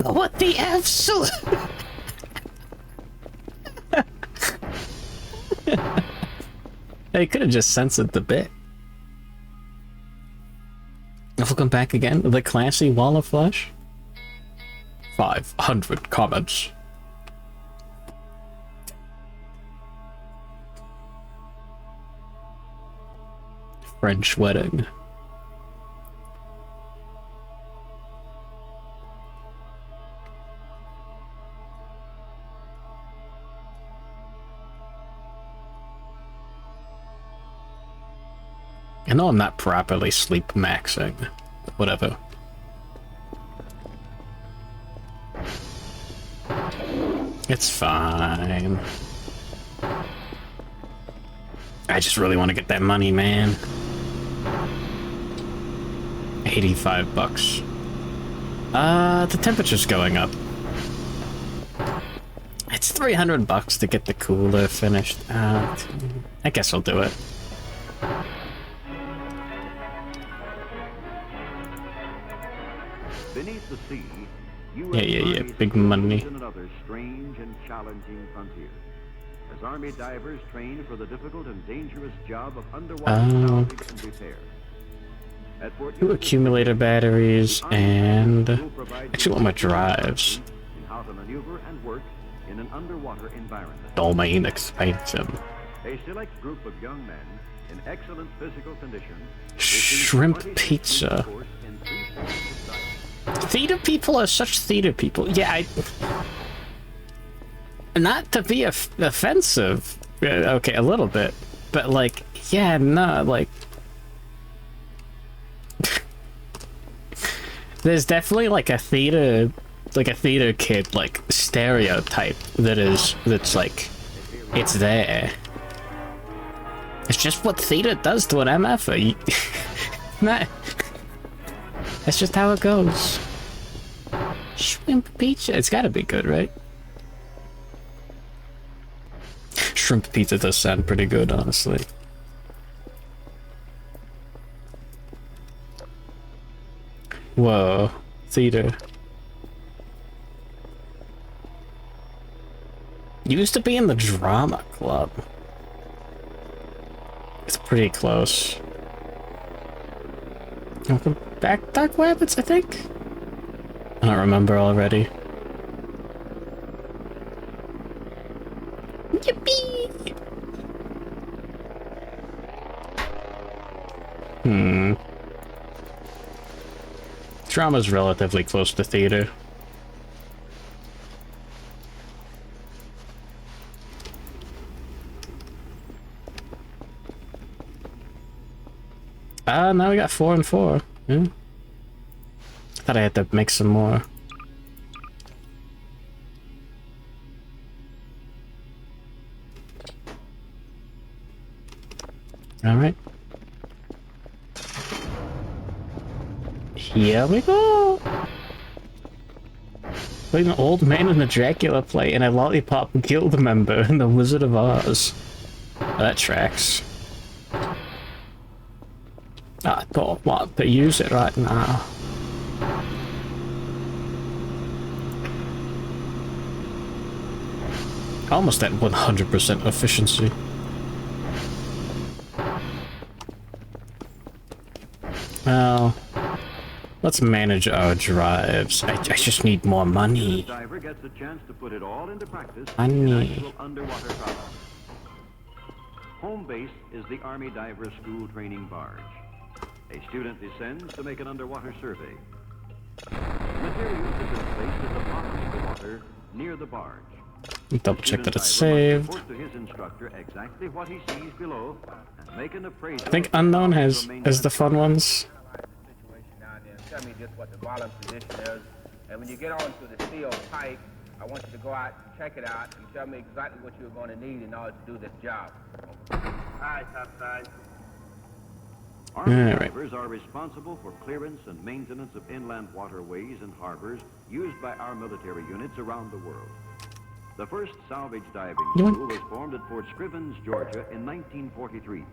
What the absolute? They could have just censored the bit. Welcome back again with a classy wall of flesh. 500 comments. French wedding. I know I'm not properly sleep maxing. Whatever. It's fine. I just really want to get that money, man. 85 bucks. The temperature's going up. It's 300 bucks to get the cooler finished. I guess I'll do it. Beneath the sea, Yeah, big money. Another strange and challenging frontier. as Army divers train for the difficult and dangerous job of underwater salvage and repair. At Fort Two accumulator batteries and actually all my drives. in how to maneuver and work in an underwater environment. Domain expansion. A select group of young men in excellent physical condition. Shrimp pizza. Theater people are such theater people. Yeah, not to be offensive. Okay, a little bit. But, like, yeah, no, like... There's definitely, like, a theater kid, like, stereotype that's, like, it's there. It's just what theater does to an MFer. That's just how it goes. Shrimp pizza. It's gotta be good, right? Shrimp pizza does sound pretty good, honestly. Whoa. Theater. Used to be in the drama club. It's pretty close. Welcome back, Dark Rabbits, I think? I don't remember already. Yippee! Drama's relatively close to theater. Now we got 4 and 4. Yeah. Thought I had to make some more. Alright. Here we go! Playing an old man in the Dracula play and a lollipop guild member in the Wizard of Oz. Oh, that tracks. I don't want to use it right now. Almost at 100% efficiency. Well, let's manage our drives. I just need more money. The diver gets a chance to put it all into practice Money. in actual underwater travel. Home base is the Army Diver School training barge. A student descends to make an underwater survey. Materials have been placed at the bottom of the water near the barge. Double check that it's saved. To his instructor exactly what he sees below and make an appraisal. I think Unknown has the fun ones. Tell me just what the bottom position is, and when you get onto the steel pipe, I want you to go out and check it out and tell me exactly what you're going to need in order to do this job. All right, topside. Army divers are responsible for clearance and maintenance of inland waterways and harbors used by our military units around the world. The first salvage diving school was formed at Fort Scrivens, Georgia in 1943.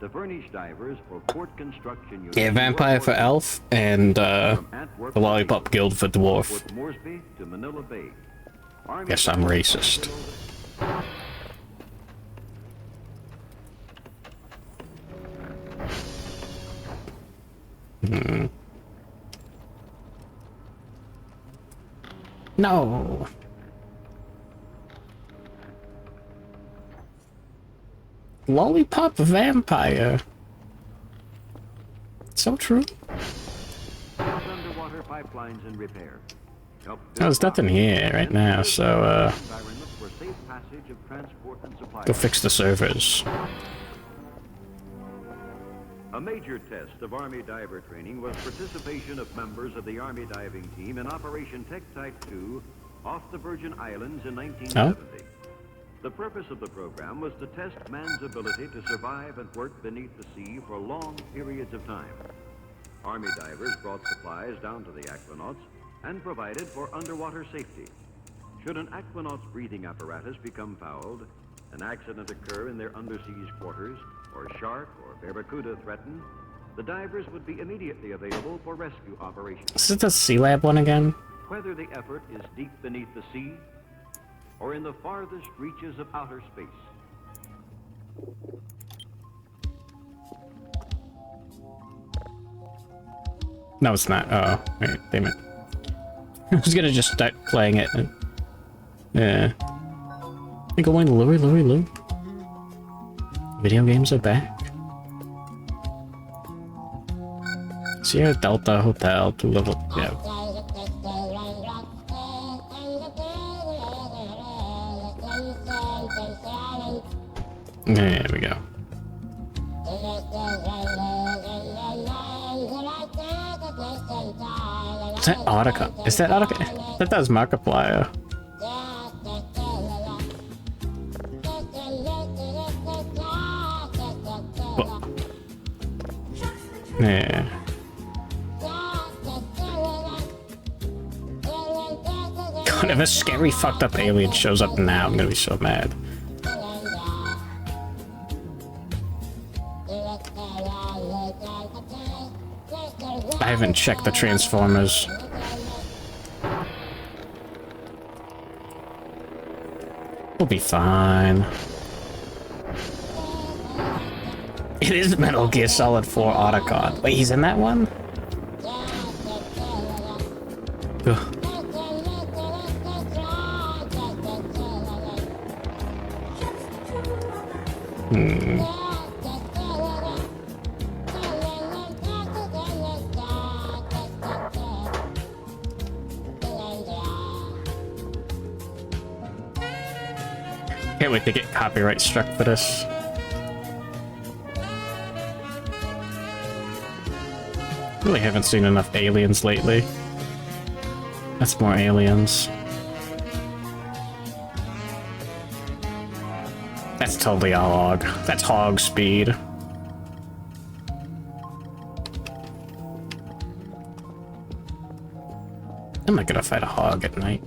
To furnish divers for port construction units. Yeah, Vampire for Elf and the Lollipop Guild for Dwarf. Moresby to Manila Bay. Guess I'm racist. No. Lollipop Vampire. So true. Underwater pipelines in repair. Oh, there's nothing here right now, so go fix the servers. A major test of Army diver training was participation of members of the Army diving team in Operation Tech Type 2 off the Virgin Islands in 1970. The purpose of the program was to test man's ability to survive and work beneath the sea for long periods of time. Army divers brought supplies down to the aquanauts and provided for underwater safety. Should an aquanaut's breathing apparatus become fouled, an accident occur in their underseas quarters, or a shark or barracuda threaten, the divers would be immediately available for rescue operations. Is it the Sea Lab one again? Whether the effort is deep beneath the sea or in the farthest reaches of outer space. No, it's not. Oh, wait, damn it. I was gonna just start playing it. Yeah. Hey, going Louie. Video games are back. Sierra Delta Hotel to level. Yeah. There we go. Is that Audica? Is that Audica? I thought that was Markiplier. Yeah. God, if a scary fucked up alien shows up now, I'm gonna be so mad. I haven't checked the Transformers. We'll be fine. It is Metal Gear Solid 4 Otacon. Wait, he's in that one? Ugh. Can't wait to get copyright struck for this. Really haven't seen enough aliens lately. That's more aliens. That's totally a hog. That's hog speed. I'm not gonna fight a hog at night.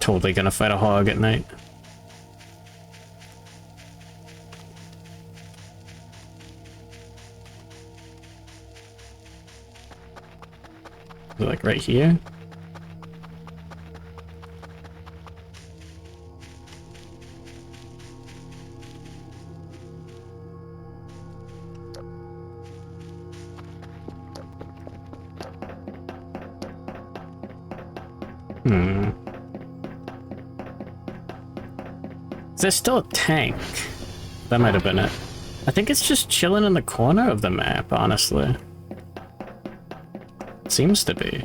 Totally gonna fight a hog at night. Like right here? There's still a tank. That might have been it. I think it's just chilling in the corner of the map, honestly. It seems to be.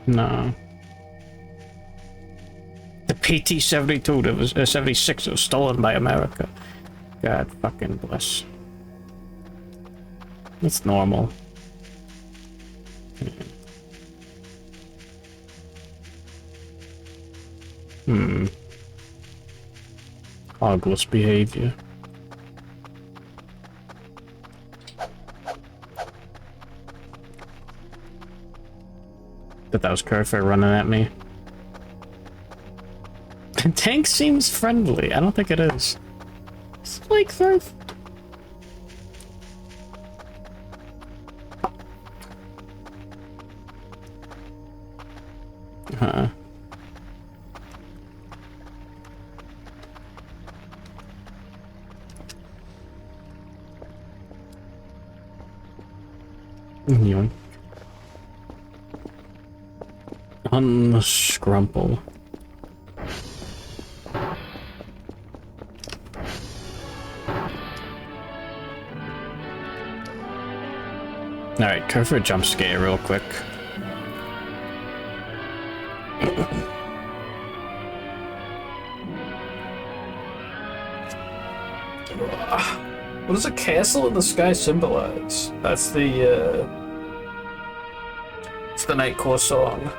No. The PT-72 that was 76 was stolen by America. God fucking bless. It's normal. Hogless behavior. That was Kerfur running at me. The tank seems friendly. I don't think it is. It's like Kerf. Huh. Yoink. Unscrumple. Alright, Kerfur jump scare real quick. What does a castle in the sky symbolize? That's the, it's the Night Core song.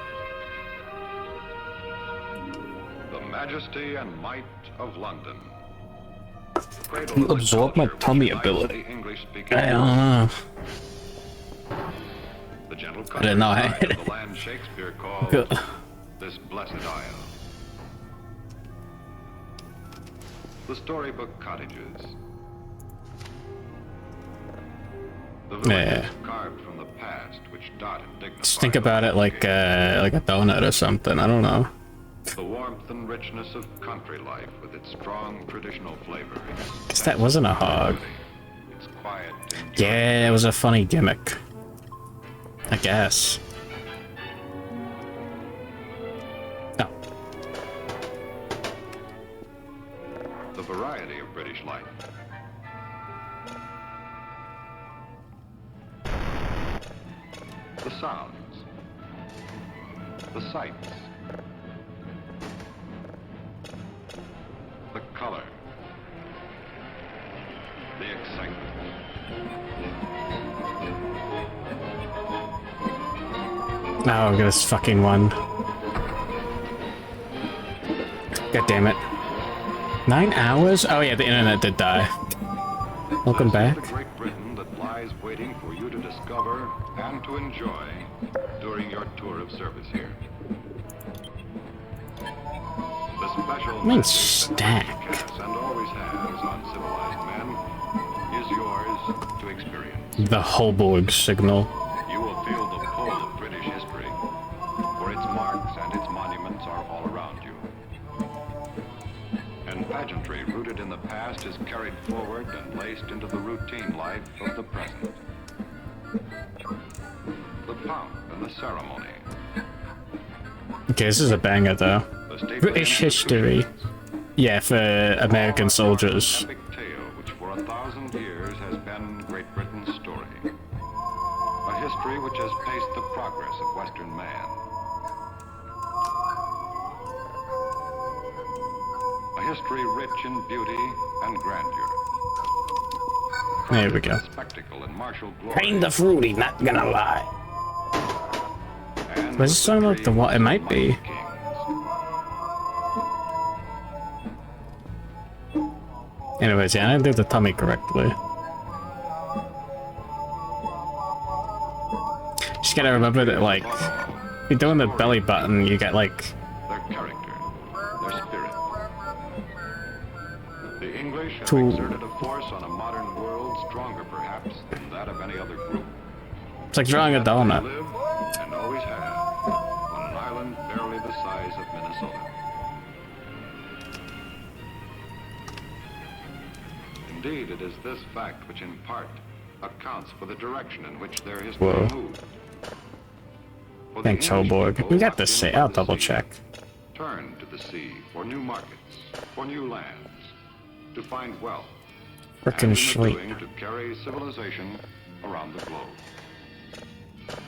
The majesty and might of London. You absorb my tummy ability. I don't know. The gentle I didn't know I had of the land Shakespeare called this blessed isle. The storybook cottages. The villages carved from the past, which dot and dignify. Just think about it like a donut or something. I don't know. The warmth and richness of country life with its strong traditional flavor. Guess that wasn't a hog. It's quiet. Yeah, it was a funny gimmick. I guess. Oh. The variety of British life. The sounds. The sights. The color. The excitement. Oh, this fucking one. God damn it. 9 hours? Oh yeah, the internet did die. Welcome back. The Great Britain that lies waiting for you to discover and to enjoy during your tour of service here. The special stack. And always has on civilized men is yours to experience. The Holborg signal. You will feel the pull of British history, for its marks and its monuments are all around you. And pageantry rooted in the past is carried forward and laced into the routine life of the present. The pomp and the ceremony. Okay, this is a banger though. British history. Yeah, for American soldiers. Epic tale which for 1,000 years has been Great Britain's story. A history which has paced the progress of Western man. A history rich in beauty and grandeur. There we go. Spectacle and martial glory. Kinda fruity, not gonna lie. Does it sound like the what? It might be. Anyways, yeah, I did the tummy correctly. Just gotta remember that, like, if you're doing the belly button, you get, like... Their character, their spirit. The English have exerted a force on a modern world stronger, perhaps, than that of any other group. It's like drawing a donut. They live, and always have, on an island barely the size of Minnesota. Indeed, it is this fact which in part accounts for the direction in which their history moved. Thanks, Holborg. We got this. I'll double check. Turn to the sea for new markets, for new lands, to find wealth, Frickin' sleep. to carry civilization around the globe.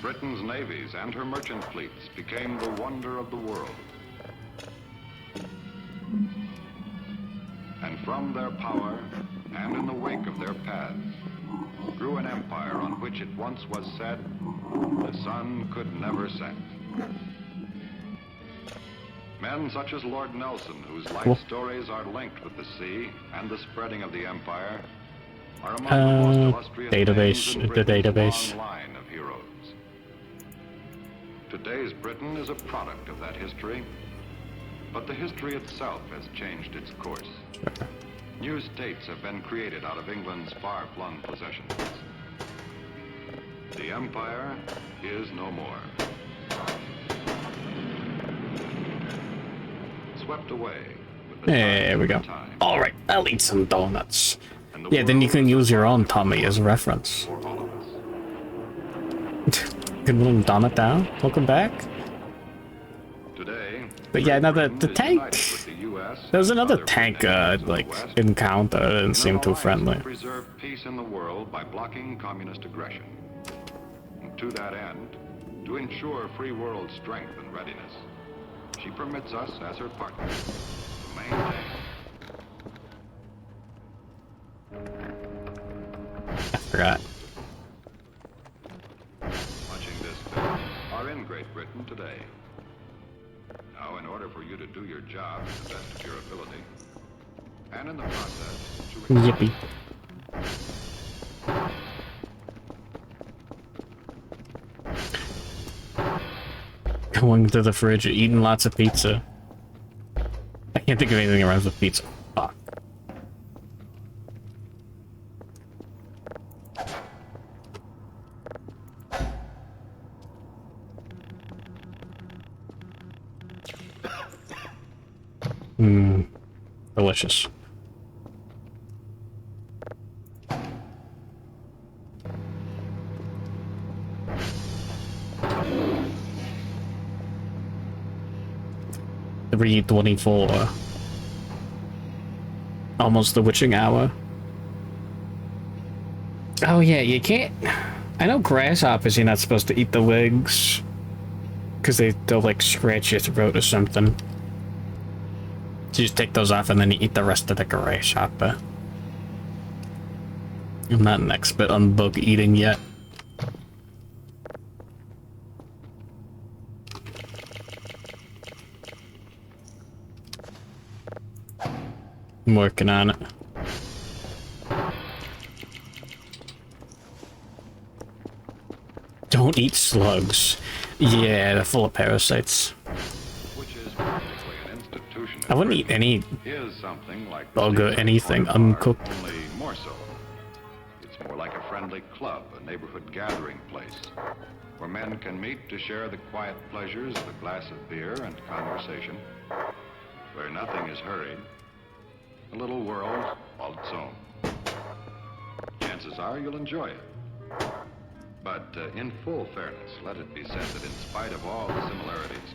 Britain's navies and her merchant fleets became the wonder of the world. And from their power, and in the wake of their paths, grew an empire on which it once was said, the sun could never set. Men such as Lord Nelson, whose life stories are linked with the sea and the spreading of the empire, are among the most illustrious names in Britain's long line of heroes. Today's Britain is a product of that history, but the history itself has changed its course. New states have been created out of England's far-flung possessions. The empire is no more. Swept away with the There we go. Alright, I'll eat some donuts. Yeah, then you can use your own tummy as a reference. Good little donut down. Welcome back. Today, but yeah, no, the tank. There was another tank, like, encounter. It didn't seem too friendly. Preserve peace in the world by blocking communist aggression. And to that end, to ensure free world strength and readiness, she permits us as her partners to maintain forgot. Watching this film are in Great Britain today. Now, in order for you to do your job to the best of your ability, and in the process to... Yippee. Going to the fridge, eating lots of pizza. I can't think of anything that rhymes with pizza. Fuck. Mmm. Delicious. $3:24. Almost the witching hour. Oh yeah, you can't... I know grasshoppers, you're not supposed to eat the legs. Because they'll like scratch your throat or something. So you just take those off and then you eat the rest of the grasshopper. I'm not an expert on bug eating yet. I'm working on it. Don't eat slugs. Yeah, they're full of parasites. I wouldn't eat any bug or anything uncooked. Only more so. It's more like a friendly club, a neighborhood gathering place, where men can meet to share the quiet pleasures of a glass of beer and conversation, where nothing is hurried, a little world all its own. Chances are you'll enjoy it. But in full fairness, let it be said that in spite of all the similarities,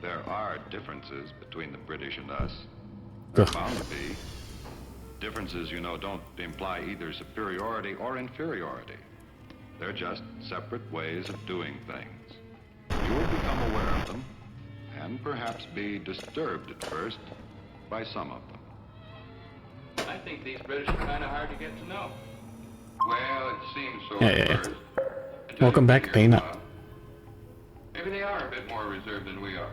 there are differences between the British and us. There are bound to be. Differences, you know, don't imply either superiority or inferiority. They're just separate ways of doing things. You will become aware of them, and perhaps be disturbed at first by some of them. I think these British are kind of hard to get to know. Well, it seems so Yeah. first. Welcome back, Peanut. Maybe they are a bit more reserved than we are.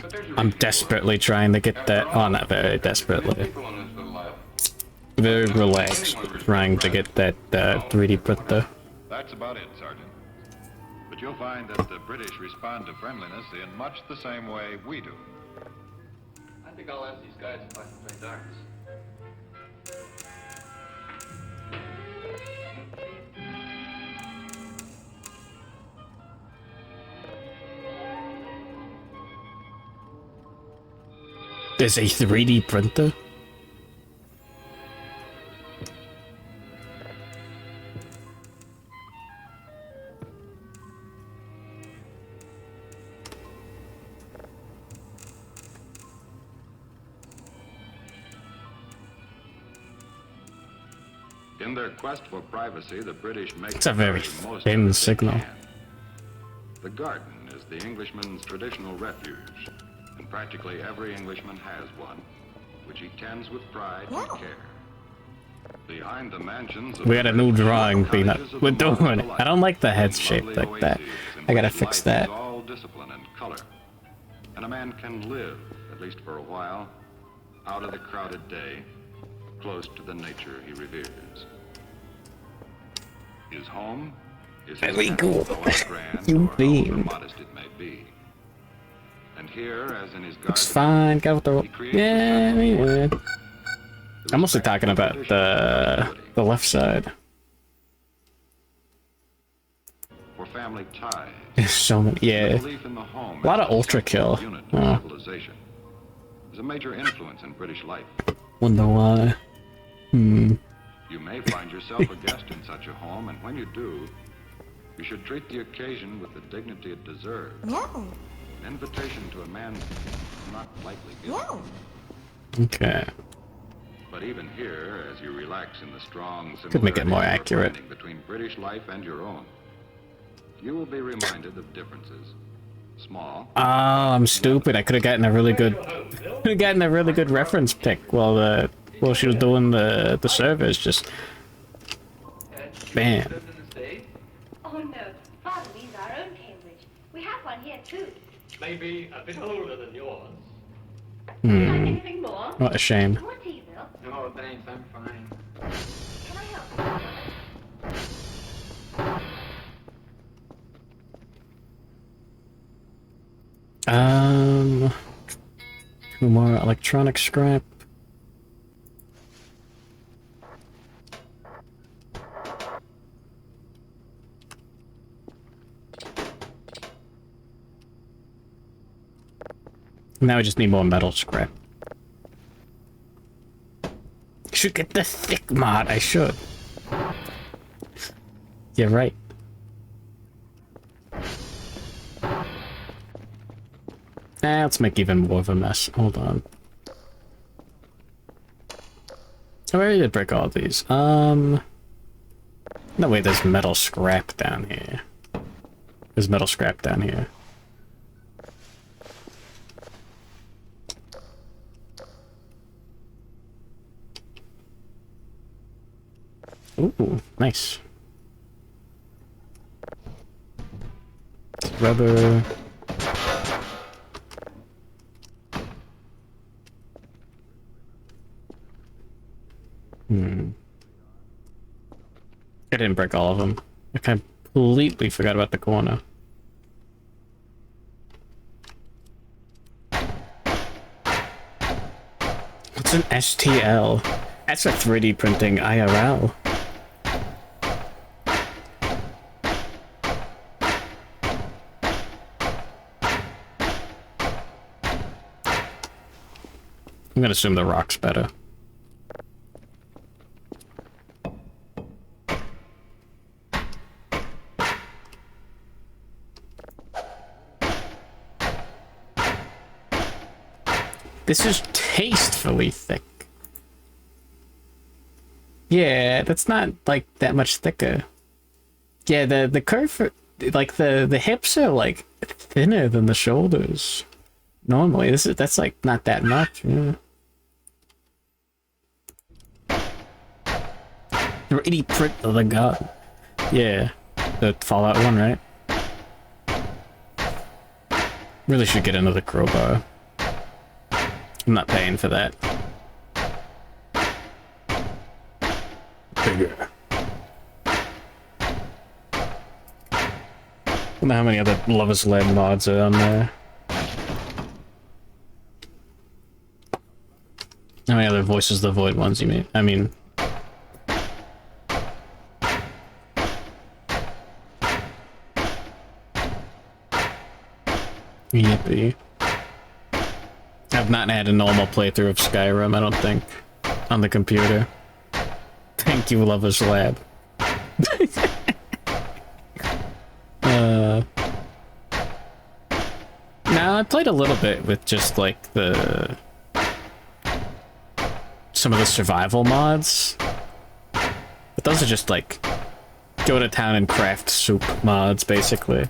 But there's a I'm desperately trying to get that... Oh, not very desperately. Very relaxed, trying to get that 3D printer. That's about it, Sergeant. But you'll find that the British respond to friendliness in much the same way we do. I think I'll ask these guys if I can play darts. There's a 3D printer? In their quest for privacy, the British make It's a very the most thin of it they signal. can. The garden is the Englishman's traditional refuge, and practically every Englishman has one, which he tends with pride and care. Behind the mansions of We got a new drawing, Peanut. cottages of We're the modern doing it. delight, I don't like the head shape lovely like that. oases in I gotta which fix life that. is all discipline and color, and a man can live, at least for a while, out of the crowded day, close to the nature he reveres. His home is his Very temple, cool. though grand You or however beamed. modest it may be. And here, as in his It's garden, fine. Got the... Yeah, yeah. I'm mostly talking about the left side. for family ties, There's so many. Yeah. the belief in the home A lot as of ultra kill. unit of Oh, civilization is a major influence in British life. wonder why. You may find yourself a guest in such a home, and when you do, you should treat the occasion with the dignity it deserves. No. An invitation to a man not likely given. No. Okay. But even here, as you relax in the strong Could make it more similarities you're accurate. finding between British life and your own, you will be reminded of differences. Small. Oh, I'm stupid. I could have gotten a really good reference pick while she was doing the servers. Just Bam. Oh no, Father means our own Cambridge. We have one here too. Maybe a bit older than yours. Would you like Hmm. anything more? What a shame. More tea, Bill? No, thanks, I'm fine. Can I help you? 2 more electronic scrap. Now we just need more metal scrap. Should get the thick mod, I should. You're right. Let's make even more of a mess. Hold on. I already did break all of these. No way, there's metal scrap down here. There's metal scrap down here. Ooh, nice. Rubber. I didn't break all of them. I completely forgot about the corner. What's an STL? That's a 3D printing IRL. I'm gonna assume the rock's better. This is tastefully thick. Yeah, that's not like that much thicker. Yeah, the curve, like the hips are like thinner than the shoulders. Normally, that's like not that much. Yeah. 3D print of the gun. Yeah, the Fallout one, right? Really should get another crowbar. I'm not paying for that. Bigger. I don't know how many other Lover's Lab mods are on there. How many other Voices of the Void ones you mean? I mean... Yippee. I've not had a normal playthrough of Skyrim, I don't think, on the computer. Thank you, Lover's Lab. Now, I played a little bit with just, like, some of the survival mods. But those are just, like, go to town and craft soup mods, basically.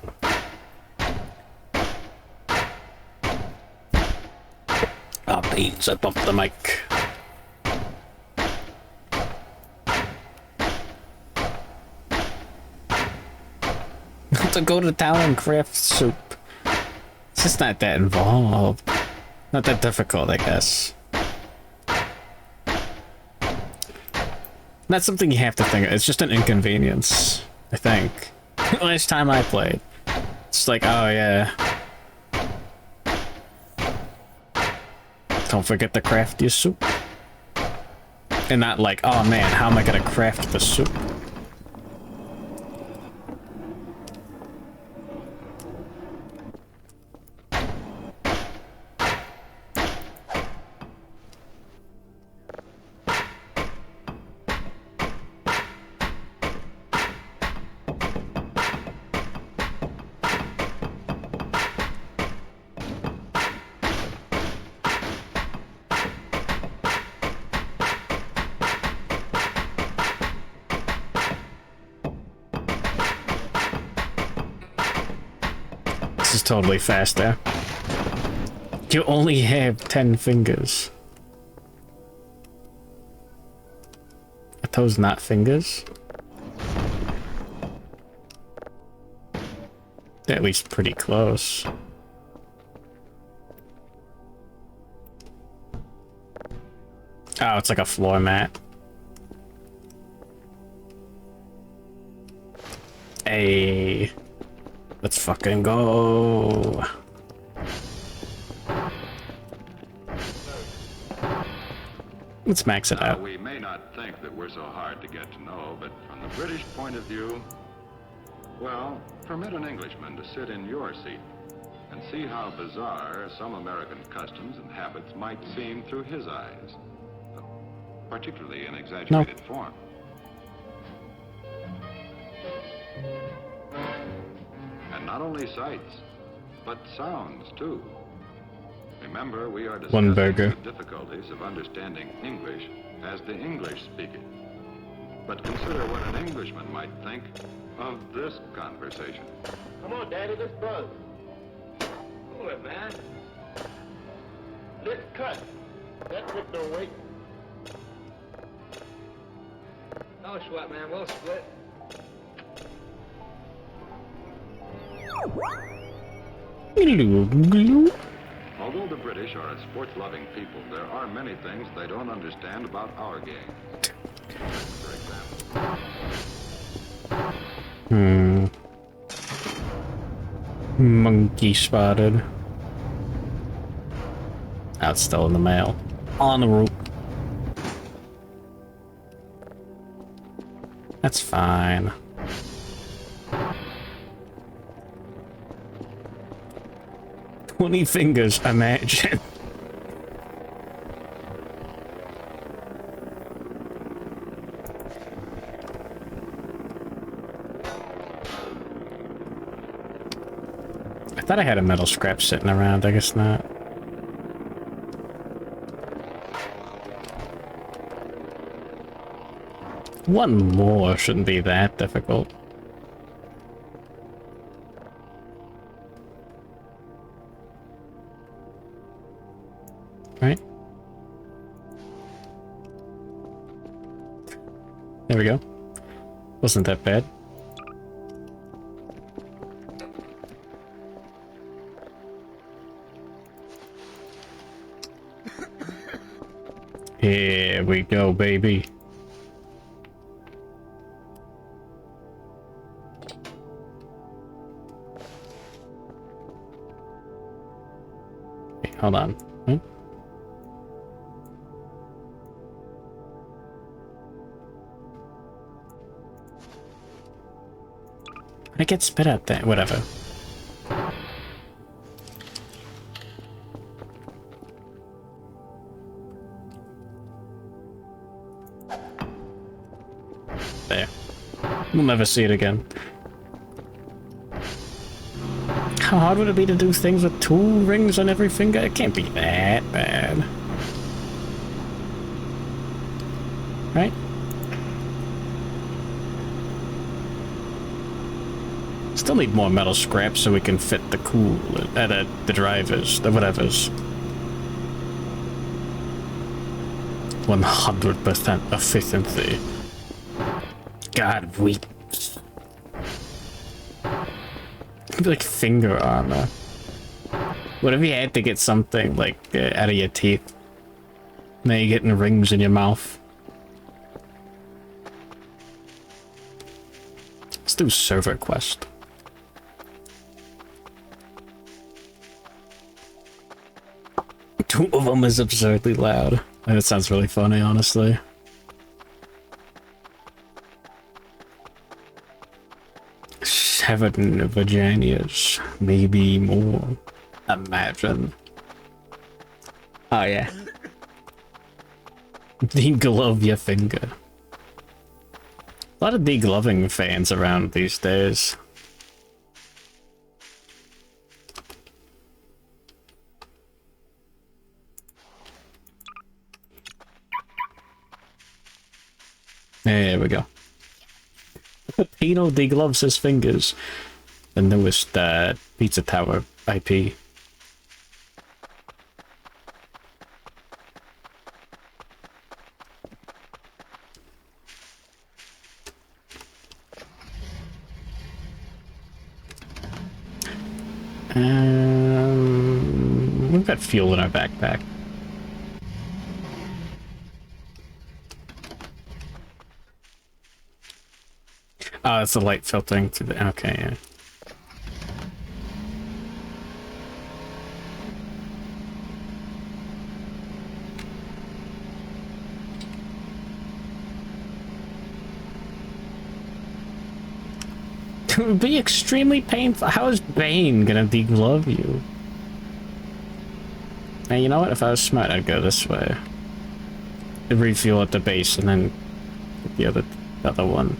Oh, beans, I bumped the mic. To go to town and craft soup. It's just not that involved. Not that difficult, I guess. Not something you have to think of. It's just an inconvenience, I think. Last time I played. It's like, oh yeah. Don't forget to craft your soup. And not like, oh man, how am I gonna craft the soup? Totally faster. You only have 10 fingers. Are those not fingers? At least pretty close. Oh, it's like a floor mat. Hey, let's fucking go. Let's max it out. We may not think that we're so hard to get to know, but from the British point of view, well, permit an Englishman to sit in your seat and see how bizarre some American customs and habits might seem through his eyes, particularly in exaggerated form. And not only sights, but sounds too. Remember, we are One discussing burger. the difficulties of understanding English as the English speak it. But consider what an Englishman might think of this conversation. Come on, Daddy, let's buzz. Cool it, man. Let's cut. That trip don't wait. No sweat, man. We'll split. Although the British are a sports-loving people, there are many things they don't understand about our game. For example. Monkey spotted. Oh, it's still in the mail. On the rope. That's fine. "20 fingers, imagine." I thought I had a metal scrap sitting around, I guess not. One more shouldn't be that difficult. Right? There we go. Wasn't that bad. Here we go, baby. Wait, hold on. I get spit out there, whatever. There. We'll never see it again. How hard would it be to do things with 2 rings on every finger? It can't be that bad. Right? Still need more metal scraps so we can fit the the drivers, the whatevers. 100% efficiency. God, weeps. It'd be like finger armor. What if you had to get something like out of your teeth? Now you're getting rings in your mouth. Let's do server quest. Two of them is absurdly loud. That sounds really funny, honestly. Seven vaginas, maybe more. Imagine. Oh yeah. Deglove your finger. A lot of degloving fans around these days. There we go. Pino degloves his fingers. The newest Pizza Tower IP. have fuel in our backpack. Oh, it's the light filtering through the... Okay, yeah. It would be extremely painful. How is Bane gonna deglove you? Hey, you know what? If I was smart, I'd go this way. I'd refuel at the base and then get the other one.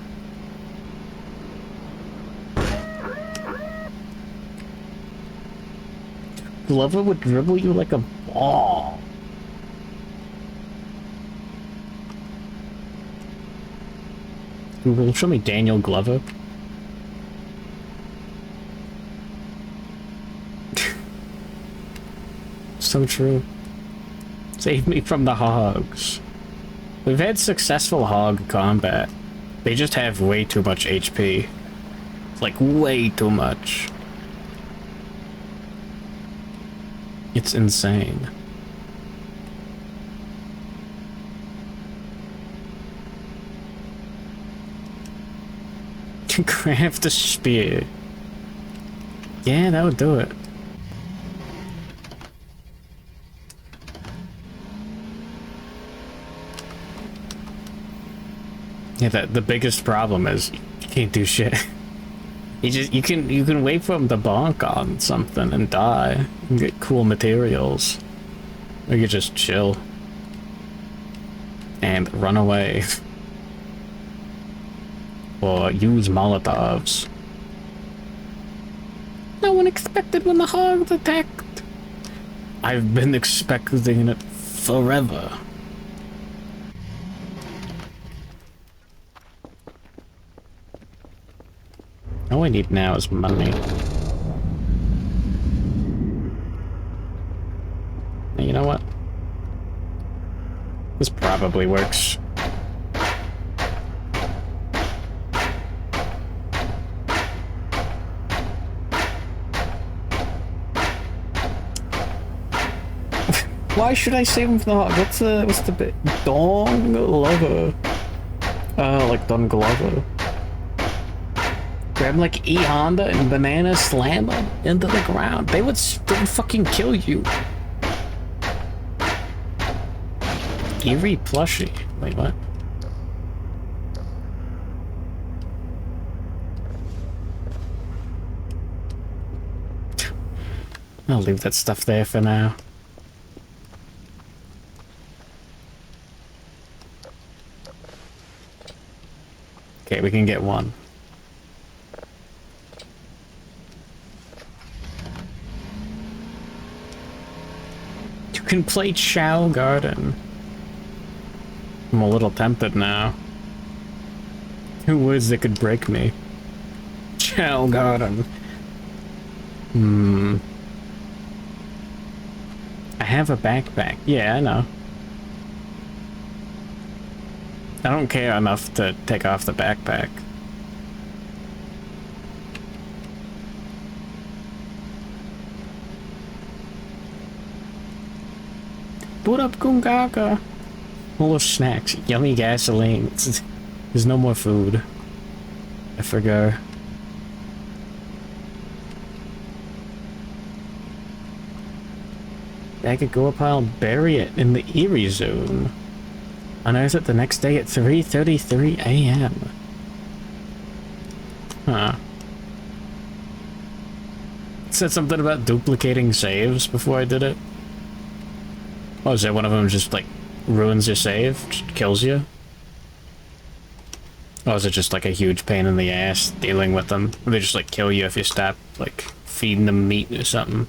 Glover would dribble you like a ball. Google, show me Daniel Glover. So true. Save me from the hogs. We've had successful hog combat. They just have way too much HP. Like, way too much. It's insane. Craft a spear. Yeah, that would do it. Yeah, the biggest problem is you can't do shit. You can wait for him to bonk on something and die and get cool materials. Or you just chill. And run away. Or use Molotovs. No one expected when the hogs attacked. I've been expecting it forever. All I need now is money. And you know what? This probably works. Why should I save him from the hog? What's the bit? Don Glover. Oh, like Don Glover. Grab like E Honda and banana slam them into the ground. They would fucking kill you. Eerie plushie. Wait, what? I'll leave that stuff there for now. Okay, we can get one. You can play Chow Garden. I'm a little tempted now. 2 words that could break me. Chow Garden. I have a backpack. Yeah, I know. I don't care enough to take off the backpack. Boot up Gungaga. Full of snacks, yummy gasoline. There's no more food. I forgot. Bag of Gore pile, bury it in the Erie zone. Unearth it the next day at 3:33 a.m. Huh. It said something about duplicating saves before I did it. Oh, is that one of them just like ruins your save? Just kills you? Or is it just like a huge pain in the ass dealing with them? Or they just like kill you if you stop like feeding them meat or something?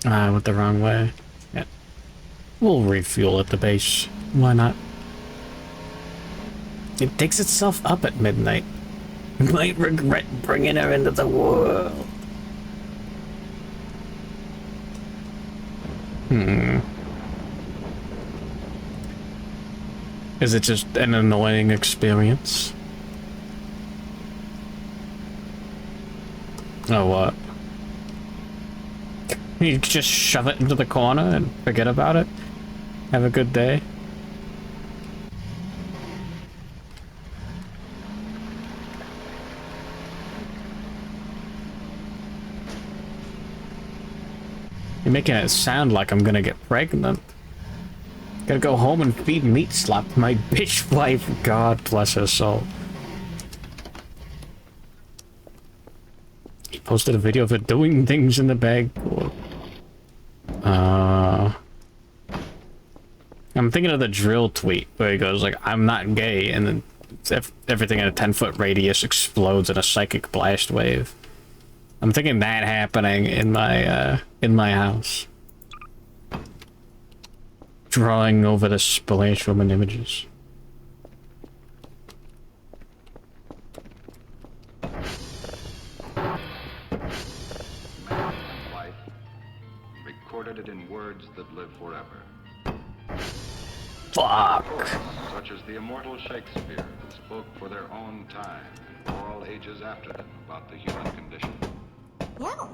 I went the wrong way. Yeah. We'll refuel at the base. Why not? It digs itself up at midnight. Might regret bringing her into the world. Is it just an annoying experience? Oh, what? You just shove it into the corner and forget about it? Have a good day? You're making it sound like I'm gonna get pregnant. Gotta go home and feed meat slop to my bitch wife. God bless her soul. He posted a video of her doing things in the bag pool. I'm thinking of the drill tweet where he goes like, I'm not gay, and then everything in a 10-foot radius explodes in a psychic blast wave. I'm thinking that happening in my house. Drawing over the Splash Woman images. Life, recorded it in words that live forever. Fuck. Poets, such as the immortal Shakespeare, spoke for their own time and for all ages after them about the human condition. Yeah.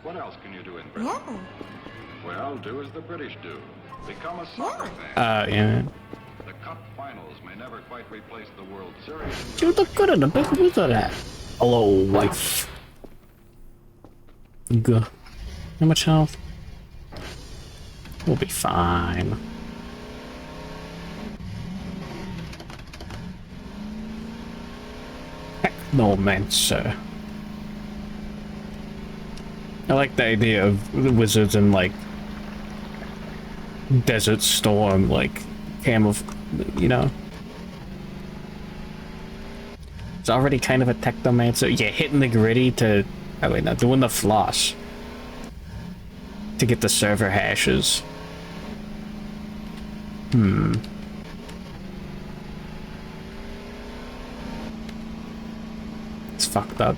What else can you do in Britain? Yeah. Well, do as the British do. Become a soccer fan. Yeah. The cup finals may never quite replace the World Series. You look good in the big news of that. Hello, wife. Good. How much health? We'll be fine. Heck no, man, sir. I like the idea of the wizards in, like, Desert Storm, like, you know? It's already kind of a technomancer. Yeah, hitting the gritty to... Oh, wait, no, doing the floss. To get the server hashes. It's fucked up.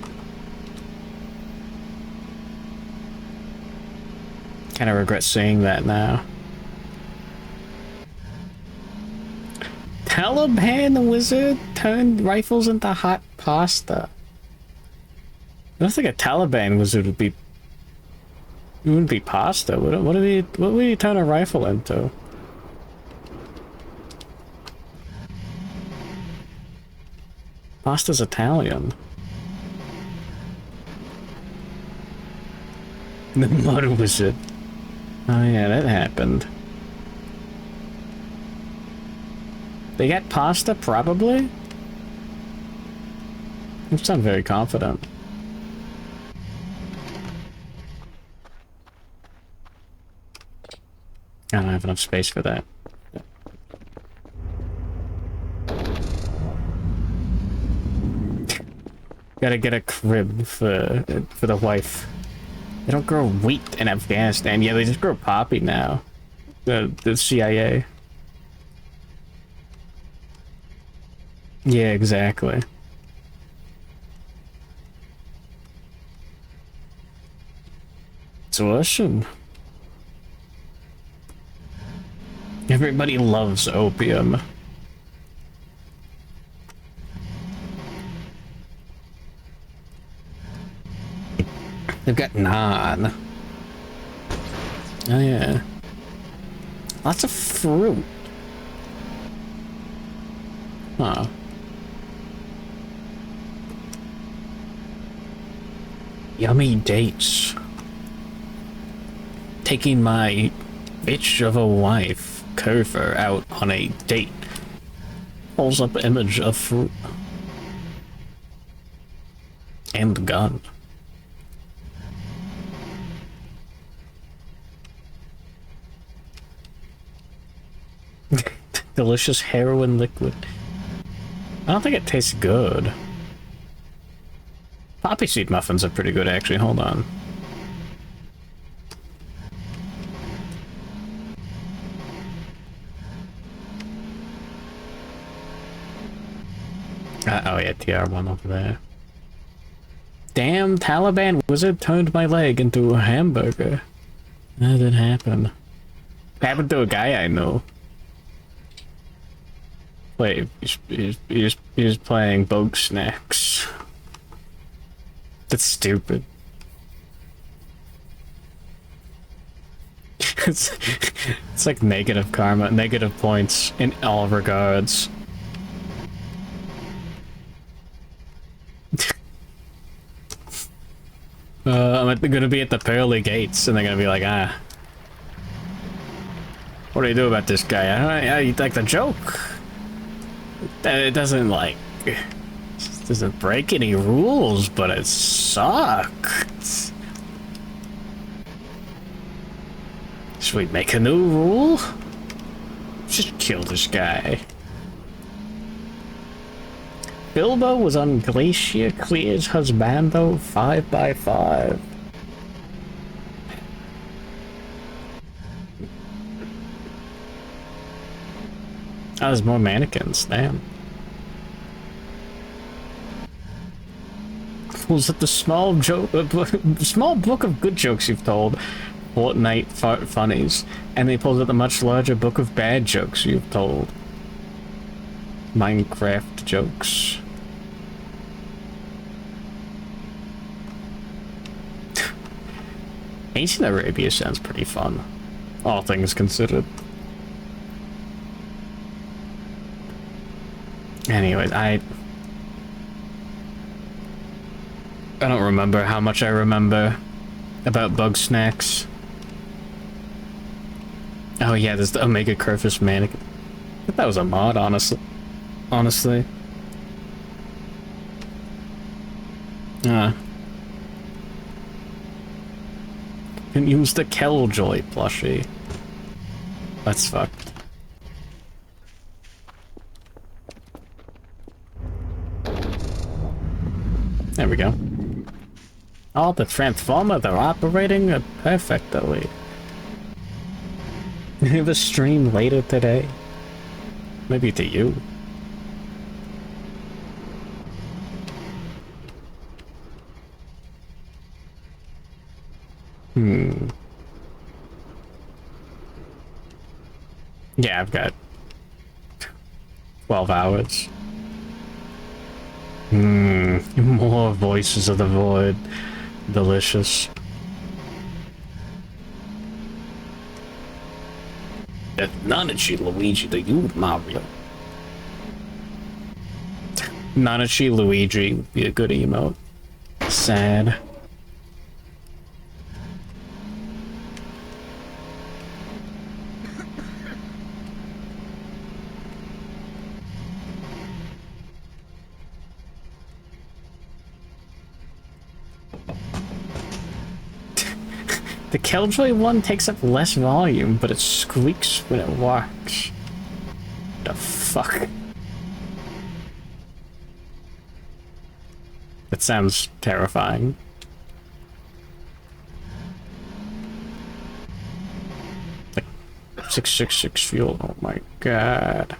Kind of regret saying that now. Taliban wizard turned rifles into hot pasta. I don't think a Taliban wizard would be... It wouldn't be pasta. What would he turn a rifle into? Pasta's Italian. The mud wizard. Oh yeah, that happened. They got pasta, probably? You sound very confident. I don't have enough space for that. Gotta get a crib for the wife. They don't grow wheat in Afghanistan. Yeah, they just grow poppy now. The CIA. Yeah, exactly. It's awesome. Everybody loves opium. They've got naan. Oh yeah. Lots of fruit. Huh. Yummy dates. Taking my bitch of a wife, Kerfur, out on a date. Pulls up an image of fruit. And gun. Delicious heroin liquid. I don't think it tastes good. Poppy seed muffins are pretty good, actually. Hold on. Oh yeah, TR1 over there. Damn, Taliban wizard turned my leg into a hamburger. That did happen. Happened to a guy I know. Wait, he's playing Bug Snacks. That's stupid. It's like negative karma, negative points in all regards. I'm gonna be at the pearly gates, and they're gonna be like, ah. What do you do about this guy? You like the joke? It doesn't, like... It doesn't break any rules, but it sucks. Should we make a new rule? Just kill this guy. Bilbo was on Glacier Clear's husbando 5x5. Oh, there's more mannequins, damn. Was it the small book of good jokes you've told? Fortnite funnies. And they pulled out the much larger book of bad jokes you've told. Minecraft jokes. Ancient Arabia sounds pretty fun, all things considered. Anyways, I don't remember how much I remember about Bug Snacks. Oh yeah, there's the Omega Kerfur mannequin. I thought that was a mod, honestly. Can use the Killjoy plushie. That's fucked. There we go. Oh, the transformer, they're operating perfectly. You have a stream later today? Maybe to you. Yeah, I've got 12 hours. More Voices of the Void. Delicious. Nanachi Luigi, the you Mario. Nanachi Luigi would be a good emote. Sad. The Killjoy one takes up less volume, but it squeaks when it walks. The fuck? That sounds terrifying. Like 666 fuel. Oh my god.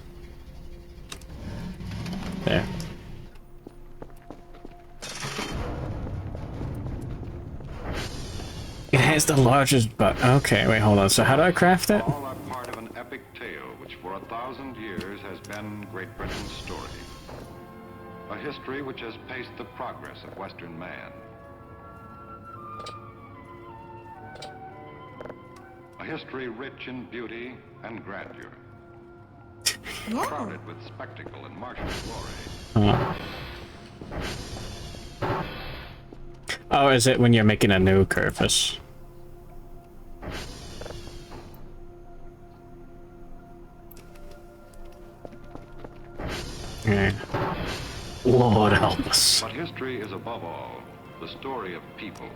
There. It has the largest butt. Okay, wait, hold on. So how do I craft it? All are part of an epic tale which for 1,000 years has been Great Britain's story. A history which has paced the progress of Western man. A history rich in beauty and grandeur. Crowded with spectacle and martial glory. Oh, is it when you're making a new Kerfur? Okay. Lord help us. But history is above all the story of people,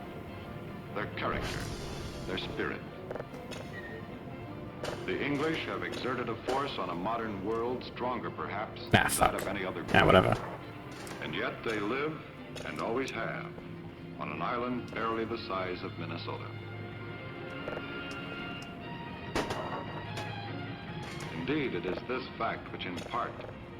their character, their spirit. The English have exerted a force on a modern world stronger perhaps than that of any other people. Whatever. And yet they live, and always have, on an island barely the size of Minnesota. Indeed, it is this fact which in part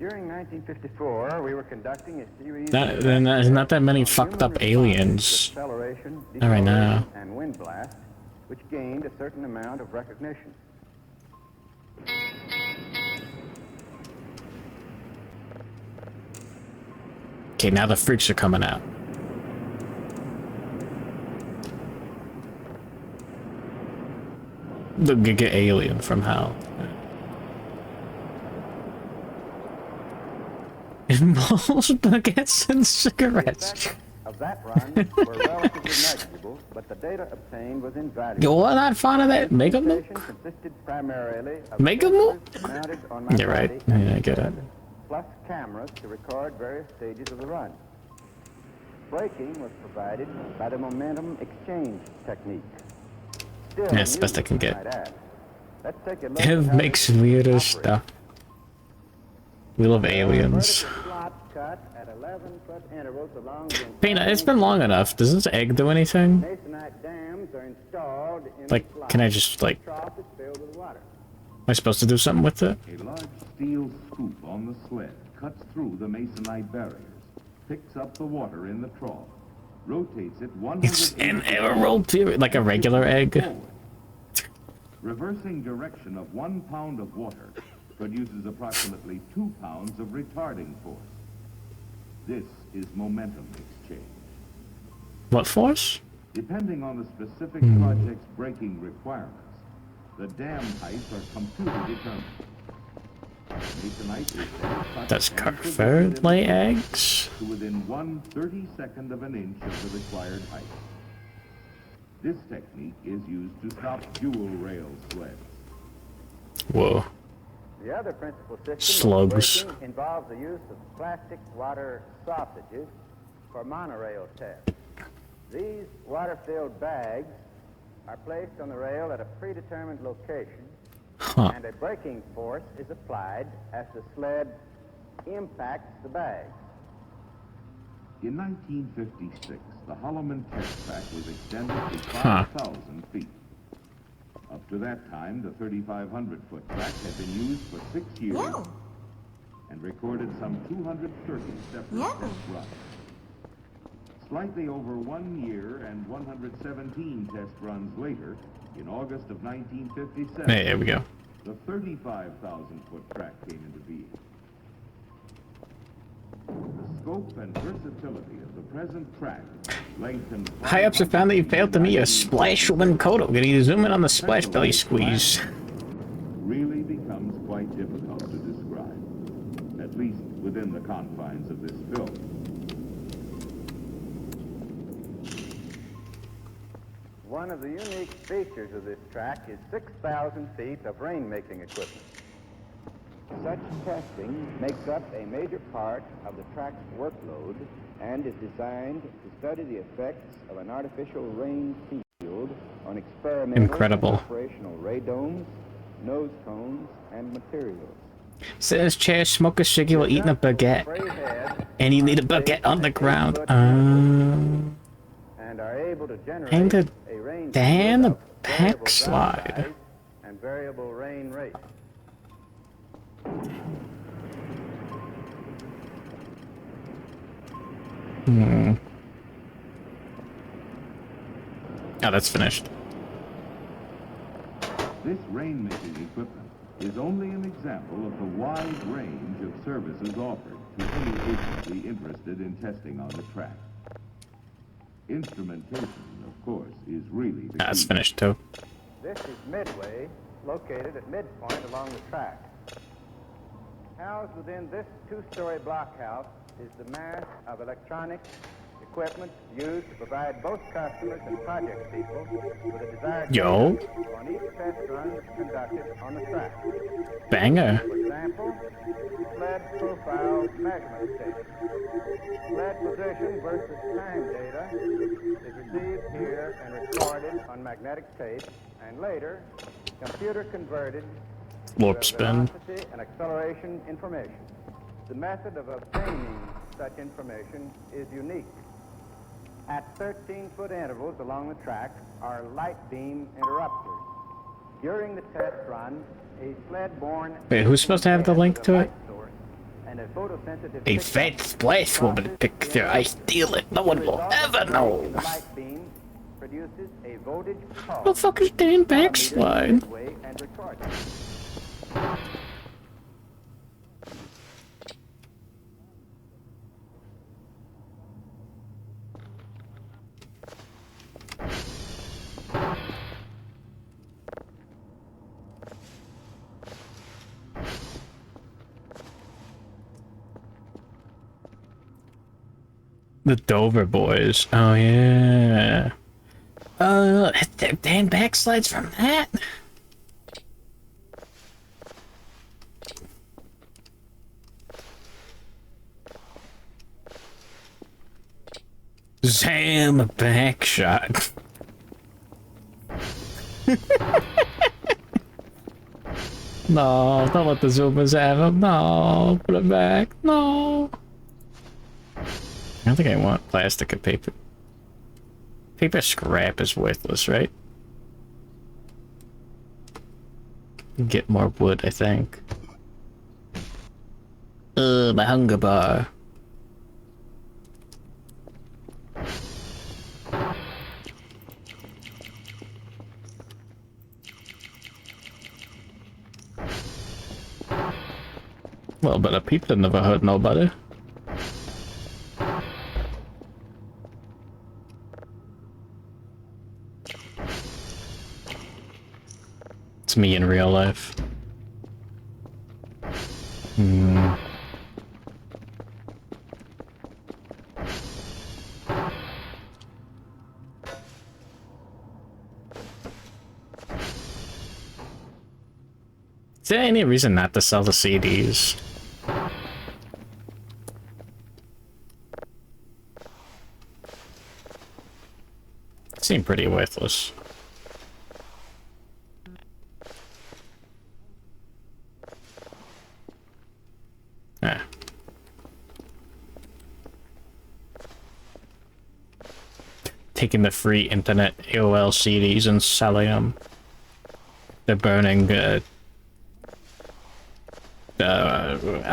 During 1954, we were conducting a series Then there's not that many fucked up aliens. acceleration, Not right now. deceleration, and wind blast, which gained a certain amount of recognition. Okay, now the freaks are coming out. The Giga Alien from hell. Involves baguettes and cigarettes. Of that run were relatively negligible, but the data obtained was invaluable. You're not fond of that Mega Mook? Consisted primarily of Mega Mook? mounted on my You're right. body, Yeah, I get it. plus cameras to record various stages of the run. Braking was provided by the momentum exchange technique. Still Yeah, it's the best I can unusual, get. might add. Let's take a look It at how makes this weirder operates. stuff. We love aliens. Vertical slots cut at 11-foot intervals along the Pena, it's been long enough. Does this egg do anything? Masonite dams are installed in Like, the can I slots. just, like... The trough is filled with water. Am I supposed to do something with it? A large steel scoop on the sled cuts through the masonite barriers, picks up the water in the trough, rotates it 100 It's an error roll period, like a regular egg. Reversing direction of 1 pound of water produces approximately 2 pounds of retarding force. This is momentum exchange. What force? Depending on the specific project's braking requirements, the dam heights are computer determined. Masonite is then cut Does and Kerfur positioned lay in the eggs? to within 1/32 of an inch of the required height. This technique is used to stop dual rail sleds. Whoa. The other principal system Slugs. of braking involves the use of plastic water sausages for monorail tests. These water-filled bags are placed on the rail at a predetermined location, and a braking force is applied as the sled impacts the bags. In 1956, the Holloman test track was extended to 5,000 feet. Up to that time, the 3,500-foot track had been used for 6 years and recorded some 230 separate test runs. Slightly over 1 year and 117 test runs later, in August of 1957, Hey, there we go. the 35,000-foot track came into being. The scope and versatility of the present track lengthened... High-ups have found that you failed to meet a splash win quota. Can you zoom in on the splash belly squeeze? really becomes quite difficult to describe, at least within the confines of this film. One of the unique features of this track is 6,000 feet of rainmaking equipment. Such testing makes up a major part of the track's workload and is designed to study the effects of an artificial rain field on experimental Incredible. and operational radomes, nose cones, and materials. Sit in his chair, smoke a ciggy while eating a baguette. And you need a baguette on the ground. And are able to generate And the a rain Dan the field of variable backslide. size and variable rain rate. Oh, that's finished. This rainmaking equipment is only an example of the wide range of services offered to any agency interested in testing on the track. Instrumentation, of course, is really the That's key. finished too. This is Midway, located at midpoint along the track. Housed within this two-story blockhouse is the mass of electronic equipment used to provide both customers and project people with a desired Yo. data on each test run conducted on the track. Banger. For example, sled profile measurement data. Sled position versus time data is received here and recorded on magnetic tape, and later computer converted Warp to spin. velocity and acceleration information. The method of obtaining such information is unique. At 13-foot intervals along the track are light beam interrupters. During the test run, a sled borne Wait, who's supposed to have the link to it? and and a photosensitive A fat splash woman picture. I steal it. No one will ever know. the light beam produces a voltage pulse. What the fuck is Dan Backslide? And recorded. The Dover Boys. Oh yeah. Dan Backslides from that? Zam Backshot. No, don't let the Zoomers have him. No, put it back. No. I don't think I want plastic and paper. Paper scrap is worthless, right? Get more wood, I think. My hunger bar. Well, but a people never hurt nobody. It's me in real life. Is there any reason not to sell the CDs? Seem pretty worthless. Ah. Taking the free internet AOL CDs and selling them. They're burning, I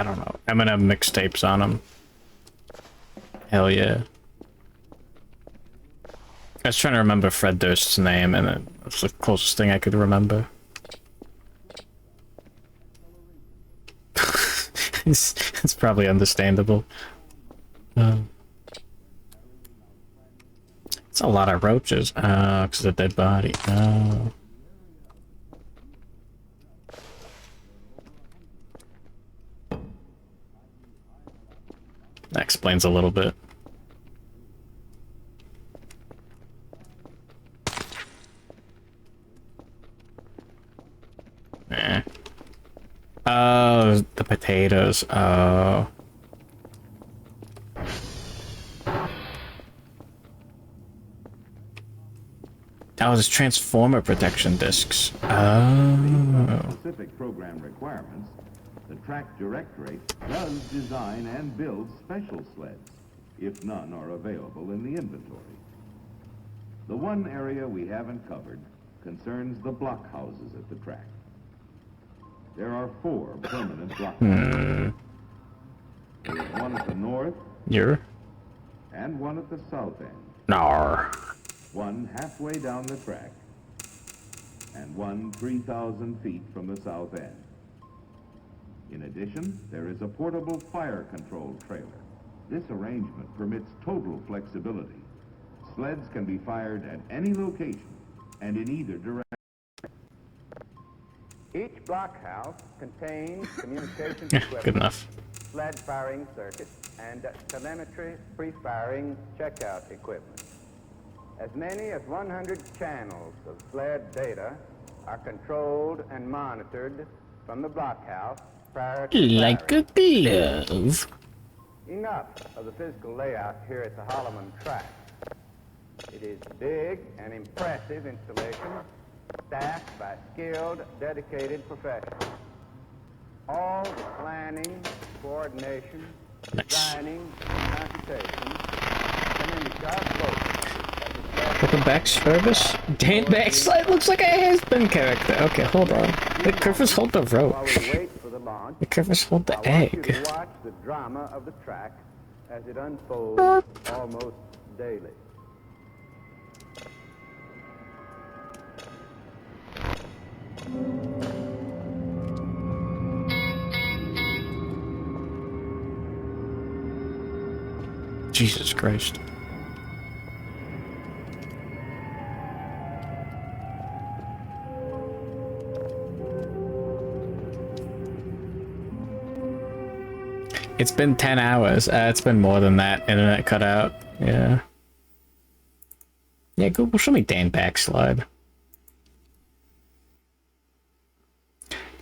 don't know, Eminem mixtapes on them. Hell yeah. I was trying to remember Fred Durst's name, and it's the closest thing I could remember. It's probably understandable. It's a lot of roaches. Oh, because of the dead body. Oh. That explains a little bit. Eh. Oh, the potatoes. Oh. That was transformer protection discs. Oh. Specific program requirements, the track directorate does design and build special sleds, if none are available in the inventory. The one area we haven't covered concerns the block houses at the track. There are 4 permanent block houses. There is one at the north. And one at the south end. Nar. One halfway down the track. And one 3,000 feet from the south end. In addition, there is a portable fire control trailer. This arrangement permits total flexibility. Sleds can be fired at any location and in either direction. Each blockhouse contains communications Yeah, equipment, good enough. sled firing circuit, and telemetry pre-firing checkout equipment. As many as 100 channels of sled data are controlled and monitored from the blockhouse prior to Like a glove. Enough of the physical layout here at the Holloman track. It is big and impressive installation, staffed by skilled, dedicated professionals. All the planning, coordination, designing, and computation come into sharp focus. Welcome back, service. Dan Backslide looks like a has-been character. Okay, hold on. Wait, Kerfur's hold the rope. While we wait for the launch, The Kerfurs hold the I want you egg. to watch the drama of the track as it unfolds almost daily. Jesus Christ. It's been 10 hours. It's been more than that. Internet cut out. Yeah. Yeah, Google, show me Dan Backslide.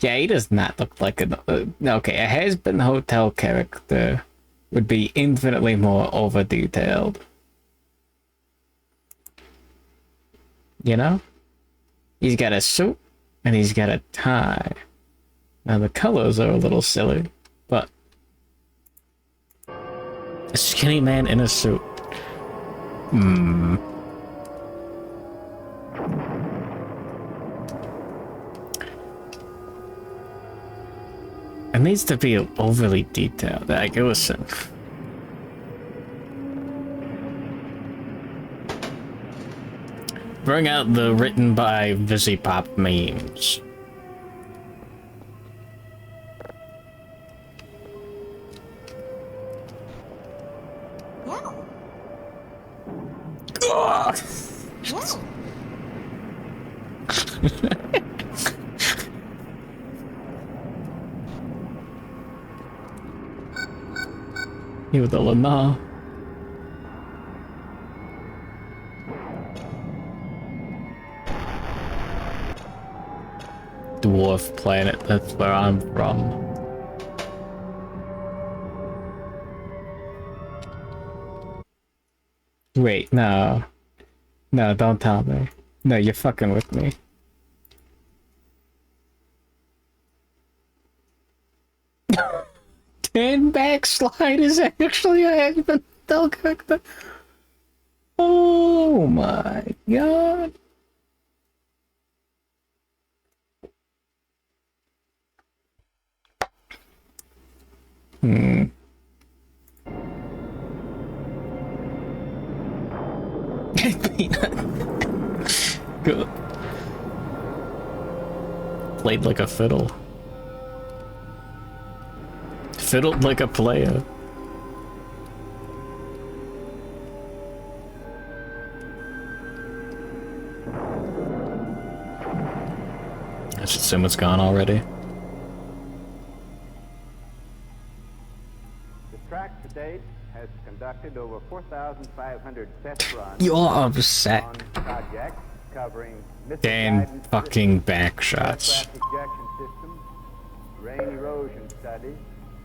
Yeah, he does not look like an... okay, a has-been hotel character would be infinitely more over-detailed. You know? He's got a suit, and he's got a tie. Now, the colors are a little silly, but... a skinny man in a suit. Hmm. It needs to be overly detailed. Like, it was... bring out the written by VisiPop memes. Wow. Ugh. Wow. You with the Lana. Dwarf planet, that's where I'm from. Wait, no. No, don't tell me. No, you're fucking with me. Dan Backslide is actually a has-been hotel character. Oh my god. Hmm. Good. Played like a fiddle. Fiddled like a player. I should assume it's gone already. The track to date has conducted over 4,500 test runs. You're upset. On projects covering missile Dan guidance fucking systems, backshots. aircraft ejection systems, rain erosion studies,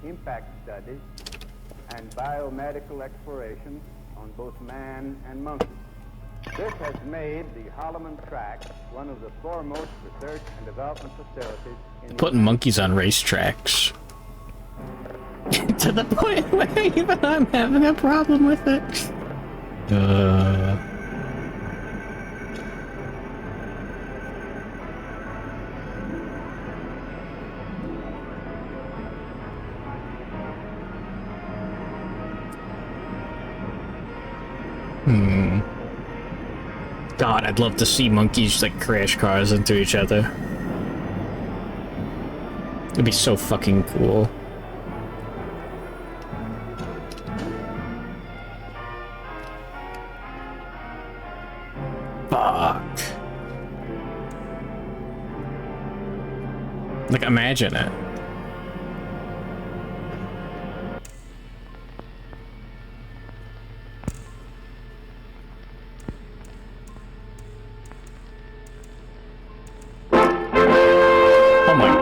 impact studies, and biomedical exploration on both man and monkey. This has made the Holloman track one of the foremost research and development facilities in Putting monkeys on racetracks. To the point where even I'm having a problem with it. God, I'd love to see monkeys like crash cars into each other. It'd be so fucking cool. Fuck. Like, imagine it. Oh my God.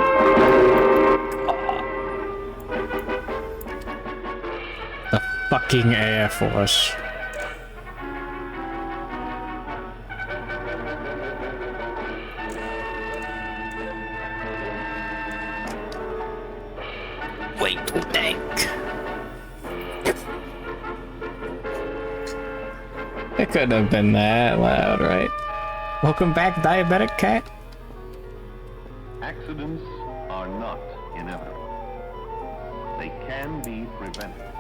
The fucking Air Force. Wait to think. It couldn't have been that loud, right? Welcome back, Diabetic Cat. Accidents are not inevitable. They can be prevented.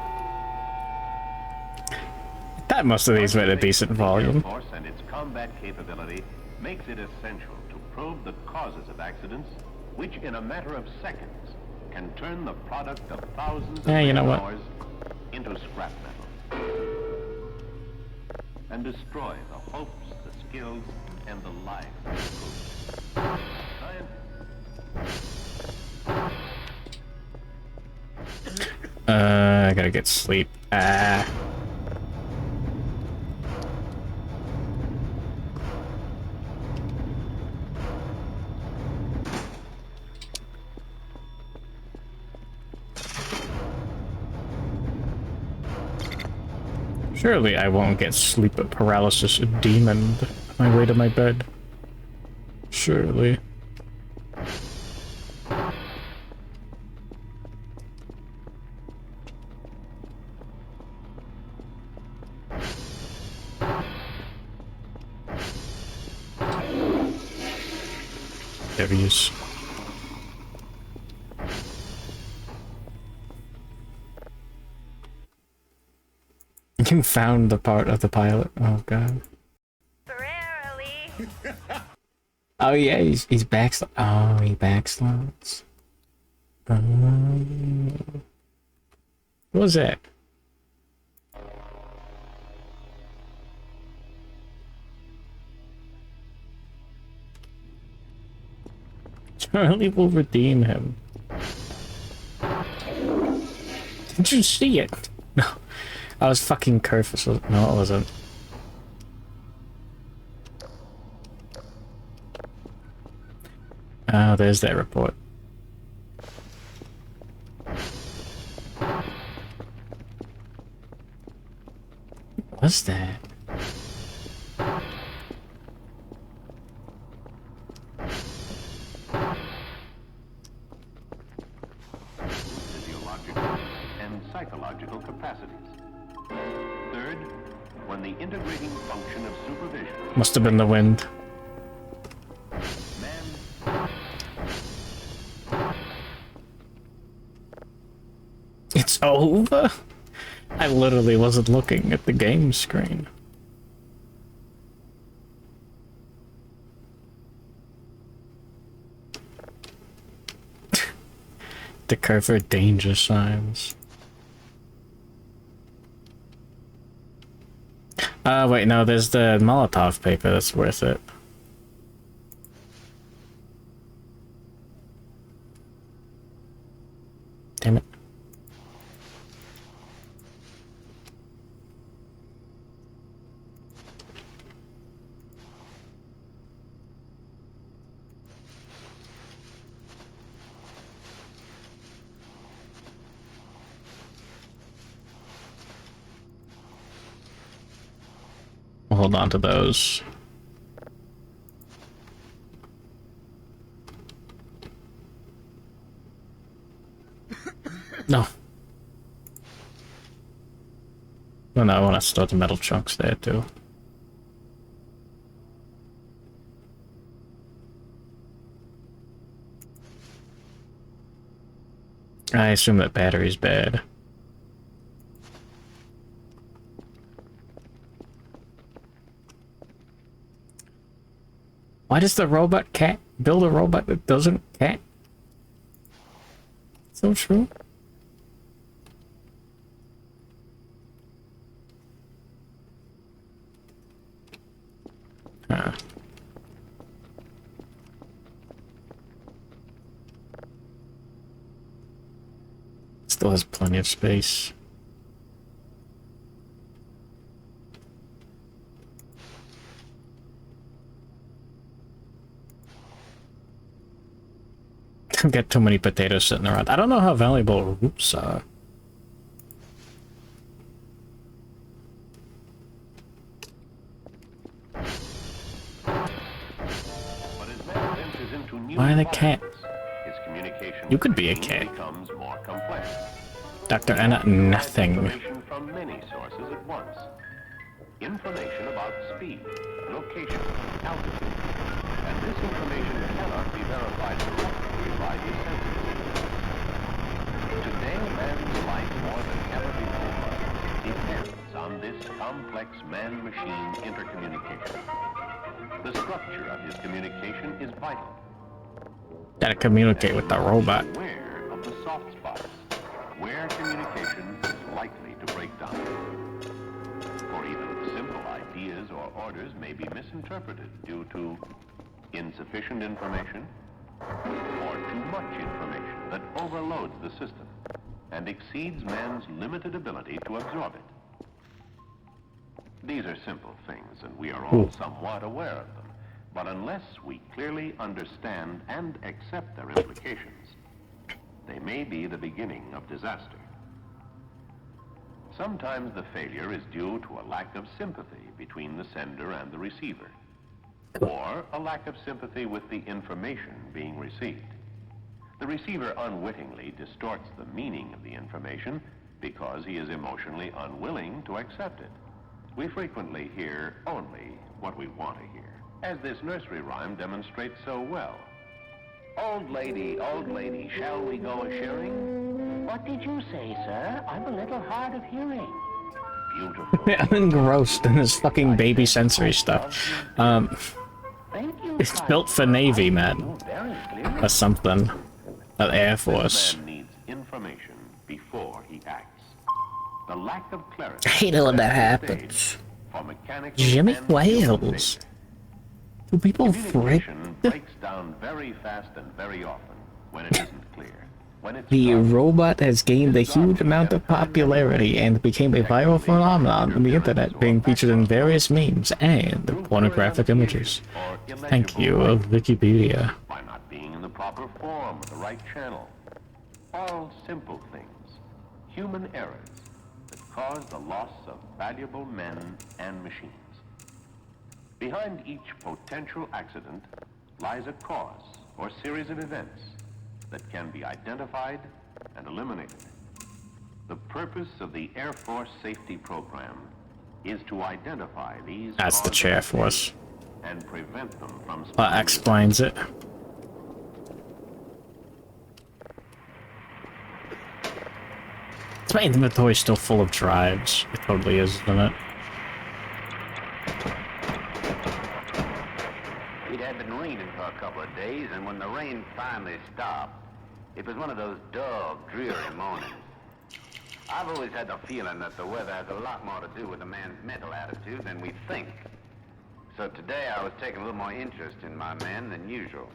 That most of these were at a decent volume. Air Force and its combat capability makes it essential to probe the causes of accidents, which in a matter of seconds can turn the product of thousands of man-hours into scrap metal and destroy the hopes, the skills, and the lives of the crew. I gotta get sleep. Surely I won't get sleep paralysis demoned my way to my bed. Surely. There he is. You found the part of the pilot. Oh god. Oh yeah, he's backslid. Oh, he backslides. What was that? Charlie will redeem him. Did you see it? No. I was fucking Kerfur. No, it wasn't. Oh, there's that report. What's that? Physiological and psychological capacities. Third, when the integrating function of supervision. Must have been the wind. It's over? I literally wasn't looking at the game screen. The Kerfur danger signs. Wait, no, there's the Molotov paper that's worth it. Damn it. We'll hold on to those. No. Oh no, I want to store the metal chunks there too. I assume that battery's bad. Why does the robot cat build a robot that doesn't cat? So true. Huh. Still has plenty of space. I've got too many potatoes sitting around. I don't know how valuable roots are. Why the cat? You could be a cat. Dr. Anna, nothing. From many sources at once. Information about speed, location, altitude. And this information cannot be verified directly by his senses. Today, man affects man-machine intercommunication. The structure of his communication is vital. Gotta communicate with the robot. Aware of the soft spots, where communication is likely to break down. For even simple ideas or orders may be misinterpreted due to insufficient information or too much information that overloads the system and exceeds man's limited ability to absorb it. These are simple things, and we are all somewhat aware of them. But unless we clearly understand and accept their implications, they may be the beginning of disaster. Sometimes the failure is due to a lack of sympathy between the sender and the receiver, or a lack of sympathy with the information being received. The receiver unwittingly distorts the meaning of the information because he is emotionally unwilling to accept it. We frequently hear only what we want to hear, as this nursery rhyme demonstrates so well. Old lady, shall we go a-shearing? What did you say, sir? I'm a little hard of hearing. Beautiful. I'm engrossed in this fucking baby sensory stuff. It's built for Navy, man. Or something. Or Air Force. Man needs information before he acts. The lack of clarity. I hate it when that happens. Jimmy Wales. Do people break? Breaks down very fast and very often when it isn't clear. The robot has gained a huge amount of popularity and became a viral phenomenon on the internet, being featured in various memes and pornographic images. Thank you, Wikipedia. By not being in the proper form, the right channel. All simple things, human errors that cause the loss of valuable men and machines. Behind each potential accident lies a cause or series of events that can be identified and eliminated. The purpose of the Air Force Safety Program is to identify these That's the Chair Force. and prevent them from That explains it. My inventory is still full of drives. It totally is, isn't it? It had been raining for a couple of days, and when the rain finally stopped, it was one of those dull, dreary mornings. I've always had the feeling that the weather has a lot more to do with a man's mental attitude than we think. So today I was taking a little more interest in my men than usual.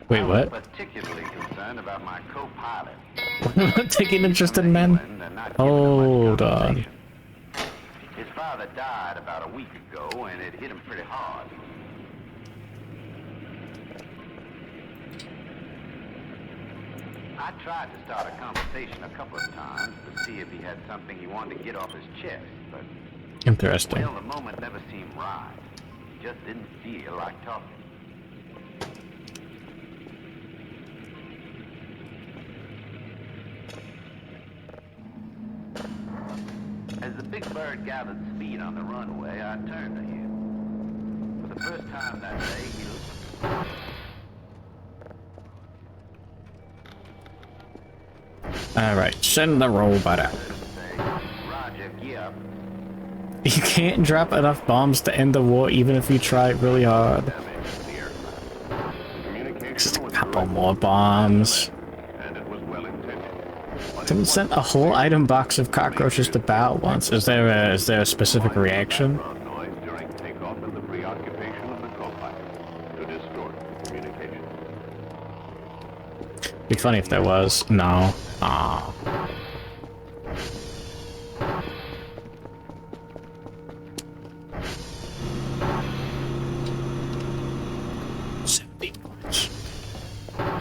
Wait, I what? was particularly concerned about my co-pilot. Taking interest in men? Hold on. His father died about a week ago, and it hit him pretty hard. I tried to start a conversation a couple of times to see if he had something he wanted to get off his chest, but... Interesting. Well, the moment never seemed right. He just didn't feel like talking. As the big bird gathered speed on the runway, I turned to him. For the first time that day, he looked... Alright, send the robot out. Roger, gear up. You can't drop enough bombs to end the war even if you try really hard. Just a couple more bombs. Someone sent a whole item box of cockroaches to battle once. Is there a specific reaction? Be funny if there was. No. Aw.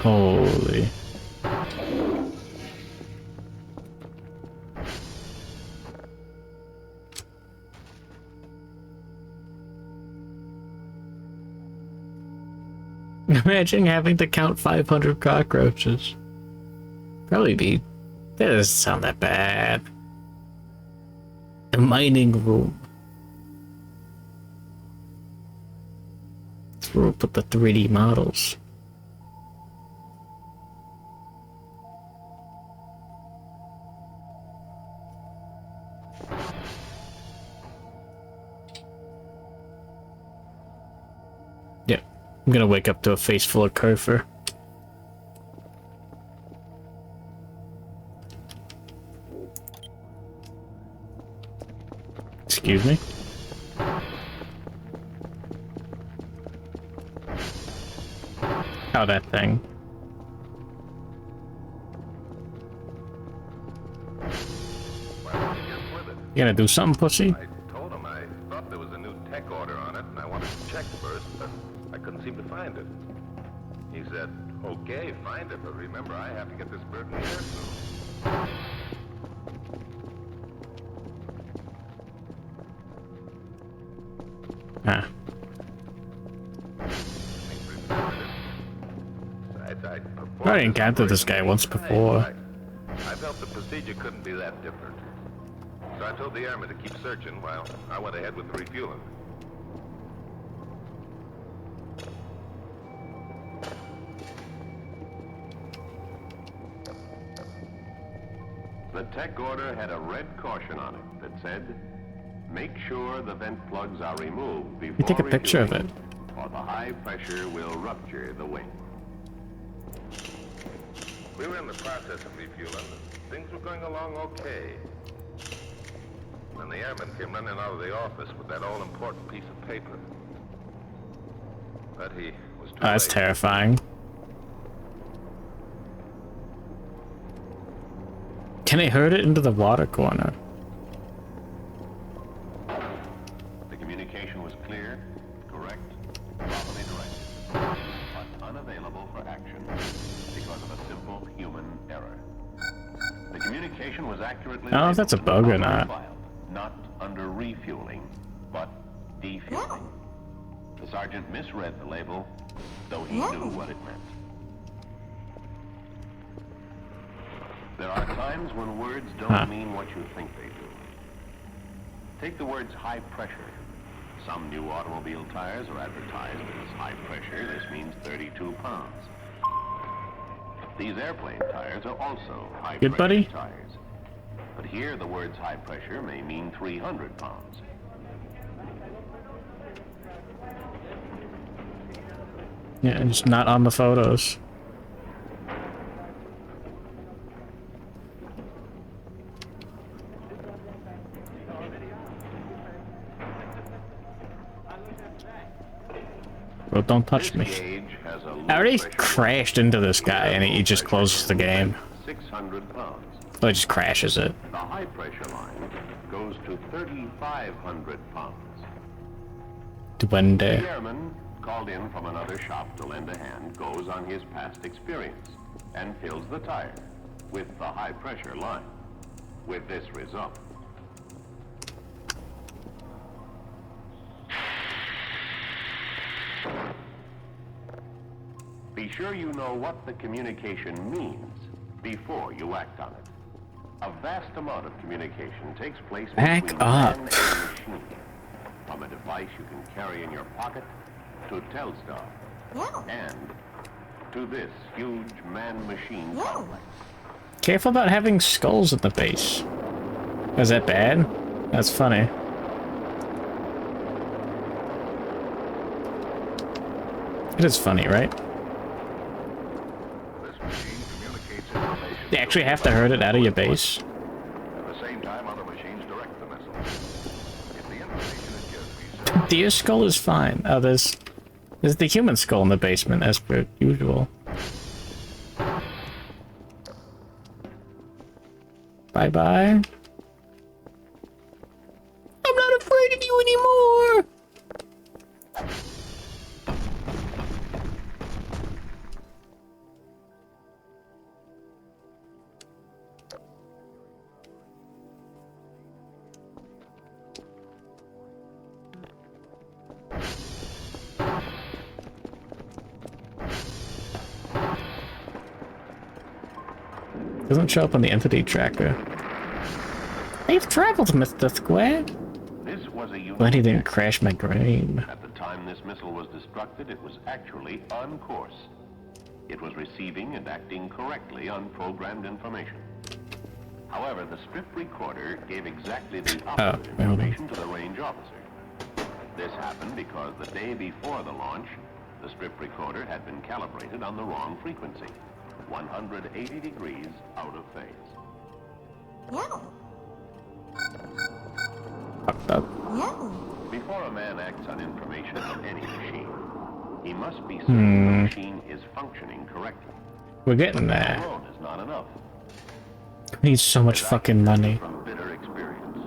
Holy. Imagine having to count 500 cockroaches. Probably be... That doesn't sound that bad. A mining room. That's where we'll put the 3D models. I'm gonna wake up to a face full of Kerfur. Excuse me? Oh, that thing. You gonna do something, pussy? I told him I thought there was a new tech order on it, and I wanted to check first, but I couldn't seem to find it. He said, okay, find it, but remember, I have to get this bird in the air soon. Ah. I already encountered this guy once before. I felt the procedure couldn't be that different. So I told the airman to keep searching while I went ahead with the refueling. The tech order had a red caution on it that said, make sure the vent plugs are removed before You take a picture of it. or the high pressure will rupture the wing. We were in the process of refueling. Things were going along okay. When the airman came running out of the office with that all-important piece of paper. But he was too Oh, that's late. terrifying. Can I herd it into the water corner? The communication was clear, correct, properly directed, but unavailable for action because of a simple human error. The communication was accurately I don't know if that's a bug or not. not under refueling, but defueling. The sergeant misread the label, though he knew what it meant. There are times when words don't mean what you think they do. Take the words high pressure. Some new automobile tires are advertised as high pressure. This means 32 pounds. These airplane tires are also high Good, pressure buddy? tires. But here the words high pressure may mean 300 pounds. Yeah, it's not on the photos. Well, don't touch me. I already crashed into this guy and he just closes the game. 600 pounds. So it just crashes it. The high pressure line goes to 3,500 pounds. Duende. The airman, called in from another shop to lend a hand, goes on his past experience and fills the tire with the high pressure line, with this result. Be sure you know what the communication means before you act on it. A vast amount of communication takes place Back between up. man and machine, from a device you can carry in your pocket to Telstar, and to this huge man-machine complex. Careful about having skulls in the base. Is that bad? That's funny. It is funny, right? You actually have to herd it out of your base. At the same time, other machines direct the missile. If the information is just Deer skull is fine. Oh, there's the human skull in the basement, as per usual. Bye-bye. I'm not afraid of you anymore! Doesn't show up on the entity tracker. They've traveled, Mr. Square. This was a unique Glad he didn't crash my game. At the time this missile was destructed, it was actually on course. It was receiving and acting correctly on programmed information. However, the strip recorder gave exactly the opposite information to the range officer. This happened because the day before the launch, The strip recorder had been calibrated on the wrong frequency, 180 degrees out of phase. No. Fucked up. No. Before a man acts on information from any machine, he must be certain the machine is functioning correctly. We're getting That there. alone is not enough. We need so much fucking money. From bitter experience.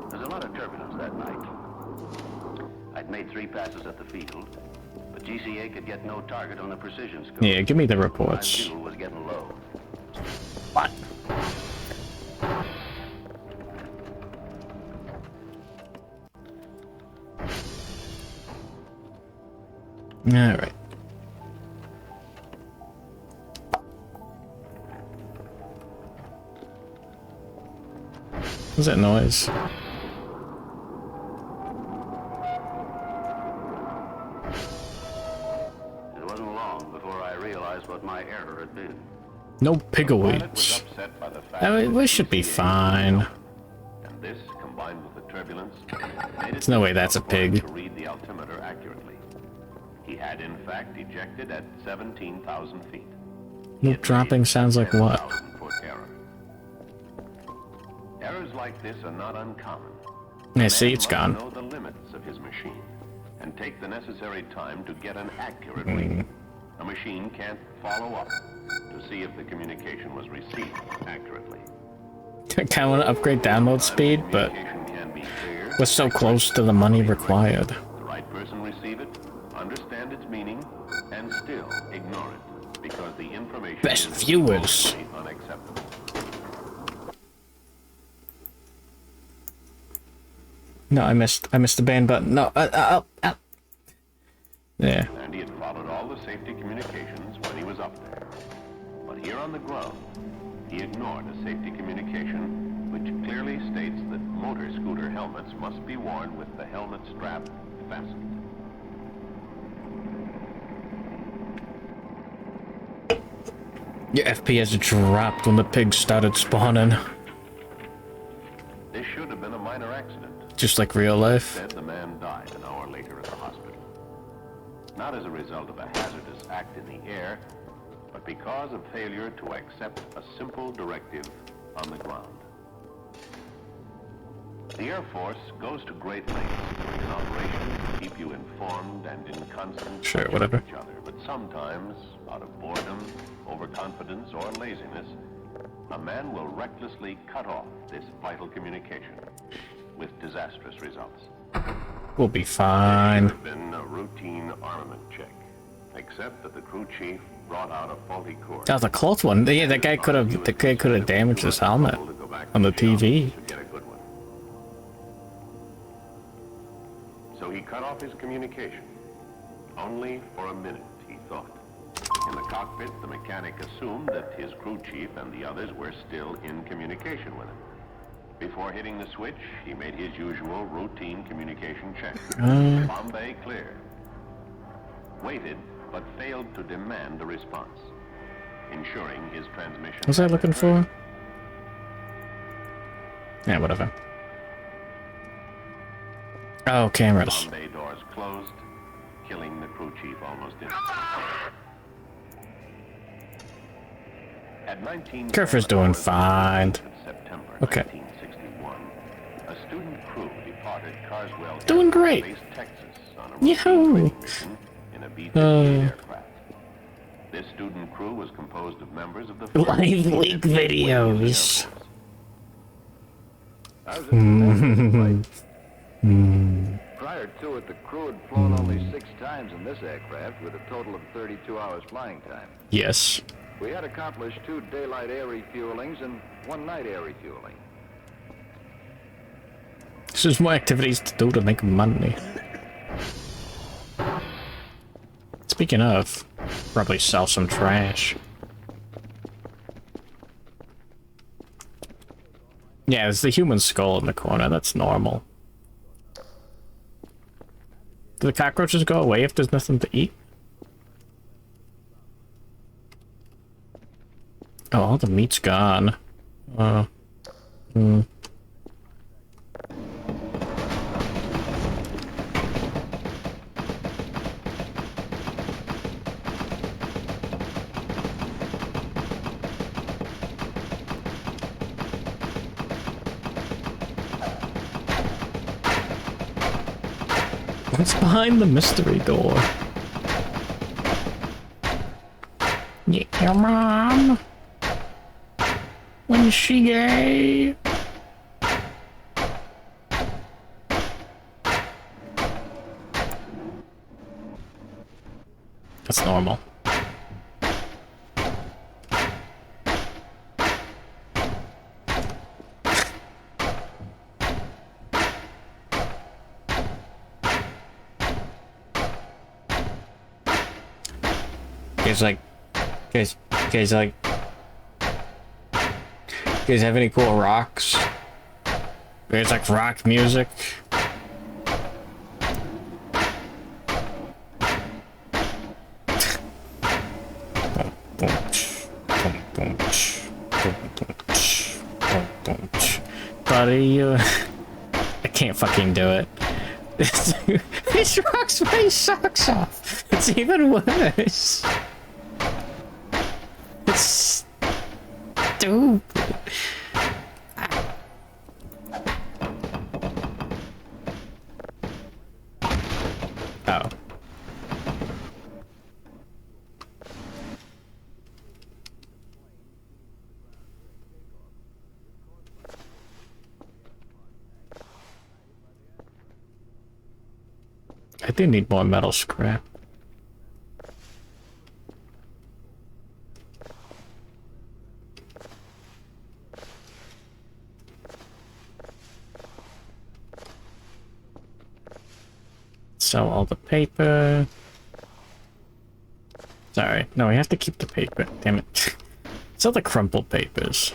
There's a lot of turbulence that night. I'd made 3 passes at the field, but GCA could get no target on the precision scope. Yeah, give me the reports. My fuel was getting low. What? Alright. What's that noise? It wasn't long before I realized what my error had been. No piggleweights. We should be fine. And this, combined with the turbulence, made There's no way that's a pig. to read the altimeter accurately. He had, in fact, ejected at 17,000 feet. Loop dropping sounds like what? 10,000-foot error. Errors like this are not uncommon. Yeah, see, it's Man gone. must know the limits of his machine and take the necessary time to get an accurate reading. A machine can't follow up to see if the communication was received accurately. I kinda wanna upgrade download speed, but we're so close to the money required. The right person receive it, understand its meaning, and still ignore it because the information Best is viewers. totally unacceptable. No, I missed the ban button. No, yeah. And he had followed all the safety communications when he was up there. But here on the ground, he ignored a safety communication which clearly states that motor scooter helmets must be worn with the helmet strap fastened. Your FPS dropped when the pigs started spawning. This should have been a minor accident. Just like real life. Instead, the man died an hour later at the hospital. Not as a result of a hazardous act in the air, but because of failure to accept a simple directive on the ground. The Air Force goes to great lengths during an operation to keep you informed and in constant Sure, touch whatever. with each other. But sometimes, out of boredom, overconfidence, or laziness, a man will recklessly cut off this vital communication with disastrous results. We'll be fine. It should have been a routine armament check, except that the crew chief brought out a faulty cord. That was a close one. Yeah, that guy could have damaged his helmet on the TV. To get a good one. So he cut off his communication. Only for a minute, he thought. In the cockpit, the mechanic assumed that his crew chief and the others were still in communication with him. Before hitting the switch, he made his usual routine communication check. Bombay clear. Waited, but failed to demand a response, ensuring his transmission. What was I looking for? Yeah, whatever. Oh, cameras. Bombay doors closed, killing the crew chief almost instantly. At 19 Kerfur's doing fine. September Okay. 1961, a student crew departed Carswell, Doing great. Texas, on a Yahoo! mission in a B-58 aircraft. This student crew was composed of members of the Live leak videos. Prior to it, the crew had flown only 6 times in this aircraft with a total of 32 hours flying time. Yes. We had accomplished 2 daylight air refuelings and 1 night air refueling. So there's more activities to do to make money. Speaking of, probably sell some trash. Yeah, there's the human skull in the corner, that's normal. Do the cockroaches go away if there's nothing to eat? Oh, all the meat's gone. What's behind the mystery door? Yeah, your mom. When she gay? That's normal. Guys, like, you guys have any cool rocks? You guys like rock music? Buddy, I can't fucking do it. This rocks my socks off. It's even worse. It's stupid. Oh. I do need more metal scrap. Sell all the paper. Sorry, no, we have to keep the paper. Damn it. Sell the crumpled papers.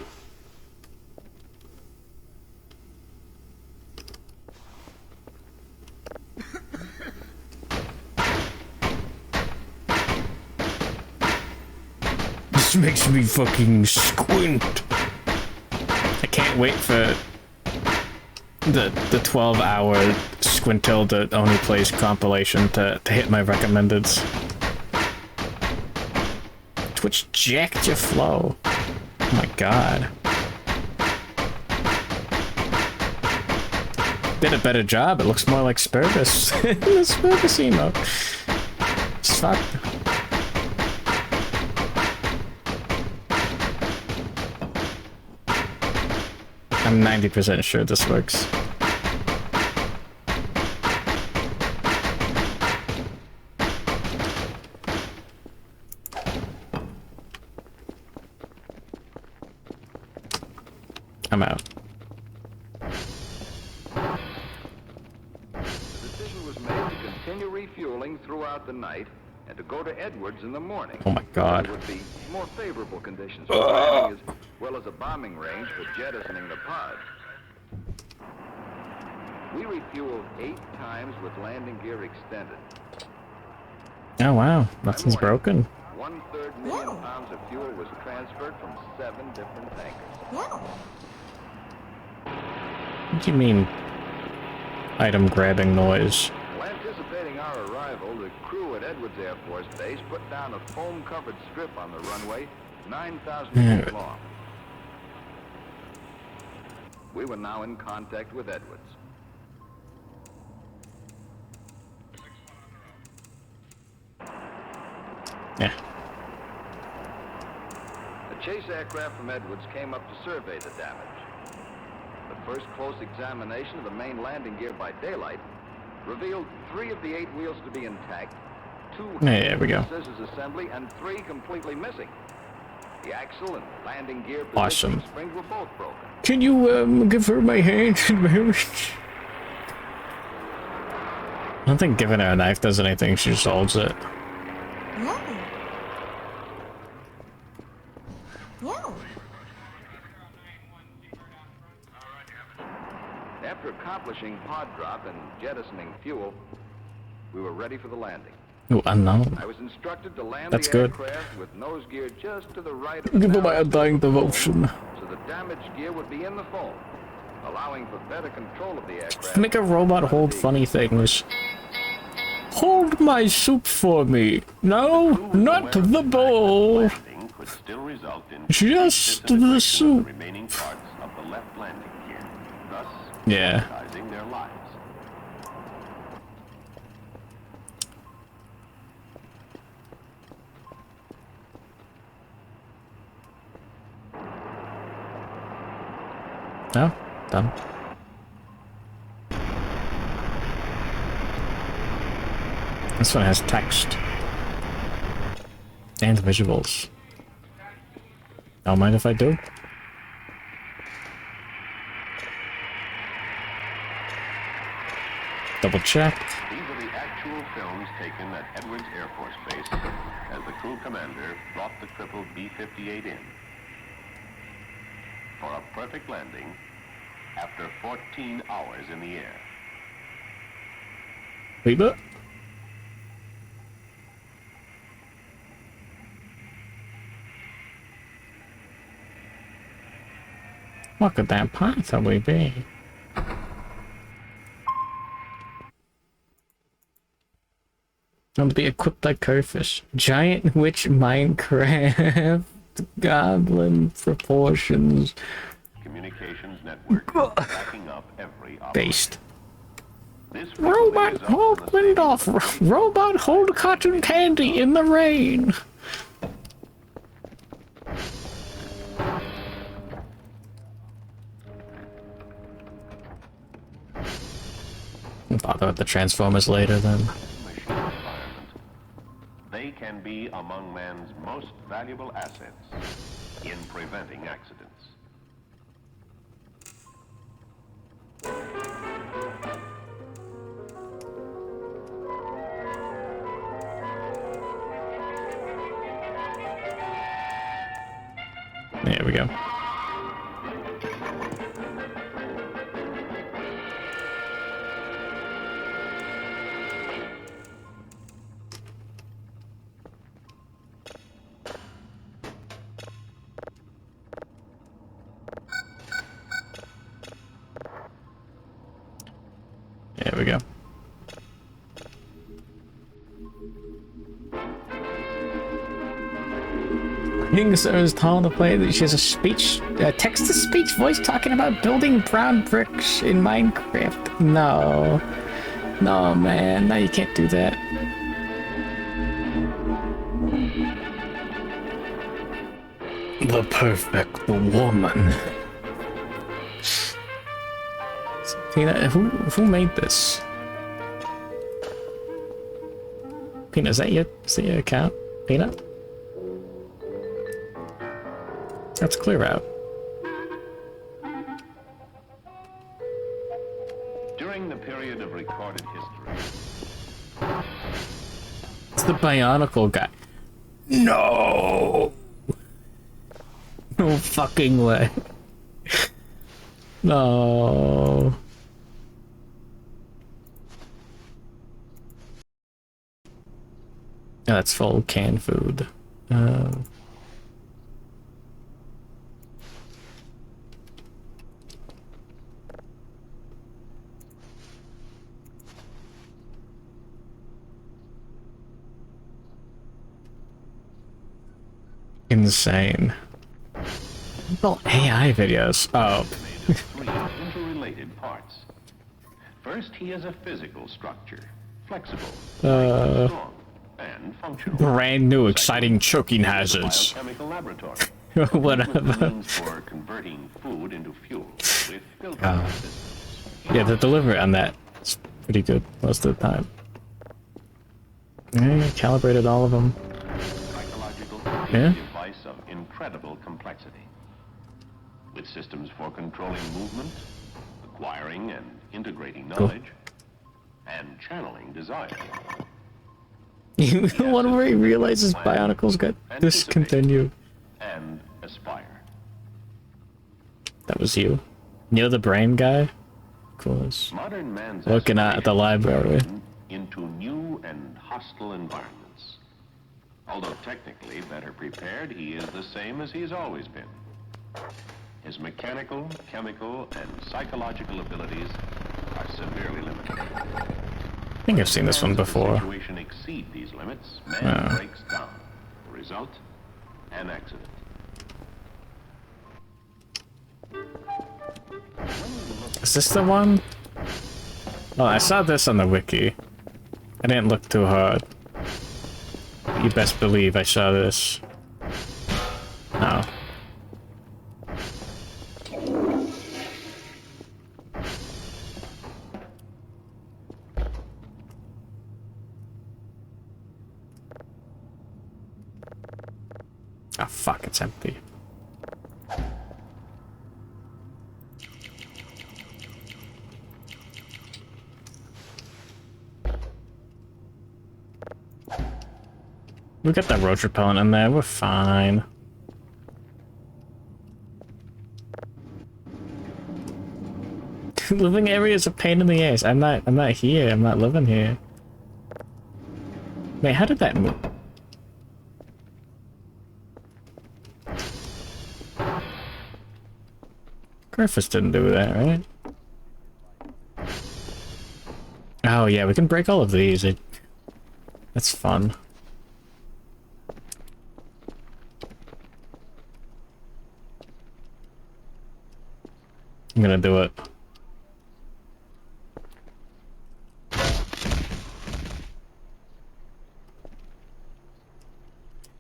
This makes me fucking squint. I can't wait for the 12-hour Squintilda Only Plays compilation to hit my recommendeds. Twitch jacked your flow. Oh my god. Did a better job. It looks more like Spurvis. The Spurvis emote. It's fucked. I'm 90% sure this works. I'm out. The decision was made to continue refueling throughout the night and to go to Edwards in the morning. Oh my god. There would be more favorable conditions for landing as well as a bombing range for jettisoning the pod. We refueled 8 times with landing gear extended. Oh wow, nothing's broken. 1/3 million pounds of fuel was transferred from 7 different tankers. What do you mean, item grabbing noise? Well, anticipating our arrival, the crew at Edwards Air Force Base put down a foam-covered strip on the runway 9,000 feet long. We were now in contact with Edwards. Yeah. A chase aircraft from Edwards came up to survey the damage. The first close examination of the main landing gear by daylight revealed 3 of the 8 wheels to be intact, 2 there we go. scissors assembly, and 3 completely missing. The axle and landing gear Awesome. springs were both broken. Can you give her my hand in marriage? I don't think giving her a knife does anything. She just holds it. After accomplishing pod drop and jettisoning fuel, we were ready for the landing. Oh, unknown. I was instructed to land That's the good. aircraft with nose gear just to the right of the Give her my narrow undying devotion. so the damaged gear would be in the foam, allowing for better control of the aircraft. Make a robot hold funny things. Hold my soup for me. No, not the bowl. Could still result in Just the soup. remaining parts of the left landing gear, thus Yeah. jeopardizing their lives. No? Done. This one has text. And visuals. Don't mind if I do. Double check. These are the actual films taken at Edwards Air Force Base as the crew commander brought the crippled B-58 in for a perfect landing after 14 hours in the air. Wait, but what could that possibly be? Want to be equipped like Kerfur. Giant witch Minecraft. Goblin proportions. Communications network backing up every Based. Robot hold Lindoff. Robot hold cotton candy in the rain. I'll bother with the Transformers later then. They can be among man's most valuable assets in preventing accidents. There we go. There we go. King is telling the player that she has a speech, text-to-speech voice talking about building brown bricks in Minecraft. No. No, man. No, you can't do that. The perfect woman. Tina, who made this? Peanut, is that your account? Peanut? That's clear out. During the period of recorded history, It's the Bionicle guy. No! No fucking way. No. Yeah, that's full canned food. Insane. Well, AI videos. Oh. three interrelated parts. First, he is a physical structure, flexible, strong, and functional. Brand new exciting choking hazards. Biochemical laboratory. Whatever. Means for converting food into fuel with filtering systems. Yeah, the delivery on that is pretty good most of the time. Yeah, calibrated all of them. Psychological Yeah. device of incredible complexity. With systems for controlling movement, acquiring and integrating knowledge, and channeling desire. The one where he realizes Bionicles got discontinued. And aspire. That was you. You're the brain guy? Of course. Modern man's Looking at the library. into new and hostile environments. Although technically better prepared, he is the same as he's always been. His mechanical, chemical, and psychological abilities are severely limited. I think I've seen this one before. If the situation exceed these limits, man breaks down. The result? An accident. Is this the one? Oh, I saw this on the wiki. I didn't look too hard. You best believe I saw this. No. Oh fuck, it's empty. We got that roach repellent in there, we're fine. Living area is a pain in the ass. I'm not here, I'm not living here. Wait, how did that move? Kerfur didn't do that, right? Oh yeah, we can break all of these. That's fun. I'm gonna do it.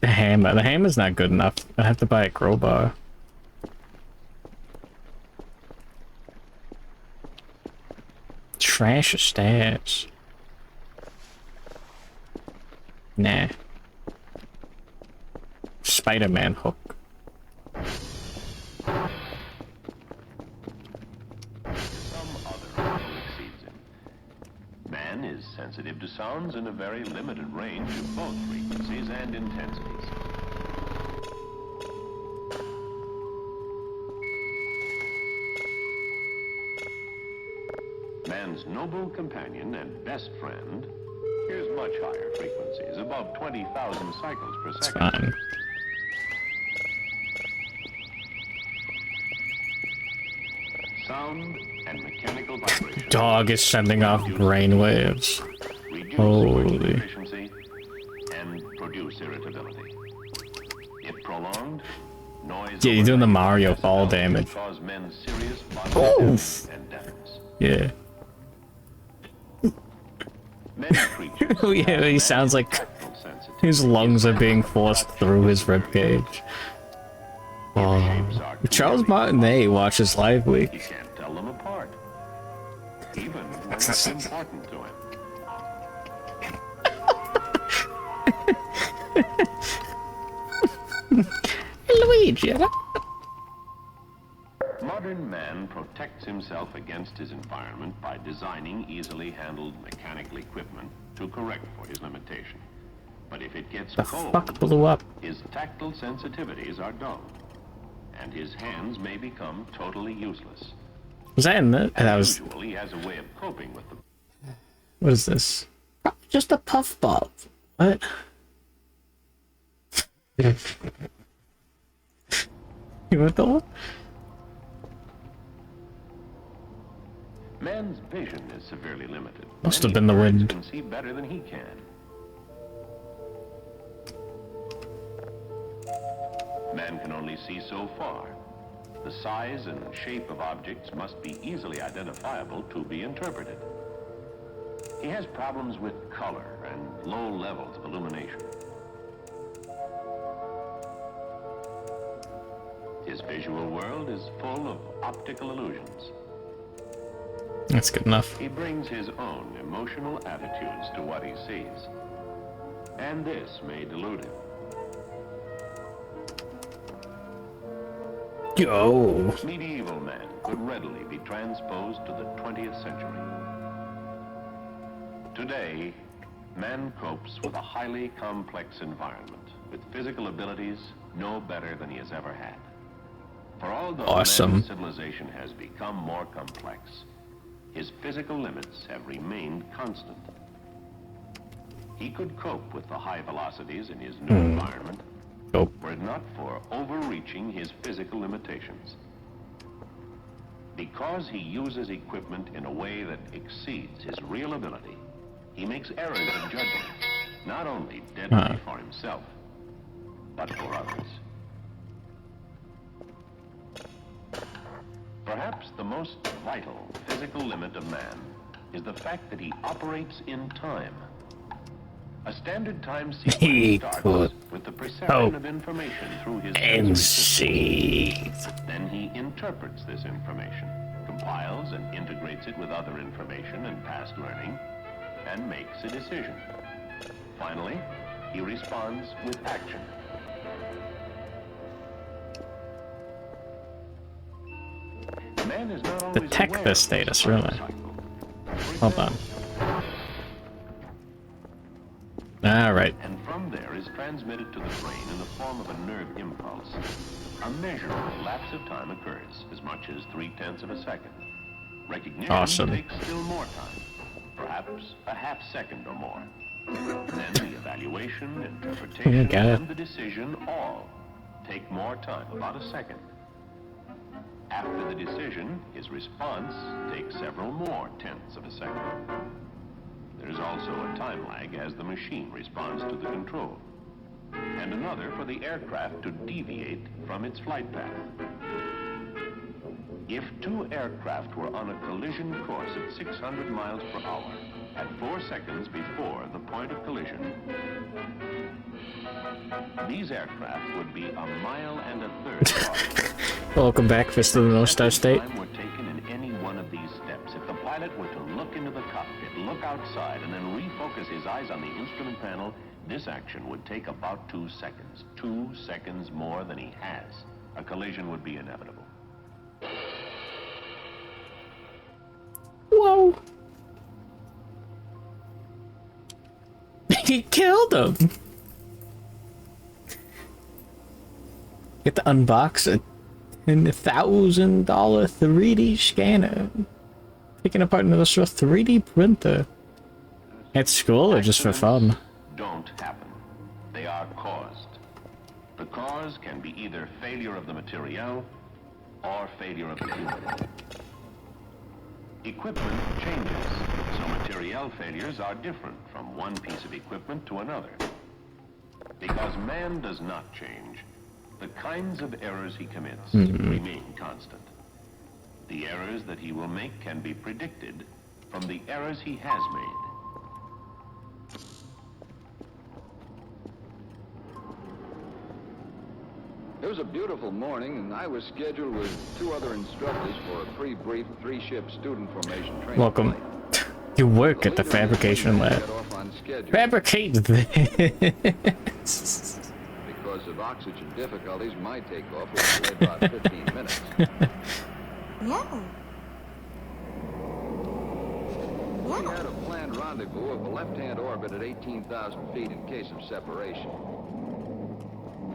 The hammer. The hammer's not good enough. I have to buy a crowbar. Trash stats. Nah. Spider-Man hook. Man is sensitive to sounds in a very limited range of both frequencies and intensities. Man's noble companion and best friend hears much higher frequencies, above 20,000 cycles per It's second. fine. Sound and mechanical vibration. Dog is sending off brainwaves. Holy. Efficiency and produce irritability. If prolonged, noise. Yeah, you're doing the Mario fall damage. Cause men serious bodily damage and deafness. Yeah. Oh yeah, he sounds like his lungs are being forced through his ribcage. Oh. Charles Martinet watches Live Week. He can't tell them apart, even when it's important to him. Luigi. Modern man protects himself against his environment by designing easily handled mechanical equipment to correct for his limitation. But if it gets The cold, fuck blew up? his tactile sensitivities are dulled, and his hands may become totally useless. Was that in the? That was. Usually, he has a way of coping with them. What is this? Just a puffball. What? You want the? Man's vision is severely limited. Must have Many been the birds wind. can see better than he can. Man can only see so far. The size and shape of objects must be easily identifiable to be interpreted. He has problems with color and low levels of illumination. His visual world is full of optical illusions. That's good enough. He brings his own emotional attitudes to what he sees, and this may delude him. Yo. Medieval man could readily be transposed to the 20th century. Today, man copes with a highly complex environment, with physical abilities no better than he has ever had. For although Awesome. man's civilization has become more complex, his physical limits have remained constant. He could cope with the high velocities in his new environment, were it not for overreaching his physical limitations. Because he uses equipment in a way that exceeds his real ability, he makes errors of judgment, not only deadly for himself, but for others. Perhaps the most vital physical limit of man is the fact that he operates in time. A standard time sequence starts with the perception of information through his sensory system. Then he interprets this information, compiles and integrates it with other information and past learning, and makes a decision. Finally, he responds with action. Man is not always Detect aware this of status, really. Hold on. Alright. And from there is transmitted to the brain in the form of a nerve impulse. A measurable lapse of time occurs, as much as 0.3 of a second. Recognition Awesome. takes still more time, perhaps a half second or more. Then the evaluation, interpretation, got it. and the decision all take more time, about a second. After the decision, his response takes several more tenths of a second. There's also a time lag as the machine responds to the control, and another for the aircraft to deviate from its flight path. If two aircraft were on a collision course at 600 miles per hour, at 4 seconds before the point of collision, these aircraft would be 1.3 miles apart. Welcome back, Fist of the North Star State. Time were taken in any one of these steps. If the pilot were to look into the cockpit, look outside, and then refocus his eyes on the instrument panel, this action would take about 2 seconds. 2 seconds more than he has. A collision would be inevitable. Whoa! He killed him! Get to unbox a $1,000 3D scanner. Taking apart an industrial 3D printer. At school or just for fun? Don't happen. They are caused. The cause can be either failure of the material or failure of the human. Equipment changes, so material failures are different from one piece of equipment to another. Because man does not change, the kinds of errors he commits remain constant. The errors that he will make can be predicted from the errors he has made. It was a beautiful morning, and I was scheduled with 2 other instructors for a pre-brief 3-ship student formation training. Welcome. You work at the fabrication lab. Fabricate this! Because of oxygen difficulties, my takeoff was delayed about 15 minutes. Yeah. We had a planned rendezvous of a left-hand orbit at 18,000 feet in case of separation.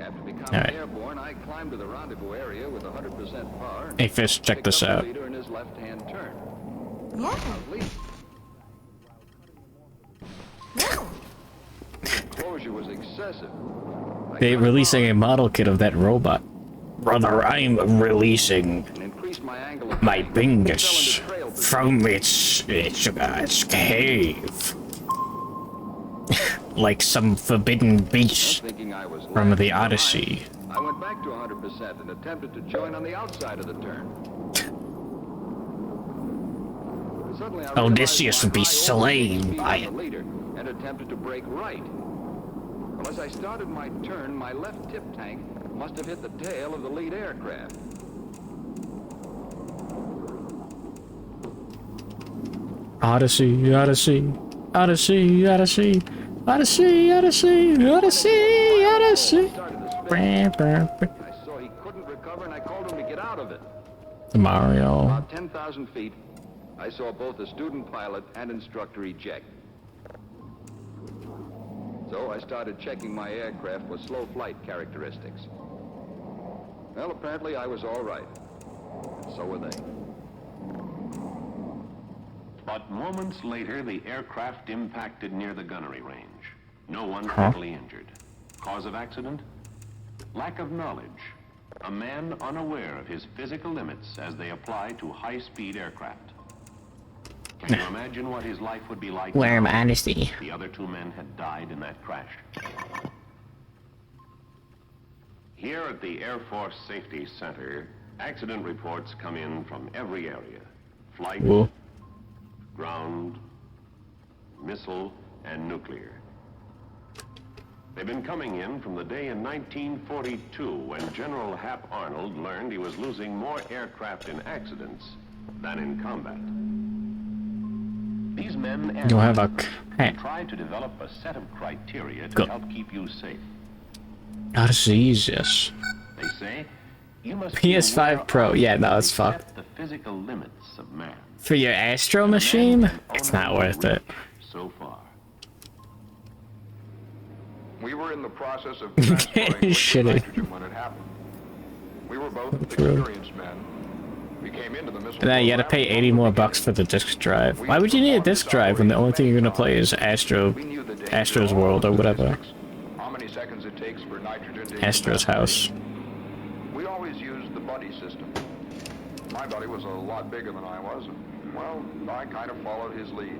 After becoming airborne, I climbed to the rendezvous area with 100% power. Hey, Fish, check this out. The leader in his left-hand turn. Yeah. Closure was excessive. They're releasing a model kit of that robot. Brother, I'm releasing my fingers from its cave. Like some forbidden beast from the Odyssey. I went back to 100% and attempted to join on the outside of the turn. Suddenly, I Odysseus would be slain by it. And attempted to break right. Well, as I started my turn, my left tip tank must have hit the tail of the lead aircraft. Odyssey, Odyssey, Odyssey, Odyssey, Odyssey, Odyssey, Odyssey, Odyssey. I saw he couldn't recover, and I called him to get out of it. Mario. About 10,000 feet, I saw both the student pilot and instructor eject. So I started checking my aircraft for slow flight characteristics. Well, apparently I was all right. And so were they. But moments later, the aircraft impacted near the gunnery range. No one fatally injured. Cause of accident? Lack of knowledge. A man unaware of his physical limits as they apply to high-speed aircraft. Can you imagine what his life would be like Worm now Odyssey. if the other 2 men had died in that crash? Here at the Air Force Safety Center, accident reports come in from every area. Flight, ground, missile, and nuclear. They've been coming in from the day in 1942 when General Hap Arnold learned he was losing more aircraft in accidents than in combat. These men You'll have a try to develop a set of criteria to help keep you safe. Odyssey, yes. They say, You must be PS5 aware Pro. of Yeah, no, and it's fucked. accept the physical limits of man. For your Astro machine, it's not worth it. So far. We were in the process of Getting transporting liquid shitty. nitrogen when it happened. We were both True. experienced men. We came into the missile And then you gotta pay 80 more bucks for the disc drive. Why would you need a disc drive when the only thing you're gonna play is Astro's World or whatever? how many seconds it takes for nitrogen to Astro's house. We always used the buddy system. My buddy was a lot bigger than I was, and, well, I kind of followed his lead.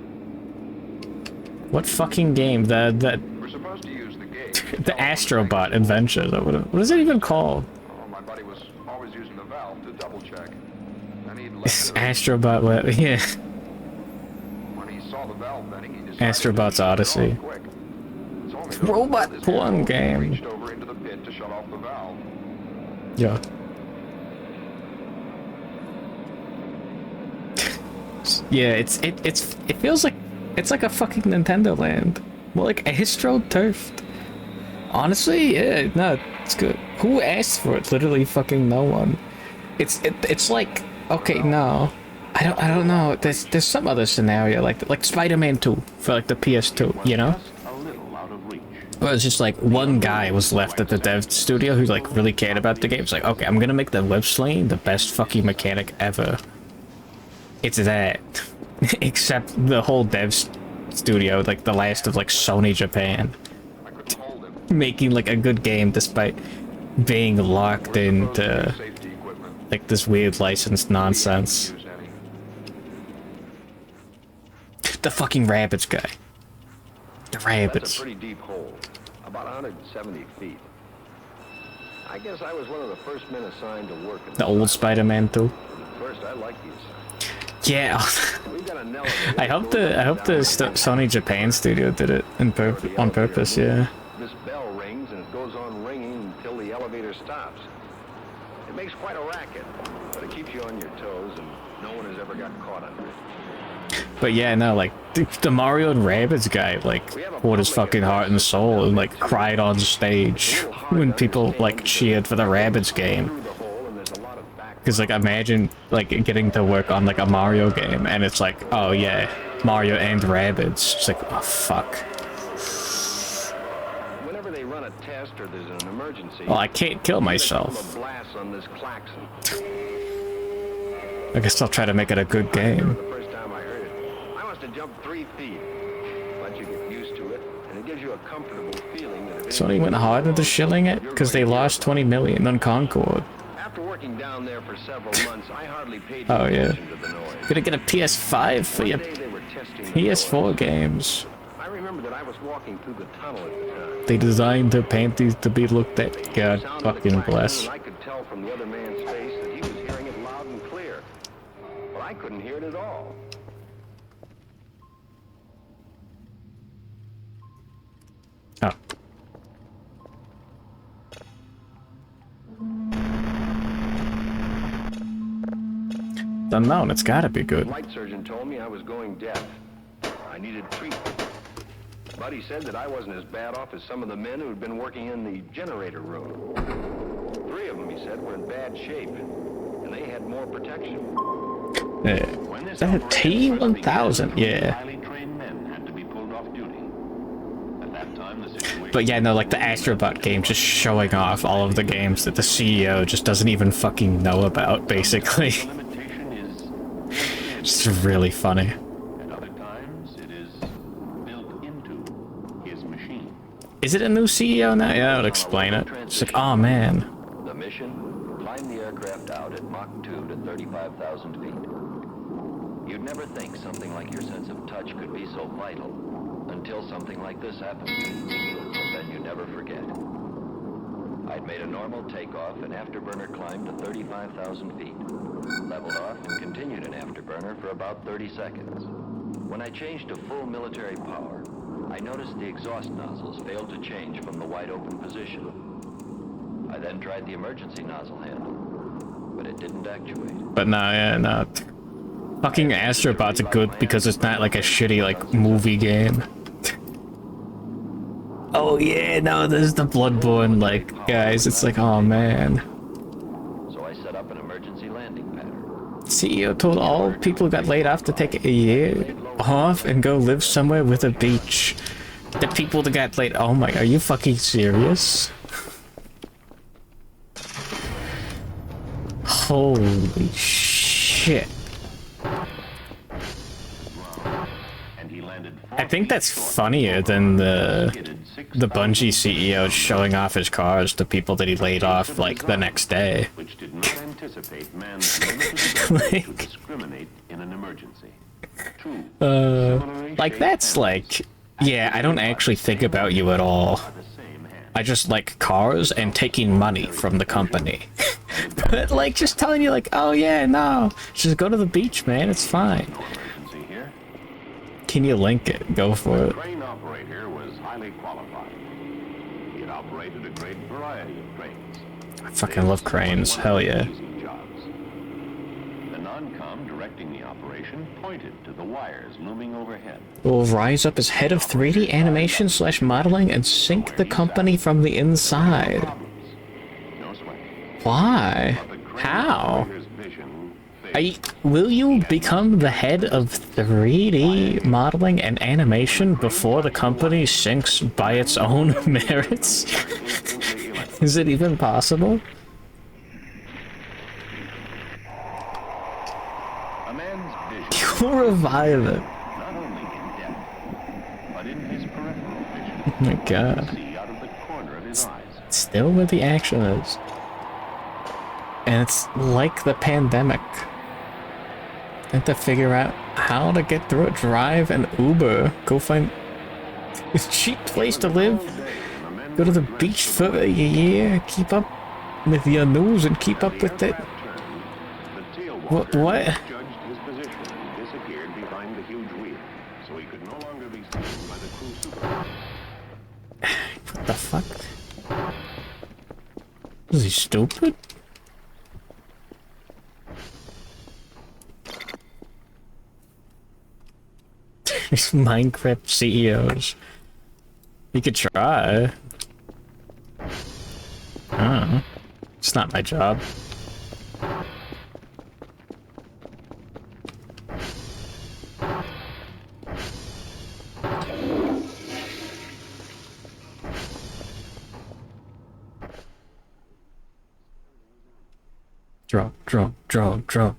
What fucking game? The We're supposed to use the gauge. the Astrobot Adventures. What is it even called? Oh, my buddy was always using the valve to double check. Then he'd let It's Astrobot. Yeah. when he saw the valve bending, he decided Astrobot's Odyssey. quick. Robot porn game. Reached over into the pit to shut off the valve. Yeah. Yeah, it feels like it's like a fucking Nintendo Land. More like AstroTurfed. Honestly, yeah, no, it's good. Who asked for it? Literally fucking no one. It's like, okay, no. I don't know. There's some other scenario like Spider-Man 2 for like the PS2, you know? Well, it's just like one guy was left at the dev studio who like really cared about the game. It's like, okay, I'm gonna make the web sling the best fucking mechanic ever. It's that. Except the whole dev studio, like the last of like Sony Japan, making like a good game despite being locked into like this weird licensed nonsense. The fucking rabbits guy. The rabbits. That's a pretty deep hole, about 170 feet. I guess I was one of the first men assigned to work in The old Spider-Man 2. First, I liked the assignment. Yeah. I hope the Sony Japan studio did it on purpose. Yeah. This bell rings and it goes on ringing until the elevator stops. It makes quite a racket, but it keeps you on your toes, and no one has ever got caught under it. But yeah, no, like the Mario and Rabbids guy, like poured his fucking heart and soul and like cried on stage when people like cheered for the Rabbids game. Because like imagine like getting to work on like a Mario game and it's like, oh yeah, Mario and Rabbids. It's like, oh fuck. Whenever they run a test or there's an emergency, Well, I can't kill myself. a blast on this klaxon. I guess I'll try to make it a good game. The first time I heard it, I must have jumped 3 feet. But you get used to it, and it gives you a comfortable feeling that Sony went hard into shilling it because they lost 20 million on Concord. after working down there for several months, I hardly paid Oh yeah. attention to the noise. Gonna get a PS5 for your PS4 games. I remember that I was walking through the tunnel at the time. They designed the panties to be looked at. God fucking bless. I could tell from the other man's face that he was hearing it loud and clear. But I couldn't hear it at all. Oh. It's unknown, it's gotta be good. The flight surgeon told me I was going deaf. I needed treatment. But he said that I wasn't as bad off as some of the men who had been working in the generator room. 3 of them, he said, were in bad shape, and they had more protection. Is that a T-1000? Yeah. But yeah, no, like the Astrobot game just showing off all of the games that the CEO just doesn't even fucking know about, basically. It's really funny. Is it a new CEO now? Yeah, that would explain it. It's like, oh man. The mission, climb the aircraft out at Mach 2 to 35,000 feet. You'd never think something like your sense of touch could be so vital until something like this happened. And then you never forget. I'd made a normal takeoff and afterburner climb to 35,000 feet. Leveled off and continued an afterburner for about 30 seconds. When I changed to full military power, I noticed the exhaust nozzles failed to change from the wide open position. I then tried the emergency nozzle handle, but it didn't actuate. But no, yeah, no. Fucking Astrobot's good because it's not like a shitty, like, movie game. Oh yeah, no, there's the Bloodborne, like, guys, it's like, oh man. CEO told all people who got laid off to take a year off and go live somewhere with a beach. The people that got laid, oh my, are you fucking serious? Holy shit. I think that's funnier than the Bungie CEO showing off his cars to people that he laid off like the next day. Which did not anticipate man's limited ability to discriminate in an emergency. Like that's like, yeah, I don't actually think about you at all. I just like cars and taking money from the company. But like just telling you like, oh yeah, no, just go to the beach, man, it's fine. Can you link it? Go for it. The crane operator was highly qualified. He had operated a great variety of cranes. I fucking love cranes, hell yeah. The non-com directing the operation pointed to the wires looming overhead. Will rise up as head of 3D animation / modeling and sink the company from the inside. Why? How? Will you become the head of 3D modeling and animation before the company sinks by its own merits? Is it even possible? You'll revive it. Oh my god. Still where the action is. And it's like the pandemic. I have to figure out how to get through it. Drive an Uber. Go find a cheap place to live. Go to the beach for a year. Keep up with your news and keep up with it. What? What the fuck? Is he stupid? These Minecraft CEOs. You could try. I don't know. It's not my job. Drop.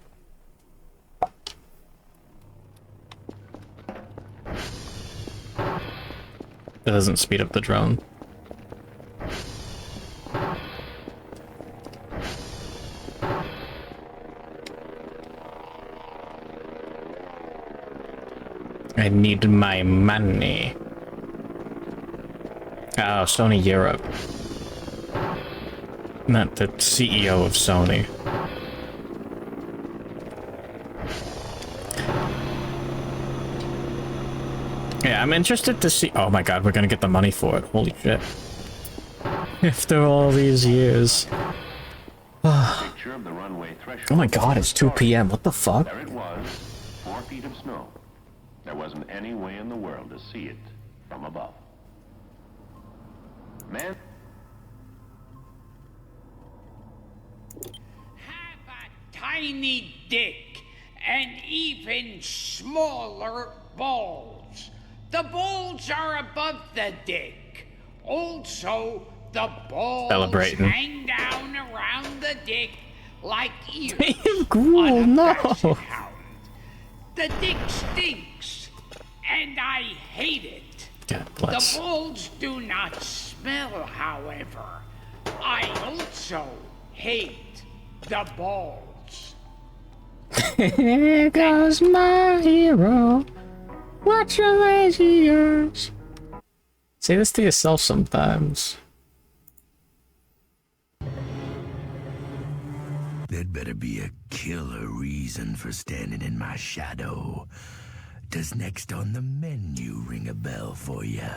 That doesn't speed up the drone. I need my money. Oh, Sony Europe. Not the CEO of Sony. Yeah, I'm interested to see. Oh my god, we're gonna get the money for it. Holy shit. After all these years. Oh my god, it's 2 p.m. What the fuck? There it was, 4 feet of snow. There wasn't any way in the world to see it from above. Man. Have a tiny dick and even smaller balls. The balls are above the dick. Also, the balls hang down around the dick like ears on a basset hound. The dick stinks, and I hate it. God bless. The balls do not smell, however. I also hate the balls. Here goes my hero. Watch your lazy ears. Say this to yourself sometimes. There'd better be a killer reason for standing in my shadow. Does next on the menu ring a bell for you,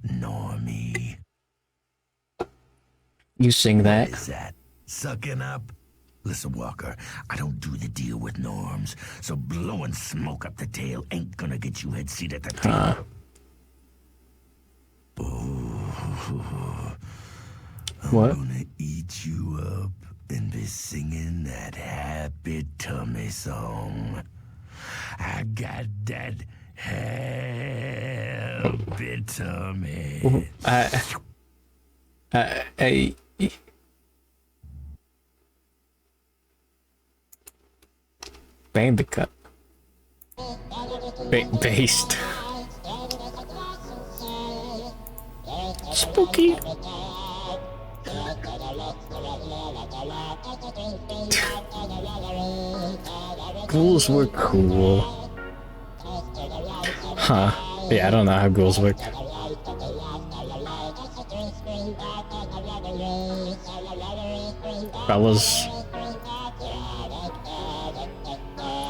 Normie? You sing that? What is that? Sucking up? Listen, Walker, I don't do the deal with norms, so blowing smoke up the tail ain't gonna get you head seat at the table. I'm what? gonna eat you up and be singing that happy happy tummy song. I got that happy tummy. Bandicoot. Based. Spooky. Ghouls were cool. Huh. Yeah, I don't know how ghouls work. Fellas.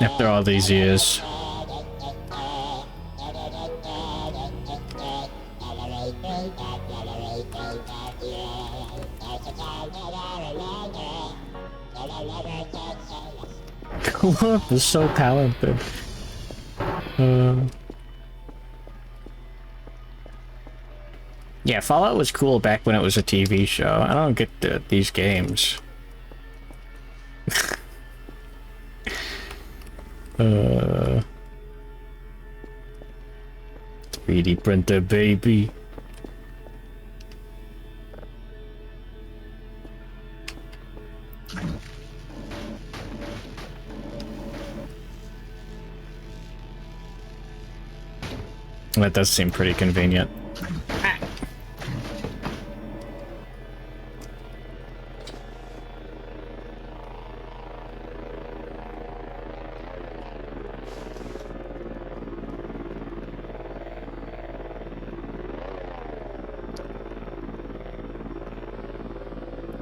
After all these years. Kerfur is so talented. Yeah, Fallout was cool back when it was a TV show. I don't get these games. 3D printer, baby. That does seem pretty convenient.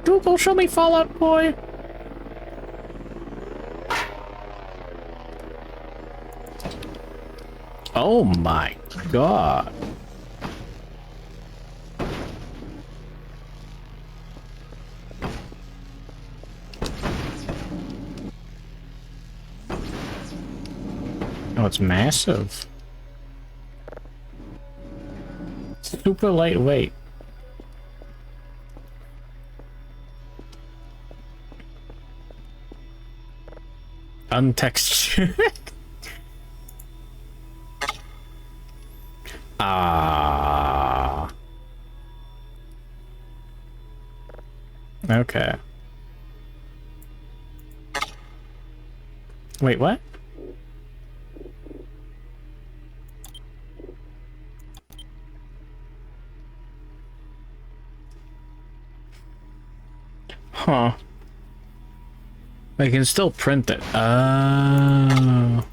Google, show me Fallout Boy. Oh my god. Oh, it's massive. Super lightweight. Untextured. Ah. Okay. Wait, what? Huh. I can still print it. Oh.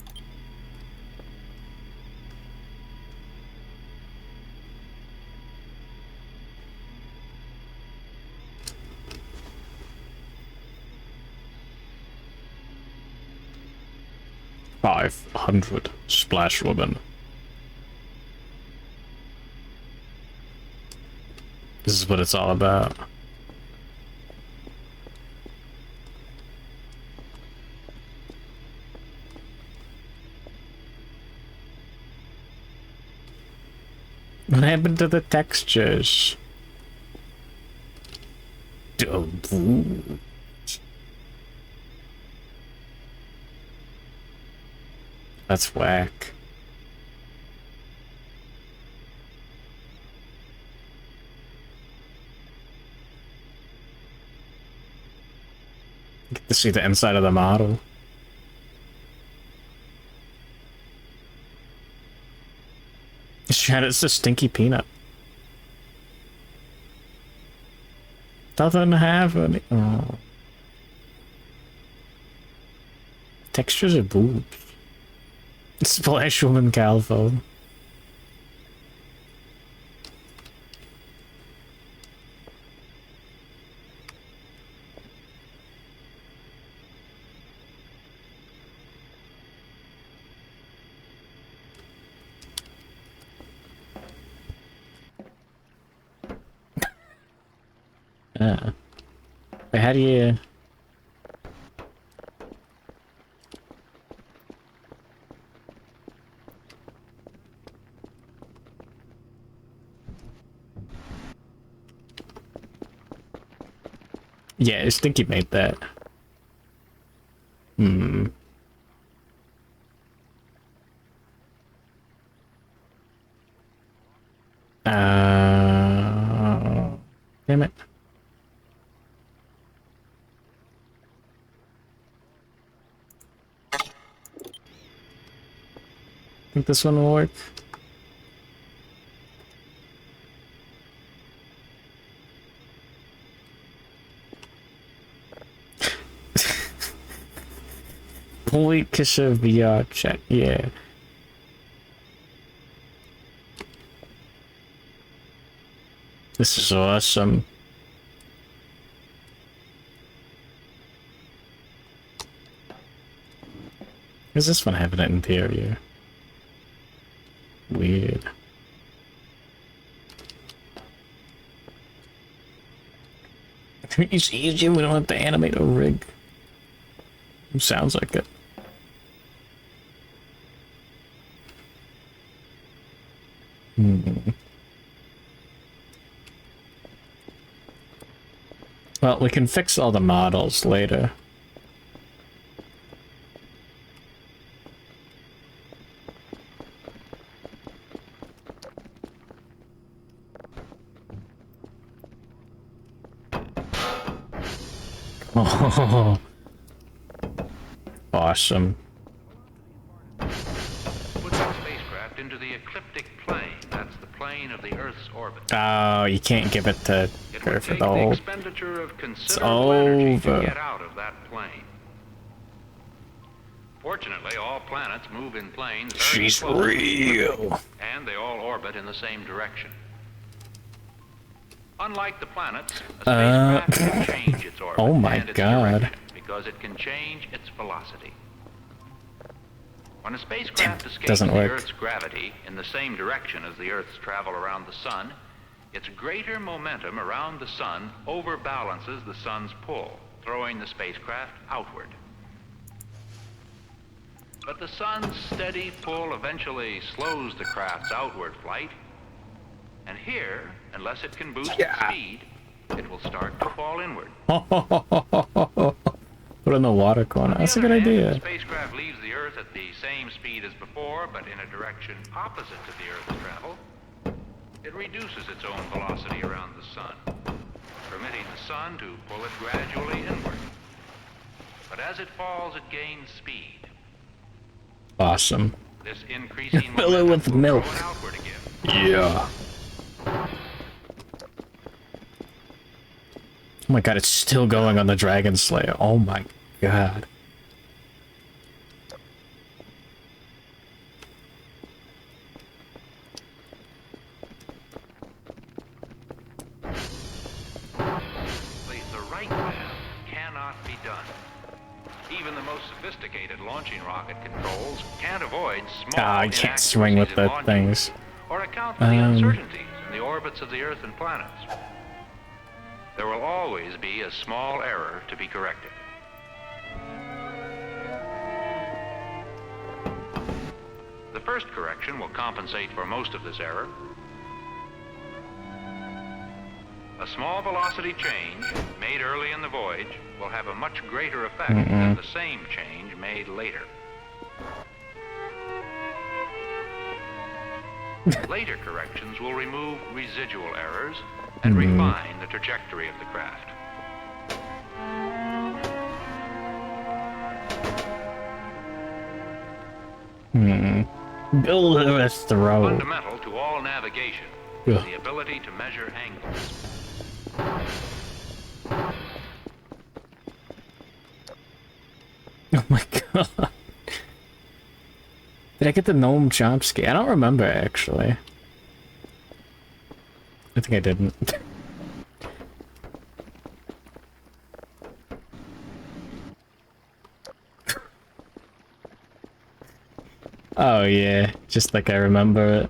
$500 splash woman. This is what it's all about. What happened to the textures? That's whack. Get to see the inside of the model. It's a stinky peanut. Doesn't have any. Oh. Textures are boobs. Splash woman calvo. But how do you... Yeah, Stinky made that. Hmm. Damn it. Think this one will work? Holy Kisha VR chat, yeah. This is awesome. Does this one have an interior? Weird. It's easy, we don't have to animate a rig. Sounds like it. Well, we can fix all the models later. Oh, awesome. Put the spacecraft into the ecliptic plane. That's the plane of the Earth's orbit. Oh, you can't give it to Kerfur the whole... Expenditure of considerable energy to get out of that plane. Fortunately, all planets move in planes very She's close, real. and they all orbit in the same direction. Unlike the planets, a spacecraft can change its orbit oh my and its god. direction because it can change its velocity. When a spacecraft escapes Doesn't the work. Earth's gravity in the same direction as the Earth's travel around the Sun, its greater momentum around the Sun overbalances the Sun's pull, throwing the spacecraft outward. But the Sun's steady pull eventually slows the craft's outward flight, and here, unless it can boost its speed, it will start to fall inward. Put in the water corner. That's a good idea. The spacecraft leaves the Earth at the same speed as before, but in a direction opposite to the Earth's travel. It reduces its own velocity around the Sun, permitting the Sun to pull it gradually inward. But as it falls, it gains speed. Awesome. This increasing Fill it with milk. momentum will throw it outward again. Yeah. Oh my god, it's still going on the Dragon Slayer. Oh my god. The right path cannot be done. Even the most sophisticated launching rocket controls can't avoid small Ah, I can't swing with the things. or account for the uncertainties in the orbits of the Earth and planets. There will always be a small error to be corrected. The first correction will compensate for most of this error. A small velocity change made early in the voyage will have a much greater effect than the same change made later. Later corrections will remove residual errors and refine the trajectory of the craft. Build a throw. Fundamental to all navigation is the ability to measure angles. Oh my god. Did I get the Noam Chomsky? I don't remember, actually. I think I didn't. Oh yeah, just like I remember it.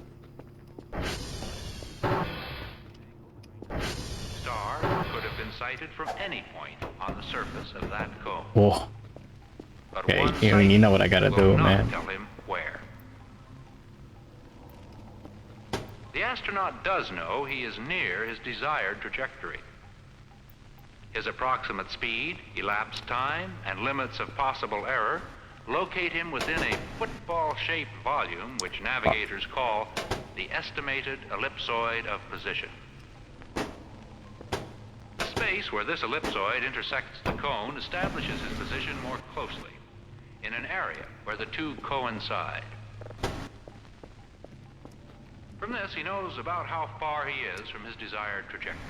Star could have been sighted from any point on the surface of that cone. Whoa. But Okay, one you know what I gotta will do, not man. tell him where. The astronaut does know he is near his desired trajectory. his approximate speed, elapsed time, and limits of possible error locate him within a football-shaped volume which navigators call the estimated ellipsoid of position. The space where this ellipsoid intersects the cone establishes his position more closely, in an area where the two coincide. From this, he knows about how far he is from his desired trajectory.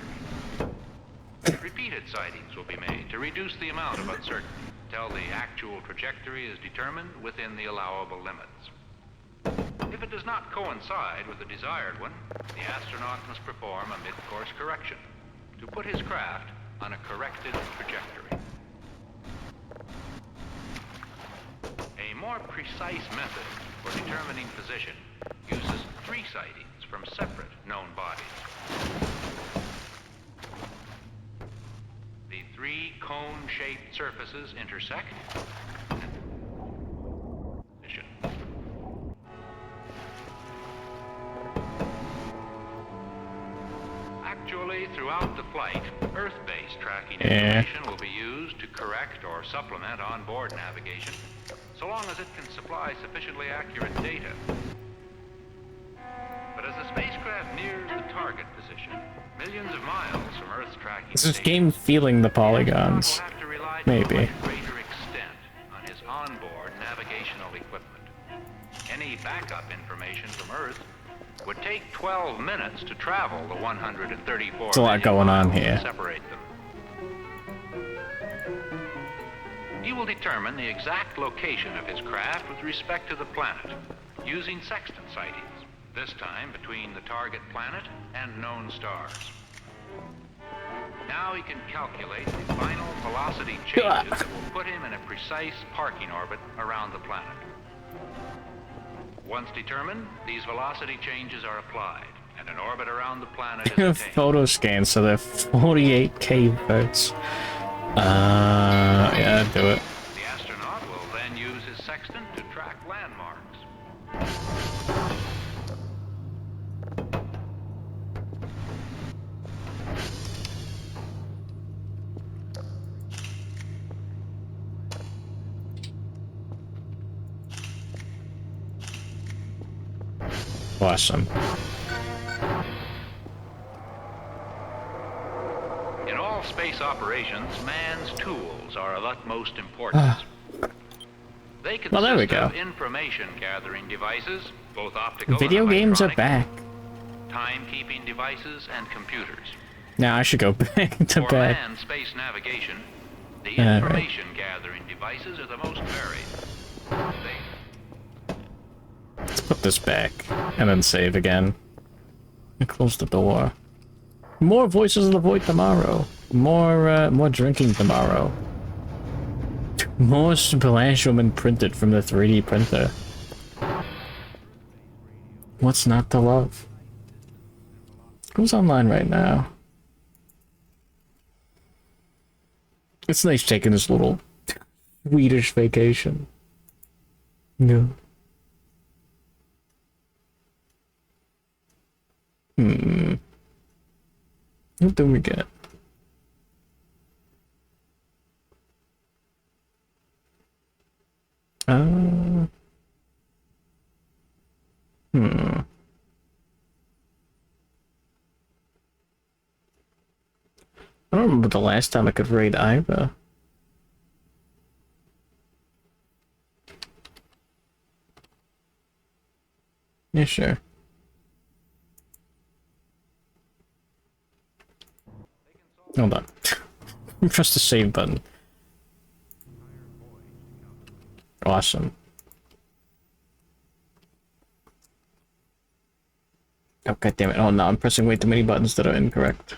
Repeated sightings will be made to reduce the amount of uncertainty until the actual trajectory is determined within the allowable limits. If it does not coincide with the desired one, the astronaut must perform a mid-course correction to put his craft on a corrected trajectory. A more precise method for determining position uses 3 sightings from separate known bodies. The 3 cone-shaped surfaces intersect. Position. Actually, throughout the flight, Earth-based tracking information will be used to correct or supplement onboard navigation, so long as it can supply sufficiently accurate data. But as the spacecraft nears the target position, millions of miles from Earth's tracking Is this station, game feeling the polygons? will have to rely to Maybe. a much greater extent on his onboard navigational equipment. Any backup information from Earth would take 12 minutes to travel the 134 There's a lot million going on miles here. that separate them. He will determine the exact location of his craft with respect to the planet, using sextant sightings, this time between the target planet and known stars. Now he can calculate the final velocity changes that will put him in a precise parking orbit around the planet. Once determined, these velocity changes are applied, and an orbit around the planet is attained. Photo scans, so they're 48K hertz. Yeah, do it. The astronaut will then use his sextant to track landmarks. Awesome. In all space operations, man's tools are of utmost importance. They consist Well, there we go. of information-gathering devices, both optical Video and games are electronic, back. time-keeping devices, and computers. Now I should go back to For bed. manned space navigation, the All right. information-gathering devices are the most varied. Let's put this back and then save again. And close the door. More Voices of the Void tomorrow. More drinking tomorrow. More Splash Woman printed from the 3D printer. What's not to love? Who's online right now? It's nice taking this little Swedish vacation. No. What do we get? I don't remember the last time I could raid either. Yeah, sure. Hold on. Press the save button. Awesome. Oh, god damn it. Oh no, I'm pressing way too many buttons that are incorrect.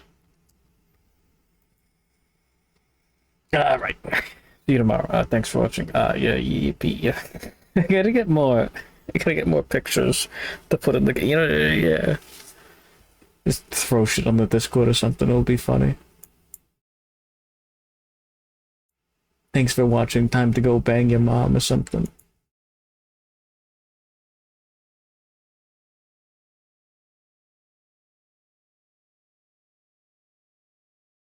Alright. See you tomorrow. Thanks for watching. Yeah, yeah. I gotta get more pictures to put in the game. You know, yeah. Just throw shit on the Discord or something, it'll be funny. Thanks for watching. Time to go bang your mom or something.